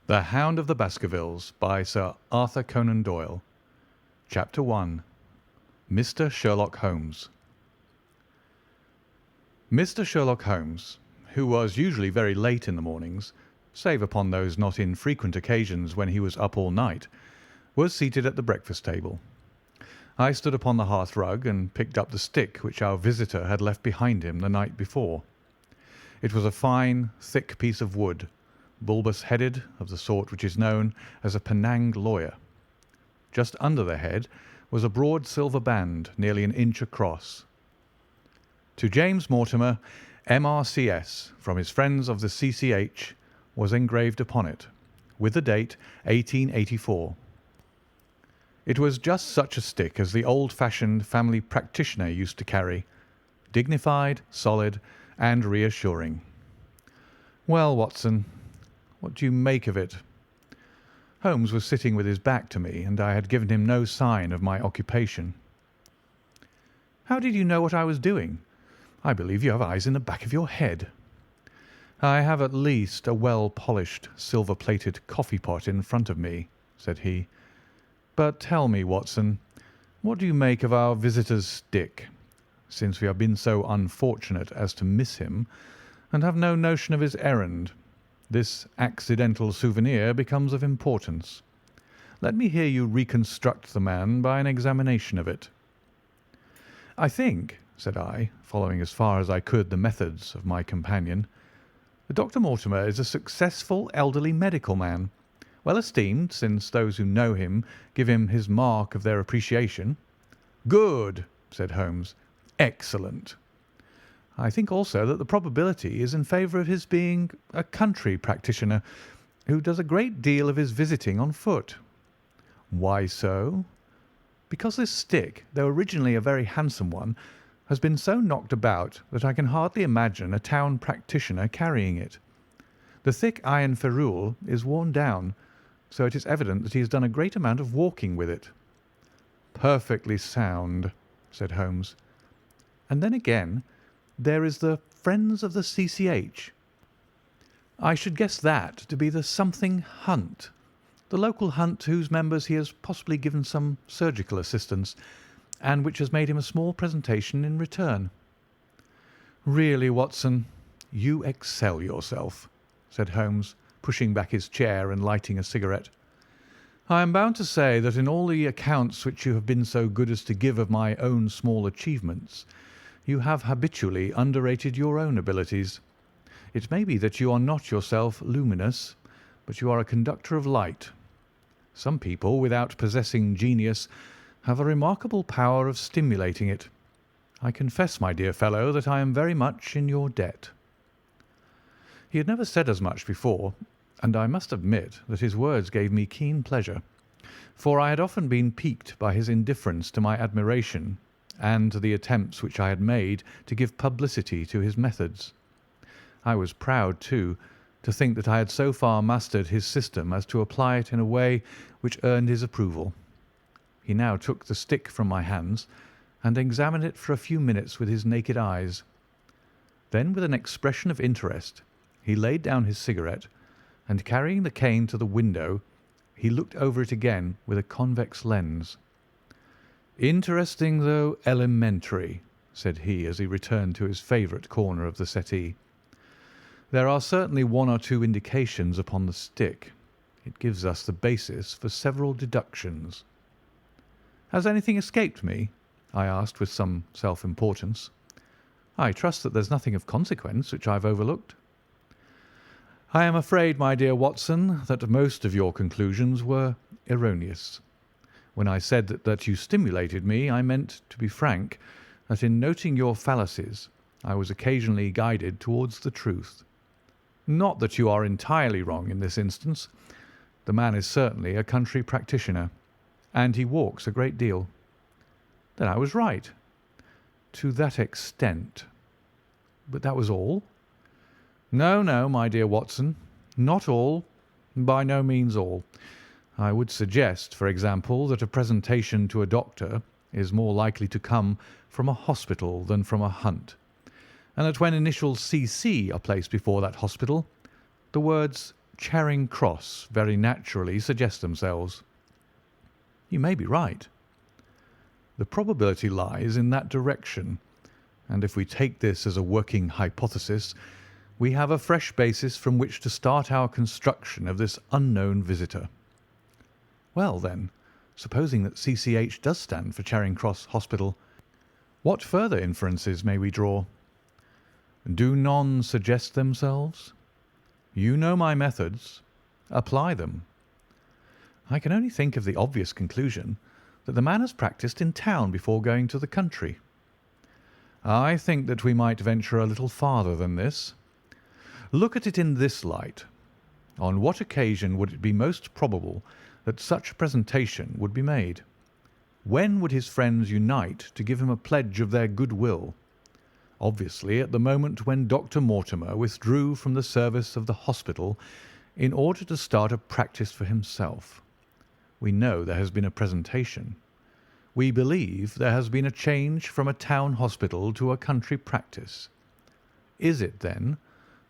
The Hound of the Baskervilles by Sir Arthur Conan Doyle. Chapter 1. Mr. Sherlock Holmes. Mr. Sherlock Holmes, who was usually very late in the mornings, save upon those not infrequent occasions when he was up all night, was seated at the breakfast table. I stood upon the hearth-rug and picked up the stick which our visitor had left behind him the night before. It was a fine, thick piece of wood, bulbous-headed, of the sort which is known as a Penang lawyer. Just under the head was a broad silver band nearly an inch across. To James Mortimer, M.R.C.S., from his friends of the C.C.H., was engraved upon it, with the date 1884. It was just such a stick as the old-fashioned family practitioner used to carry, dignified, solid, and reassuring. Well, Watson, what do you make of it? Holmes was sitting with his back to me, and I had given him no sign of my occupation. How did you know what I was doing? I believe you have eyes in the back of your head. I have at least a well-polished, silver-plated coffee-pot in front of me, said he. But tell me, Watson, what do you make of our visitor's stick, since we have been so unfortunate as to miss him, and have no notion of his errand? This accidental souvenir becomes of importance. Let me hear you reconstruct the man by an examination of it. I think, said I, following as far as I could the methods of my companion, that Dr. Mortimer is a successful elderly medical man, well esteemed, since those who know him give him his mark of their appreciation. Good, said Holmes. Excellent. I think also that the probability is in favour of his being a country practitioner who does a great deal of his visiting on foot. Why so? Because this stick, though originally a very handsome one, has been so knocked about that I can hardly imagine a town practitioner carrying it. The thick iron ferrule is worn down, so it is evident that he has done a great amount of walking with it. Perfectly sound, said Holmes. And then again, there is the Friends of the C.C.H. I should guess that to be the something hunt, the local hunt to whose members he has possibly given some surgical assistance, and which has made him a small presentation in return. Really, Watson, you excel yourself, said Holmes, pushing back his chair and lighting a cigarette. I am bound to say that in all the accounts which you have been so good as to give of my own small achievements, you have habitually underrated your own abilities. It may be that you are not yourself luminous, but you are a conductor of light. Some people, without possessing genius, have a remarkable power of stimulating it. I confess, my dear fellow, that I am very much in your debt. He had never said as much before, and I must admit that his words gave me keen pleasure, for I had often been piqued by his indifference to my admiration and to the attempts which I had made to give publicity to his methods. I was proud, too, to think that I had so far mastered his system as to apply it in a way which earned his approval. He now took the stick from my hands and examined it for a few minutes with his naked eyes. Then, with an expression of interest, he laid down his cigarette, and carrying the cane to the window, he looked over it again with a convex lens. Interesting, though elementary, said he as he returned to his favourite corner of the settee. There are certainly one or two indications upon the stick. It gives us the basis for several deductions. Has anything escaped me? I asked with some self-importance. I trust that there's nothing of consequence which I've overlooked. I am afraid, my dear Watson, that most of your conclusions were erroneous. When I said that you stimulated me, I meant, to be frank, that in noting your fallacies, I was occasionally guided towards the truth. Not that you are entirely wrong in this instance. The man is certainly a country practitioner, and he walks a great deal. Then I was right. To that extent. But that was all? No, no, my dear Watson, not all, by no means all. I would suggest, for example, that a presentation to a doctor is more likely to come from a hospital than from a hunt, and that when initials C.C. are placed before that hospital, the words Charing Cross very naturally suggest themselves. You may be right. The probability lies in that direction, and if we take this as a working hypothesis, we have a fresh basis from which to start our construction of this unknown visitor. Well, then, supposing that CCH does stand for Charing Cross Hospital, what further inferences may we draw? Do none suggest themselves? You know my methods. Apply them. I can only think of the obvious conclusion that the man has practised in town before going to the country. I think that we might venture a little farther than this. Look at it in this light. On what occasion would it be most probable that such a presentation would be made? When would his friends unite to give him a pledge of their goodwill? Obviously at the moment when Dr. Mortimer withdrew from the service of the hospital in order to start a practice for himself. We know there has been a presentation. We believe there has been a change from a town hospital to a country practice. Is it, then,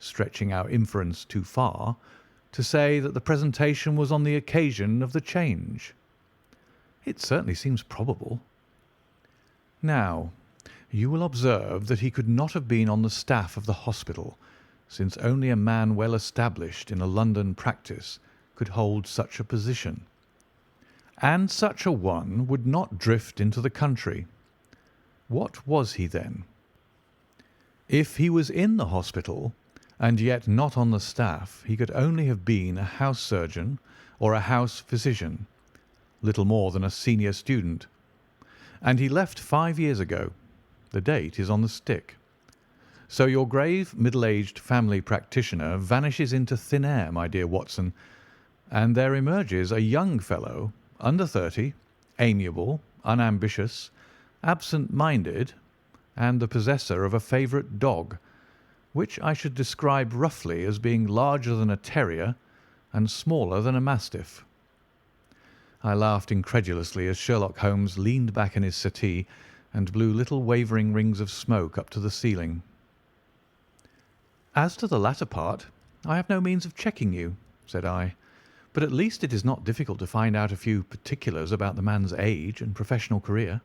stretching our inference too far, to say that the presentation was on the occasion of the change? It certainly seems probable. Now, you will observe that he could not have been on the staff of the hospital, since only a man well established in a London practice could hold such a position. And such a one would not drift into the country. What was he then? If he was in the hospital, and yet not on the staff, he could only have been a house surgeon or a house physician, little more than a senior student. And he left 5 years ago. The date is on the stick. So your grave, middle-aged family practitioner vanishes into thin air, my dear Watson, and there emerges a young fellow, under 30, amiable, unambitious, absent-minded, and the possessor of a favourite dog, which I should describe roughly as being larger than a terrier and smaller than a mastiff. I laughed incredulously as Sherlock Holmes leaned back in his settee and blew little wavering rings of smoke up to the ceiling. "As to the latter part, I have no means of checking you," said I, "but at least it is not difficult to find out a few particulars about the man's age and professional career."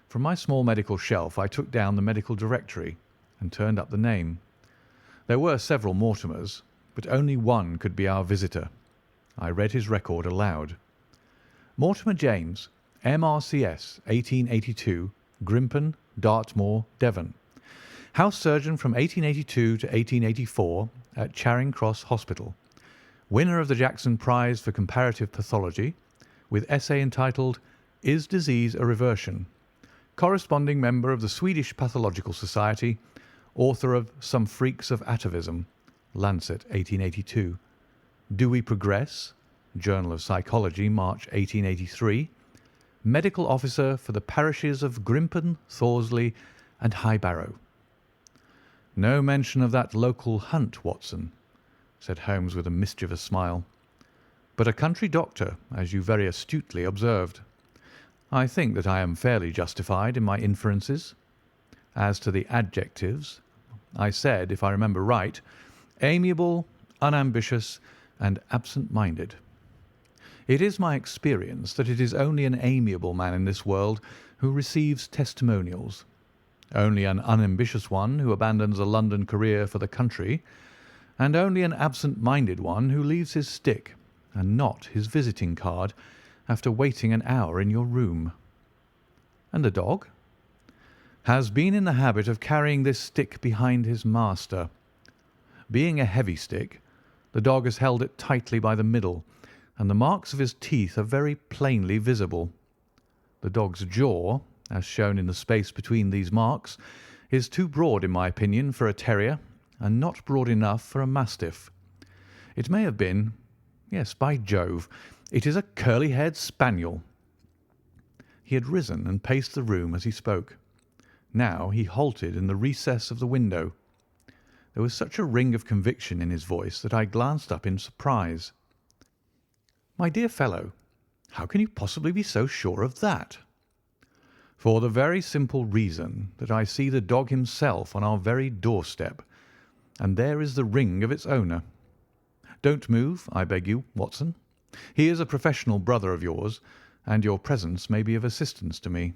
From my small medical shelf I took down the medical directory and turned up the name. There were several Mortimers, but only one could be our visitor. I read his record aloud. Mortimer James, M.R.C.S., 1882, Grimpen, Dartmoor, Devon. House surgeon from 1882 to 1884 at Charing Cross Hospital. Winner of the Jackson Prize for Comparative Pathology, with essay entitled "Is Disease a Reversion?" Corresponding member of the Swedish Pathological Society, author of Some Freaks of Atavism, Lancet, 1882. Do We Progress? Journal of Psychology, March 1883. Medical officer for the parishes of Grimpen, Thorsley, and High Barrow. No mention of that local hunt, Watson, said Holmes with a mischievous smile, but a country doctor, as you very astutely observed. I think that I am fairly justified in my inferences. As to the adjectives, I said, if I remember right, amiable, unambitious, and absent-minded. It is my experience that it is only an amiable man in this world who receives testimonials, only an unambitious one who abandons a London career for the country, and only an absent-minded one who leaves his stick and not his visiting card after waiting an hour in your room. And the dog? Has been in the habit of carrying this stick behind his master. Being a heavy stick, the dog has held it tightly by the middle, and the marks of his teeth are very plainly visible. The dog's jaw, as shown in the space between these marks, is too broad, in my opinion, for a terrier, and not broad enough for a mastiff. It may have been, yes, by Jove, it is a curly-haired spaniel. He had risen and paced the room as he spoke. Now he halted in the recess of the window. There was such a ring of conviction in his voice that I glanced up in surprise. "My dear fellow, how can you possibly be so sure of that?" "For the very simple reason that I see the dog himself on our very doorstep, and there is the ring of its owner." Don't move, I beg you, Watson. He is a professional brother of yours, and your presence may be of assistance to me.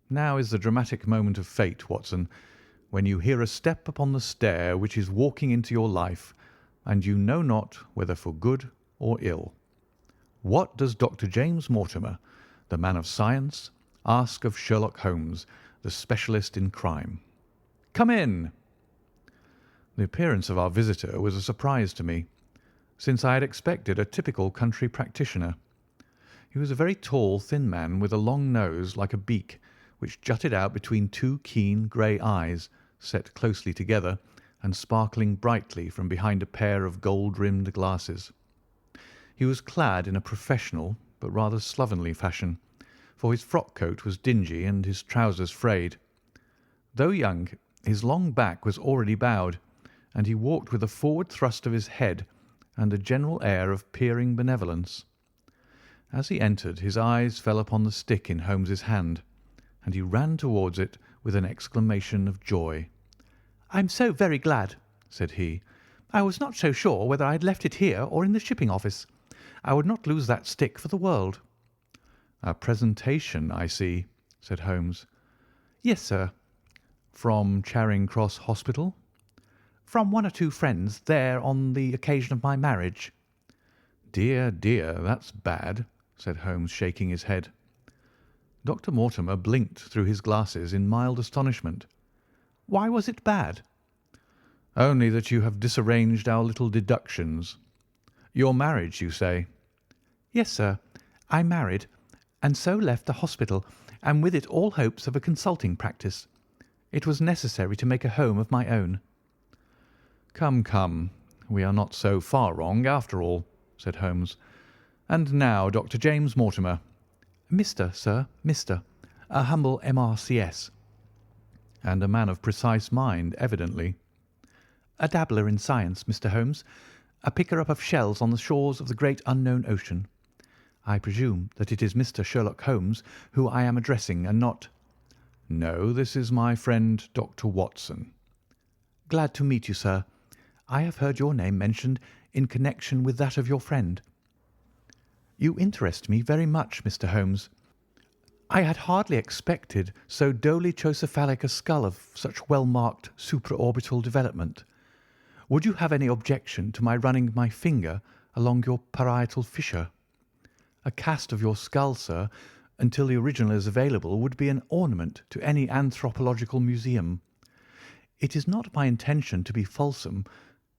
Now is the dramatic moment of fate, Watson, when you hear a step upon the stair which is walking into your life, and you know not whether for good or ill. What does Dr. James Mortimer, the man of science, ask of Sherlock Holmes, the specialist in crime? Come in." The appearance of our visitor was a surprise to me, since I had expected a typical country practitioner. He was a very tall, thin man with a long nose like a beak, which jutted out between two keen grey eyes, set closely together and sparkling brightly from behind a pair of gold-rimmed glasses. He was clad in a professional but rather slovenly fashion, for his frock-coat was dingy and his trousers frayed. Though young, his long back was already bowed, and he walked with a forward thrust of his head and a general air of peering benevolence. As he entered, his eyes fell upon the stick in Holmes's hand, and he ran towards it with an exclamation of joy. "I'm so very glad," said he. "I was not so sure whether I had left it here or in the shipping office. I would not lose that stick for the world." "A presentation, I see," said Holmes. "Yes, sir." "From Charing Cross Hospital?" "From one or two friends there on the occasion of my marriage." "Dear, dear, that's bad," said Holmes, shaking his head. Dr. Mortimer blinked through his glasses in mild astonishment. "Why was it bad?" "Only that you have disarranged our little deductions. Your marriage, you say?" "Yes, sir. I married, and so left the hospital, and with it all hopes of a consulting practice. It was necessary to make a home of my own." "Come, come, we are not so far wrong after all," said Holmes. "And now, Dr. James Mortimer." "Mr., sir, Mr. A humble M.R.C.S." "And a man of precise mind, evidently." "A dabbler in science, Mr. Holmes. A picker-up of shells on the shores of the great unknown ocean. I presume that it is Mr. Sherlock Holmes who I am addressing, and not—" "No, this is my friend Dr. Watson." "Glad to meet you, sir. I have heard your name mentioned in connection with that of your friend." "You interest me very much, Mr. Holmes. I had hardly expected so dolichocephalic a skull of such well-marked supraorbital development. Would you have any objection to my running my finger along your parietal fissure? A cast of your skull, sir, until the original is available, would be an ornament to any anthropological museum. It is not my intention to be fulsome,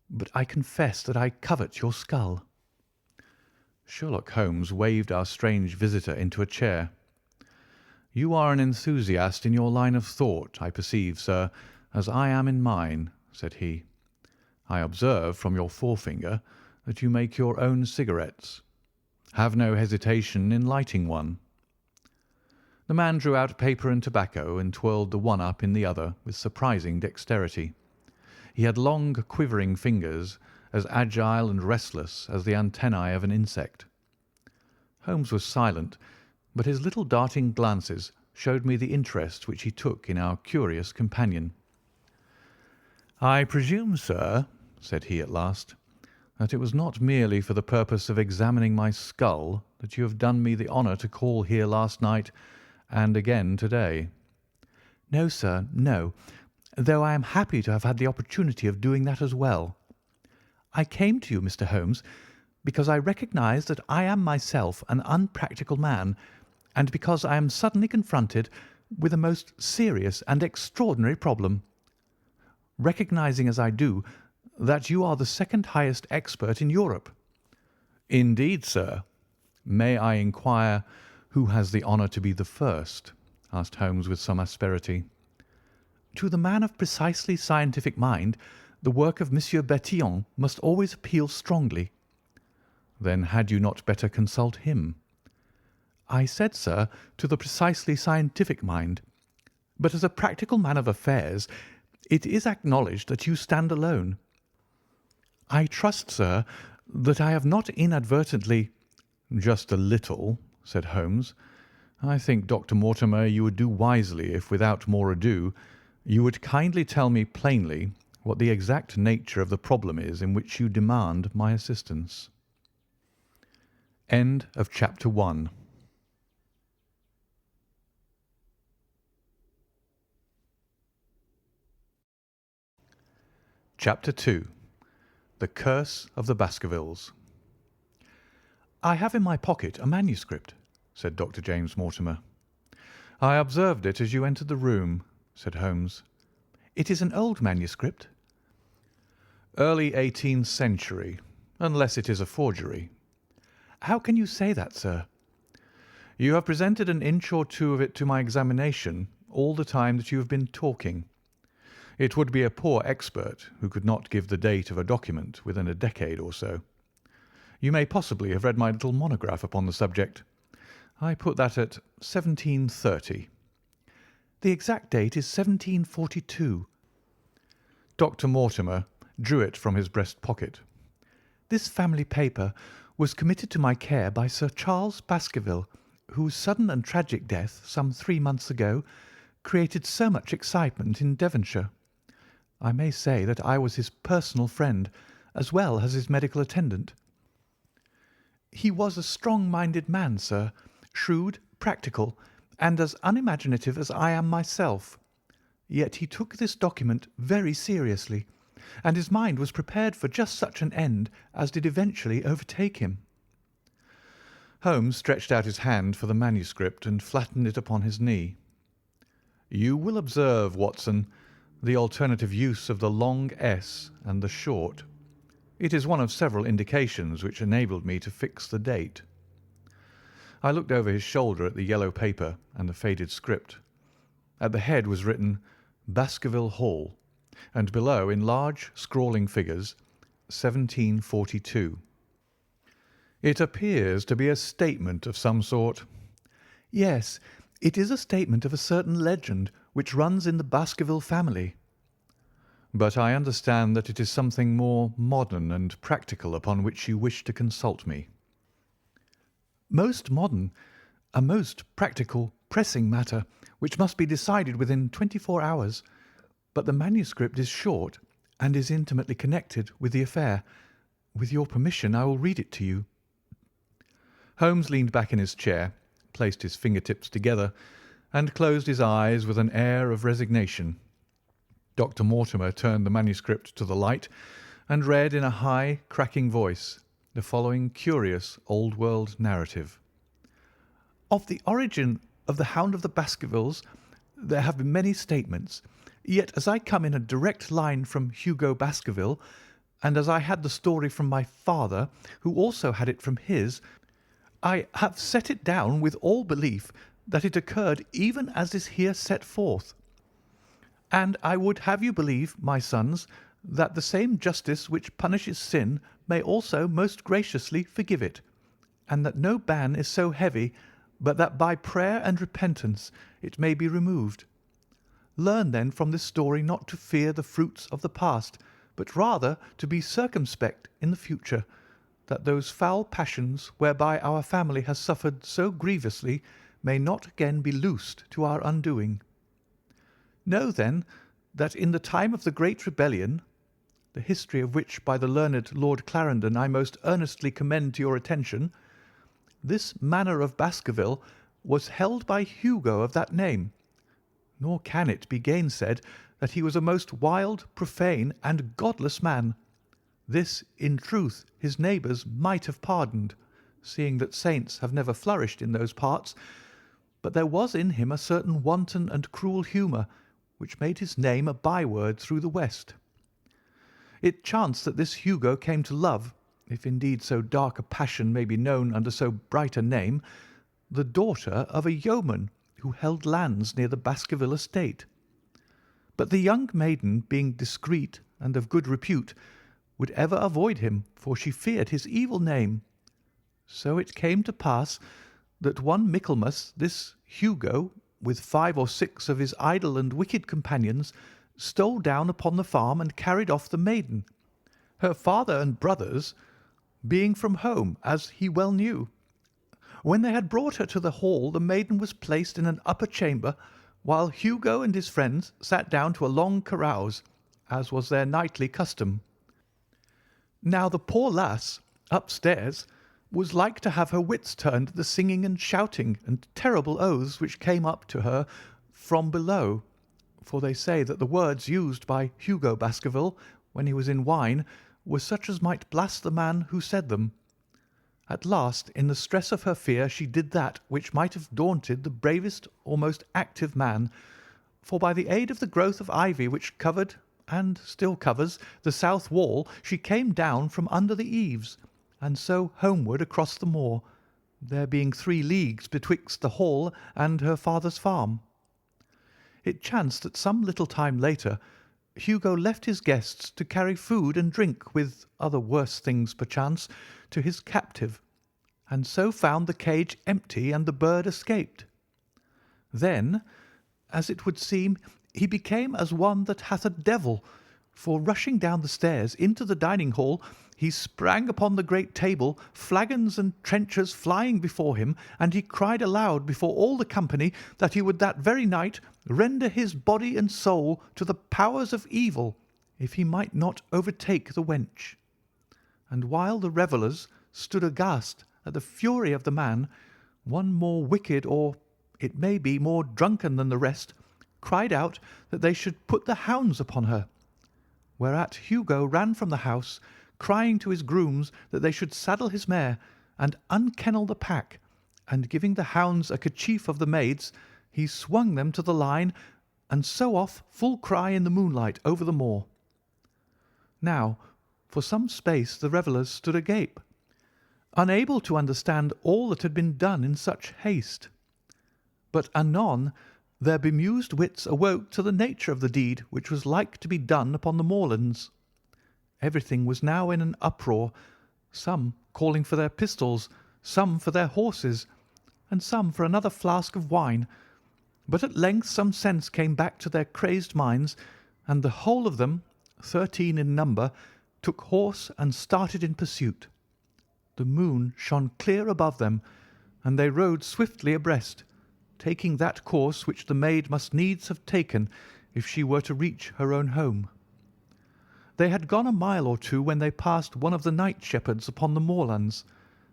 but I confess that I covet your skull." Sherlock Holmes waved our strange visitor into a chair. "You are an enthusiast in your line of thought, I perceive, sir, as I am in mine," said he. "I observe from your forefinger that you make your own cigarettes. Have no hesitation in lighting one." The man drew out paper and tobacco and twirled the one up in the other with surprising dexterity. He had long, quivering fingers, as agile and restless as the antennae of an insect. Holmes was silent, but his little darting glances showed me the interest which he took in our curious companion. "I presume, sir," said he at last, "that it was not merely for the purpose of examining my skull that you have done me the honour to call here last night and again to-day." "No, sir, no, though I am happy to have had the opportunity of doing that as well. I came to you, Mr. Holmes, because I recognise that I am myself an unpractical man, and because I am suddenly confronted with a most serious and extraordinary problem. Recognising as I do that you are the second highest expert in Europe." "Indeed, sir. May I inquire who has the honour to be the first?" asked Holmes with some asperity. "To the man of precisely scientific mind, the work of Monsieur Bertillon must always appeal strongly." "Then had you not better consult him?" "I said, sir, to the precisely scientific mind. But as a practical man of affairs, it is acknowledged that you stand alone. I trust, sir, that I have not inadvertently—" "Just a little," said Holmes. "I think, Dr. Mortimer, you would do wisely if, without more ado, you would kindly tell me plainly what the exact nature of the problem is in which you demand my assistance. End of Chapter 1. Chapter 2. The Curse of the Baskervilles. "I have in my pocket a manuscript," said Dr. James Mortimer. "I observed it as you entered the room," said Holmes. "It is an old manuscript?" "Early 18th century, unless it is a forgery." "How can you say that, sir?" "You have presented an inch or two of it to my examination all the time that you have been talking. It would be a poor expert who could not give the date of a document within a decade or so. You may possibly have read my little monograph upon the subject. I put that at 1730. "The exact date is 1742. Dr. Mortimer drew it from his breast pocket. "This family paper was committed to my care by Sir Charles Baskerville, whose sudden and tragic death, some 3 months ago, created so much excitement in Devonshire. I may say that I was his personal friend, as well as his medical attendant. He was a strong-minded man, sir, shrewd, practical, and as unimaginative as I am myself. Yet he took this document very seriously, and his mind was prepared for just such an end as did eventually overtake him." Holmes stretched out his hand for the manuscript and flattened it upon his knee. "You will observe, Watson, the alternative use of the long S and the short. It is one of several indications which enabled me to fix the date." I looked over his shoulder at the yellow paper and the faded script. At the head was written Baskerville Hall, and below, in large scrawling figures, 1742. "It appears to be a statement of some sort." "Yes, it is a statement of a certain legend which runs in the Baskerville family." "But I understand that it is something more modern and practical upon which you wish to consult me." "Most modern, a most practical, pressing matter, which must be decided within 24 hours. But the manuscript is short and is intimately connected with the affair. With your permission, I will read it to you." Holmes leaned back in his chair, placed his fingertips together, and closed his eyes with an air of resignation. Dr. Mortimer turned the manuscript to the light and read in a high, cracking voice the following curious old-world narrative. "Of the origin of the Hound of the Baskervilles there have been many statements, yet as I come in a direct line from Hugo Baskerville, and as I had the story from my father, who also had it from his, I have set it down with all belief that it occurred even as is here set forth. And I would have you believe, my sons, that the same justice which punishes sin may also most graciously forgive it, and that no ban is so heavy but that by prayer and repentance it may be removed. Learn then from this story not to fear the fruits of the past, but rather to be circumspect in the future, that those foul passions whereby our family has suffered so grievously may not again be loosed to our undoing. Know, then, that in the time of the Great Rebellion, the history of which by the learned Lord Clarendon I most earnestly commend to your attention, this manor of Baskerville was held by Hugo of that name, nor can it be gainsaid that he was a most wild, profane, and godless man. This, in truth, his neighbours might have pardoned, seeing that saints have never flourished in those parts, but there was in him a certain wanton and cruel humour, which made his name a byword through the West. It chanced that this Hugo came to love, if indeed so dark a passion may be known under so bright a name, the daughter of a yeoman who held lands near the Baskerville estate. But the young maiden, being discreet and of good repute, would ever avoid him, for she feared his evil name. So it came to pass that one Michaelmas this Hugo, with 5 or 6 of his idle and wicked companions, stole down upon the farm and carried off the maiden, her father and brothers being from home, as he well knew. When they had brought her to the hall, the maiden was placed in an upper chamber, while Hugo and his friends sat down to a long carouse, as was their nightly custom. Now the poor lass, upstairs, was like to have her wits turned at the singing and shouting and terrible oaths which came up to her from below, for they say that the words used by Hugo Baskerville when he was in wine were such as might blast the man who said them. At last, in the stress of her fear, she did that which might have daunted the bravest or most active man, for by the aid of the growth of ivy which covered, and still covers, the south wall, she came down from under the eaves, and so homeward across the moor, there being 3 leagues betwixt the hall and her father's farm. It chanced that some little time later Hugo left his guests to carry food and drink, with other worse things perchance, to his captive, and so found the cage empty and the bird escaped. Then, as it would seem, he became as one that hath a devil, for rushing down the stairs into the dining hall, he sprang upon the great table, flagons and trenchers flying before him, and he cried aloud before all the company that he would that very night render his body and soul to the powers of evil, if he might not overtake the wench. And while the revellers stood aghast at the fury of the man, one more wicked, or it may be more drunken than the rest, cried out that they should put the hounds upon her, whereat Hugo ran from the house, crying to his grooms that they should saddle his mare and unkennel the pack, and giving the hounds a kerchief of the maid's, he swung them to the line, and so off full cry in the moonlight over the moor. Now, for some space the revellers stood agape, unable to understand all that had been done in such haste. But anon their bemused wits awoke to the nature of the deed which was like to be done upon the moorlands. Everything was now in an uproar, some calling for their pistols, some for their horses, and some for another flask of wine. But at length some sense came back to their crazed minds, and the whole of them, 13 in number, took horse and started in pursuit. The moon shone clear above them, and they rode swiftly abreast, taking that course which the maid must needs have taken if she were to reach her own home. They had gone a mile or 2 when they passed one of the night shepherds upon the moorlands,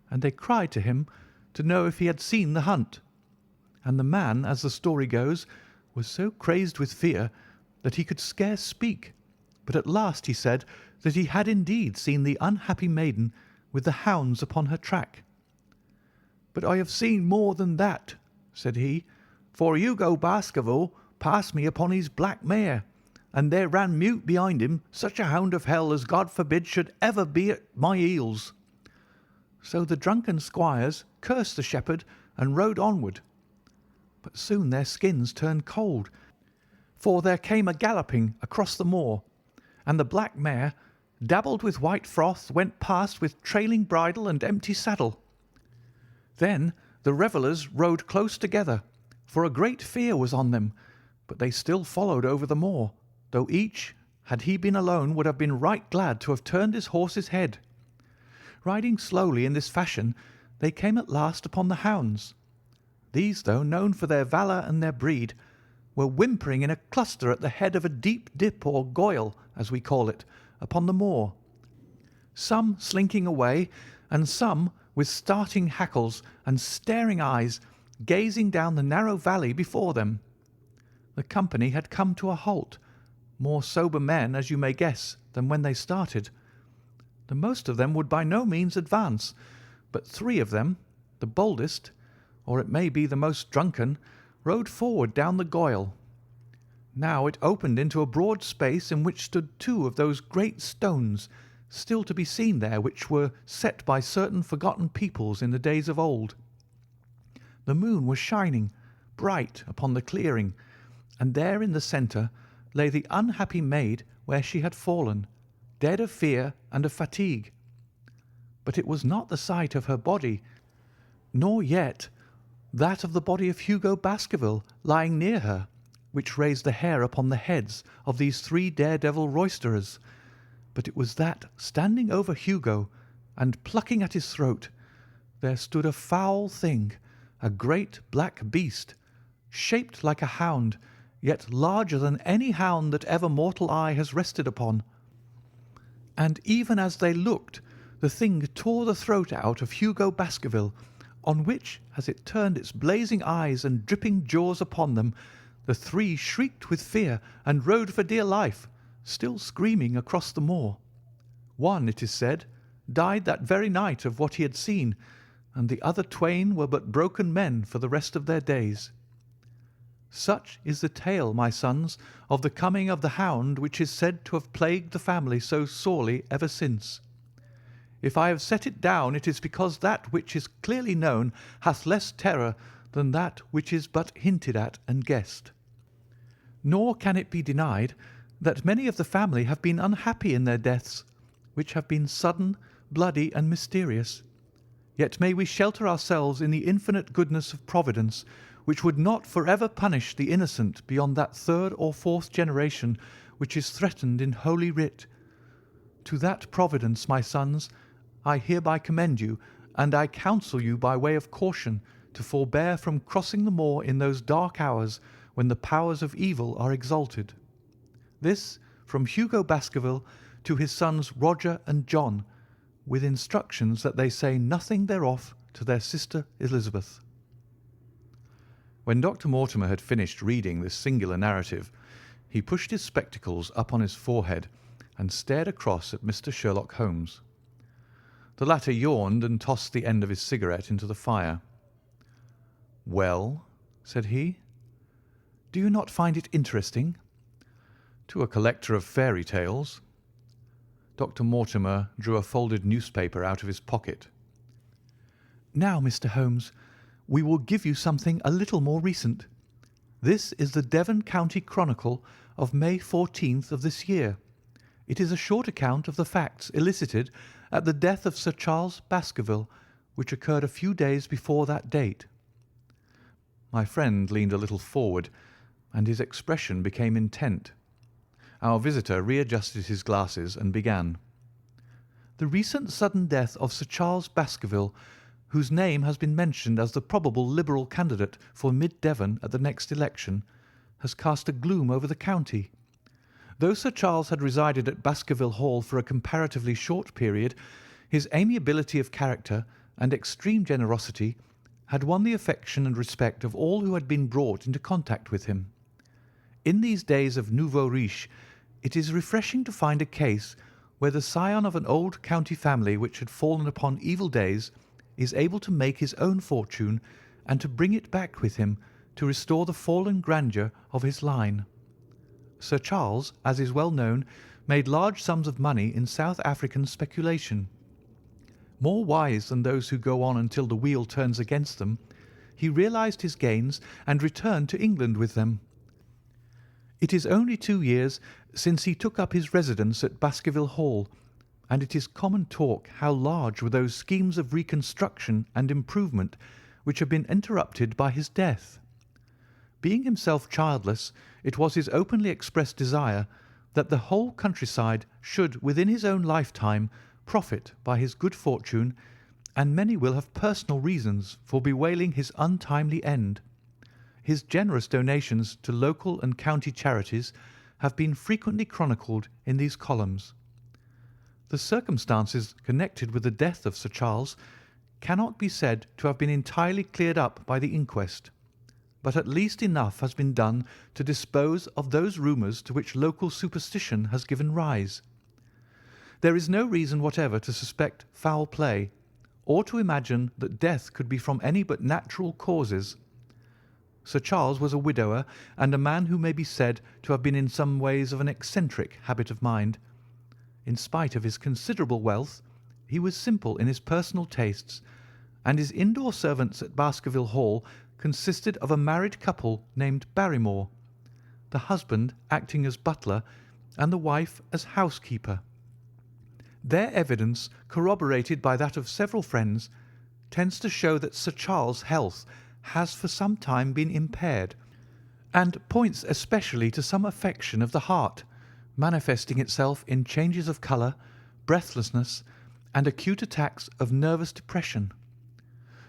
and they cried to him to know if he had seen the hunt. And the man, as the story goes, was so crazed with fear that he could scarce speak, but at last he said that he had indeed seen the unhappy maiden with the hounds upon her track. "But I have seen more than that," said he, "for Hugo Baskerville passed me upon his black mare, and there ran mute behind him such a hound of hell as God forbid should ever be at my heels." So the drunken squires cursed the shepherd and rode onward. But soon their skins turned cold, for there came a galloping across the moor, and the black mare, dabbled with white froth, went past with trailing bridle and empty saddle. Then the revellers rode close together, for a great fear was on them, but they still followed over the moor, though each, had he been alone, would have been right glad to have turned his horse's head. Riding slowly in this fashion, they came at last upon the hounds. These, though known for their valour and their breed, were whimpering in a cluster at the head of a deep dip or goyle, as we call it, upon the moor, some slinking away, and some with starting hackles and staring eyes, gazing down the narrow valley before them. The company had come to a halt, more sober men, as you may guess, than when they started. The most of them would by no means advance, but 3 of them, the boldest, or it may be the most drunken, rode forward down the goyle. Now it opened into a broad space in which stood 2 of those great stones, still to be seen there, which were set by certain forgotten peoples in the days of old. The moon was shining bright upon the clearing, and there in the centre lay the unhappy maid where she had fallen, dead of fear and of fatigue. But it was not the sight of her body, nor yet that of the body of Hugo Baskerville lying near her, which raised the hair upon the heads of these 3 daredevil roisterers, but it was that, standing over Hugo and plucking at his throat, there stood a foul thing, a great black beast, shaped like a hound, yet larger than any hound that ever mortal eye has rested upon. And even as they looked, the thing tore the throat out of Hugo Baskerville, on which, as it turned its blazing eyes and dripping jaws upon them, the three shrieked with fear and rode for dear life, still screaming across the moor. One, it is said, died that very night of what he had seen, and the other twain were but broken men for the rest of their days. Such is the tale, my sons, of the coming of the hound which is said to have plagued the family so sorely ever since. If I have set it down, it is because that which is clearly known hath less terror than that which is but hinted at and guessed. Nor can it be denied that many of the family have been unhappy in their deaths, which have been sudden, bloody, and mysterious. Yet may we shelter ourselves in the infinite goodness of Providence, which would not for ever punish the innocent beyond that third or fourth generation which is threatened in Holy Writ. To that Providence, my sons, I hereby commend you, and I counsel you by way of caution to forbear from crossing the moor in those dark hours when the powers of evil are exalted. This from Hugo Baskerville to his sons Roger and John, with instructions that they say nothing thereof to their sister Elizabeth. When Dr. Mortimer had finished reading this singular narrative, he pushed his spectacles up on his forehead and stared across at Mr. Sherlock Holmes. The latter yawned and tossed the end of his cigarette into the fire. "Well," said he, "do you not find it interesting?" "To a collector of fairy tales." Dr. Mortimer drew a folded newspaper out of his pocket. "Now, Mr. Holmes, we will give you something a little more recent. This is the Devon County Chronicle of May 14th of this year. It is a short account of the facts elicited at the death of Sir Charles Baskerville, which occurred a few days before that date." My friend leaned a little forward, and his expression became intent. Our visitor readjusted his glasses and began. "The recent sudden death of Sir Charles Baskerville, whose name has been mentioned as the probable Liberal candidate for Mid Devon at the next election, has cast a gloom over the county. Though Sir Charles had resided at Baskerville Hall for a comparatively short period, his amiability of character and extreme generosity had won the affection and respect of all who had been brought into contact with him. In these days of nouveau riche, it is refreshing to find a case where the scion of an old county family which had fallen upon evil days is able to make his own fortune and to bring it back with him to restore the fallen grandeur of his line. Sir Charles, as is well known, made large sums of money in South African speculation. More wise than those who go on until the wheel turns against them, he realized his gains and returned to England with them. It is only 2 years since he took up his residence at Baskerville Hall, and it is common talk how large were those schemes of reconstruction and improvement which have been interrupted by his death. Being himself childless, it was his openly expressed desire that the whole countryside should within his own lifetime profit by his good fortune, and many will have personal reasons for bewailing his untimely end. His generous donations to local and county charities have been frequently chronicled in these columns. The circumstances connected with the death of Sir Charles cannot be said to have been entirely cleared up by the inquest, but at least enough has been done to dispose of those rumours to which local superstition has given rise. There is no reason whatever to suspect foul play, or to imagine that death could be from any but natural causes. Sir Charles was a widower, and a man who may be said to have been in some ways of an eccentric habit of mind. In spite of his considerable wealth, he was simple in his personal tastes, and his indoor servants at Baskerville Hall consisted of a married couple named Barrymore, the husband acting as butler and the wife as housekeeper. Their evidence, corroborated by that of several friends, tends to show that Sir Charles' health has for some time been impaired, and points especially to some affection of the heart, manifesting itself in changes of colour, breathlessness, and acute attacks of nervous depression.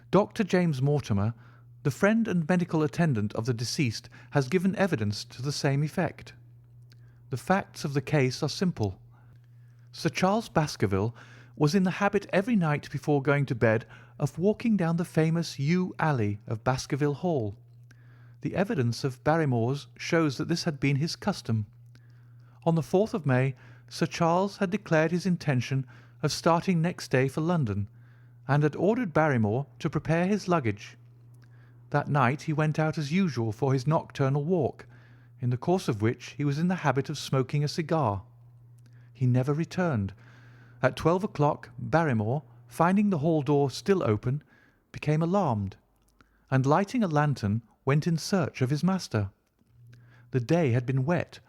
Dr. James Mortimer, The friend and medical attendant of the deceased has given evidence to the same effect. The facts of the case are simple. Sir Charles Baskerville was in the habit every night before going to bed of walking down the famous yew alley of Baskerville Hall. The evidence of Barrymore's shows that this had been his custom. On the 4th of May, Sir Charles had declared his intention of starting next day for London, and had ordered Barrymore to prepare his luggage. That night he went out as usual for his nocturnal walk, in the course of which he was in the habit of smoking a cigar. He never returned. At 12 o'clock Barrymore, finding the hall door still open, became alarmed, and lighting a lantern went in search of his master. The day had been wet,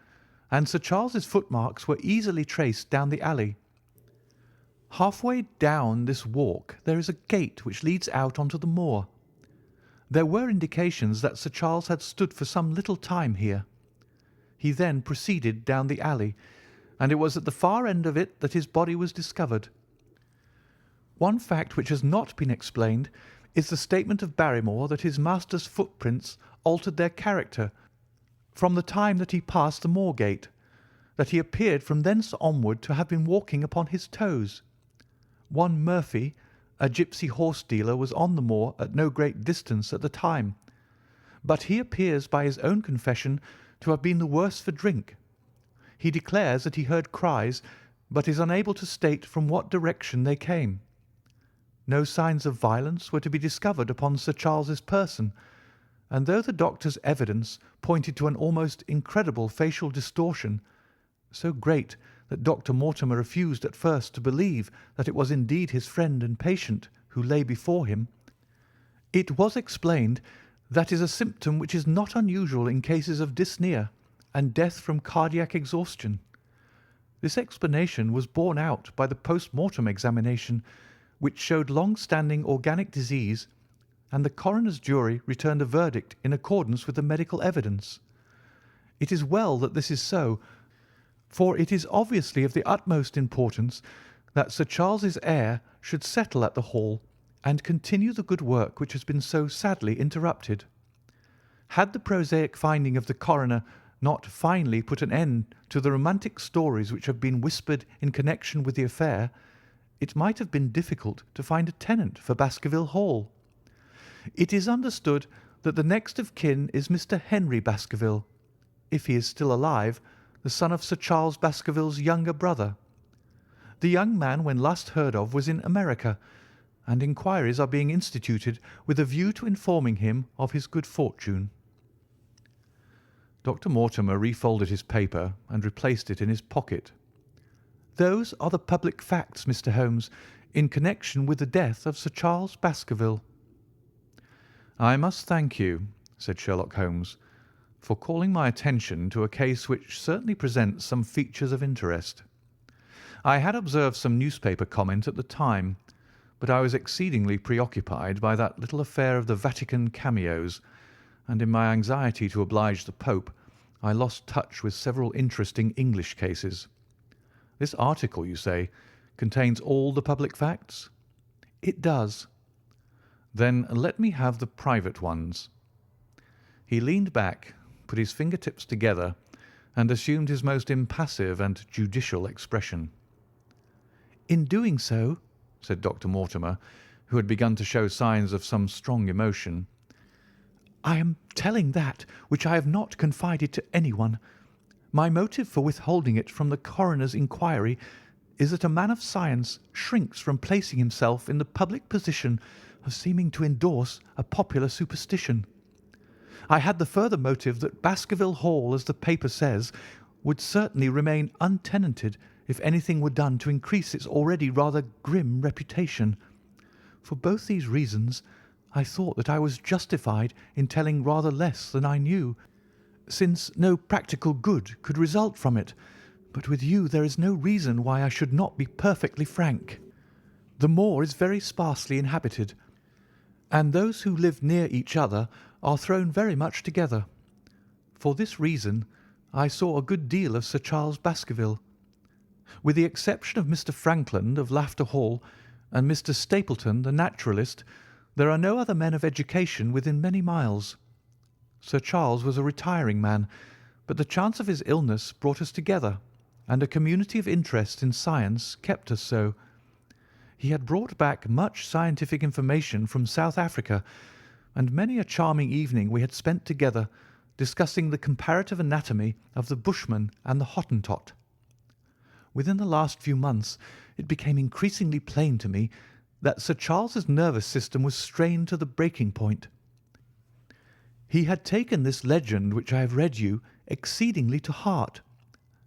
and Sir Charles's footmarks were easily traced down the alley. Halfway down this walk there is a gate which leads out onto the moor. There were indications that Sir Charles had stood for some little time here. He then proceeded down the alley, and it was at the far end of it that his body was discovered. One fact which has not been explained is the statement of Barrymore that his master's footprints altered their character from the time that he passed the moor gate, that he appeared from thence onward to have been walking upon his toes. One Murphy, a gipsy horse dealer, was on the moor at no great distance at the time, but he appears by his own confession to have been the worse for drink. He declares that he heard cries, but is unable to state from what direction they came. No signs of violence were to be discovered upon Sir Charles's person, and though the doctor's evidence pointed to an almost incredible facial distortion, so great that Dr. Mortimer refused at first to believe that it was indeed his friend and patient who lay before him, it was explained that is a symptom which is not unusual in cases of dyspnea and death from cardiac exhaustion. This explanation was borne out by the post-mortem examination, which showed long-standing organic disease, and the coroner's jury returned a verdict in accordance with the medical evidence. It is well that this is so, for it is obviously of the utmost importance that Sir Charles's heir should settle at the Hall and continue the good work which has been so sadly interrupted. Had the prosaic finding of the coroner not finally put an end to the romantic stories which have been whispered in connection with the affair, it might have been difficult to find a tenant for Baskerville Hall. It is understood that the next of kin is Mr. Henry Baskerville, if he is still alive, the son of Sir Charles Baskerville's younger brother. The young man, when last heard of, was in America, and inquiries are being instituted with a view to informing him of his good fortune. Dr. Mortimer refolded his paper and replaced it in his pocket. Those are the public facts, Mr. Holmes, in connection with the death of Sir Charles Baskerville. I must thank you, said Sherlock Holmes, for calling my attention to a case which certainly presents some features of interest. I had observed some newspaper comment at the time, but I was exceedingly preoccupied by that little affair of the Vatican cameos, and in my anxiety to oblige the Pope, I lost touch with several interesting English cases. This article, you say, contains all the public facts? It does. Then let me have the private ones. He leaned back, put his fingertips together, and assumed his most impassive and judicial expression. In doing so, said Dr. Mortimer, who had begun to show signs of some strong emotion, I am telling that which I have not confided to anyone. My motive for withholding it from the coroner's inquiry is that a man of science shrinks from placing himself in the public position of seeming to endorse a popular superstition. I had the further motive that Baskerville Hall, as the paper says, would certainly remain untenanted if anything were done to increase its already rather grim reputation. For both these reasons, I thought that I was justified in telling rather less than I knew, since no practical good could result from it, but with you there is no reason why I should not be perfectly frank. The moor is very sparsely inhabited, and those who live near each other are thrown very much together. For this reason I saw a good deal of Sir Charles Baskerville. With the exception of Mr. Frankland of Lafter Hall and Mr. Stapleton, the naturalist, There are no other men of education within many miles. Sir Charles was a retiring man, but the chance of his illness brought us together, and a community of interest in science kept us so. He had brought back much scientific information from South Africa, and many a charming evening we had spent together discussing the comparative anatomy of the Bushman and the Hottentot. Within the last few months it became increasingly plain to me that Sir Charles's nervous system was strained to the breaking point. He had taken this legend which I have read you exceedingly to heart,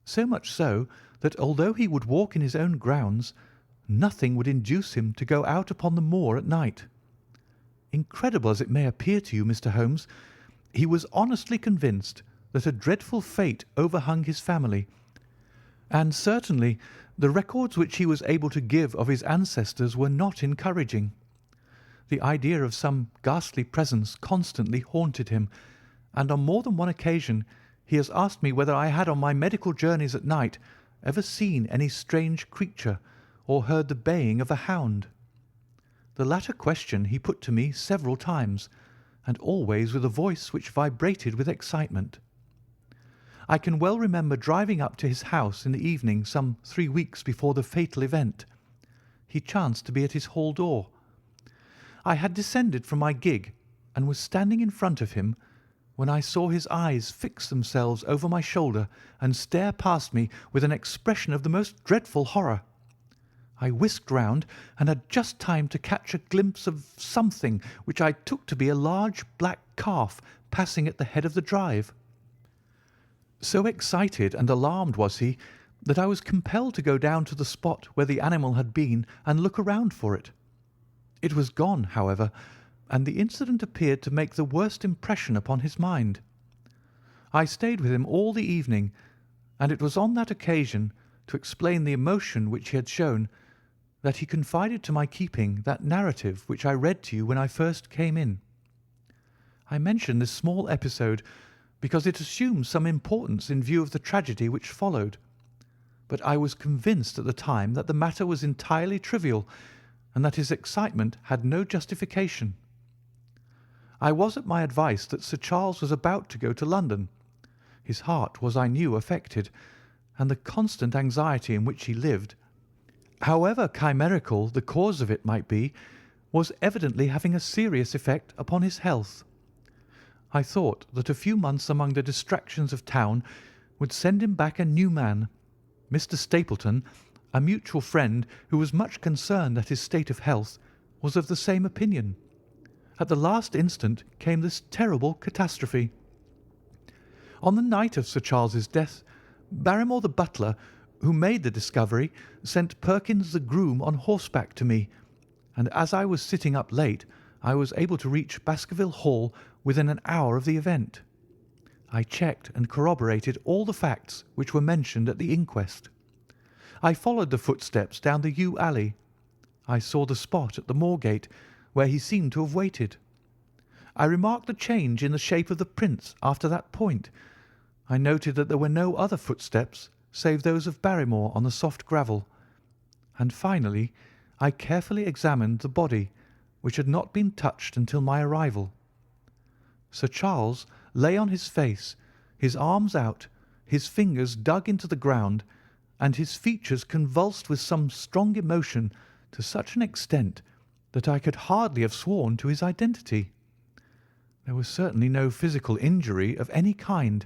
so much so that although he would walk in his own grounds, nothing would induce him to go out upon the moor at night. Incredible as it may appear to you, Mr. Holmes, he was honestly convinced that a dreadful fate overhung his family, and certainly the records which he was able to give of his ancestors were not encouraging. The idea of some ghastly presence constantly haunted him, and on more than one occasion he has asked me whether I had on my medical journeys at night ever seen any strange creature or heard the baying of a hound. The latter question he put to me several times, and always with a voice which vibrated with excitement. I can well remember driving up to his house in the evening some 3 weeks before the fatal event. He chanced to be at his hall door. I had descended from my gig and was standing in front of him when I saw his eyes fix themselves over my shoulder and stare past me with an expression of the most dreadful horror. I whisked round and had just time to catch a glimpse of something which I took to be a large black calf passing at the head of the drive. So excited and alarmed was he that I was compelled to go down to the spot where the animal had been and look around for it. It was gone, however, and the incident appeared to make the worst impression upon his mind. I stayed with him all the evening, and it was on that occasion, to explain the emotion which he had shown, that he confided to my keeping that narrative which I read to you when I first came in. I mention this small episode because it assumes some importance in view of the tragedy which followed, but I was convinced at the time that the matter was entirely trivial, and that his excitement had no justification. I was at my advice that Sir Charles was about to go to London. His heart was, I knew, affected, and the constant anxiety in which he lived, however chimerical the cause of it might be, was evidently having a serious effect upon his health. I thought that a few months among the distractions of town would send him back a new man. Mr. Stapleton, a mutual friend who was much concerned at his state of health, was of the same opinion. At the last instant came this terrible catastrophe. On the night of Sir Charles's death, Barrymore the butler, who made the discovery, sent Perkins the groom on horseback to me, and as I was sitting up late, I was able to reach Baskerville Hall within an hour of the event. I checked and corroborated all the facts which were mentioned at the inquest. I followed the footsteps down the yew alley. I saw the spot at the moor-gate where he seemed to have waited. I remarked the change in the shape of the prints after that point. I noted that there were no other footsteps save those of Barrymore on the soft gravel. And finally, I carefully examined the body, which had not been touched until my arrival. Sir Charles lay on his face, his arms out, his fingers dug into the ground, and his features convulsed with some strong emotion to such an extent that I could hardly have sworn to his identity. There was certainly no physical injury of any kind,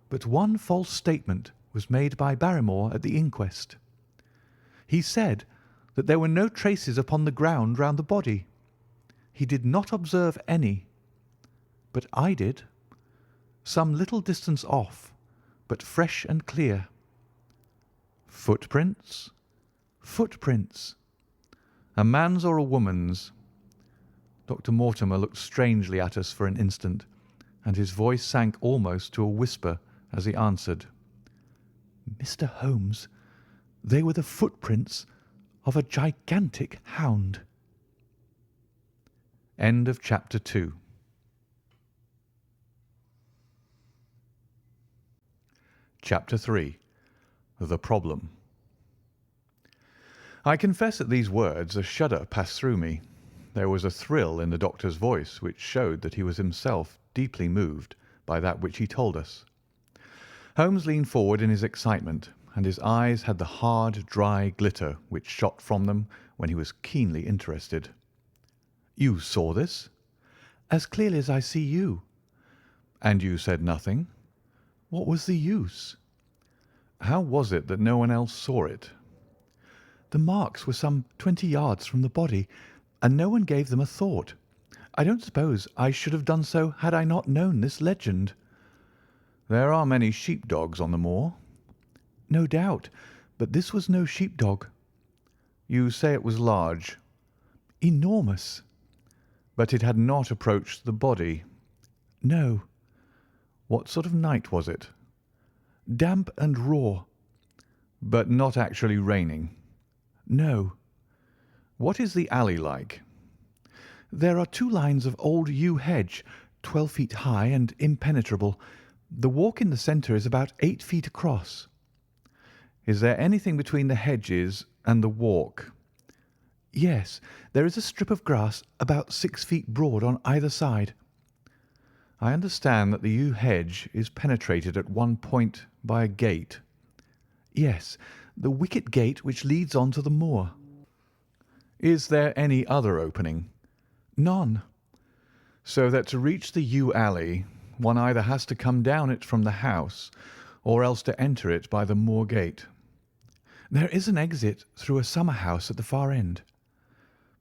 but one false statement was made by Barrymore at the inquest. He said that there were no traces upon the ground round the body. He did not observe any, but I did, some little distance off, but fresh and clear. Footprints? Footprints. A man's or a woman's? Dr. Mortimer looked strangely at us for an instant, and his voice sank almost to a whisper as he answered, "Mr. Holmes, they were the footprints of a gigantic hound." End of chapter 2. Chapter 3. The Problem. I confess at these words a shudder passed through me. there was a thrill in the doctor's voice which showed that he was himself deeply moved by that which he told us. Holmes leaned forward in his excitement, and his eyes had the hard, dry glitter which shot from them when he was keenly interested. "You saw this?" "As clearly as I see you." "And you said nothing?" "What was the use?" "How was it that no one else saw it?" "The marks were some 20 yards from the body, and no one gave them a thought. I don't suppose I should have done so had I not known this legend." "There are many sheep-dogs on the moor?" "No doubt, but this was no sheep-dog." "You say it was large?" "Enormous." "But it had not approached the body?" "No." "What sort of night was it?" "Damp and raw." "But not actually raining?" "No." "What is the alley like?" "There are 2 lines of old yew hedge, 12 feet high and impenetrable. The walk in the centre is about 8 feet across." "Is there anything between the hedges and the walk?" "Yes, there is a strip of grass about 6 feet broad on either side." "I understand that the yew hedge is penetrated at one point by a gate." "Yes, the wicket gate which leads on to the moor." "Is there any other opening?" "None." "So that to reach the yew alley one either has to come down it from the house or else to enter it by the moor gate?" "There is an exit through a summer house at the far end."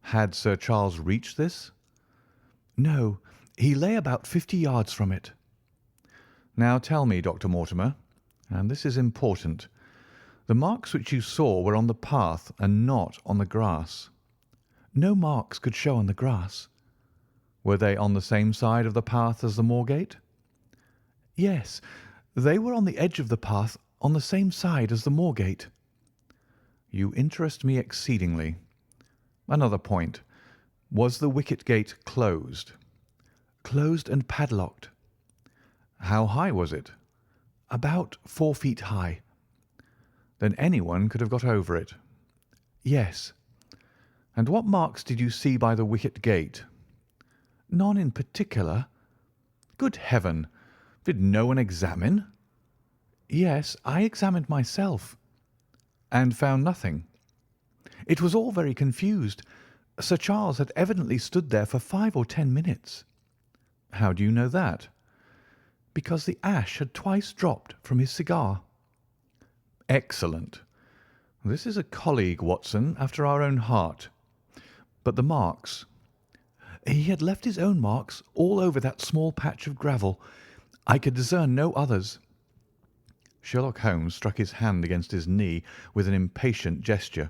"Had Sir Charles reached this?" "No, he lay about 50 yards from it." "Now tell me, Dr. Mortimer, and this is important, the marks which you saw were on the path and not on the grass." "No marks could show on the grass." "Were they on the same side of the path as the moor gate?" "Yes, they were on the edge of the path on the same side as the moor gate." "You interest me exceedingly. Another point. Was the wicket gate closed?" "Closed and padlocked." "How high was it?" "About 4 feet high." "Then anyone could have got over it?" "Yes." "And what marks did you see by the wicket gate?" "None in particular." "Good heaven! Did no one examine?" "Yes, I examined myself." "And found nothing?" "It was all very confused. Sir Charles had evidently stood there for 5 or 10 minutes." "How do you know that?" "Because the ash had twice dropped from his cigar." "Excellent. This is a colleague, Watson, after our own heart. But the marks?" "He had left his own marks all over that small patch of gravel. I could discern no others." Sherlock Holmes struck his hand against his knee with an impatient gesture.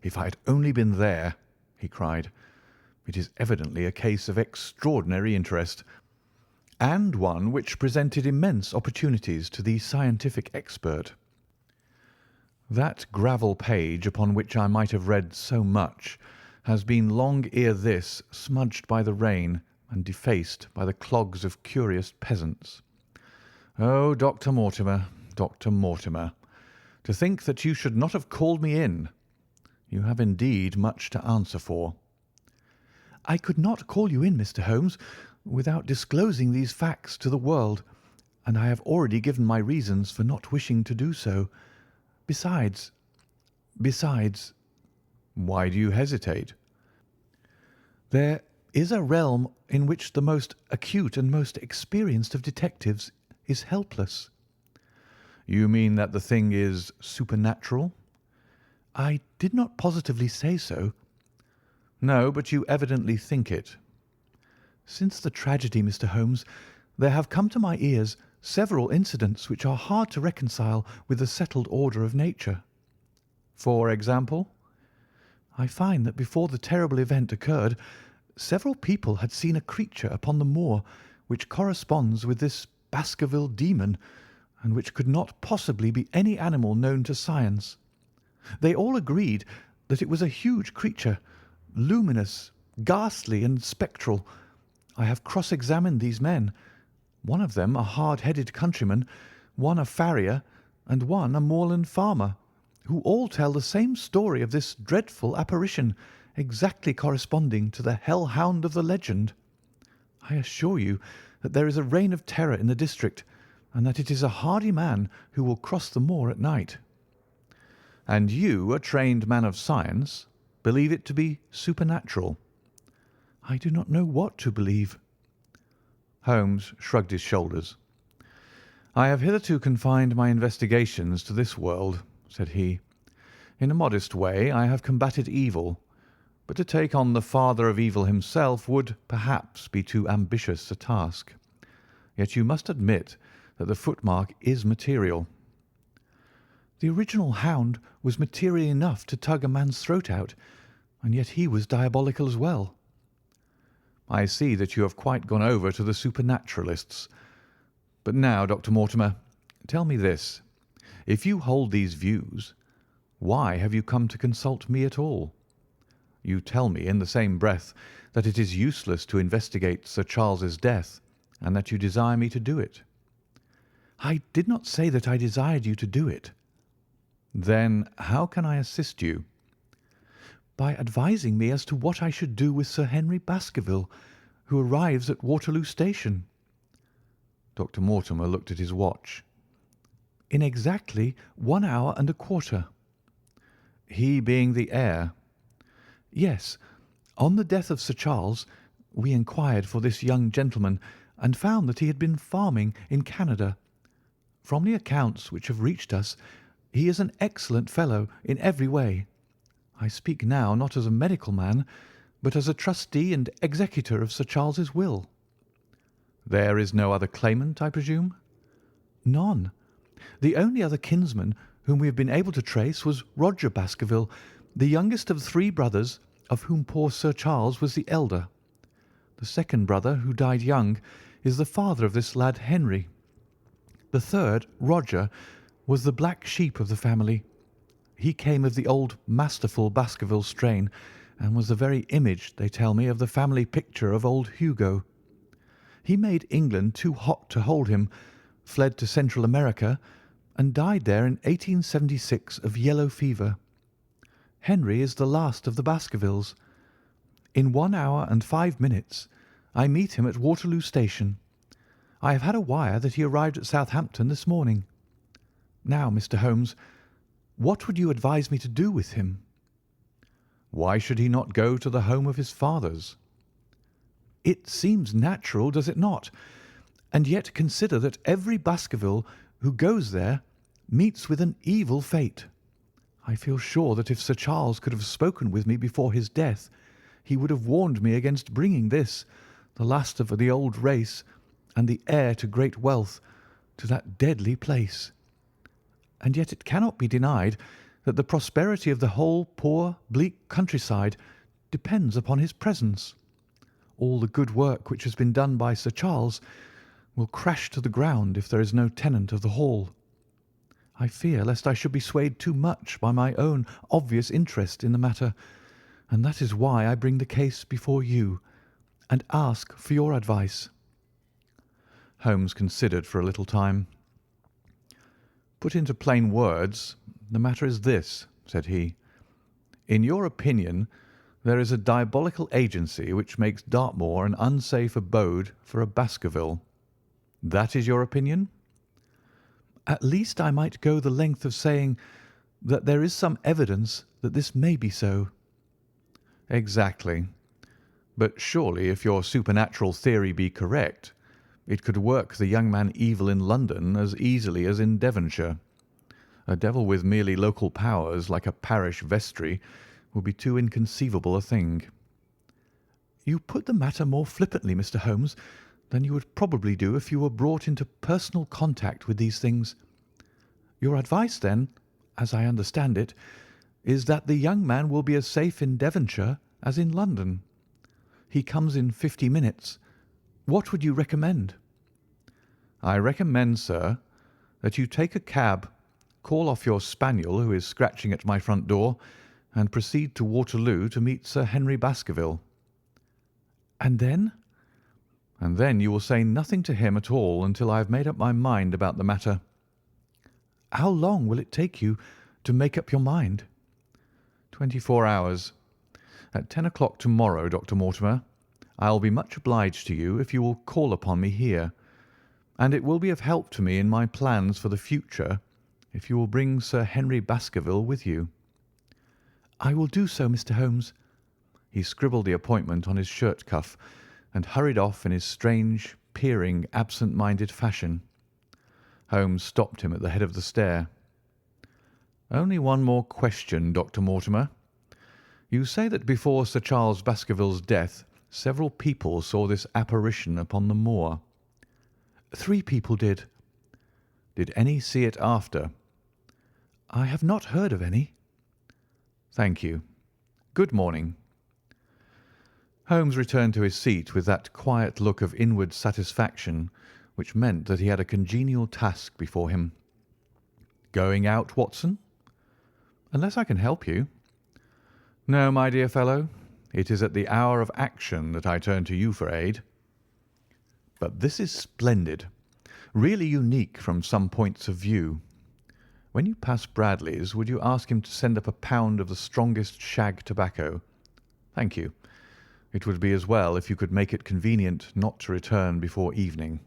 "If I had only been there!" he cried. "It is evidently a case of extraordinary interest, and one which presented immense opportunities to the scientific expert. That gravel page upon which I might have read so much has been long ere this smudged by the rain and defaced by the clogs of curious peasants. Oh, Dr. Mortimer, Dr. Mortimer, to think that you should not have called me in! You have indeed much to answer for." "I could not call you in, Mr. Holmes, without disclosing these facts to the world, and I have already given my reasons for not wishing to do so. Besides—" "Why do you hesitate?" "There is a realm in which the most acute and most experienced of detectives is helpless." "You mean that the thing is supernatural?" "I did not positively say so." "No, but you evidently think it." "Since the tragedy, Mr. Holmes, there have come to my ears several incidents which are hard to reconcile with the settled order of nature." "For example?" "I find that before the terrible event occurred, several people had seen a creature upon the moor which corresponds with this Baskerville demon, and which could not possibly be any animal known to science. They all agreed that it was a huge creature, luminous, ghastly, and spectral. I have cross-examined these men, one of them a hard-headed countryman, one a farrier, and one a moorland farmer, who all tell the same story of this dreadful apparition, exactly corresponding to the Hound of the legend. I assure you that there is a reign of terror in the district, and that it is a hardy man who will cross the moor at night." "And you, a trained man of science, believe it to be supernatural?" "I do not know what to believe." Holmes shrugged his shoulders. "I have hitherto confined my investigations to this world," said he. "In a modest way I have combated evil, but to take on the father of evil himself would, perhaps, be too ambitious a task. Yet you must admit that the footmark is material." "The original Hound was material enough to tug a man's throat out, and yet he was diabolical as well." "I see that you have quite gone over to the supernaturalists. But now, Dr. Mortimer, tell me this. If you hold these views, why have you come to consult me at all? You tell me in the same breath that it is useless to investigate Sir Charles's death, and that you desire me to do it." "I did not say that I desired you to do it." "Then how can I assist you?" "By advising me as to what I should do with Sir Henry Baskerville, who arrives at Waterloo Station." Dr. Mortimer looked at his watch. "In exactly 1 hour and a quarter." "He being the heir?" "Yes. On the death of Sir Charles, we inquired for this young gentleman, and found that he had been farming in Canada. From the accounts which have reached us, he is an excellent fellow in every way. I speak now not as a medical man, but as a trustee and executor of Sir Charles's will." "There is no other claimant, I presume?" "None. The only other kinsman whom we have been able to trace was Roger Baskerville, the youngest of 3 brothers, of whom poor Sir Charles was the elder. The second brother, who died young, is the father of this lad Henry. The third, Roger, was the black sheep of the family. He came of the old masterful Baskerville strain, and was the very image, they tell me, of the family picture of old Hugo. He made England too hot to hold him, fled to Central America, and died there in 1876 of yellow fever. Henry is the last of the Baskervilles. In 1 hour and 5 minutes I meet him at Waterloo Station. I have had a wire that he arrived at Southampton this morning. Now, Mr. Holmes, what would you advise me to do with him?" "Why should he not go to the home of his fathers?" "It seems natural, does it not? And yet consider that every Baskerville who goes there meets with an evil fate. I feel sure that if Sir Charles could have spoken with me before his death, he would have warned me against bringing this, the last of the old race, and the heir to great wealth, to that deadly place. And yet it cannot be denied that the prosperity of the whole poor, bleak countryside depends upon his presence. All the good work which has been done by Sir Charles will crash to the ground if there is no tenant of the hall. I fear lest I should be swayed too much by my own obvious interest in the matter, and that is why I bring the case before you, and ask for your advice." Holmes considered for a little time. "Put into plain words, the matter is this," said he. "In your opinion, there is a diabolical agency which makes Dartmoor an unsafe abode for a Baskerville. That is your opinion?" "At least I might go the length of saying that there is some evidence that this may be so." "Exactly. But surely, if your supernatural theory be correct, it could work the young man evil in London as easily as in Devonshire. A devil with merely local powers, like a parish vestry, would be too inconceivable a thing." "You put the matter more flippantly, Mr. Holmes, than you would probably do if you were brought into personal contact with these things. Your advice, then, as I understand it, is that the young man will be as safe in Devonshire as in London. He comes in 50 minutes. What would you recommend?" "I recommend, sir, that you take a cab, call off your spaniel who is scratching at my front door, and proceed to Waterloo to meet Sir Henry Baskerville." "And then?" "And then you will say nothing to him at all until I have made up my mind about the matter." "How long will it take you to make up your mind?" 24 hours. At 10 o'clock tomorrow, Dr. Mortimer. I'll be much obliged to you if you will call upon me here, and it will be of help to me in my plans for the future if you will bring Sir Henry Baskerville with you." "I will do so, Mr. Holmes." He scribbled the appointment on his shirt cuff and hurried off in his strange, peering, absent-minded fashion. Holmes stopped him at the head of the stair. "Only one more question, Dr. Mortimer. You say that before Sir Charles Baskerville's death several people saw this apparition upon the moor." "3 people did." "Did any see it after?" "I have not heard of any." "Thank you. Good morning." Holmes returned to his seat with that quiet look of inward satisfaction which meant that he had a congenial task before him. "Going out, Watson?" "Unless I can help you." "No, my dear fellow. It is at the hour of action that I turn to you for aid." "But this is splendid, really unique from some points of view. When you pass Bradley's, would you ask him to send up a pound of the strongest shag tobacco? Thank you. It would be as well if you could make it convenient not to return before evening.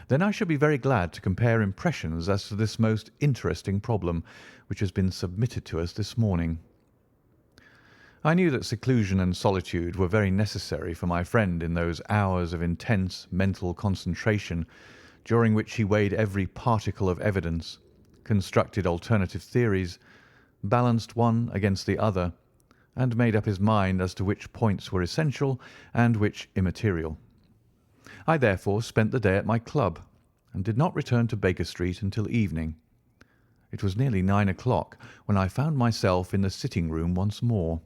Then I shall be very glad to compare impressions as to this most interesting problem which has been submitted to us this morning." I knew that seclusion and solitude were very necessary for my friend in those hours of intense mental concentration during which he weighed every particle of evidence, constructed alternative theories, balanced one against the other, and made up his mind as to which points were essential and which immaterial. I therefore spent the day at my club, and did not return to Baker Street until evening. It was nearly 9 o'clock when I found myself in the sitting-room once more.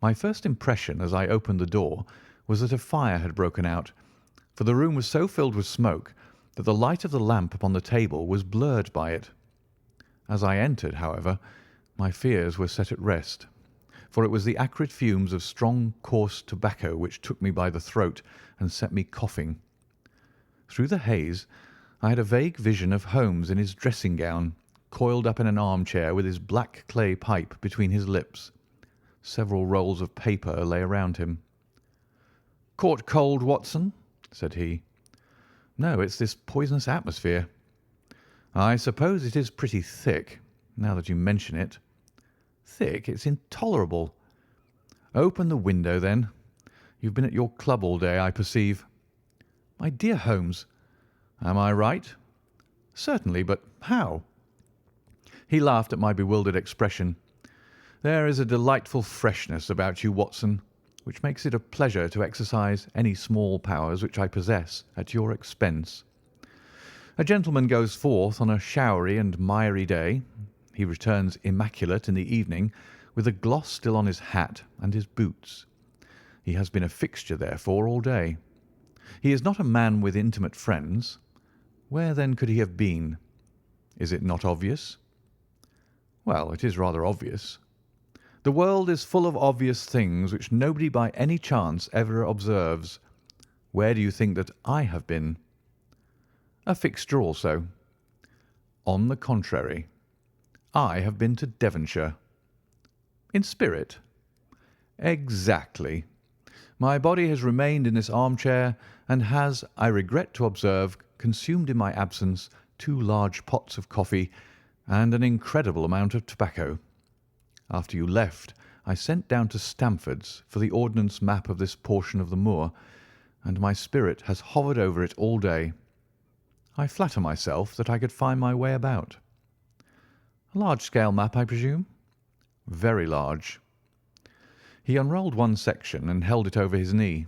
My first impression as I opened the door was that a fire had broken out, for the room was so filled with smoke that the light of the lamp upon the table was blurred by it. As I entered, however, my fears were set at rest, for it was the acrid fumes of strong, coarse tobacco which took me by the throat and set me coughing. Through the haze I had a vague vision of Holmes in his dressing-gown, coiled up in an armchair with his black clay pipe between his lips. Several rolls of paper lay around him. "Caught cold, Watson?" said he. "No, it's this poisonous atmosphere." "I suppose it is pretty thick, now that you mention it." "Thick? It's intolerable." "Open the window, then. You've been at your club all day, I perceive." "My dear Holmes." "Am I right?" "Certainly, but how?" He laughed at my bewildered expression. "There is a delightful freshness about you, Watson, which makes it a pleasure to exercise any small powers which I possess at your expense. A gentleman goes forth on a showery and miry day. He returns immaculate in the evening, with a gloss still on his hat and his boots. He has been a fixture, therefore, all day. He is not a man with intimate friends. Where, then, could he have been? Is it not obvious?" "Well, it is rather obvious." "The world is full of obvious things which nobody by any chance ever observes. Where do you think that I have been?" "A fixture also." "On the contrary, I have been to Devonshire." "In spirit?" "Exactly. My body has remained in this armchair, and has, I regret to observe, consumed in my absence 2 large pots of coffee and an incredible amount of tobacco. After you left, I sent down to Stamford's for the ordnance map of this portion of the moor, and my spirit has hovered over it all day. I flatter myself that I could find my way about." "A large-scale map, I presume?" "Very large." He unrolled one section and held it over his knee.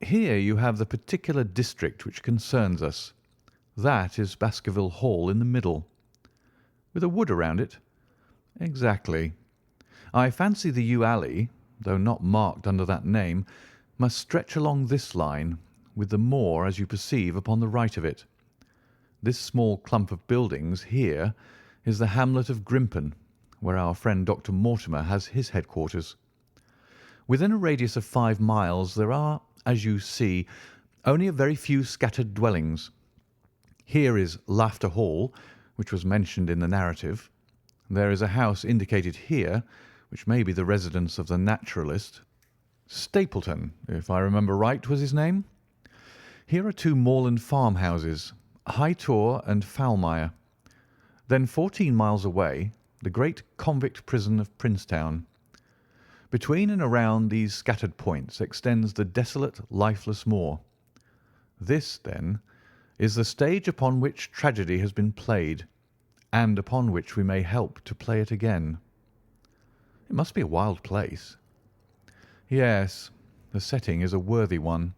"Here you have the particular district which concerns us. That is Baskerville Hall in the middle." "With a wood around it?" "Exactly. I fancy the yew alley, though not marked under that name, must stretch along this line, with the moor, as you perceive, upon the right of it. This small clump of buildings here is the hamlet of Grimpen, where our friend Dr. Mortimer has his headquarters. Within a radius of 5 miles there are, as you see, only a very few scattered dwellings. Here is Laughter Hall, which was mentioned in the narrative. There is a house indicated here, which may be the residence of the naturalist. Stapleton, if I remember right, was his name. Here are two moorland farmhouses, High Tor and Foulmire. Then 14 miles away, the great convict prison of Princetown. Between and around these scattered points extends the desolate, lifeless moor. This, then, is the stage upon which tragedy has been played, and upon which we may help to play it again. It must be a wild place. Yes, the setting is a worthy one,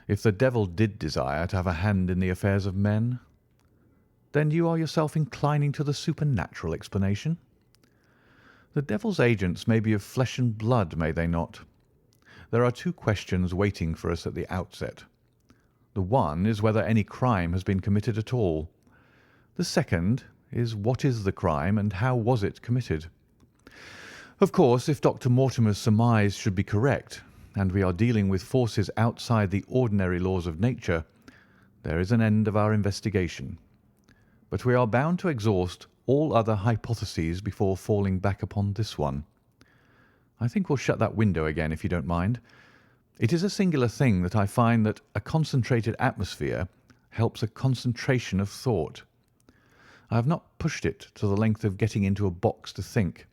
if the devil did desire to have a hand in the affairs of men. Then you are yourself inclining to the supernatural explanation? The devil's agents may be of flesh and blood, may they not? There are two questions waiting for us at the outset. The one is whether any crime has been committed at all. The second is what is the crime and how was it committed? Of course, if Dr. Mortimer's surmise should be correct, and we are dealing with forces outside the ordinary laws of nature, there is an end of our investigation. But we are bound to exhaust all other hypotheses before falling back upon this one. I think we'll shut that window again, if you don't mind. It is a singular thing that I find that a concentrated atmosphere helps a concentration of thought. I have not pushed it to the length of getting into a box to think,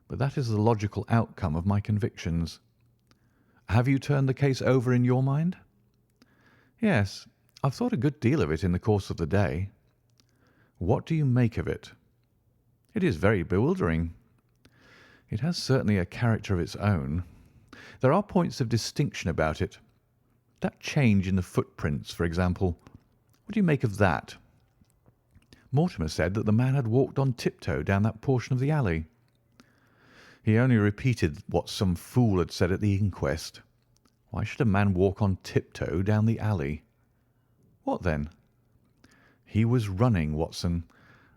but that is the logical outcome of my convictions. Have you turned the case over in your mind? Yes, I've thought a good deal of it in the course of the day. What do you make of it? It is very bewildering. It has certainly a character of its own. There are points of distinction about it. That change in the footprints, for example. What do you make of that? Mortimer said that the man had walked on tiptoe down that portion of the alley. He only repeated what some fool had said at the inquest. Why should a man walk on tiptoe down the alley? What then? He was running, Watson,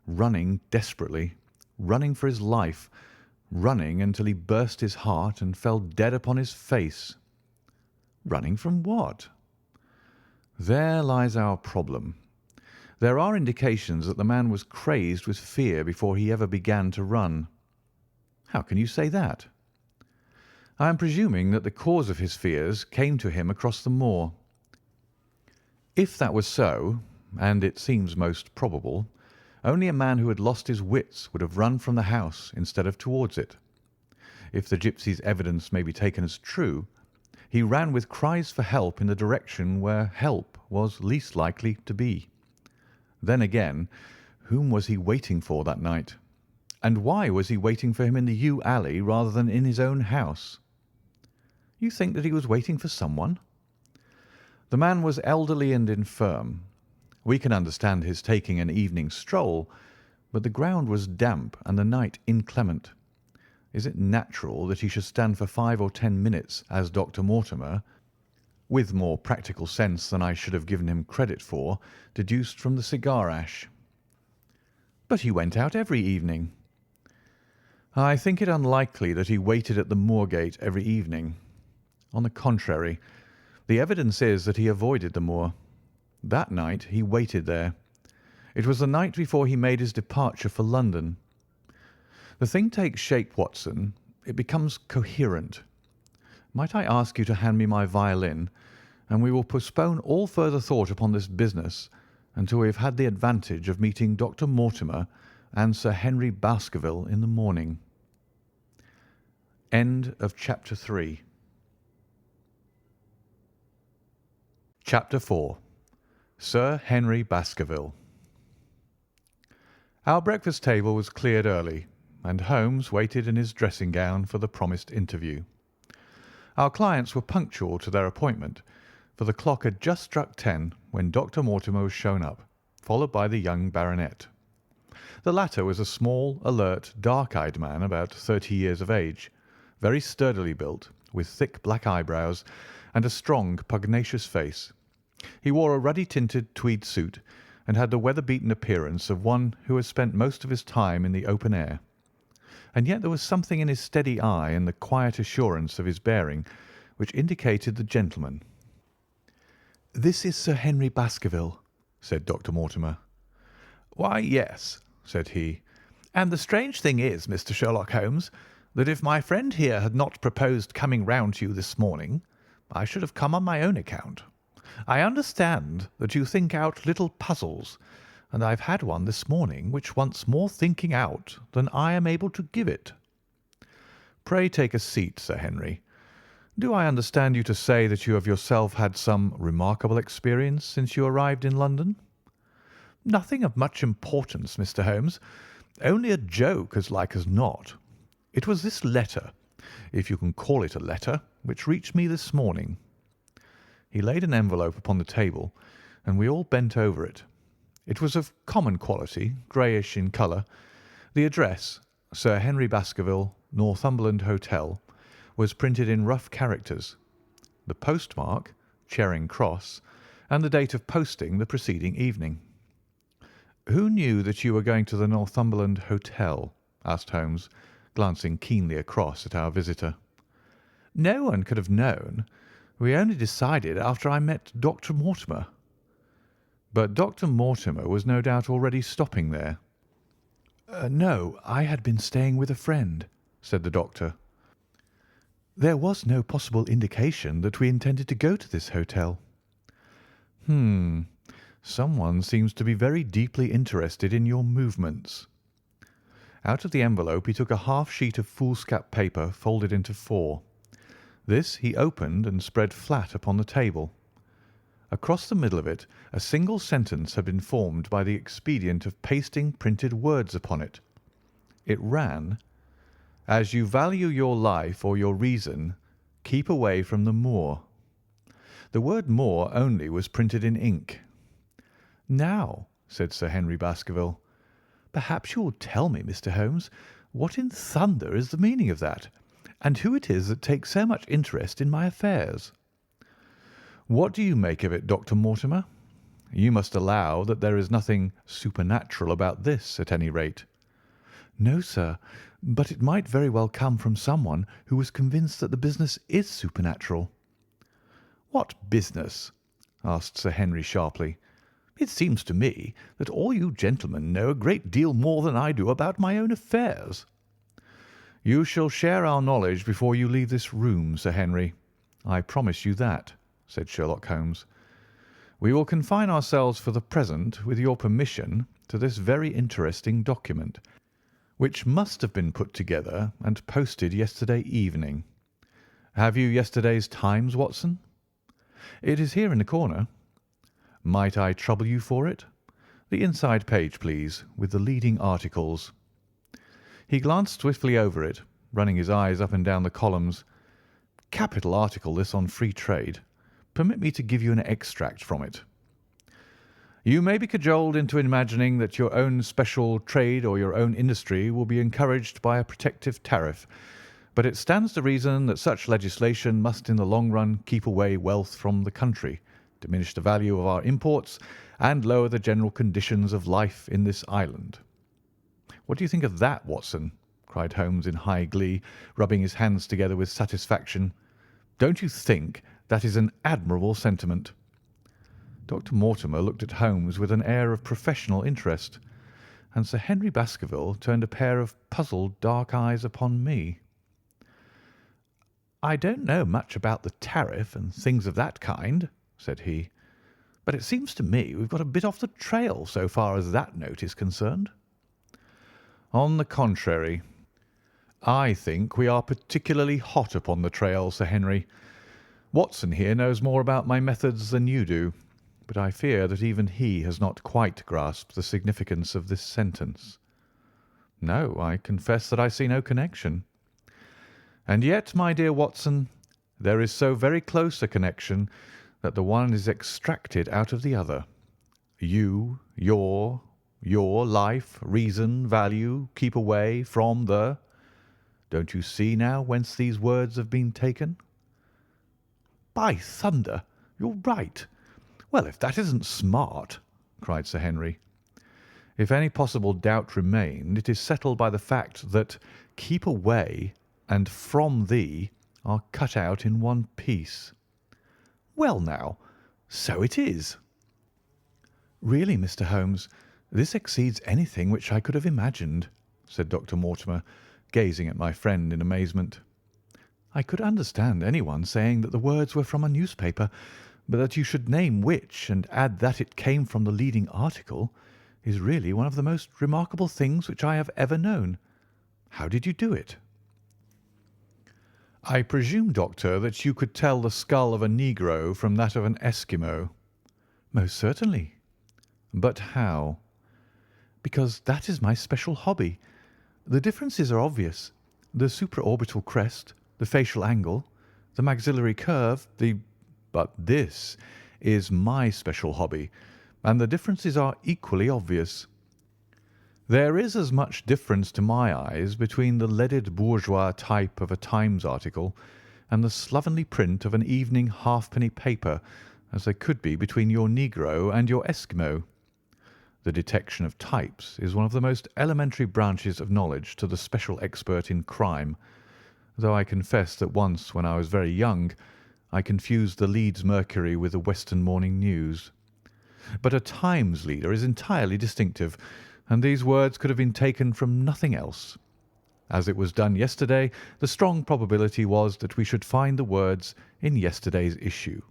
running desperately, running for his life, running until he burst his heart and fell dead upon his face. Running from what? There lies our problem. There are indications that the man was crazed with fear before he ever began to run. How can you say that? I am presuming that the cause of his fears came to him across the moor. If that was so, and it seems most probable, only a man who had lost his wits would have run from the house instead of towards it. If the gipsy's evidence may be taken as true, he ran with cries for help in the direction where help was least likely to be. Then again, whom was he waiting for that night? And why was he waiting for him in the yew alley rather than in his own house? You think that he was waiting for someone? The man was elderly and infirm. We can understand his taking an evening stroll, but the ground was damp and the night inclement. Is it natural that he should stand for 5 or 10 minutes, as Dr. Mortimer, with more practical sense than I should have given him credit for, deduced from the cigar ash? But he went out every evening. I think it unlikely that he waited at the moor-gate every evening. On the contrary, the evidence is that he avoided the moor. That night he waited there. It was the night before he made his departure for London. The thing takes shape, Watson. It becomes coherent. Might I ask you to hand me my violin, and we will postpone all further thought upon this business until we have had the advantage of meeting Dr. Mortimer and Sir Henry Baskerville in the morning. End of Chapter 3. Chapter 4. Sir Henry Baskerville. Our breakfast table was cleared early, and Holmes waited in his dressing gown for the promised interview. Our clients were punctual to their appointment, for the clock had just struck 10 when Dr. Mortimer was shown up, followed by the young baronet. The latter was a small, alert, dark-eyed man about 30 years of age, very sturdily built, with thick black eyebrows and a strong, pugnacious face. He wore a ruddy-tinted tweed suit and had the weather-beaten appearance of one who has spent most of his time in the open air. And yet there was something in his steady eye and the quiet assurance of his bearing which indicated the gentleman. "This is Sir Henry Baskerville," said Dr. Mortimer. "Why, yes," said he. "And the strange thing is, Mr. Sherlock Holmes, that if my friend here had not proposed coming round to you this morning, I should have come on my own account. I understand that you think out little puzzles, and I've had one this morning which wants more thinking out than I am able to give it." "Pray take a seat, Sir Henry. Do I understand you to say that you have yourself had some remarkable experience since you arrived in London?" "Nothing of much importance, Mr. Holmes. Only a joke, as like as not. It was this letter, if you can call it a letter, which reached me this morning." He laid an envelope upon the table, and we all bent over it. It was of common quality, greyish in colour. The address, Sir Henry Baskerville, Northumberland Hotel, was printed in rough characters. The postmark, Charing Cross, and the date of posting the preceding evening. "Who knew that you were going to the Northumberland Hotel?" asked Holmes, glancing keenly across at our visitor. "No one could have known. We only decided after I met Dr. Mortimer." "But Dr. Mortimer was no doubt already stopping there." "No, I had been staying with a friend," said the doctor. "There was no possible indication that we intended to go to this hotel." Someone seems to be very deeply interested in your movements." Out of the envelope he took a half sheet of foolscap paper folded into four. This he opened and spread flat upon the table. Across the middle of it a single sentence had been formed by the expedient of pasting printed words upon it. It ran, "As you value your life or your reason, keep away from the moor." The word moor only was printed in ink. "Now," said Sir Henry Baskerville, "perhaps you will tell me, Mr. Holmes, what in thunder is the meaning of that, and who it is that takes so much interest in my affairs?" "What do you make of it, Dr. Mortimer? You must allow that there is nothing supernatural about this, at any rate." "No, sir, but it might very well come from someone who was convinced that the business is supernatural." "What business?" asked Sir Henry sharply. "It seems to me that all you gentlemen know a great deal more than I do about my own affairs." "You shall share our knowledge before you leave this room, Sir Henry. I promise you that," said Sherlock Holmes. "We will confine ourselves for the present, with your permission, to this very interesting document, which must have been put together and posted yesterday evening. Have you yesterday's Times, Watson?" "It is here in the corner." "Might I trouble you for it? The inside page, please, with the leading articles." He glanced swiftly over it, running his eyes up and down the columns. "Capital article this on Free Trade. Permit me to give you an extract from it. You may be cajoled into imagining that your own special trade or your own industry will be encouraged by a protective tariff, but it stands to reason that such legislation must in the long run keep away wealth from the country, diminish the value of our imports, and lower the general conditions of life in this island. What do you think of that, Watson?" cried Holmes in high glee, rubbing his hands together with satisfaction. "Don't you think that is an admirable sentiment?" Dr. Mortimer looked at Holmes with an air of professional interest, and Sir Henry Baskerville turned a pair of puzzled dark eyes upon me. "I don't know much about the tariff and things of that kind," said he, "but it seems to me we've got a bit off the trail so far as that note is concerned." "On the contrary, I think we are particularly hot upon the trail, Sir Henry. Watson here knows more about my methods than you do, but I fear that even he has not quite grasped the significance of this sentence." "No, I confess that I see no connection." "And yet, my dear Watson, there is so very close a connection that the one is extracted out of the other. You, your life, reason, value, keep away from the. Don't you see now whence these words have been taken?" "By thunder, you're right. Well, if that isn't smart!" cried Sir Henry. "If any possible doubt remained, it is settled by the fact that keep away and from thee are cut out in one piece." "Well, now, so it is." "Really, Mr. Holmes, this exceeds anything which I could have imagined," said Dr. Mortimer, gazing at my friend in amazement. I could understand anyone saying that the words were from a newspaper, but that you should name which and add that it came from the leading article is really one of the most remarkable things which I have ever known. How did you do it?" "I presume, Doctor, that you could tell the skull of a negro from that of an Eskimo." "Most certainly." "But how?" "Because that is my special hobby. The differences are obvious. The supraorbital crest, the facial angle, the maxillary curve, the—" "But this is my special hobby, and the differences are equally obvious. There is as much difference to my eyes between the leaded bourgeois type of a Times article and the slovenly print of an evening halfpenny paper as there could be between your negro and your Eskimo. The detection of types is one of the most elementary branches of knowledge to the special expert in crime, though I confess that once when I was very young I confused the Leeds Mercury with the Western Morning News. But a Times leader is entirely distinctive, and these words could have been taken from nothing else. As it was done yesterday, the strong probability was that we should find the words in yesterday's issue."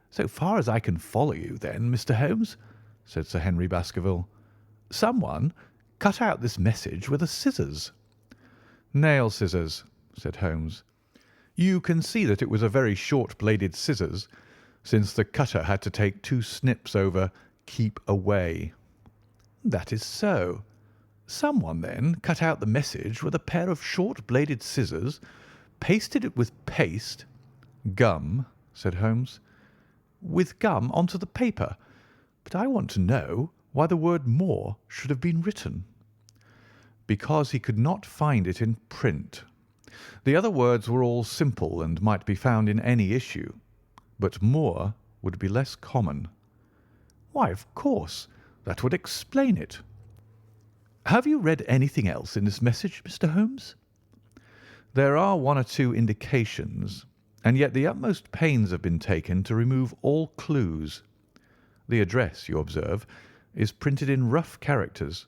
"So far as I can follow you, then, Mr. Holmes," said Sir Henry Baskerville, "someone cut out this message with a scissors." "Nail scissors," said Holmes. "You can see that it was a very short-bladed scissors, since the cutter had to take 2 snips over 'keep away.'" "That is so. Someone, then, cut out the message with a pair of short-bladed scissors, pasted it with paste—" "Gum," said Holmes. "With gum onto the paper. But I want to know why the word 'more' should have been written." "Because he could not find it in print. The other words were all simple and might be found in any issue, but 'more' would be less common." "Why, of course. That would explain it. Have you read anything else in this message, Mr. Holmes?" "There are 1 or 2 indications, and yet the utmost pains have been taken to remove all clues. The address, you observe, is printed in rough characters.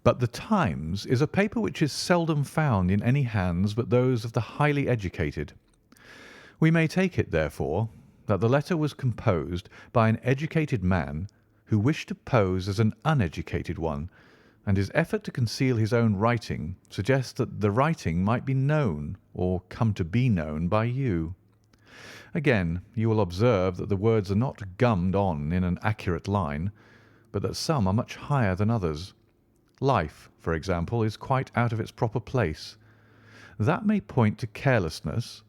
But the Times is a paper which is seldom found in any hands but those of the highly educated. We may take it, therefore, that the letter was composed by an educated man who wished to pose as an uneducated one, and his effort to conceal his own writing suggests that the writing might be known or come to be known by you. Again, you will observe that the words are not gummed on in an accurate line, but that some are much higher than others. Life, for example, is quite out of its proper place. That may point to carelessness,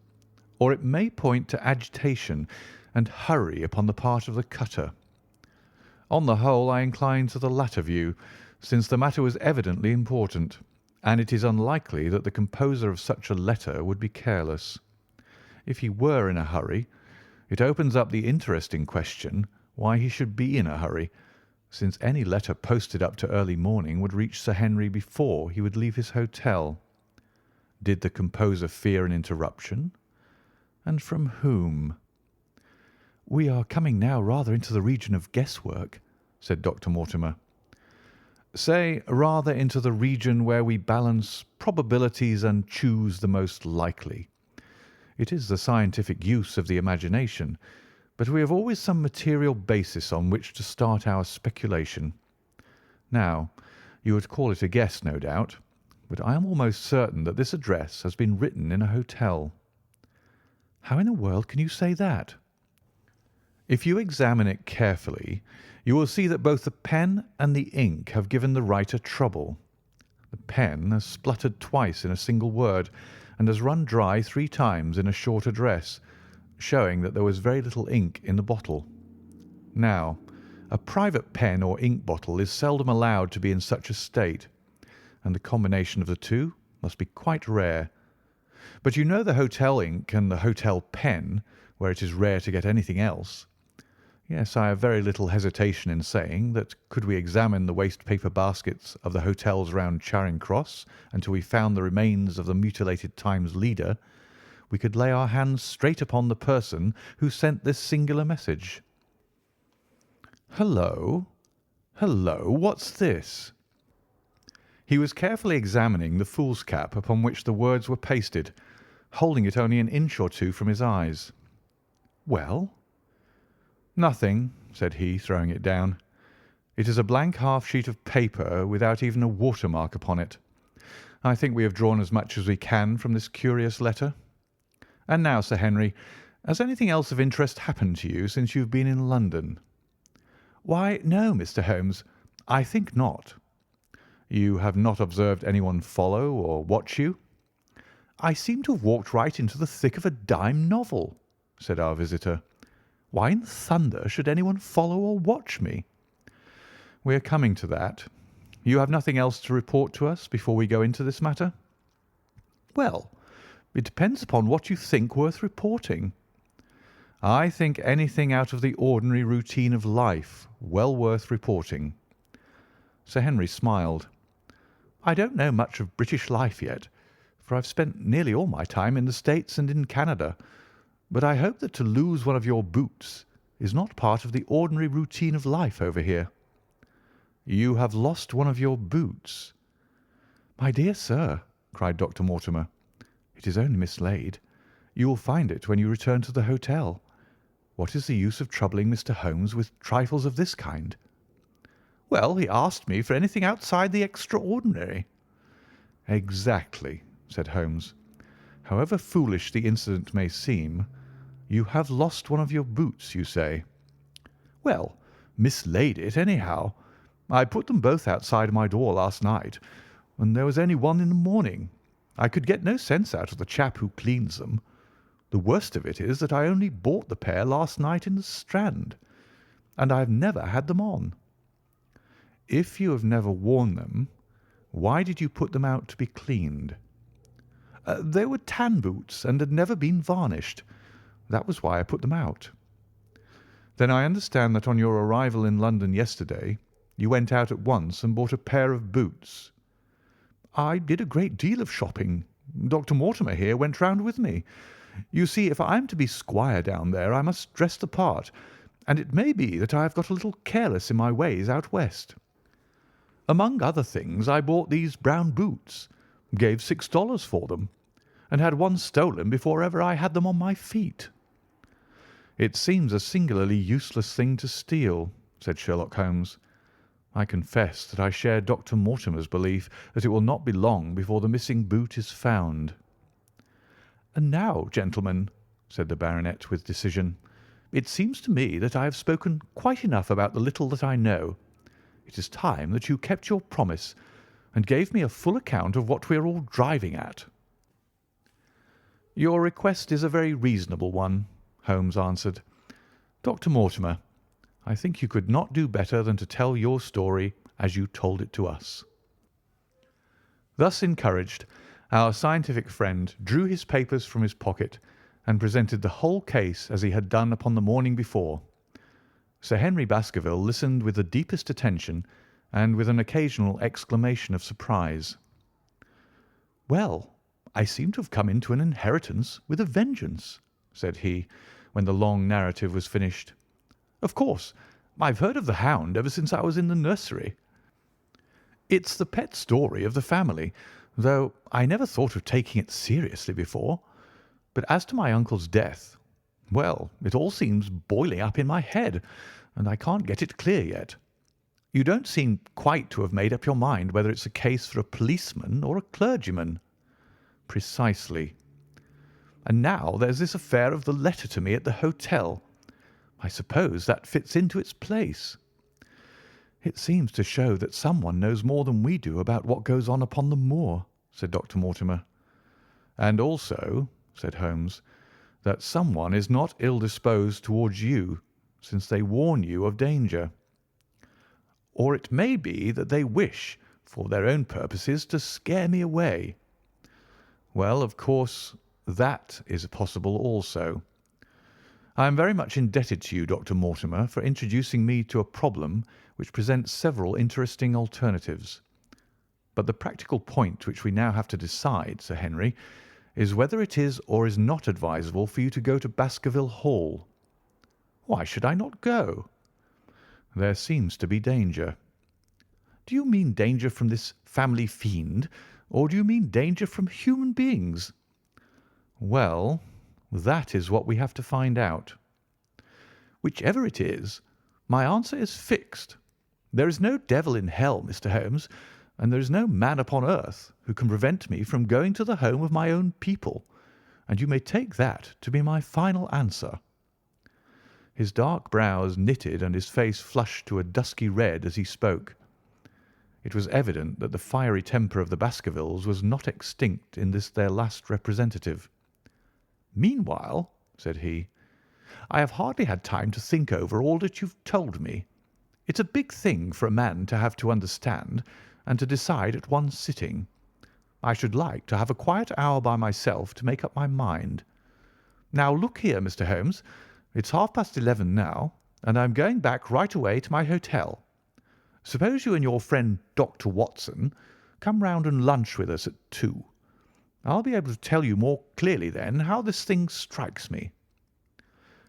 or it may point to agitation and hurry upon the part of the cutter. On the whole, I incline to the latter view, since the matter was evidently important, and it is unlikely that the composer of such a letter would be careless. If he were in a hurry, it opens up the interesting question why he should be in a hurry, since any letter posted up to early morning would reach Sir Henry before he would leave his hotel. Did the composer fear an interruption? And from whom? "We are coming now rather into the region of guesswork," said Dr. Mortimer. "Say rather into the region where we balance probabilities and choose the most likely. It is the scientific use of the imagination, but we have always some material basis on which to start our speculation. Now, you would call it a guess, no doubt, but I am almost certain that this address has been written in a hotel." "How in the world can you say that?" "If you examine it carefully, you will see that both the pen and the ink have given the writer trouble. The pen has spluttered twice in a single word, and has run dry 3 times in a short address, showing that there was very little ink in the bottle. Now, a private pen or ink bottle is seldom allowed to be in such a state, and the combination of the 2 must be quite rare. But you know the hotel ink and the hotel pen, where it is rare to get anything else. Yes, I have very little hesitation in saying that could we examine the waste paper baskets of the hotels round Charing Cross until we found the remains of the mutilated Times leader, we could lay our hands straight upon the person who sent this singular message. Hullo! Hullo! What's this?" He was carefully examining the foolscap upon which the words were pasted, holding it only an inch or two from his eyes. "Well?" "Nothing," said he, throwing it down. "It is a blank half-sheet of paper without even a watermark upon it. I think we have drawn as much as we can from this curious letter. And now, Sir Henry, has anything else of interest happened to you since you have been in London?" "Why, no, Mr. Holmes, I think not." "You have not observed anyone follow or watch you?" "I seem to have walked right into the thick of a dime novel," said our visitor. "Why in thunder should anyone follow or watch me?" "We are coming to that. You have nothing else to report to us before we go into this matter?" "Well, it depends upon what you think worth reporting." "I think anything out of the ordinary routine of life well worth reporting." Sir Henry smiled. "I don't know much of British life yet, for I've spent nearly all my time in the States and in Canada, but I hope that to lose one of your boots is not part of the ordinary routine of life over here." "You have lost one of your boots?" "My dear sir," cried Dr. Mortimer, "it is only mislaid. You will find it when you return to the hotel. What is the use of troubling Mr. Holmes with trifles of this kind?" "Well, he asked me for anything outside the extraordinary." "Exactly," said Holmes. "However foolish the incident may seem, you have lost one of your boots, you say?" "Well, mislaid it, anyhow. I put them both outside my door last night, and there was only one in the morning. I could get no sense out of the chap who cleans them. The worst of it is that I only bought the pair last night in the Strand, and I have never had them on." "If you have never worn them, why did you put them out to be cleaned?" They were tan boots and had never been varnished. That was why I put them out." "Then I understand that on your arrival in London yesterday you went out at once and bought a pair of boots." "I did a great deal of shopping. Dr. Mortimer here went round with me. You see, if I am to be squire down there, I must dress the part, and it may be that I have got a little careless in my ways out west. Among other things, I bought these brown boots, gave $6 for them, and had one stolen before ever I had them on my feet." "It seems a singularly useless thing to steal," said Sherlock Holmes. "I confess that I share Dr. Mortimer's belief that it will not be long before the missing boot is found." "And now, gentlemen," said the baronet with decision, "it seems to me that I have spoken quite enough about the little that I know. It is time that you kept your promise and gave me a full account of what we are all driving at." "Your request is a very reasonable one," Holmes answered. "Dr. Mortimer, I think you could not do better than to tell your story as you told it to us." Thus encouraged, our scientific friend drew his papers from his pocket and presented the whole case as he had done upon the morning before. Sir Henry Baskerville listened with the deepest attention and with an occasional exclamation of surprise. "Well, I seem to have come into an inheritance with a vengeance," said he, when the long narrative was finished. "Of course, I've heard of the Hound ever since I was in the nursery. It's the pet story of the family, though I never thought of taking it seriously before. But as to my uncle's death, well, it all seems boiling up in my head, and I can't get it clear yet. You don't seem quite to have made up your mind whether it's a case for a policeman or a clergyman." "Precisely." "And now there's this affair of the letter to me at the hotel. I suppose that fits into its place." "It seems to show that someone knows more than we do about what goes on upon the moor," said Dr. Mortimer. "And also," said Holmes, "that someone is not ill-disposed towards you, since they warn you of danger." "Or it may be that they wish, for their own purposes, to scare me away." "Well, of course, that is possible also. I am very much indebted to you, Dr. Mortimer, for introducing me to a problem which presents several interesting alternatives. But the practical point which we now have to decide, Sir Henry, is whether it is or is not advisable for you to go to Baskerville Hall." "Why should I not go?" "There seems to be danger." Do you mean danger from this family fiend, or do you mean danger from human beings?" "Well, that is what we have to find out." "Whichever it is, my answer is fixed. There is no devil in hell, Mr. Holmes, and there is no man upon earth who can prevent me from going to the home of my own people, and you may take that to be my final answer." His dark brows knitted and his face flushed to a dusky red as he spoke. It was evident that the fiery temper of the Baskervilles was not extinct in this their last representative. "Meanwhile," said he, "I have hardly had time to think over all that you've told me. It's a big thing for a man to have to understand and to decide at one sitting. I should like to have a quiet hour by myself to make up my mind. Now look here, Mr. Holmes, it's 11:30 now, and I'm going back right away to my hotel. Suppose you and your friend Dr. Watson come round and lunch with us at 2. I'll be able to tell you more clearly then how this thing strikes me."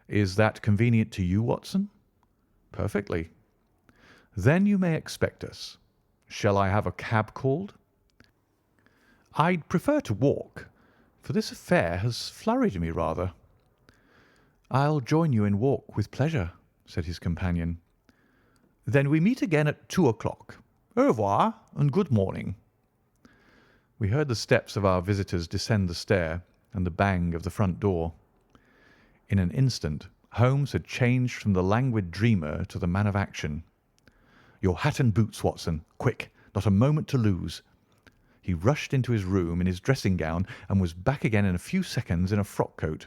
"Is that convenient to you, Watson?" "Perfectly." "Then you may expect us. Shall I have a cab called?" "I'd prefer to walk, for this affair has flurried me rather." "I'll join you in walk with pleasure," said his companion. "Then we meet again at 2 o'clock. Au revoir and good morning." We heard the steps of our visitors descend the stair and the bang of the front door. In an instant Holmes had changed from the languid dreamer to the man of action. "Your hat and boots, Watson. Quick, not a moment to lose." He rushed into his room in his dressing gown and was back again in a few seconds in a frock coat.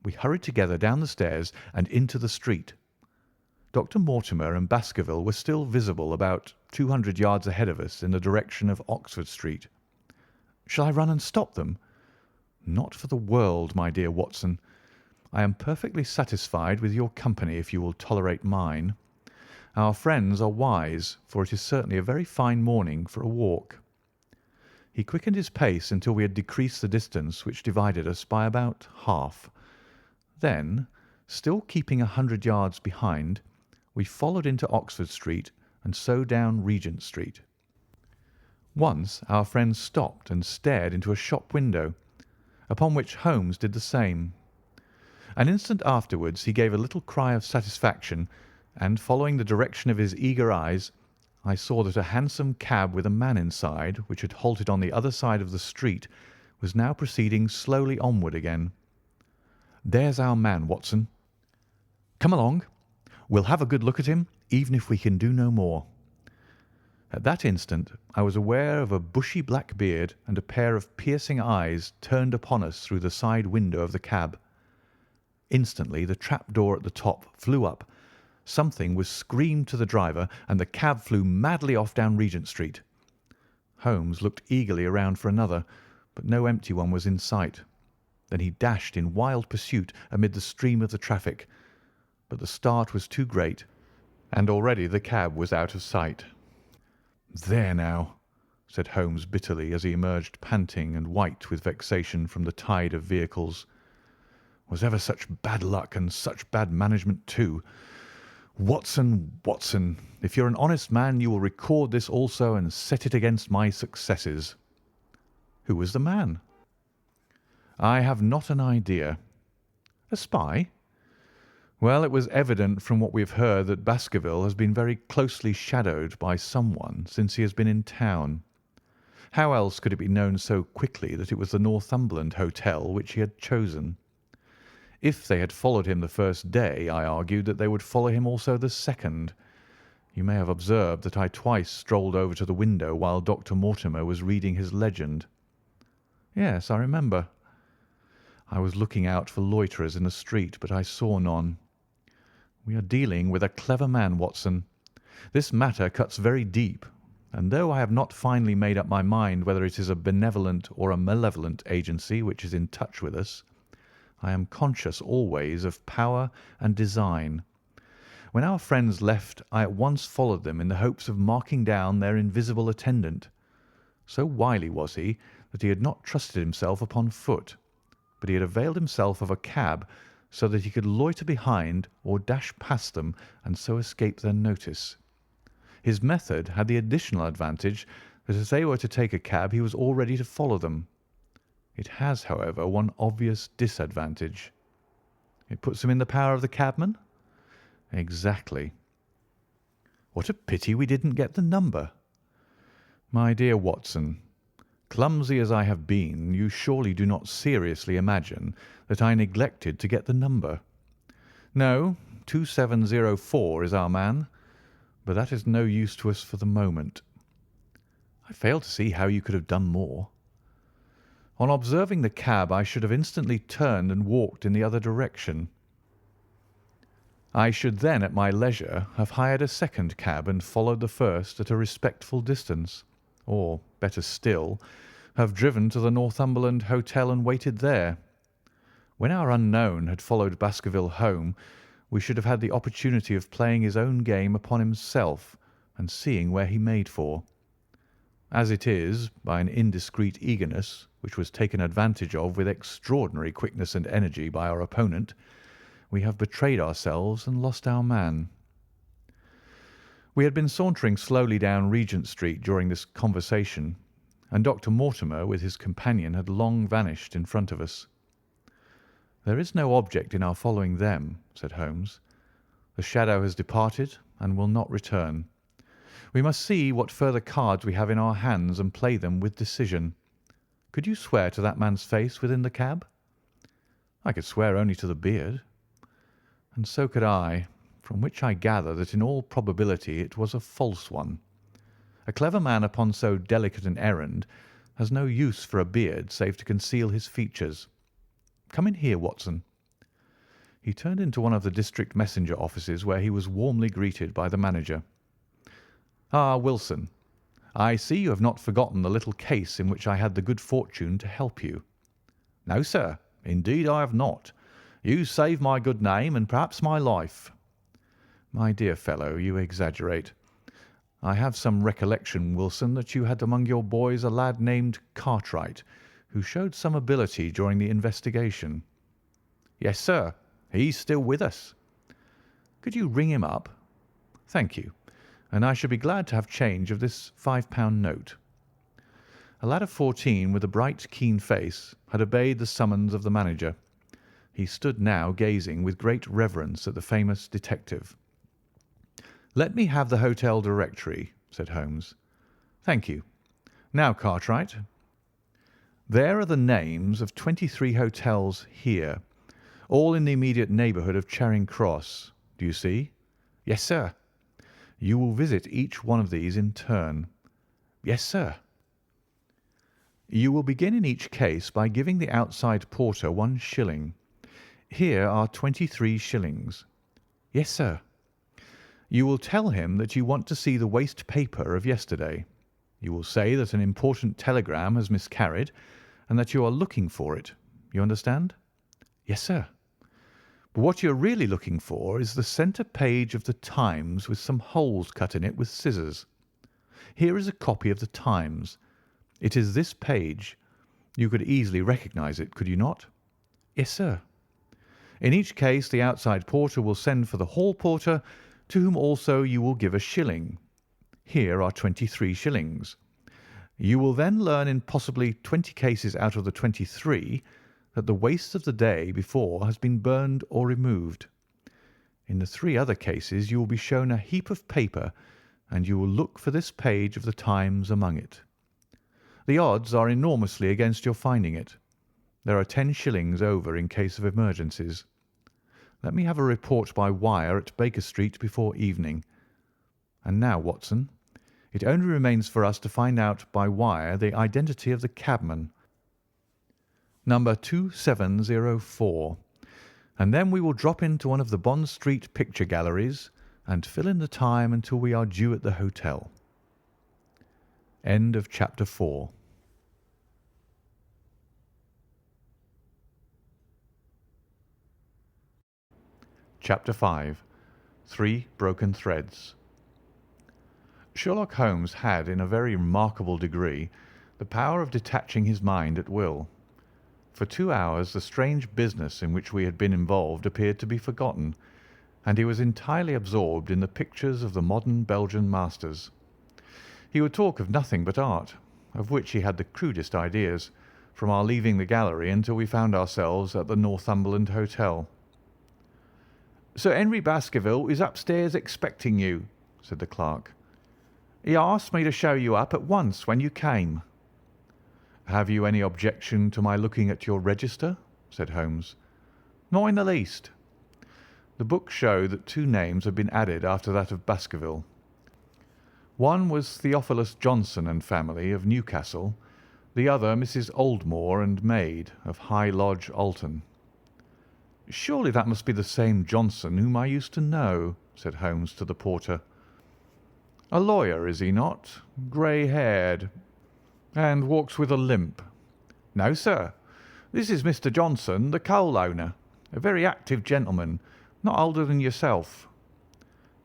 We hurried together down the stairs and into the street. Dr. Mortimer and Baskerville were still visible about 200 yards ahead of us in the direction of Oxford Street. Shall I run and stop them? Not for the world, my dear Watson. I am perfectly satisfied with your company if you will tolerate mine. Our friends are wise, for it is certainly a very fine morning for a walk. He quickened his pace until we had decreased the distance which divided us by about half. Then, still keeping 100 yards behind, we followed into Oxford Street and so down Regent Street. Once our friend stopped and stared into a shop window, upon which Holmes did the same. An instant afterwards he gave a little cry of satisfaction, and following the direction of his eager eyes, I saw that a hansom cab with a man inside, which had halted on the other side of the street, was now proceeding slowly onward again. "There's our man, Watson. Come along. We'll have a good look at him, even if we can do no more." At that instant I was aware of a bushy black beard and a pair of piercing eyes turned upon us through the side window of the cab. Instantly the trap-door at the top flew up. Something was screamed to the driver, and the cab flew madly off down Regent Street. Holmes looked eagerly around for another, but no empty one was in sight. Then he dashed in wild pursuit amid the stream of the traffic, but the start was too great, and already the cab was out of sight. "There now," said Holmes bitterly as he emerged panting and white with vexation from the tide of vehicles. "Was ever such bad luck and such bad management too? Watson, Watson, if you're an honest man you will record this also and set it against my successes." "Who was the man?" "I have not an idea." "A spy?" "Well, it was evident from what we have heard that Baskerville has been very closely shadowed by someone since he has been in town. How else could it be known so quickly that it was the Northumberland Hotel which he had chosen? If they had followed him the first day, I argued that they would follow him also the second. You may have observed that I twice strolled over to the window while Dr. Mortimer was reading his legend." "Yes, I remember." "I was looking out for loiterers in the street, but I saw none. We are dealing with a clever man, Watson. This matter cuts very deep, and though I have not finally made up my mind whether it is a benevolent or a malevolent agency which is in touch with us, I am conscious always of power and design. When our friends left, I at once followed them in the hopes of marking down their invisible attendant. So wily was he that he had not trusted himself upon foot, but he had availed himself of a cab so that he could loiter behind or dash past them and so escape their notice. His method had the additional advantage that if they were to take a cab he was all ready to follow them. It has, however, one obvious disadvantage. It puts him in the power of the cabman? Exactly. What a pity we didn't get the number. My dear Watson, clumsy as I have been, you surely do not seriously imagine that I neglected to get the number. No, 2704 is our man, but that is no use to us for the moment. I fail to see how you could have done more. On observing the cab, I should have instantly turned and walked in the other direction. I should then, at my leisure, have hired a second cab and followed the first at a respectful distance, or, better still, have driven to the Northumberland Hotel and waited there. When our unknown had followed Baskerville home, we should have had the opportunity of playing his own game upon himself and seeing where he made for. As it is, by an indiscreet eagerness, which was taken advantage of with extraordinary quickness and energy by our opponent, we have betrayed ourselves and lost our man. We had been sauntering slowly down Regent Street during this conversation, and Dr. Mortimer with his companion had long vanished in front of us. "There is no object in our following them," said Holmes. "The shadow has departed and will not return. We must see what further cards we have in our hands and play them with decision. Could you swear to that man's face within the cab?" "I could swear only to the beard." "And so could I, from which I gather that in all probability it was a false one. A clever man upon so delicate an errand has no use for a beard save to conceal his features. Come in here, Watson." He turned into one of the district messenger offices, where he was warmly greeted by the manager. "Ah, Wilson, I see you have not forgotten the little case in which I had the good fortune to help you." "No, sir, indeed I have not. You saved my good name and perhaps my life." "My dear fellow, you exaggerate. I have some recollection, Wilson, that you had among your boys a lad named Cartwright, who showed some ability during the investigation." "Yes, sir. He's still with us." "Could you ring him up?" "Thank you, and I should be glad to have change of this £5 note." A lad of 14, with a bright, keen face, had obeyed the summons of the manager. He stood now gazing with great reverence at the famous detective. "Let me have the hotel directory," said Holmes. "Thank you. Now, Cartwright, there are the names of 23 hotels here, all in the immediate neighbourhood of Charing Cross. Do you see?" "Yes, sir." "You will visit each one of these in turn." "Yes, sir." "You will begin in each case by giving the outside porter 1 shilling. Here are 23 shillings." "Yes, sir." "You will tell him that you want to see the waste paper of yesterday. You will say that an important telegram has miscarried and that you are looking for it. You understand?" "Yes, sir." "But what you are really looking for is the centre page of the Times with some holes cut in it with scissors. Here is a copy of the Times. It is this page. You could easily recognise it, could you not?" "Yes, sir." "In each case the outside porter will send for the hall porter, to whom also you will give 1 shilling. Here are 23 shillings. You will then learn in possibly 20 cases out of the 23 that the waste of the day before has been burned or removed. In the 3 other cases you will be shown a heap of paper, and you will look for this page of the Times among it. The odds are enormously against your finding it. There are 10 shillings over in case of emergencies. Let me have a report by wire at Baker Street before evening. And now, Watson, it only remains for us to find out by wire the identity of the cabman, number 2704, and then we will drop into one of the Bond Street picture galleries and fill in the time until we are due at the hotel. End of chapter 4. Chapter 5. 3 Broken Threads. Sherlock Holmes had, in a very remarkable degree, the power of detaching his mind at will. For 2 hours the strange business in which we had been involved appeared to be forgotten, and he was entirely absorbed in the pictures of the modern Belgian masters. He would talk of nothing but art, of which he had the crudest ideas, from our leaving the gallery until we found ourselves at the Northumberland Hotel. "Sir Henry Baskerville is upstairs expecting you," said the clerk. "He asked me to show you up at once when you came." "Have you any objection to my looking at your register?" said Holmes. "Not in the least." The book showed that 2 names had been added after that of Baskerville. One was Theophilus Johnson and family, of Newcastle, the other Mrs. Oldmore and maid, of High Lodge, Alton. "Surely that must be the same Johnson whom I used to know," said Holmes to the porter. "A lawyer, is he not? Grey-haired, and walks with a limp." "No, sir. This is Mr. Johnson, the coal owner, a very active gentleman, not older than yourself."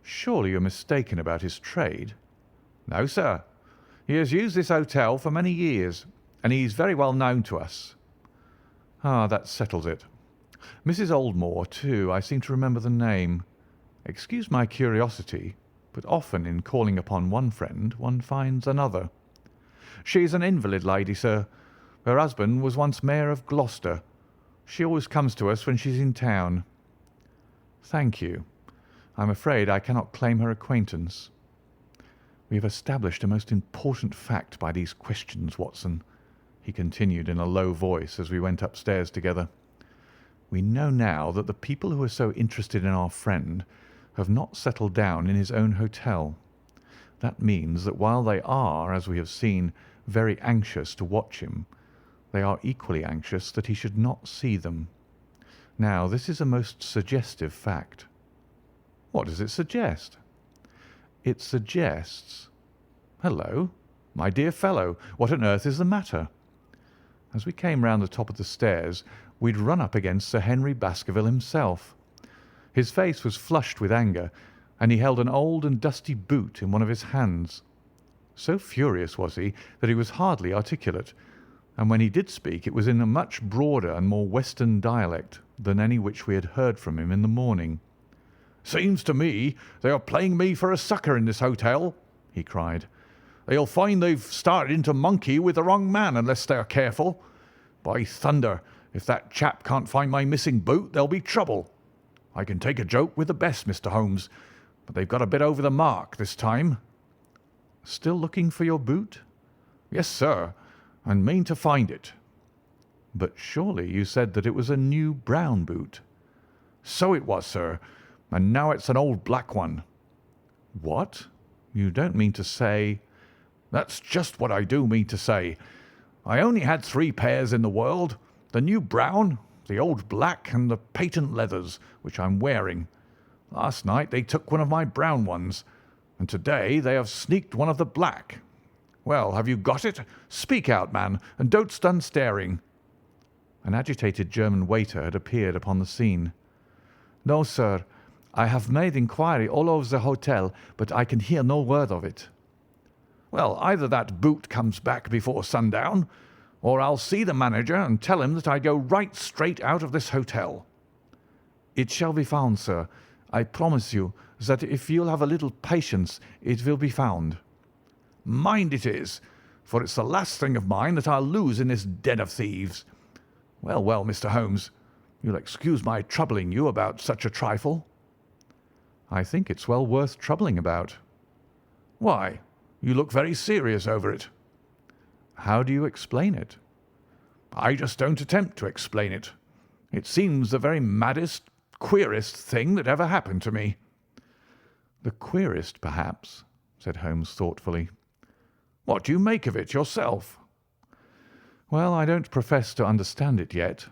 "Surely you're mistaken about his trade?" "No, sir. He has used this hotel for many years, and he is very well known to us." "Ah, that settles it. Mrs. Oldmore, too. I seem to remember the name. Excuse my curiosity, but often in calling upon one friend one finds another." "She is an invalid lady, sir. Her husband was once Mayor of Gloucester. She always comes to us when she's in town." "Thank you. I'm afraid I cannot claim her acquaintance." "We have established a most important fact by these questions, Watson," he continued in a low voice as we went upstairs together. "We know now that the people who are so interested in our friend have not settled down in his own hotel. That means that while they are, as we have seen, very anxious to watch him, they are equally anxious that he should not see them. Now, this is a most suggestive fact." "What does it suggest?" "It suggests— Hello, my dear fellow, what on earth is the matter?" As we came round the top of the stairs, we had run up against Sir Henry Baskerville himself. His face was flushed with anger, and he held an old and dusty boot in one of his hands. So furious was he that he was hardly articulate, and when he did speak it was in a much broader and more Western dialect than any which we had heard from him in the morning. "Seems to me they are playing me for a sucker in this hotel," he cried. "They'll find they've started into monkey with the wrong man unless they are careful. By thunder, if that chap can't find my missing boot, there'll be trouble. I can take a joke with the best, Mr. Holmes, but they've got a bit over the mark this time." "Still looking for your boot?" "Yes, sir, and mean to find it." "But surely you said that it was a new brown boot?" "So it was, sir, and now it's an old black one." "What? You don't mean to say—" "That's just what I do mean to say. I only had 3 pairs in the world, the new brown, the old black, and the patent leathers, which I'm wearing. Last night they took one of my brown ones, and to-day they have sneaked one of the black. Well, have you got it? Speak out, man, and don't stand staring." An agitated German waiter had appeared upon the scene. "No, sir. I have made inquiry all over the hotel, but I can hear no word of it." "Well, either that boot comes back before sundown, or I'll see the manager and tell him that I go right straight out of this hotel." "It shall be found, sir. I promise you that if you'll have a little patience it will be found." "Mind it is, for it's the last thing of mine that I'll lose in this den of thieves. Well, well, Mr. Holmes, you'll excuse my troubling you about such a trifle." "I think it's well worth troubling about." "Why? You look very serious over it." "How do you explain it?" "I just don't attempt to explain it. It seems the very maddest, queerest thing that ever happened to me." "The queerest, perhaps," said Holmes thoughtfully. "What do you make of it yourself?" "Well, I don't profess to understand it yet.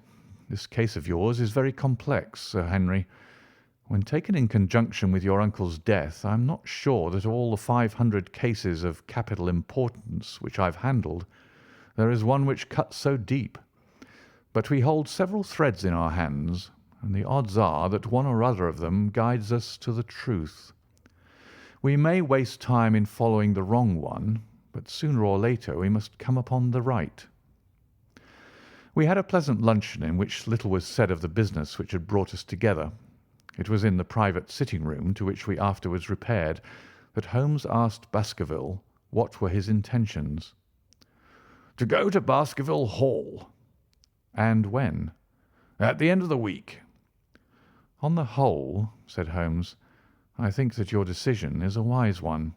This case of yours is very complex, Sir Henry. When taken in conjunction with your uncle's death, I am not sure that of all the 500 cases of capital importance which I've handled, there is one which cuts so deep. But we hold several threads in our hands, and the odds are that one or other of them guides us to the truth. We may waste time in following the wrong one, but sooner or later we must come upon the right." We had a pleasant luncheon in which little was said of the business which had brought us together. It was in the private sitting-room to which we afterwards repaired that Holmes asked Baskerville what were his intentions. "To go to Baskerville Hall." "And when?" "At the end of the week." "On the whole," said Holmes, "I think that your decision is a wise one.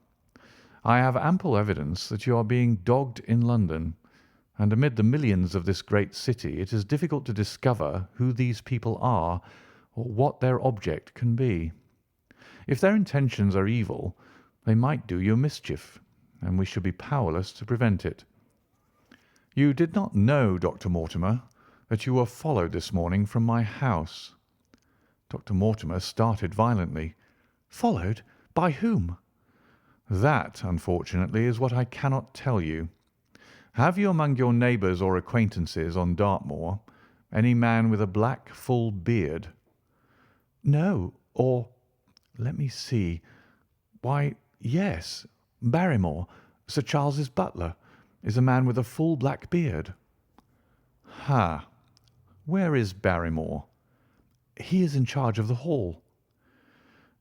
I have ample evidence that you are being dogged in London, and amid the millions of this great city it is difficult to discover who these people are or what their object can be. If their intentions are evil, they might do you mischief, and we should be powerless to prevent it. You did not know, Dr. Mortimer, that you were followed this morning from my house." Dr. Mortimer started violently. "Followed? By whom?" "That, unfortunately, is what I cannot tell you. Have you among your neighbours or acquaintances on Dartmoor any man with a black, full beard?" "No, or let me see. Why, yes, Barrymore, Sir Charles's butler, is a man with a full black beard." "Ha! Where is Barrymore?" "He is in charge of the hall."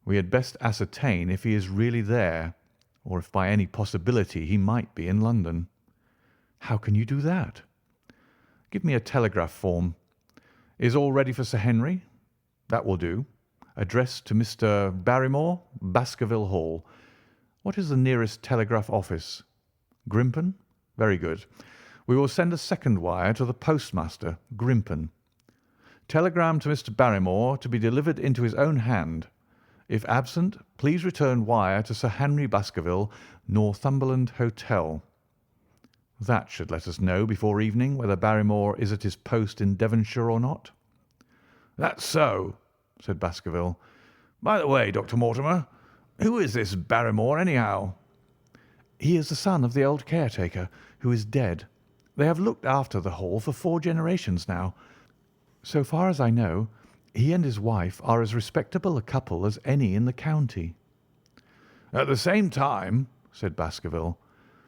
"We had best ascertain if he is really there, or if by any possibility he might be in London." "How can you do that?" "Give me a telegraph form. Is all ready for Sir Henry? That will do. Address to Mr. Barrymore, Baskerville Hall. What is the nearest telegraph office? Grimpen? Very good. We will send a second wire to the postmaster, Grimpen. Telegram to Mr. Barrymore to be delivered into his own hand. If absent, please return wire to Sir Henry Baskerville, Northumberland Hotel. That should let us know before evening whether Barrymore is at his post in Devonshire or not." "That's so," said Baskerville. "By the way, Dr. Mortimer, who is this Barrymore, anyhow?" "He is the son of the old caretaker, who is dead. They have looked after the hall for 4 generations now. So far as I know, he and his wife are as respectable a couple as any in the county." "At the same time," said Baskerville,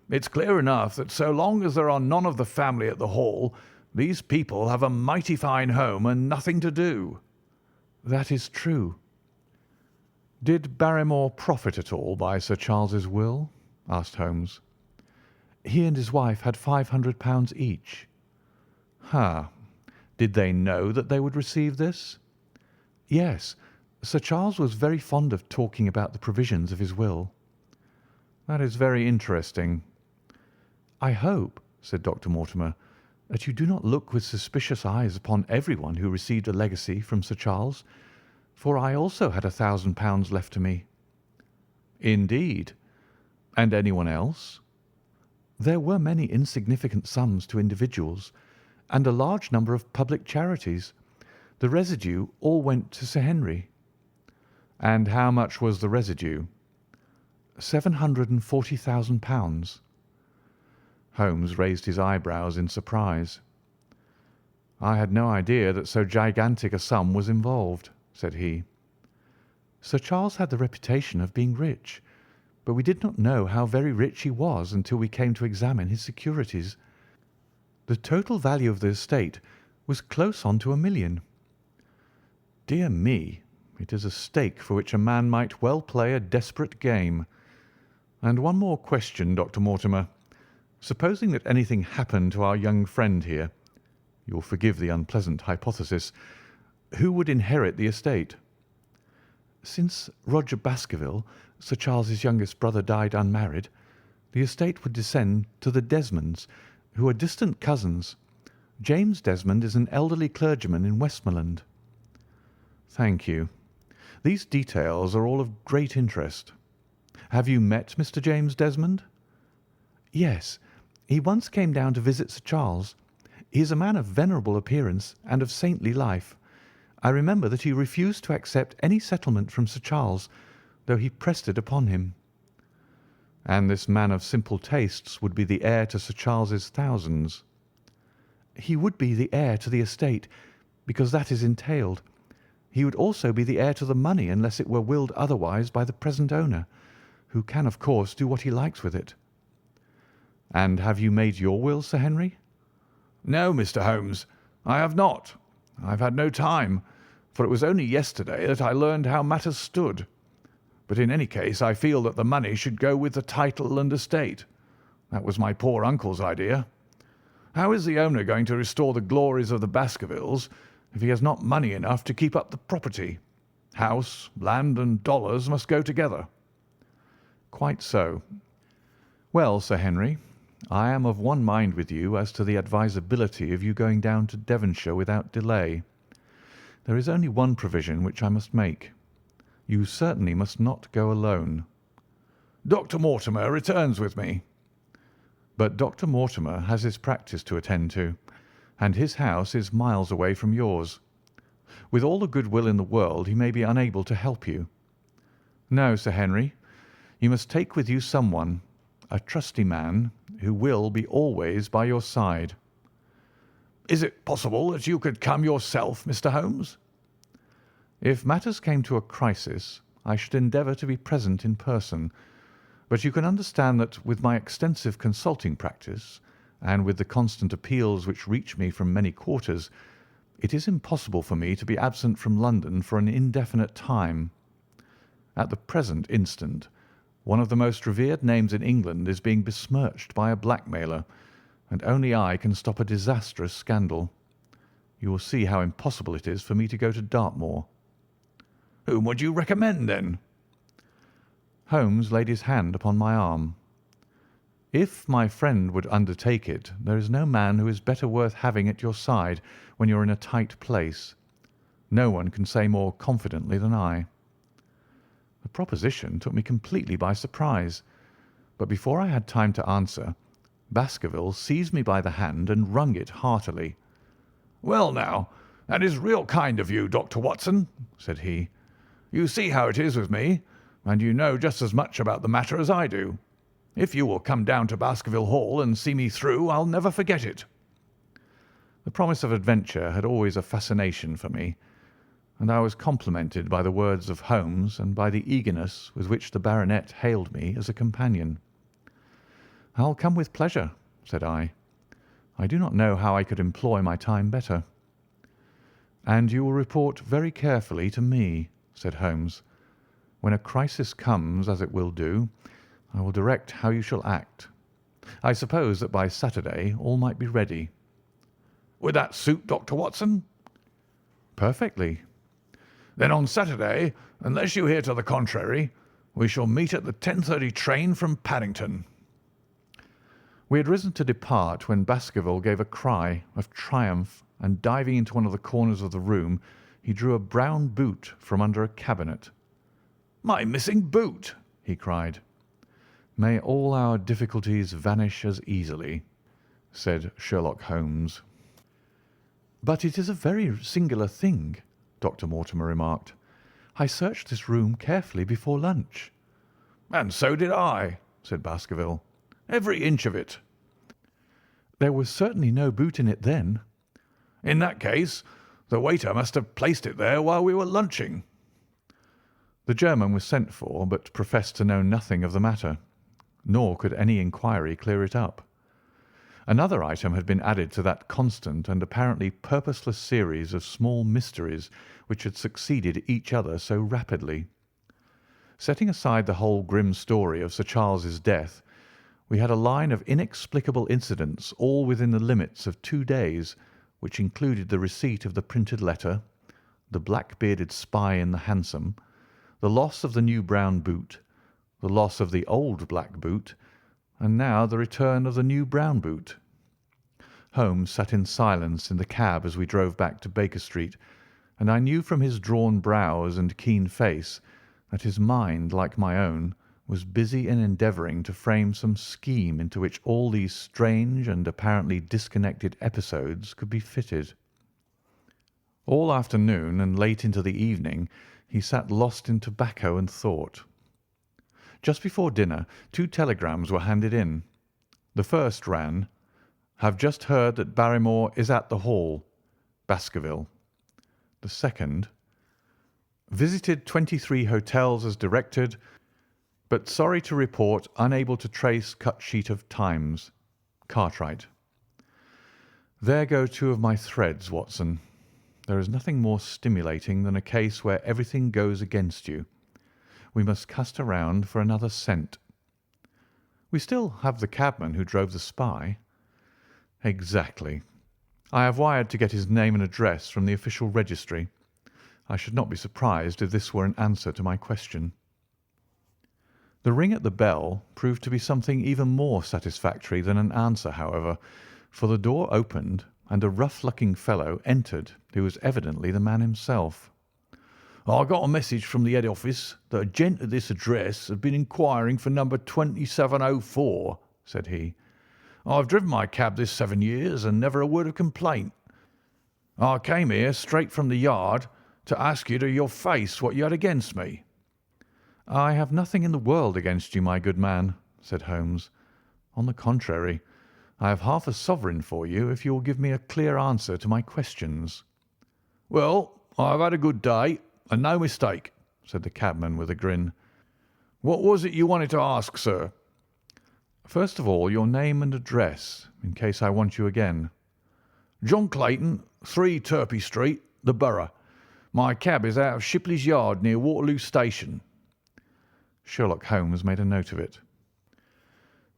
"it's clear enough that so long as there are none of the family at the Hall, these people have a mighty fine home and nothing to do." "That is true." "Did Barrymore profit at all by Sir Charles's will?" asked Holmes. "He and his wife had £500 each." "Ha! Did they know that they would receive this?" "Yes. Sir Charles was very fond of talking about the provisions of his will." "That is very interesting." "I hope," said Dr. Mortimer, "that you do not look with suspicious eyes upon everyone who received a legacy from Sir Charles, for I also had £1,000 left to me." "Indeed. And anyone else?" "There were many insignificant sums to individuals, and a large number of public charities. The residue all went to Sir Henry." "And how much was the residue?" £740,000. Holmes raised his eyebrows in surprise. "I had no idea that so gigantic a sum was involved," said he. "Sir Charles had the reputation of being rich, but we did not know how very rich he was until we came to examine his securities. The total value of the estate was close on to £1,000,000. "Dear me, it is a stake for which a man might well play a desperate game. And one more question, Dr. Mortimer. Supposing that anything happened to our young friend here, you will forgive the unpleasant hypothesis, who would inherit the estate?" "Since Roger Baskerville, Sir Charles's youngest brother, died unmarried, the estate would descend to the Desmonds, who are distant cousins. James Desmond is an elderly clergyman in Westmoreland." "Thank you. These details are all of great interest. Have you met Mr. James Desmond?" "Yes. He once came down to visit Sir Charles. He is a man of venerable appearance and of saintly life. I remember that he refused to accept any settlement from Sir Charles, though he pressed it upon him." "And this man of simple tastes would be the heir to Sir Charles's thousands?" "He would be the heir to the estate, because that is entailed. He would also be the heir to the money unless it were willed otherwise by the present owner, who can, of course, do what he likes with it." "And have you made your will, Sir Henry?" "No, Mr. Holmes, I have not. I have had no time. for it was only yesterday that I learned how matters stood. But in any case I feel that the money should go with the title and estate. That was my poor uncle's idea. How is the owner going to restore the glories of the Baskervilles if he has not money enough to keep up the property? House, land, and dollars must go together." "Quite so. Well, Sir Henry, I am of one mind with you as to the advisability of you going down to Devonshire without delay. There is only one provision which I must make. You certainly must not go alone." "Dr. Mortimer returns with me." "But Dr. Mortimer has his practice to attend to, and his house is miles away from yours. With all the good will in the world he may be unable to help you. No, Sir Henry, you must take with you someone, a trusty man, who will be always by your side." "Is it possible that you could come yourself, Mr. Holmes?" "If matters came to a crisis, I should endeavour to be present in person, but you can understand that with my extensive consulting practice, and with the constant appeals which reach me from many quarters, it is impossible for me to be absent from London for an indefinite time. At the present instant, one of the most revered names in England is being besmirched by a blackmailer, and only I can stop a disastrous scandal. You will see how impossible it is for me to go to Dartmoor." "Whom would you recommend, then?" Holmes laid his hand upon my arm. "If my friend would undertake it, there is no man who is better worth having at your side when you are in a tight place. No one can say more confidently than I." The proposition took me completely by surprise, but before I had time to answer, Baskerville seized me by the hand and wrung it heartily. "Well, now, that is real kind of you, Dr. Watson," said he. "You see how it is with me, and you know just as much about the matter as I do. If you will come down to Baskerville Hall and see me through, I'll never forget it." The promise of adventure had always a fascination for me, and I was complimented by the words of Holmes and by the eagerness with which the baronet hailed me as a companion. "I'll come with pleasure," said I. "I do not know how I could employ my time better." "And you will report very carefully to me," said Holmes. "When a crisis comes, as it will do, I will direct how you shall act. I suppose that by Saturday all might be ready." "Would that suit Dr. Watson?" "Perfectly." "Then on Saturday, unless you hear to the contrary, we shall meet at the 10:30 train from Paddington." We had risen to depart when Baskerville gave a cry of triumph, and diving into one of the corners of the room, he drew a brown boot from under a cabinet. "My missing boot!" he cried. "May all our difficulties vanish as easily," said Sherlock Holmes. "But it is a very singular thing," Dr. Mortimer remarked. "I searched this room carefully before lunch." "And so did I," said Baskerville. "Every inch of it." "There was certainly no boot in it then." "In that case, the waiter must have placed it there while we were lunching." The German was sent for, but professed to know nothing of the matter, nor could any inquiry clear it up. Another item had been added to that constant and apparently purposeless series of small mysteries which had succeeded each other so rapidly. Setting aside the whole grim story of Sir Charles's death, we had a line of inexplicable incidents all within the limits of 2 days, which included the receipt of the printed letter, the black-bearded spy in the hansom, the loss of the new brown boot, the loss of the old black boot, and now the return of the new brown boot. Holmes sat in silence in the cab as we drove back to Baker Street, and I knew from his drawn brows and keen face that his mind, like my own, was busy in endeavouring to frame some scheme into which all these strange and apparently disconnected episodes could be fitted. All afternoon and late into the evening he sat lost in tobacco and thought. Just before dinner 2 telegrams were handed in. The first ran, "Have just heard that Barrymore is at the Hall. Baskerville." The second, "Visited 23 hotels as directed, but sorry to report unable to trace cut sheet of Times. Cartwright." There go 2 of my threads, Watson. There is nothing more stimulating than a case where everything goes against you. We must cast around for another scent. We still have the cabman who drove the spy. Exactly. I have wired to get his name and address from the official registry. I should not be surprised if this were an answer to my question. The ring at the bell proved to be something even more satisfactory than an answer, however, for the door opened and a rough-looking fellow entered who was evidently the man himself. "I got a message from the head office that a gent at this address had been inquiring for number 2704, said he. "I've driven my cab this 7 years and never a word of complaint. I came here straight from the yard to ask you to your face what you had against me." "I have nothing in the world against you, my good man," said Holmes. "On the contrary, I have half a sovereign for you if you will give me a clear answer to my questions." "Well, I have had a good day, and no mistake," said the cabman with a grin. "What was it you wanted to ask, sir?" "First of all, your name and address, in case I want you again." "John Clayton, 3 Turpey Street, the Borough. My cab is out of Shipley's Yard near Waterloo Station." Sherlock Holmes made a note of it.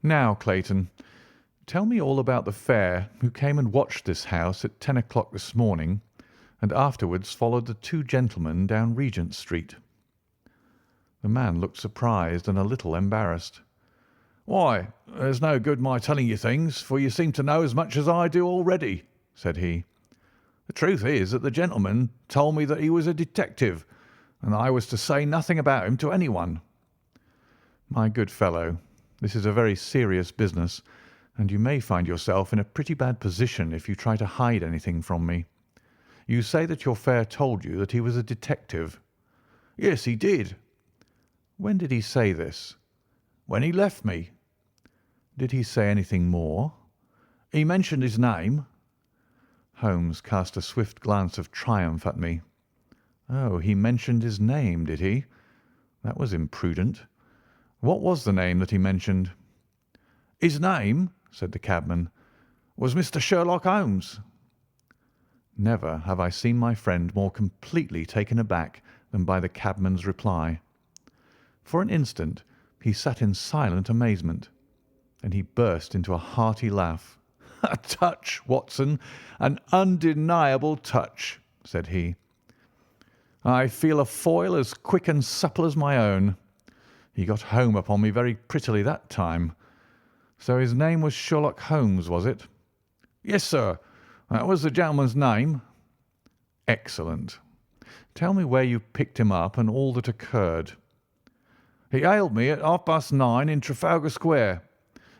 "Now, Clayton, tell me all about the fare who came and watched this house at 10 o'clock this morning and afterwards followed the 2 gentlemen down Regent Street." The man looked surprised and a little embarrassed. "Why, there's no good my telling you things, for you seem to know as much as I do already," said he. "The truth is that the gentleman told me that he was a detective, and that I was to say nothing about him to anyone." "My good fellow, this is a very serious business, and you may find yourself in a pretty bad position if you try to hide anything from me. You say that your fare told you that he was a detective." "Yes, he did." "When did he say this?" "When he left me." "Did he say anything more?" "He mentioned his name." Holmes cast a swift glance of triumph at me. "Oh, he mentioned his name, did he? That was imprudent. What was the name that he mentioned?" "His name," said the cabman, "was Mr. Sherlock Holmes." Never have I seen my friend more completely taken aback than by the cabman's reply. For an instant he sat in silent amazement. Then he burst into a hearty laugh. "A touch, Watson, an undeniable touch," said he. "I feel a foil as quick and supple as my own. He got home upon me very prettily that time. So his name was Sherlock Holmes, was it?" "Yes, sir, that was the gentleman's name." "Excellent. Tell me where you picked him up and all that occurred." "He hailed me at 9:30 in Trafalgar Square.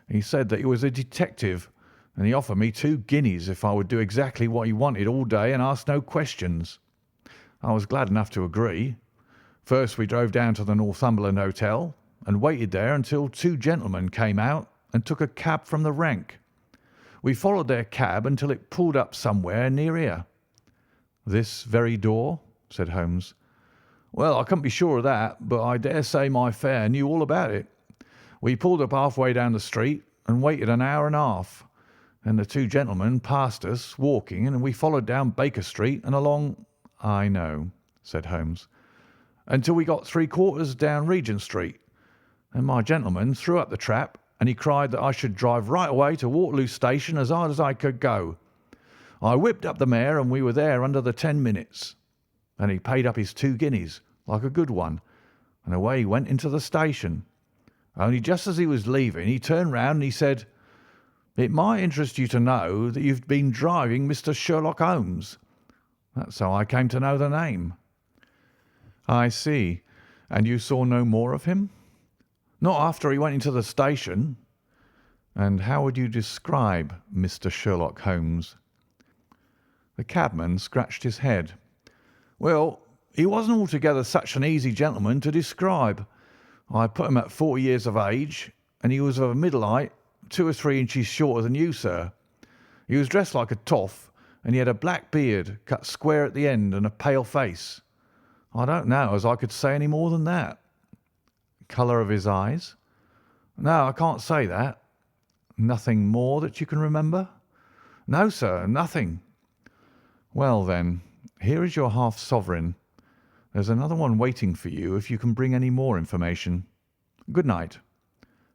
He said that he was a detective, and he offered me 2 guineas if I would do exactly what he wanted all day and ask no questions. I was glad enough to agree. First we drove down to the Northumberland Hotel and waited there until 2 gentlemen came out and took a cab from the rank. We followed their cab until it pulled up somewhere near here." "This very door?" said Holmes. "Well, I couldn't be sure of that, but I dare say my fare knew all about it. We pulled up halfway down the street and waited an hour and a half. Then the 2 gentlemen passed us walking, and we followed down Baker Street and along—" "I know," said Holmes. "Until we got 3/4 down Regent Street. Then my gentleman threw up the trap, and he cried that I should drive right away to Waterloo Station as hard as I could go. I whipped up the mare, and we were there under the 10 minutes. Then he paid up his 2 guineas, like a good one, and away he went into the station. Only just as he was leaving, he turned round and he said, 'It might interest you to know that you've been driving Mr. Sherlock Holmes.' That's how I came to know the name." "I see. And you saw no more of him?" "Not after he went into the station." "And how would you describe Mr. Sherlock Holmes?" The cabman scratched his head. "Well, he wasn't altogether such an easy gentleman to describe. I put him at 40 years of age, and he was of a middle height, 2 or 3 inches shorter than you, sir. He was dressed like a toff, and he had a black beard cut square at the end and a pale face. I don't know as I could say any more than that." "Colour of his eyes?" "No, I can't say that." "Nothing more that you can remember?" "No, sir, nothing." "Well, then, Here is your half-sovereign. There's another one waiting for you if you can bring any more information. Good night."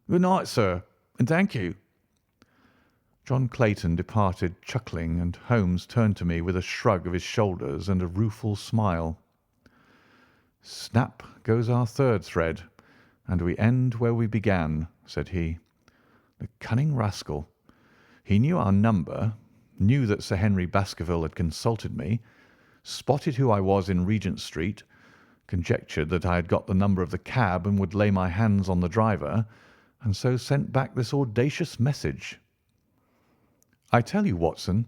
"Good night, sir, and thank you." John Clayton departed chuckling, and Holmes turned to me with a shrug of his shoulders and a rueful smile. "Snap goes our third thread, and we end where we began," said he. "The cunning rascal! He knew our number, knew that Sir Henry Baskerville had consulted me, spotted who I was in Regent Street, conjectured that I had got the number of the cab and would lay my hands on the driver, and so sent back this audacious message. I tell you, Watson,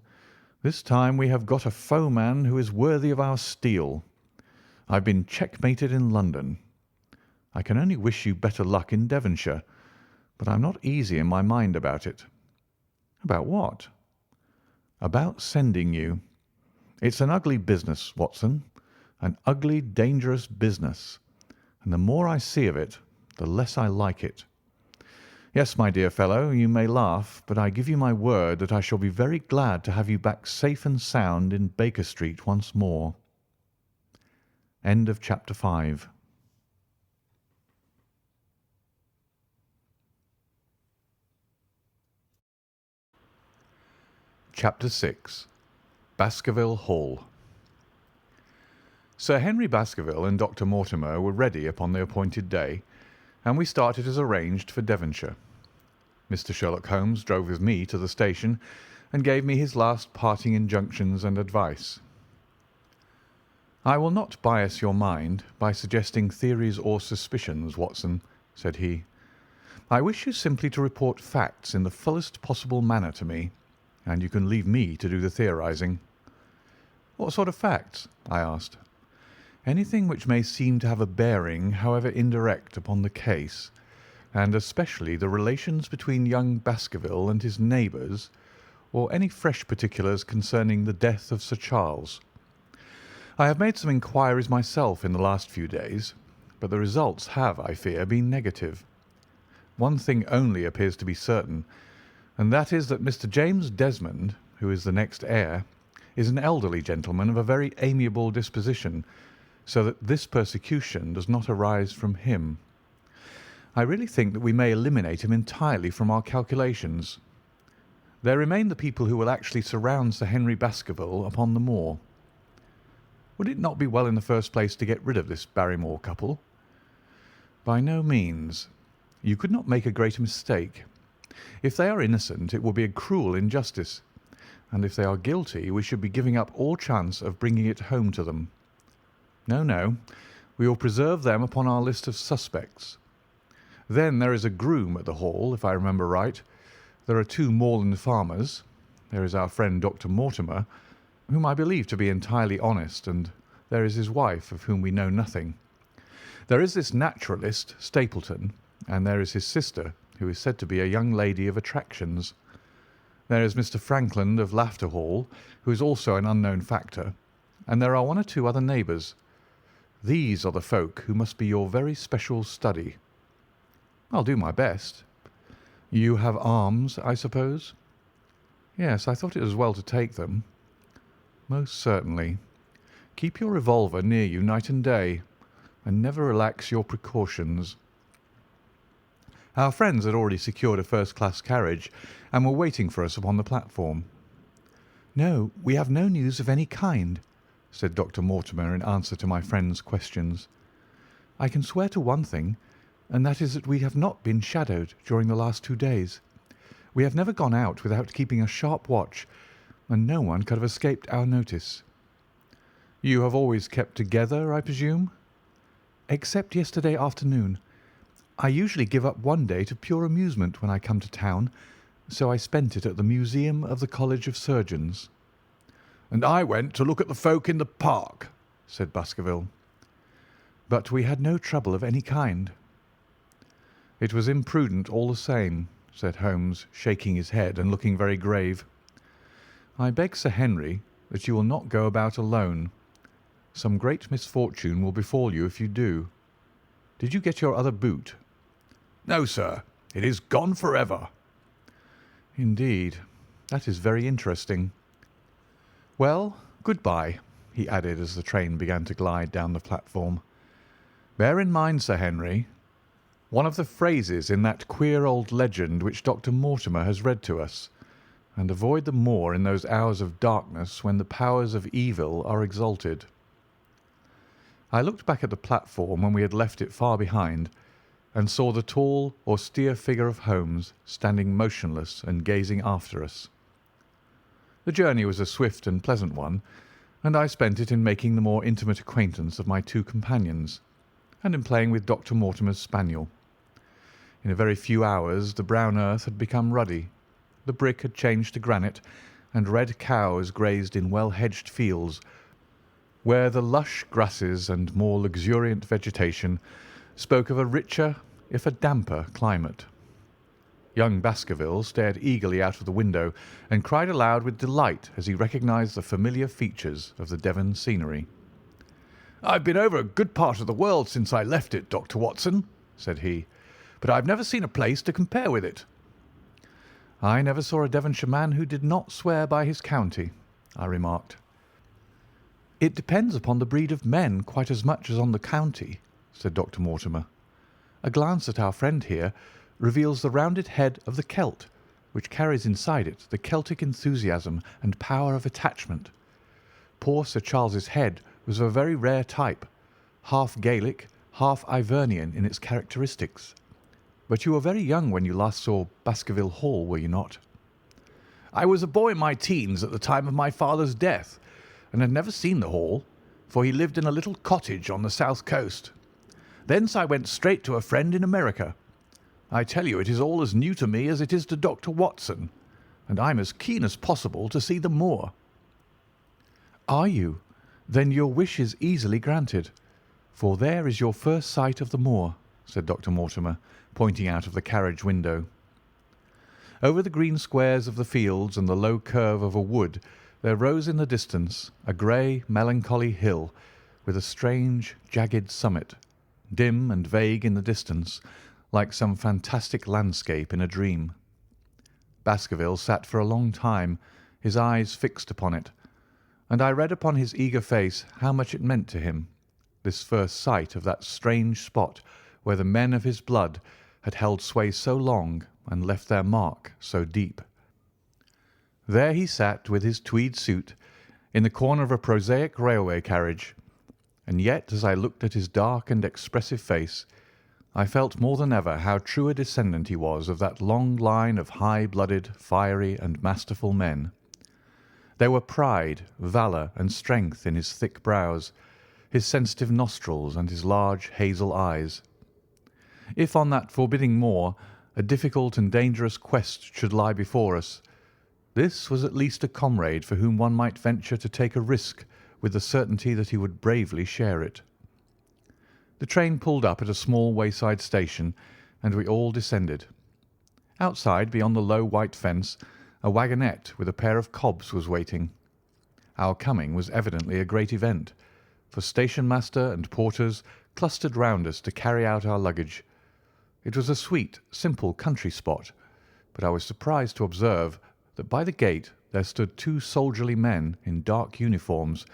this time we have got a foeman who is worthy of our steel. I've been checkmated in London. I can only wish you better luck in Devonshire, but I'm not easy in my mind about it." "About what?" "About sending you. It's an ugly business, Watson, an ugly, dangerous business, and the more I see of it, the less I like it. Yes, my dear fellow, you may laugh, but I give you my word that I shall be very glad to have you back safe and sound in Baker Street once more." End of chapter 5. Chapter 6. Baskerville Hall. Sir Henry Baskerville and Dr. Mortimer were ready upon the appointed day, and we started as arranged for Devonshire. Mr. Sherlock Holmes drove with me to the station and gave me his last parting injunctions and advice. "I will not bias your mind by suggesting theories or suspicions, Watson," said he. "I wish you simply to report facts in the fullest possible manner to me, and you can leave me to do the theorising." "What sort of facts?" I asked. "Anything which may seem to have a bearing, however indirect, upon the case, and especially the relations between young Baskerville and his neighbours, or any fresh particulars concerning the death of Sir Charles. I have made some inquiries myself in the last few days, but the results have, I fear, been negative. One thing only appears to be certain, and that is that Mr. James Desmond, who is the next heir, is an elderly gentleman of a very amiable disposition, so that this persecution does not arise from him. I really think that we may eliminate him entirely from our calculations. There remain the people who will actually surround Sir Henry Baskerville upon the moor. Would it not be well in the first place to get rid of this Barrymore couple?" "By no means. You could not make a greater mistake. If they are innocent, it will be a cruel injustice, and if they are guilty, we should be giving up all chance of bringing it home to them. No, no, we will preserve them upon our list of suspects. Then there is a groom at the Hall, if I remember right. There are 2 moorland farmers. There is our friend Dr. Mortimer, whom I believe to be entirely honest, and there is his wife, of whom we know nothing. There is this naturalist, Stapleton, and there is his sister, who is said to be a young lady of attractions. There is Mr. Frankland of Lafter Hall, who is also an unknown factor, and there are 1 or 2 other neighbours. These are the folk who must be your very special study." "I'll do my best." "You have arms, I suppose?" "Yes, I thought it as well to take them." "Most certainly. Keep your revolver near you night and day, and never relax your precautions." Our friends had already secured a first-class carriage, and were waiting for us upon the platform. "No, we have no news of any kind," said Dr. Mortimer in answer to my friend's questions. "I can swear to one thing, and that is that we have not been shadowed during the last 2 days. We have never gone out without keeping a sharp watch, and no one could have escaped our notice." "You have always kept together, I presume?" "Except yesterday afternoon. I usually give up one day to pure amusement when I come to town, so I spent it at the Museum of the College of Surgeons." "And I went to look at the folk in the park," said Baskerville. "But we had no trouble of any kind." "It was imprudent all the same," said Holmes, shaking his head and looking very grave. "I beg, Sir Henry, that you will not go about alone. Some great misfortune will befall you if you do. Did you get your other boot?" "No, sir. It is gone forever." "Indeed. That is very interesting. Well, good-bye. he added as the train began to glide down the platform. "Bear in mind, Sir Henry, one of the phrases in that queer old legend which Dr. Mortimer has read to us, and avoid the moor in those hours of darkness when the powers of evil are exalted." I looked back at the platform when we had left it far behind, and saw the tall, austere figure of Holmes standing motionless and gazing after us. The journey was a swift and pleasant one, and I spent it in making the more intimate acquaintance of my two companions, and in playing with Dr. Mortimer's spaniel. In a very few hours the brown earth had become ruddy, the brick had changed to granite, and red cows grazed in well-hedged fields, where the lush grasses and more luxuriant vegetation spoke of a richer, if a damper, climate. Young Baskerville stared eagerly out of the window and cried aloud with delight as he recognised the familiar features of the Devon scenery. "I've been over a good part of the world since I left it, Dr. Watson," said he, "but I've never seen a place to compare with it." "I never saw a Devonshire man who did not swear by his county," I remarked. "It depends upon the breed of men quite as much as on the county," said Dr. Mortimer. "A glance at our friend here reveals the rounded head of the Celt, which carries inside it the Celtic enthusiasm and power of attachment. Poor Sir Charles's head was of a very rare type, half Gaelic, half Ivernian in its characteristics. But you were very young when you last saw Baskerville Hall, were you not?" "I was a boy in my teens at the time of my father's death, and had never seen the Hall, for he lived in a little cottage on the south coast. Thence I went straight to a friend in America. I tell you it is all as new to me as it is to Dr. Watson, and I'm as keen as possible to see the moor." "Are you? Then your wish is easily granted, for there is your first sight of the moor," said Dr. Mortimer, pointing out of the carriage window. Over the green squares of the fields and the low curve of a wood there rose in the distance a grey, melancholy hill with a strange, jagged summit, dim and vague in the distance, like some fantastic landscape in a dream. Baskerville sat for a long time, his eyes fixed upon it, and I read upon his eager face how much it meant to him, this first sight of that strange spot where the men of his blood had held sway so long and left their mark so deep. There he sat with his tweed suit in the corner of a prosaic railway carriage, and yet as I looked at his dark and expressive face, I felt more than ever how true a descendant he was of that long line of high-blooded, fiery, and masterful men. There were pride, valour, and strength in his thick brows, his sensitive nostrils, and his large hazel eyes. If on that forbidding moor a difficult and dangerous quest should lie before us, this was at least a comrade for whom one might venture to take a risk with the certainty that he would bravely share it. The train pulled up at a small wayside station, and we all descended. Outside, beyond the low white fence, a wagonette with a pair of cobs was waiting. Our coming was evidently a great event, for station master and porters clustered round us to carry out our luggage. It was a sweet, simple country spot, but I was surprised to observe that by the gate there stood two soldierly men in dark uniforms,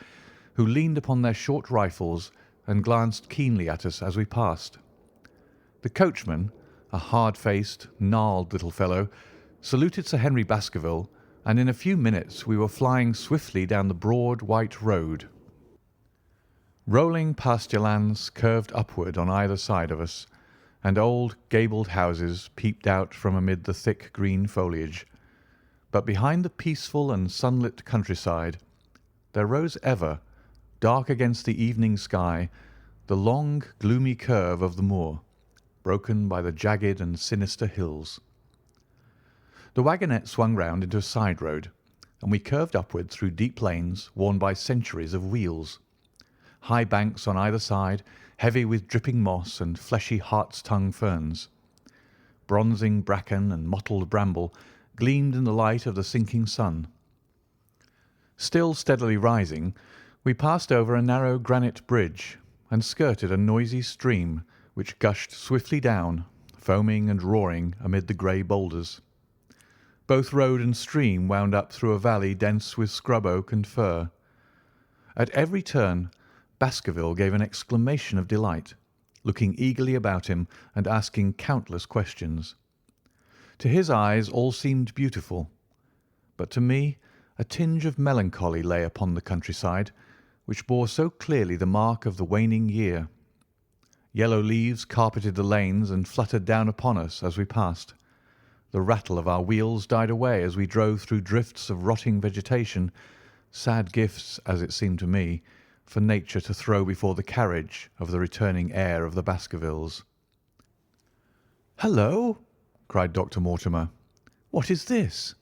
who leaned upon their short rifles and glanced keenly at us as we passed. The coachman, a hard-faced, gnarled little fellow, saluted Sir Henry Baskerville, and in a few minutes we were flying swiftly down the broad white road. Rolling pasture lands curved upward on either side of us, and old gabled houses peeped out from amid the thick green foliage. But behind the peaceful and sunlit countryside there rose ever, dark against the evening sky, the long, gloomy curve of the moor, broken by the jagged and sinister hills. The wagonette swung round into a side road, and we curved upward through deep lanes worn by centuries of wheels. High banks on either side, heavy with dripping moss and fleshy hart's-tongue ferns. Bronzing bracken and mottled bramble gleamed in the light of the sinking sun. Still steadily rising, we passed over a narrow granite bridge and skirted a noisy stream which gushed swiftly down, foaming and roaring amid the grey boulders. Both road and stream wound up through a valley dense with scrub oak and fir. At every turn, Baskerville gave an exclamation of delight, looking eagerly about him and asking countless questions. To his eyes all seemed beautiful, but to me a tinge of melancholy lay upon the countryside, which bore so clearly the mark of the waning year. Yellow leaves carpeted the lanes and fluttered down upon us as we passed. The rattle of our wheels died away as we drove through drifts of rotting vegetation, sad gifts, as it seemed to me, for nature to throw before the carriage of the returning heir of the Baskervilles. "Hello!" cried Dr. Mortimer. "What is this?"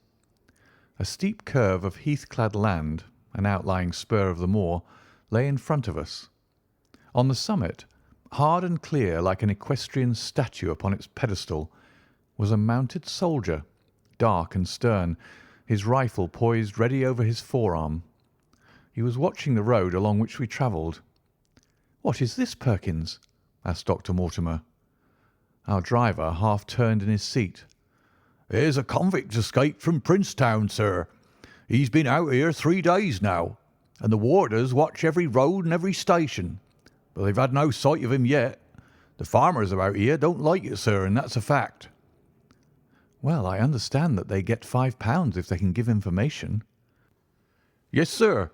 A steep curve of heath-clad land, an outlying spur of the moor, lay in front of us. On the summit, hard and clear like an equestrian statue upon its pedestal, was a mounted soldier, dark and stern, his rifle poised ready over his forearm. He was watching the road along which we travelled. "What is this, Perkins?" asked Dr. Mortimer. Our driver half turned in his seat. "There's a convict escaped from Princetown, sir. He's been out here 3 days now, and the warders watch every road and every station, but they've had no sight of him yet. The farmers about here don't like it, sir, and that's a fact." "Well, I understand that they get £5 if they can give information." "Yes, sir,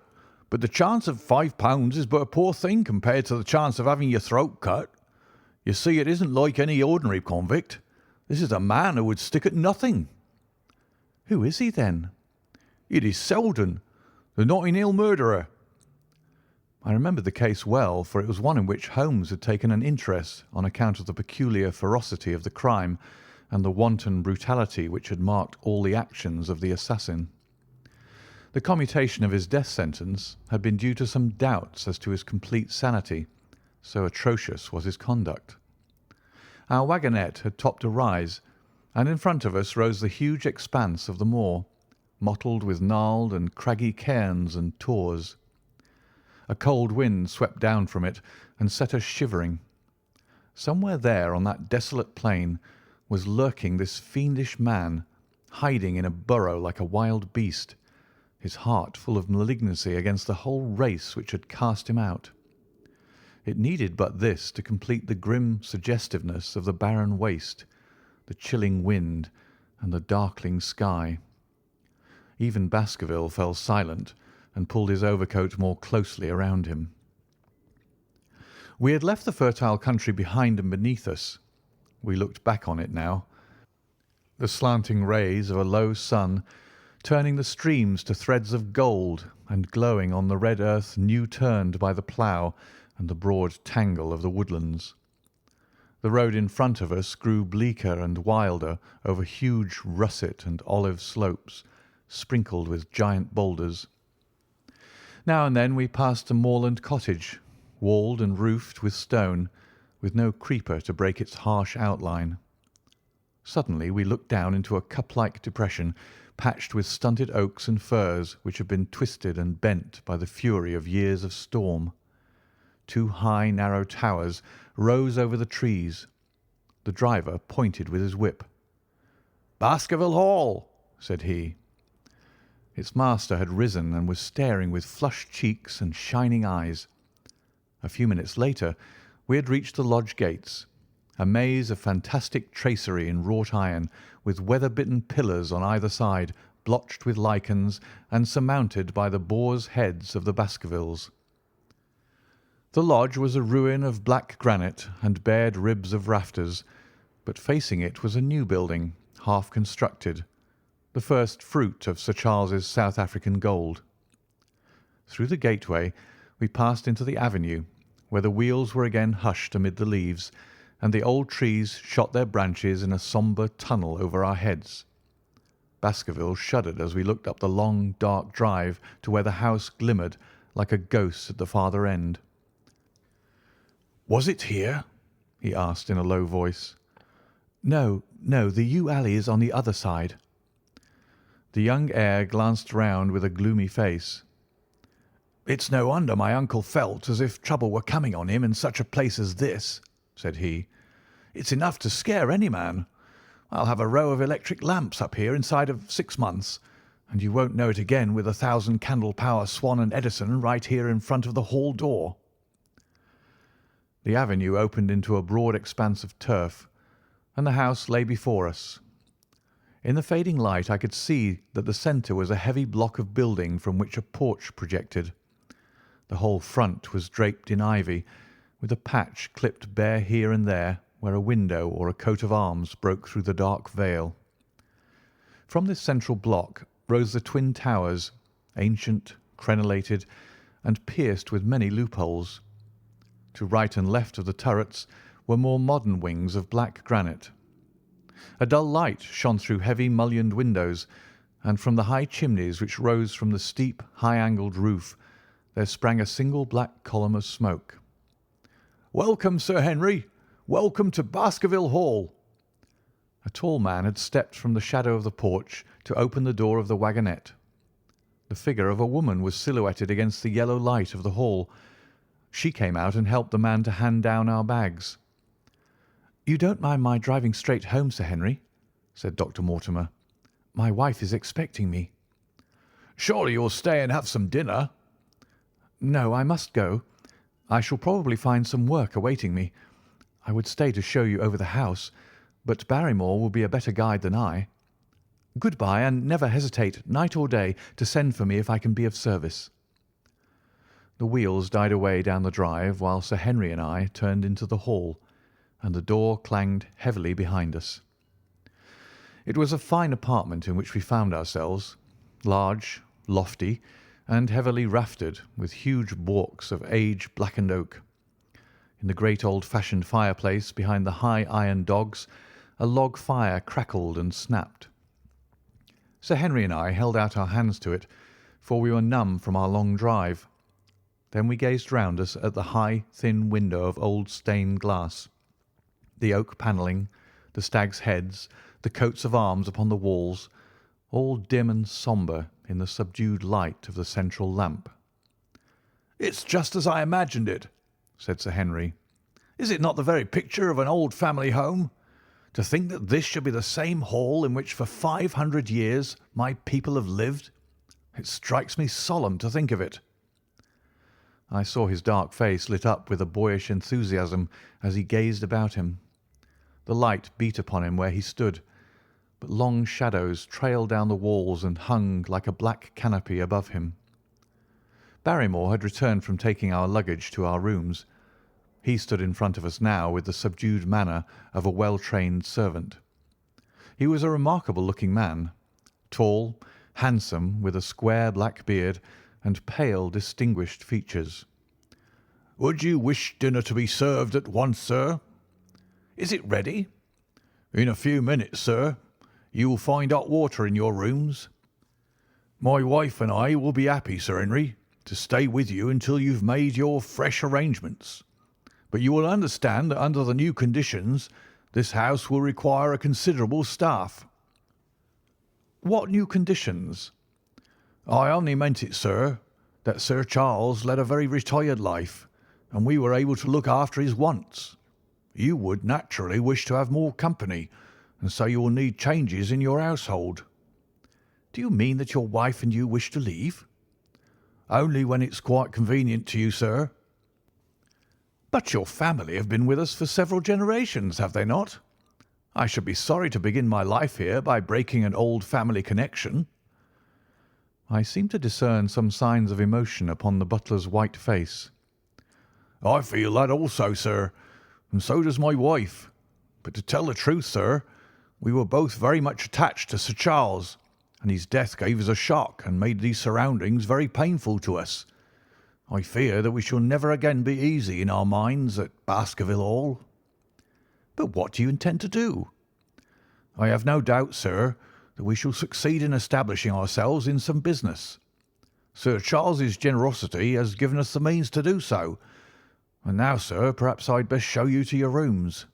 but the chance of £5 is but a poor thing compared to the chance of having your throat cut. You see, it isn't like any ordinary convict. This is a man who would stick at nothing." "Who is he, then?" "It is Selden, the Notting Hill murderer." I remembered the case well, for it was one in which Holmes had taken an interest on account of the peculiar ferocity of the crime and the wanton brutality which had marked all the actions of the assassin. The commutation of his death sentence had been due to some doubts as to his complete sanity, so atrocious was his conduct. Our wagonette had topped a rise, and in front of us rose the huge expanse of the moor, mottled with gnarled and craggy cairns and tors. A cold wind swept down from it and set us shivering. Somewhere there on that desolate plain was lurking this fiendish man, hiding in a burrow like a wild beast, his heart full of malignancy against the whole race which had cast him out. It needed but this to complete the grim suggestiveness of the barren waste, the chilling wind, and the darkling sky. Even Baskerville fell silent and pulled his overcoat more closely around him. We had left the fertile country behind and beneath us. We looked back on it now. The slanting rays of a low sun, turning the streams to threads of gold and glowing on the red earth new turned by the plough and the broad tangle of the woodlands. The road in front of us grew bleaker and wilder over huge russet and olive slopes, sprinkled with giant boulders. Now and then we passed a moorland cottage, walled and roofed with stone, with no creeper to break its harsh outline. Suddenly we looked down into a cup-like depression, patched with stunted oaks and firs which had been twisted and bent by the fury of years of storm. 2 high, narrow towers rose over the trees. The driver pointed with his whip. "Baskerville Hall," said he. Its master had risen and was staring with flushed cheeks and shining eyes. A few minutes later we had reached the lodge gates, a maze of fantastic tracery in wrought iron, with weather-bitten pillars on either side, blotched with lichens and surmounted by the boars' heads of the Baskervilles. The lodge was a ruin of black granite and bared ribs of rafters, but facing it was a new building, half constructed, the first fruit of Sir Charles's South African gold. Through the gateway we passed into the avenue, where the wheels were again hushed amid the leaves, and the old trees shot their branches in a sombre tunnel over our heads. Baskerville shuddered as we looked up the long, dark drive to where the house glimmered like a ghost at the farther end. "Was it here?" he asked in a low voice. No, the yew alley is on the other side." The young heir glanced round with a gloomy face. "It's no wonder my uncle felt as if trouble were coming on him in such a place as this," said he. "It's enough to scare any man. I'll have a row of electric lamps up here inside of 6 months, and you won't know it again with 1,000 candle-power Swan and Edison right here in front of the hall door." The avenue opened into a broad expanse of turf, and the house lay before us. In the fading light I could see that the centre was a heavy block of building from which a porch projected. The whole front was draped in ivy, with a patch clipped bare here and there where a window or a coat of arms broke through the dark veil. From this central block rose the twin towers, ancient, crenellated, and pierced with many loopholes. To right and left of the turrets were more modern wings of black granite. A dull light shone through heavy mullioned windows, and from the high chimneys which rose from the steep, high-angled roof there sprang a single black column of smoke. "Welcome, Sir Henry! Welcome to Baskerville Hall!" A tall man had stepped from the shadow of the porch to open the door of the wagonette. The figure of a woman was silhouetted against the yellow light of the hall. She came out and helped the man to hand down our bags. "You don't mind my driving straight home, Sir Henry?" said Dr. Mortimer. "My wife is expecting me." "Surely you'll stay and have some dinner?" "No, I must go. I shall probably find some work awaiting me. I would stay to show you over the house, but Barrymore will be a better guide than I. Good-bye, and never hesitate, night or day, to send for me if I can be of service." The wheels died away down the drive while Sir Henry and I turned into the hall, and the door clanged heavily behind us. It was a fine apartment in which we found ourselves, large, lofty, and heavily raftered, with huge baulks of age-blackened oak. In the great old-fashioned fireplace behind the high iron dogs a log fire crackled and snapped. Sir Henry and I held out our hands to it, for we were numb from our long drive. Then we gazed round us at the high, thin window of old stained glass, the oak panelling, the stags' heads, the coats of arms upon the walls, all dim and sombre in the subdued light of the central lamp. "It's just as I imagined it," said Sir Henry. "Is it not the very picture of an old family home? To think that this should be the same hall in which for 500 years my people have lived. It strikes me solemn to think of it." I saw his dark face lit up with a boyish enthusiasm as he gazed about him. The light beat upon him where he stood, but long shadows trailed down the walls and hung like a black canopy above him. Barrymore had returned from taking our luggage to our rooms. He stood in front of us now with the subdued manner of a well-trained servant. He was a remarkable-looking man, tall, handsome, with a square black beard and pale, distinguished features. "Would you wish dinner to be served at once, sir?" "Is it ready?" "In a few minutes, sir. You will find hot water in your rooms. My wife and I will be happy, Sir Henry, to stay with you until you've made your fresh arrangements. But you will understand that under the new conditions this house will require a considerable staff." "What new conditions?" "I only meant it, sir, that Sir Charles led a very retired life, and we were able to look after his wants. You would naturally wish to have more company, and so you will need changes in your household." "Do you mean that your wife and you wish to leave?" "Only when it's quite convenient to you, sir." "But your family have been with us for several generations, have they not? I should be sorry to begin my life here by breaking an old family connection." I seemed to discern some signs of emotion upon the butler's white face. "I feel that also, sir, and so does my wife. But to tell the truth, sir, we were both very much attached to Sir Charles, and his death gave us a shock and made these surroundings very painful to us. I fear that we shall never again be easy in our minds at Baskerville Hall." "But what do you intend to do?" "I have no doubt, sir, that we shall succeed in establishing ourselves in some business. Sir Charles's generosity has given us the means to do so. And now, sir, perhaps I'd best show you to your rooms."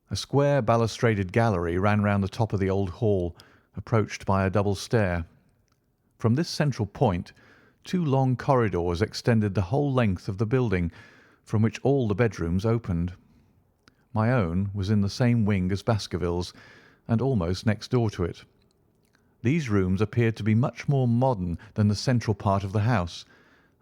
A square balustraded gallery ran round the top of the old hall, approached by a double stair. From this central point, two long corridors extended the whole length of the building, from which all the bedrooms opened. My own was in the same wing as Baskerville's, and almost next door to it. These rooms appeared to be much more modern than the central part of the house,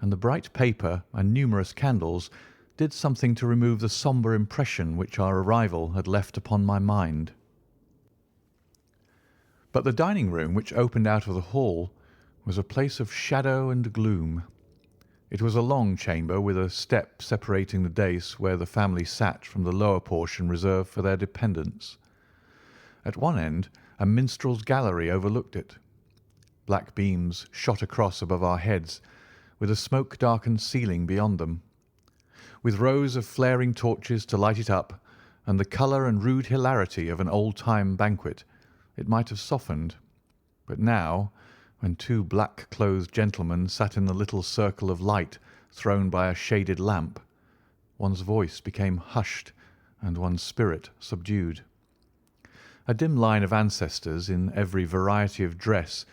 and the bright paper and numerous candles did something to remove the sombre impression which our arrival had left upon my mind. But the dining room, which opened out of the hall, was a place of shadow and gloom. It was a long chamber with a step separating the dais where the family sat from the lower portion reserved for their dependents. At one end a minstrel's gallery overlooked it. Black beams shot across above our heads, with a smoke-darkened ceiling beyond them. With rows of flaring torches to light it up, and the colour and rude hilarity of an old-time banquet, it might have softened. But now, when two black-clothed gentlemen sat in the little circle of light thrown by a shaded lamp, one's voice became hushed and one's spirit subdued. A dim line of ancestors in every variety of dress,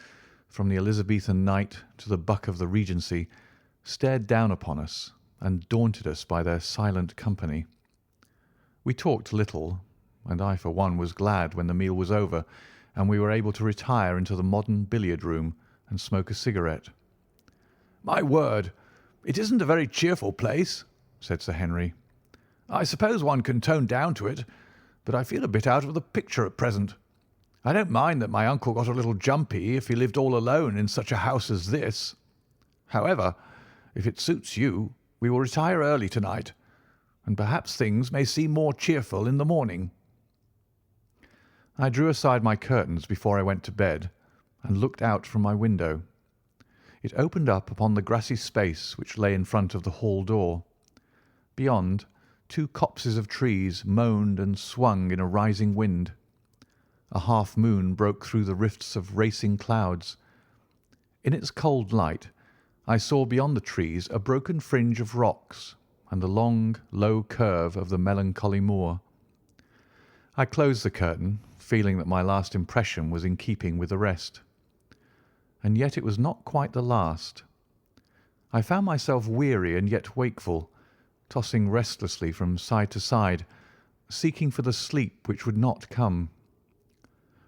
from the Elizabethan knight to the buck of the Regency, stared down upon us and daunted us by their silent company. We talked little, and I for one was glad when the meal was over and we were able to retire into the modern billiard-room and smoke a cigarette. "My word, it isn't a very cheerful place," said Sir Henry. "I suppose one can tone down to it, but I feel a bit out of the picture at present. I don't mind that my uncle got a little jumpy if he lived all alone in such a house as this. However, if it suits you, we will retire early tonight, and perhaps things may seem more cheerful in the morning." I drew aside my curtains before I went to bed and looked out from my window. It opened up upon the grassy space which lay in front of the hall door. Beyond, two copses of trees moaned and swung in a rising wind. A half-moon broke through the rifts of racing clouds. In its cold light I saw beyond the trees a broken fringe of rocks and the long, low curve of the melancholy moor. I closed the curtain, feeling that my last impression was in keeping with the rest. And yet it was not quite the last. I found myself weary and yet wakeful, tossing restlessly from side to side, seeking for the sleep which would not come.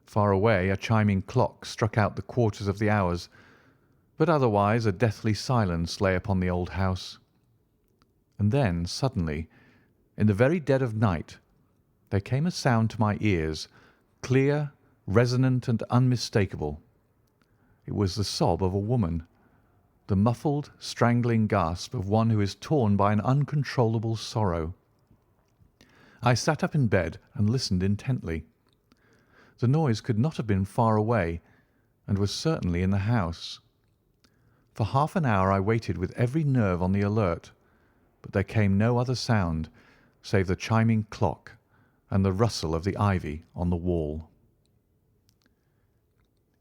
Far away a chiming clock struck out the quarters of the hours, but otherwise a deathly silence lay upon the old house. And then, suddenly, in the very dead of night, there came a sound to my ears, clear, resonant, and unmistakable. It was the sob of a woman, the muffled, strangling gasp of one who is torn by an uncontrollable sorrow. I sat up in bed and listened intently. The noise could not have been far away, and was certainly in the house. For half an hour I waited with every nerve on the alert, but there came no other sound save the chiming clock and the rustle of the ivy on the wall.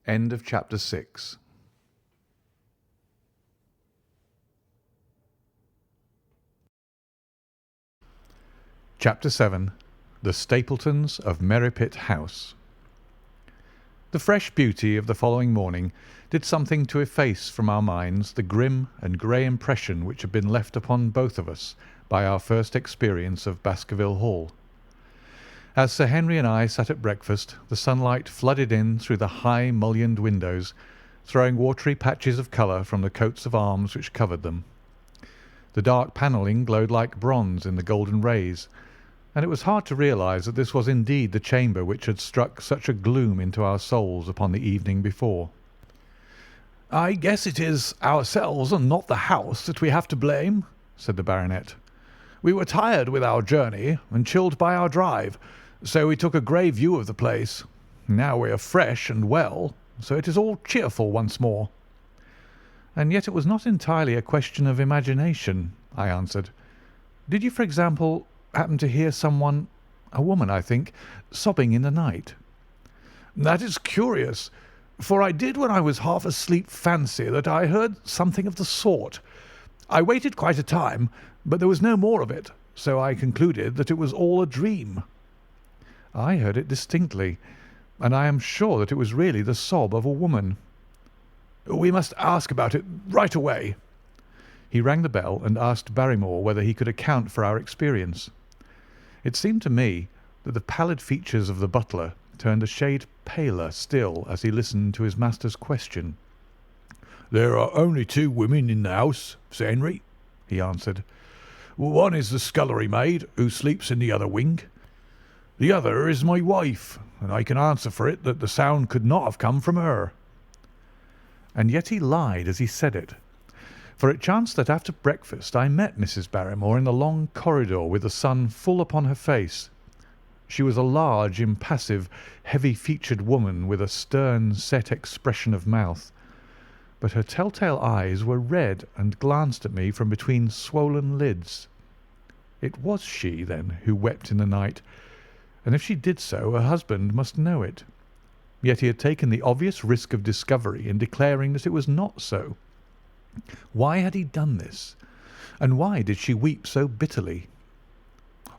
End of chapter 6. Chapter 7. The Stapletons of Merripit House. The fresh beauty of the following morning did something to efface from our minds the grim and grey impression which had been left upon both of us by our first experience of Baskerville Hall. As Sir Henry and I sat at breakfast, the sunlight flooded in through the high mullioned windows, throwing watery patches of colour from the coats of arms which covered them. The dark panelling glowed like bronze in the golden rays, and it was hard to realise that this was indeed the chamber which had struck such a gloom into our souls upon the evening before. "I guess it is ourselves and not the house that we have to blame," said the baronet. "We were tired with our journey and chilled by our drive, so we took a grey view of the place. Now we are fresh and well, so it is all cheerful once more." "And yet it was not entirely a question of imagination," I answered. "Did you, for example, happen to hear someone, a woman, I think, sobbing in the night?" "That is curious, for I did when I was half asleep fancy that I heard something of the sort. I waited quite a time, but there was no more of it, so I concluded that it was all a dream." "I heard it distinctly, and I am sure that it was really the sob of a woman." "We must ask about it right away." He rang the bell and asked Barrymore whether he could account for our experience. It seemed to me that the pallid features of the butler turned a shade paler still as he listened to his master's question. "There are only two women in the house, Sir Henry," he answered. "One is the scullery maid, who sleeps in the other wing. The other is my wife, and I can answer for it that the sound could not have come from her." And yet he lied as he said it, for it chanced that after breakfast I met Mrs. Barrymore in the long corridor with the sun full upon her face. She was a large, impassive, heavy-featured woman with a stern, set expression of mouth, but her telltale eyes were red and glanced at me from between swollen lids. It was she, then, who wept in the night, and if she did so, her husband must know it. Yet he had taken the obvious risk of discovery in declaring that it was not so. Why had he done this, and why did she weep so bitterly?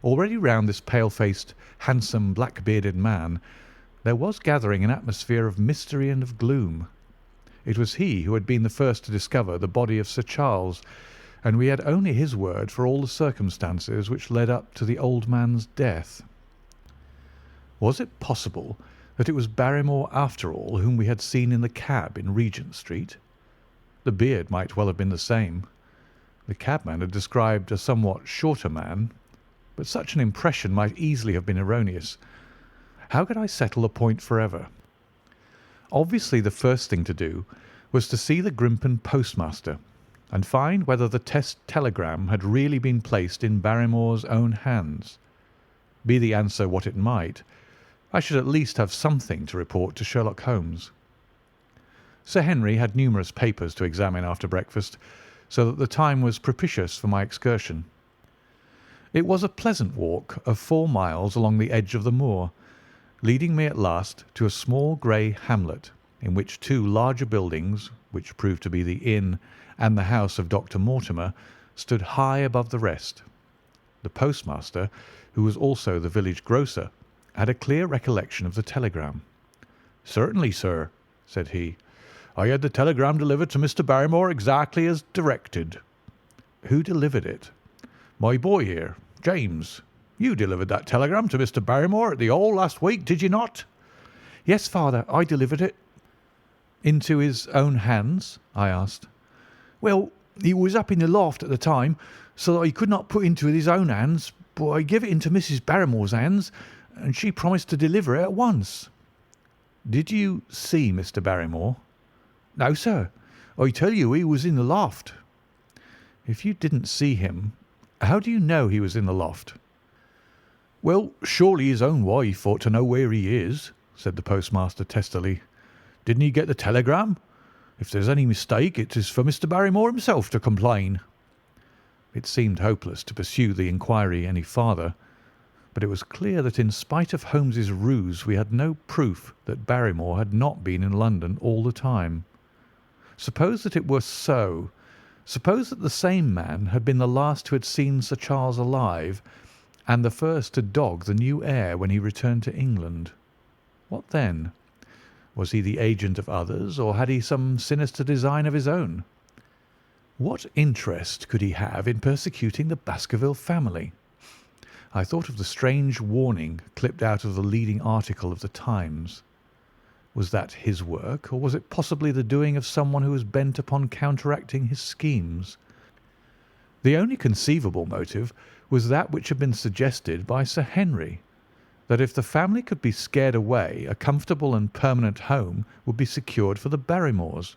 Already round this pale-faced, handsome, black-bearded man there was gathering an atmosphere of mystery and of gloom. It was he who had been the first to discover the body of Sir Charles, and we had only his word for all the circumstances which led up to the old man's death. Was it possible that it was Barrymore after all whom we had seen in the cab in Regent Street? The beard might well have been the same. The cabman had described a somewhat shorter man, but such an impression might easily have been erroneous. How could I settle the point forever? Obviously the first thing to do was to see the Grimpen postmaster and find whether the test telegram had really been placed in Barrymore's own hands. Be the answer what it might, I should at least have something to report to Sherlock Holmes. Sir Henry had numerous papers to examine after breakfast, so that the time was propitious for my excursion. It was a pleasant walk of 4 miles along the edge of the moor, leading me at last to a small grey hamlet in which 2 larger buildings, which proved to be the inn and the house of Dr. Mortimer, stood high above the rest. The postmaster, who was also the village grocer, had a clear recollection of the telegram. "Certainly, sir," said he. "I had the telegram delivered to Mr. Barrymore exactly as directed." "Who delivered it?" "My boy here, James. You delivered that telegram to Mr. Barrymore at the Hall last week, did you not?" "Yes, father, I delivered it." "Into his own hands?" I asked. "Well, he was up in the loft at the time, so that he could not put into his own hands, but I gave it into Mrs. Barrymore's hands, and she promised to deliver it at once." "Did you see Mr. Barrymore?" "No, sir. I tell you he was in the loft." "If you didn't see him, how do you know he was in the loft?" "Well, surely his own wife ought to know where he is," said the postmaster testily. "Didn't he get the telegram? If there's any mistake, it is for Mr. Barrymore himself to complain." It seemed hopeless to pursue the inquiry any farther, but it was clear that in spite of Holmes's ruse we had no proof that Barrymore had not been in London all the time. Suppose that it were so. Suppose that the same man had been the last who had seen Sir Charles alive, and the first to dog the new heir when he returned to England. What then? Was he the agent of others, or had he some sinister design of his own? What interest could he have in persecuting the Baskerville family? I thought of the strange warning clipped out of the leading article of the Times. Was that his work, or was it possibly the doing of someone who was bent upon counteracting his schemes? The only conceivable motive was that which had been suggested by Sir Henry, that if the family could be scared away, a comfortable and permanent home would be secured for the Barrymores.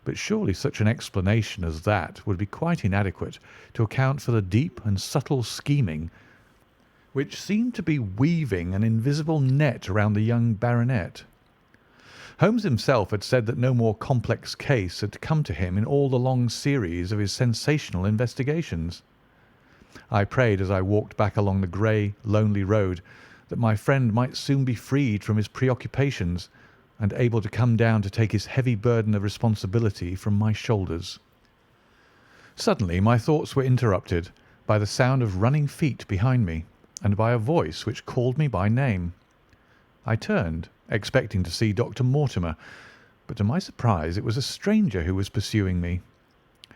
But surely such an explanation as that would be quite inadequate to account for the deep and subtle scheming which seemed to be weaving an invisible net around the young baronet. Holmes himself had said that no more complex case had come to him in all the long series of his sensational investigations. I prayed as I walked back along the grey, lonely road that my friend might soon be freed from his preoccupations and able to come down to take his heavy burden of responsibility from my shoulders. Suddenly my thoughts were interrupted by the sound of running feet behind me and by a voice which called me by name. I turned, expecting to see Dr. Mortimer, but to my surprise it was a stranger who was pursuing me.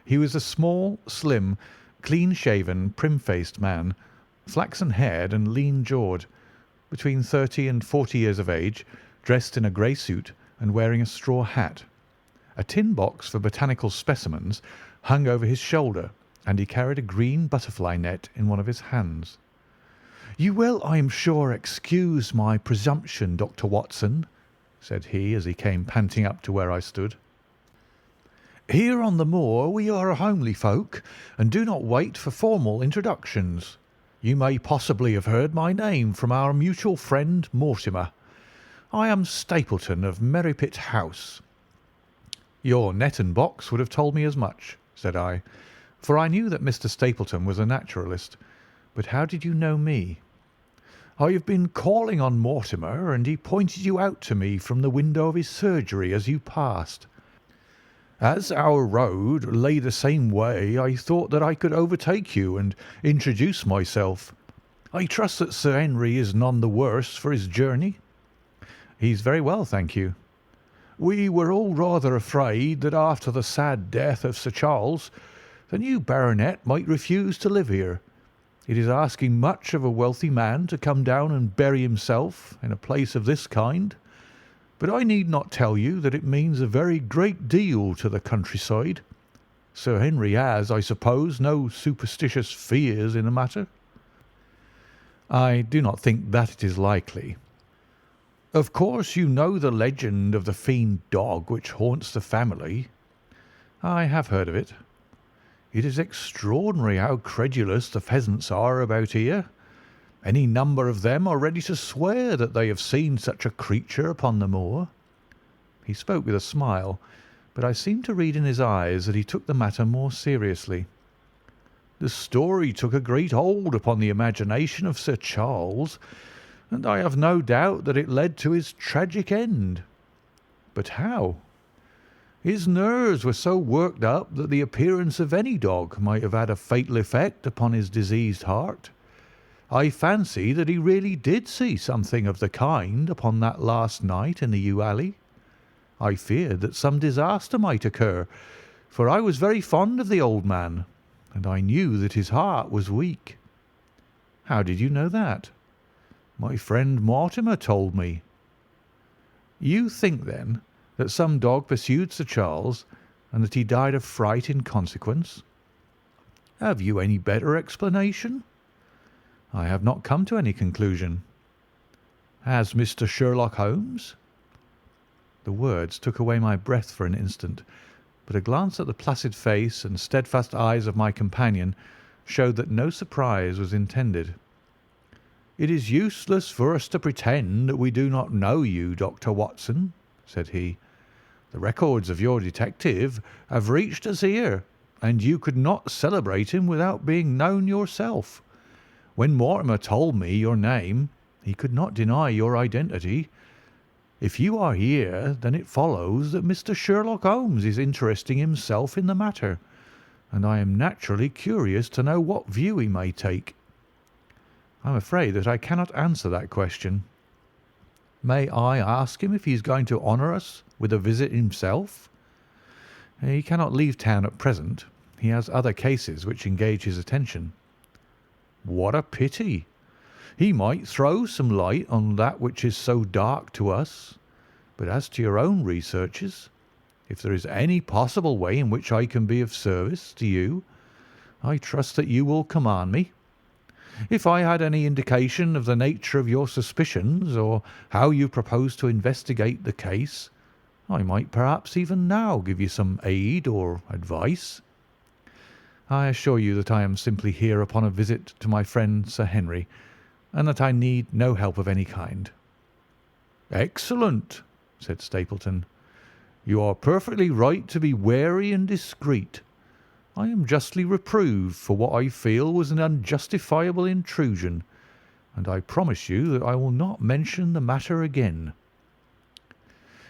He was a small, slim, clean-shaven, prim-faced man, flaxen-haired and lean-jawed, between 30 and 40 years of age, dressed in a grey suit and wearing a straw hat. A tin box for botanical specimens hung over his shoulder, and he carried a green butterfly net in one of his hands. "You will, I am sure, excuse my presumption, Dr. Watson," said he as he came panting up to where I stood. "Here on the moor we are a homely folk, and do not wait for formal introductions. You may possibly have heard my name from our mutual friend Mortimer. I am Stapleton of Merripit House." "Your net and box would have told me as much," said I, for I knew that Mr. Stapleton was a naturalist. "But how did you know me?" "I have been calling on Mortimer, and he pointed you out to me from the window of his surgery as you passed. As our road lay the same way, I thought that I could overtake you and introduce myself. I trust that Sir Henry is none the worse for his journey." "He's very well, thank you." "We were all rather afraid that after the sad death of Sir Charles, the new baronet might refuse to live here. It is asking much of a wealthy man to come down and bury himself in a place of this kind. But I need not tell you that it means a very great deal to the countryside. Sir Henry has, I suppose, no superstitious fears in the matter?" "I do not think that it is likely." "Of course you know the legend of the fiend dog which haunts the family?" "I have heard of it." "It is extraordinary how credulous the pheasants are about here. Any number of them are ready to swear that they have seen such a creature upon the moor." He spoke with a smile, but I seemed to read in his eyes that he took the matter more seriously. "The story took a great hold upon the imagination of Sir Charles, and I have no doubt that it led to his tragic end." "But how?" "His nerves were so worked up that the appearance of any dog might have had a fatal effect upon his diseased heart. I fancy that he really did see something of the kind upon that last night in the yew alley. I feared that some disaster might occur, for I was very fond of the old man, and I knew that his heart was weak." "How did you know that?" "My friend Mortimer told me." "You think, then, that some dog pursued Sir Charles, and that he died of fright in consequence?" "Have you any better explanation?" "I have not come to any conclusion." "Has Mr. Sherlock Holmes?" The words took away my breath for an instant, but a glance at the placid face and steadfast eyes of my companion showed that no surprise was intended. "It is useless for us to pretend that we do not know you, Dr. Watson," said he. "The records of your detective have reached us here, and you could not celebrate him without being known yourself. When Mortimer told me your name, he could not deny your identity. If you are here, then it follows that Mr. Sherlock Holmes is interesting himself in the matter, and I am naturally curious to know what view he may take." "I am afraid that I cannot answer that question." "May I ask him if he is going to honour us with a visit himself?" "He cannot leave town at present. He has other cases which engage his attention." "What a pity! He might throw some light on that which is so dark to us. But as to your own researches, if there is any possible way in which I can be of service to you, I trust that you will command me. If I had any indication of the nature of your suspicions, or how you propose to investigate the case, I might perhaps even now give you some aid or advice." "I assure you that I am simply here upon a visit to my friend Sir Henry, and that I need no help of any kind." "Excellent," said Stapleton. "You are perfectly right to be wary and discreet. I am justly reproved for what I feel was an unjustifiable intrusion, and I promise you that I will not mention the matter again."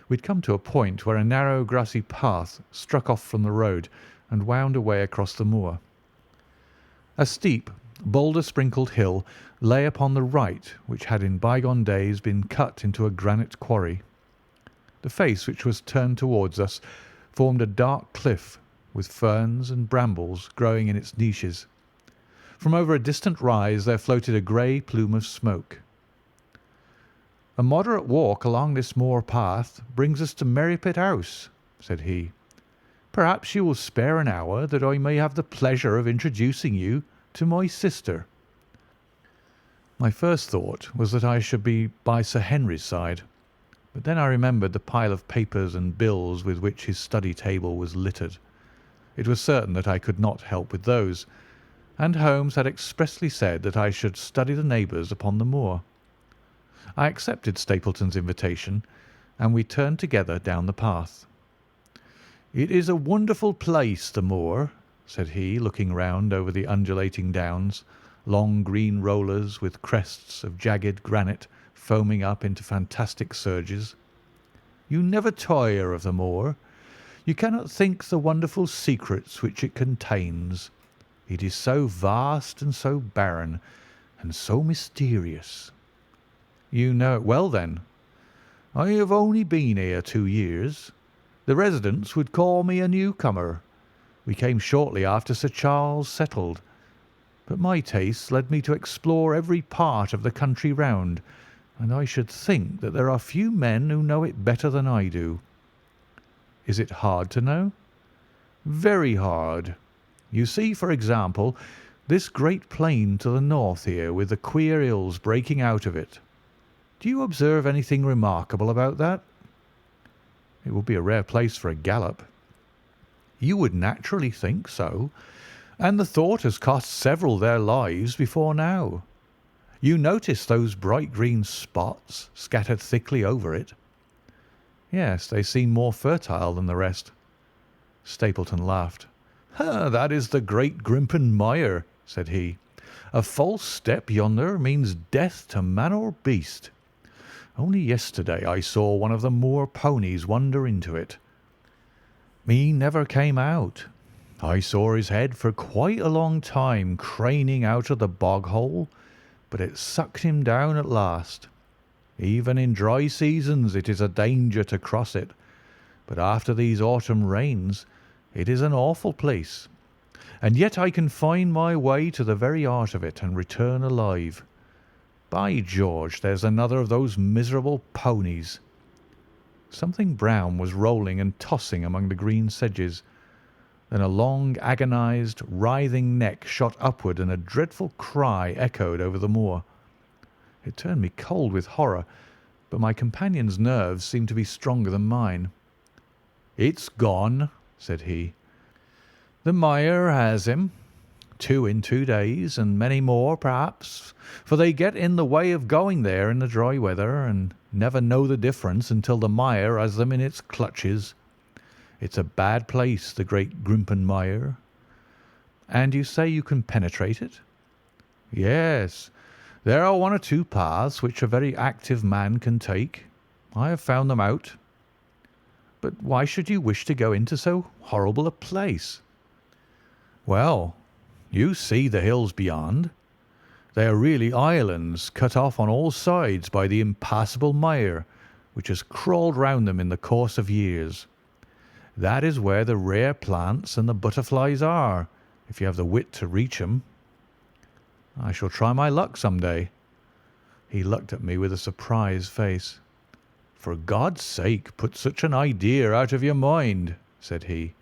We had come to a point where a narrow grassy path struck off from the road and wound away across the moor. A steep, boulder-sprinkled hill lay upon the right, which had in bygone days been cut into a granite quarry. The face which was turned towards us formed a dark cliff, with ferns and brambles growing in its niches. From over a distant rise there floated a grey plume of smoke. "A moderate walk along this moor path brings us to Merripit House," said he. "Perhaps you will spare an hour that I may have the pleasure of introducing you to my sister." My first thought was that I should be by Sir Henry's side, but then I remembered the pile of papers and bills with which his study table was littered. It was certain that I could not help with those, and Holmes had expressly said that I should study the neighbours upon the moor. I accepted Stapleton's invitation, and we turned together down the path. "It is a wonderful place, the moor," said he, looking round over the undulating downs, long green rollers with crests of jagged granite foaming up into fantastic surges. "You never tire of the moor. You cannot think the wonderful secrets which it contains. It is so vast and so barren and so mysterious." "You know it well, then?" "I have only been here 2 years. The residents would call me a newcomer. We came shortly after Sir Charles settled, but my tastes led me to explore every part of the country round, and I should think that there are few men who know it better than I do." "Is it hard to know?" "Very hard. You see, for example, this great plain to the north here, with the queer hills breaking out of it. Do you observe anything remarkable about that?" "It would be a rare place for a gallop." "You would naturally think so, and the thought has cost several their lives before now. You notice those bright green spots scattered thickly over it?" "Yes, they seem more fertile than the rest." Stapleton laughed. "That is the great Grimpen Mire," said he. "A false step yonder means death to man or beast. Only yesterday I saw one of the moor ponies wander into it. He never came out. I saw his head for quite a long time craning out of the bog hole, but it sucked him down at last. Even in dry seasons it is a danger to cross it, but after these autumn rains it is an awful place. And yet I can find my way to the very heart of it and return alive. By George, there's another of those miserable ponies." Something brown was rolling and tossing among the green sedges. Then a long, agonized, writhing neck shot upward, and a dreadful cry echoed over the moor. It turned me cold with horror, but my companion's nerves seemed to be stronger than mine. "It's gone," said he. "The mire has him. 2 in 2 days, and many more, perhaps, for they get in the way of going there in the dry weather, and never know the difference until the mire has them in its clutches. It's a bad place, the great Grimpen Mire." "And you say you can penetrate it?" "Yes. There are 1 or 2 paths which a very active man can take. I have found them out." "But why should you wish to go into so horrible a place?" "Well, you see the hills beyond. They are really islands cut off on all sides by the impassable mire, which has crawled round them in the course of years. That is where the rare plants and the butterflies are, if you have the wit to reach 'em." "I shall try my luck some day." He looked at me with a surprised face. "For God's sake, put such an idea out of your mind," said he.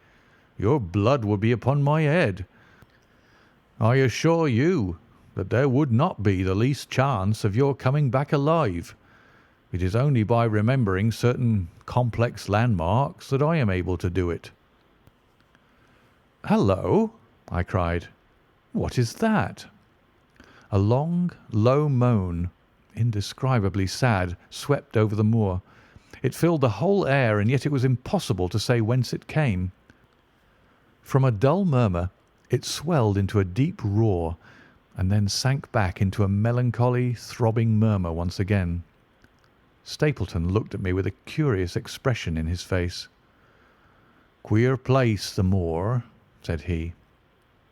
"Your blood would be upon my head. I assure you that there would not be the least chance of your coming back alive. It is only by remembering certain complex landmarks that I am able to do it." "Hallo!" I cried. "What is that?" A long, low moan, indescribably sad, swept over the moor. It filled the whole air, and yet it was impossible to say whence it came. From a dull murmur it swelled into a deep roar, and then sank back into a melancholy, throbbing murmur once again. Stapleton looked at me with a curious expression in his face. "Queer place, the moor," said he.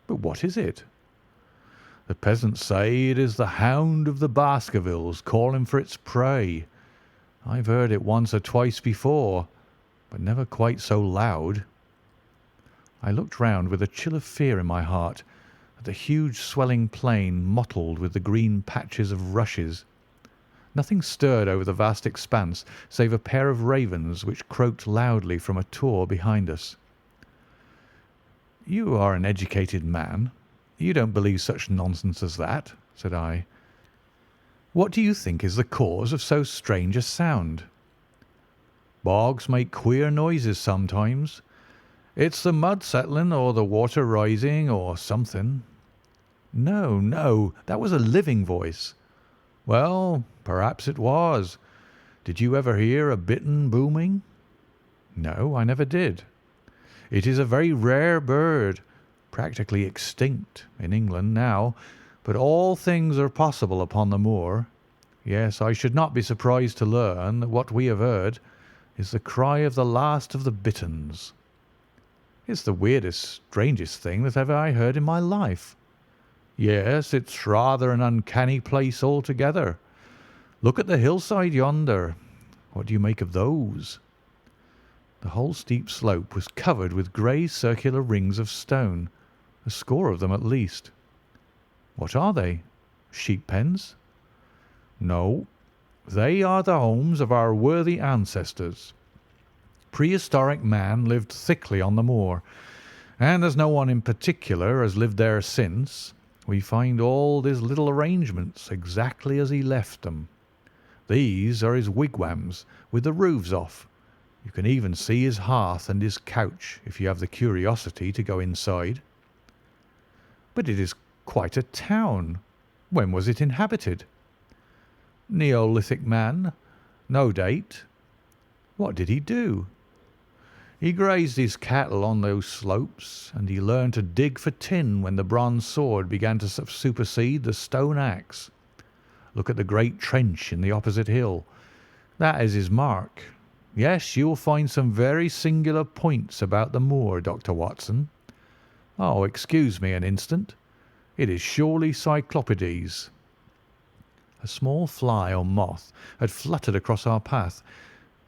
"But what is it?" "The peasants say it is the Hound of the Baskervilles calling for its prey. I've heard it once or twice before, but never quite so loud." I looked round with a chill of fear in my heart at the huge swelling plain mottled with the green patches of rushes. Nothing stirred over the vast expanse save a pair of ravens which croaked loudly from a tor behind us. "You are an educated man. You don't believe such nonsense as that," said I. "What do you think is the cause of so strange a sound?" "Bogs make queer noises sometimes. It's the mud settling or the water rising or something." "No, no, that was a living voice." "Well, perhaps it was. Did you ever hear a bittern booming?" "No, I never did." "It is a very rare bird, practically extinct in England now, but all things are possible upon the moor. Yes, I should not be surprised to learn that what we have heard is the cry of the last of the bitterns." "It's the weirdest, strangest thing that ever I heard in my life." "Yes, it's rather an uncanny place altogether. Look at the hillside yonder. What do you make of those?" The whole steep slope was covered with grey circular rings of stone, a score of them at least. "What are they? Sheep pens?" "No, they are the homes of our worthy ancestors. Prehistoric man lived thickly on the moor, and as no one in particular has lived there since, we find all his little arrangements exactly as he left them. These are his wigwams with the roofs off. You can even see his hearth and his couch if you have the curiosity to go inside." "But it is quite a town. When was it inhabited?" "Neolithic man. No date." "What did he do?" "He grazed his cattle on those slopes, and he learned to dig for tin when the bronze sword began to supersede the stone axe. Look at the great trench in the opposite hill. That is his mark. Yes, you will find some very singular points about the moor, Dr. Watson. Oh, excuse me an instant. It is surely Cyclopides." A small fly or moth had fluttered across our path,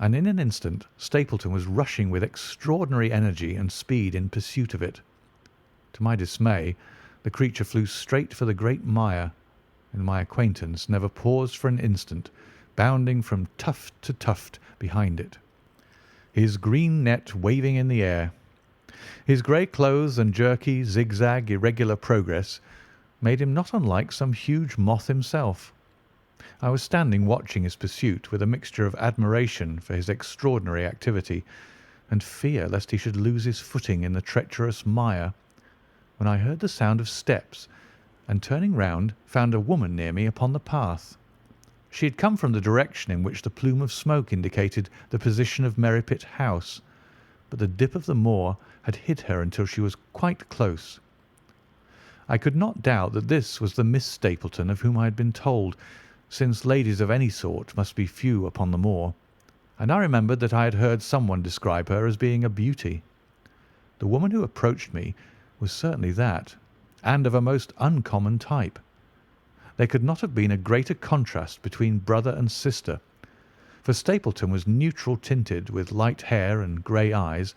and in an instant Stapleton was rushing with extraordinary energy and speed in pursuit of it. To my dismay, the creature flew straight for the great mire, and my acquaintance never paused for an instant, bounding from tuft to tuft behind it, his green net waving in the air. His grey clothes and jerky, zigzag, irregular progress made him not unlike some huge moth himself. I was standing watching his pursuit with a mixture of admiration for his extraordinary activity and fear lest he should lose his footing in the treacherous mire, when I heard the sound of steps, and turning round found a woman near me upon the path. She had come from the direction in which the plume of smoke indicated the position of Merripit House, but the dip of the moor had hid her until she was quite close. I could not doubt that this was the Miss Stapleton of whom I had been told, since ladies of any sort must be few upon the moor, and I remembered that I had heard someone describe her as being a beauty. The woman who approached me was certainly that, and of a most uncommon type. There could not have been a greater contrast between brother and sister, for Stapleton was neutral tinted with light hair and grey eyes,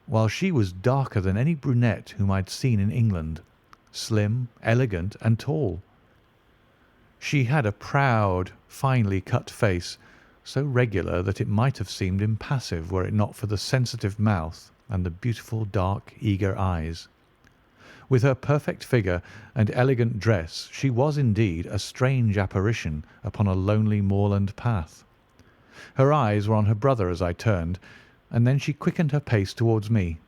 while she was darker than any brunette whom I had seen in England, slim, elegant, and tall. She had a proud, finely cut face, so regular that it might have seemed impassive were it not for the sensitive mouth and the beautiful, dark, eager eyes. With her perfect figure and elegant dress she was indeed a strange apparition upon a lonely moorland path. Her eyes were on her brother as I turned, and then she quickened her pace towards me.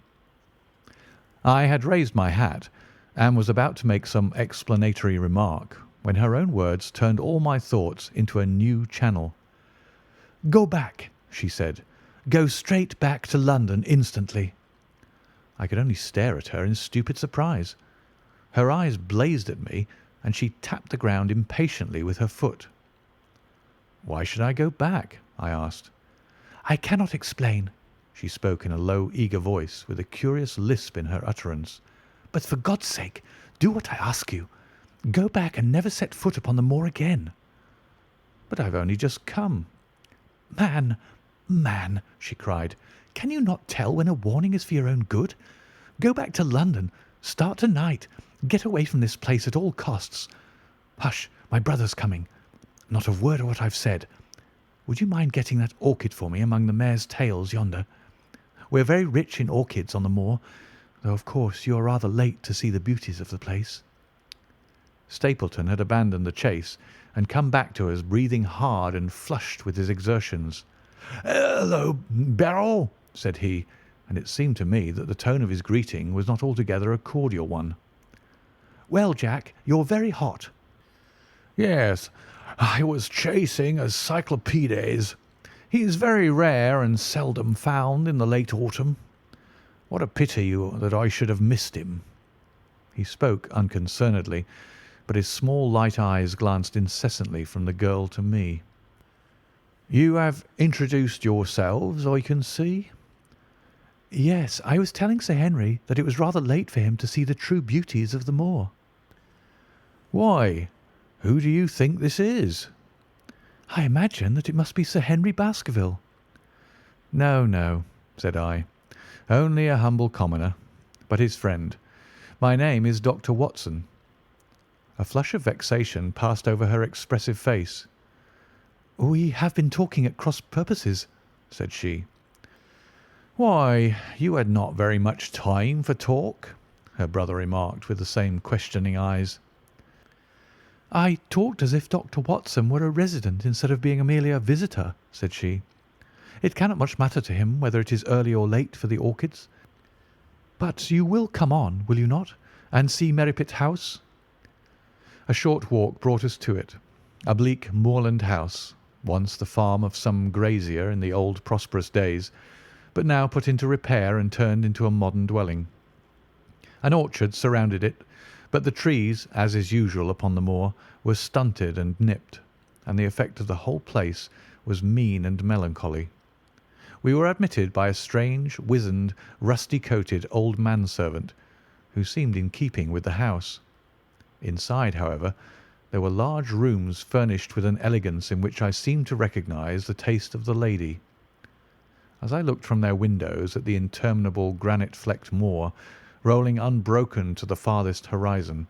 I had raised my hat, and was about to make some explanatory remark, when her own words turned all my thoughts into a new channel. "Go back," she said. "Go straight back to London instantly." I could only stare at her in stupid surprise. Her eyes blazed at me, and she tapped the ground impatiently with her foot. "Why should I go back?" I asked. "I cannot explain." She spoke in a low, eager voice, with a curious lisp in her utterance. "But for God's sake, do what I ask you. Go back and never set foot upon the moor again." "But I've only just come." Man," she cried, "can you not tell when a warning is for your own good? Go back to London. Start tonight. Get away from this place at all costs. Hush, my brother's coming. not a word of what I've said. Would you mind getting that orchid for me among the mare's tails yonder? We're very rich in orchids on the moor, though of course you are rather late to see the beauties of the place." Stapleton had abandoned the chase and come back to us breathing hard and flushed with his exertions. "Hello, Beryl," said he, and it seemed to me that the tone of his greeting was not altogether a cordial one. "Well, Jack, you're very hot." "Yes, I was chasing a cyclopedes. He is very rare and seldom found in the late autumn. What a pity that I should have missed him." He spoke unconcernedly, but his small light eyes glanced incessantly from the girl to me. "You have introduced yourselves, I can see." "Yes, I was telling Sir Henry that it was rather late for him to see the true beauties of the moor." "Why, who do you think this is?" "I imagine that it must be Sir Henry Baskerville." "No, no," said I. "Only a humble commoner, but his friend. My name is Dr. Watson." A flush of vexation passed over her expressive face. "We have been talking at cross purposes," said she. "Why, you had not very much time for talk," her brother remarked with the same questioning eyes. "I talked as if Dr. Watson were a resident instead of being merely a visitor," said she. "It cannot much matter to him whether it is early or late for the orchids. But you will come on, will you not, and see Merripit House?" A short walk brought us to it, a bleak moorland house, once the farm of some grazier in the old prosperous days, but now put into repair and turned into a modern dwelling. An orchard surrounded it, but the trees, as is usual upon the moor, were stunted and nipped, and the effect of the whole place was mean and melancholy. We were admitted by a strange, wizened, rusty-coated old manservant, who seemed in keeping with the house. Inside, however, there were large rooms furnished with an elegance in which I seemed to recognize the taste of the lady. As I looked from their windows at the interminable granite-flecked moor, rolling unbroken to the farthest horizon,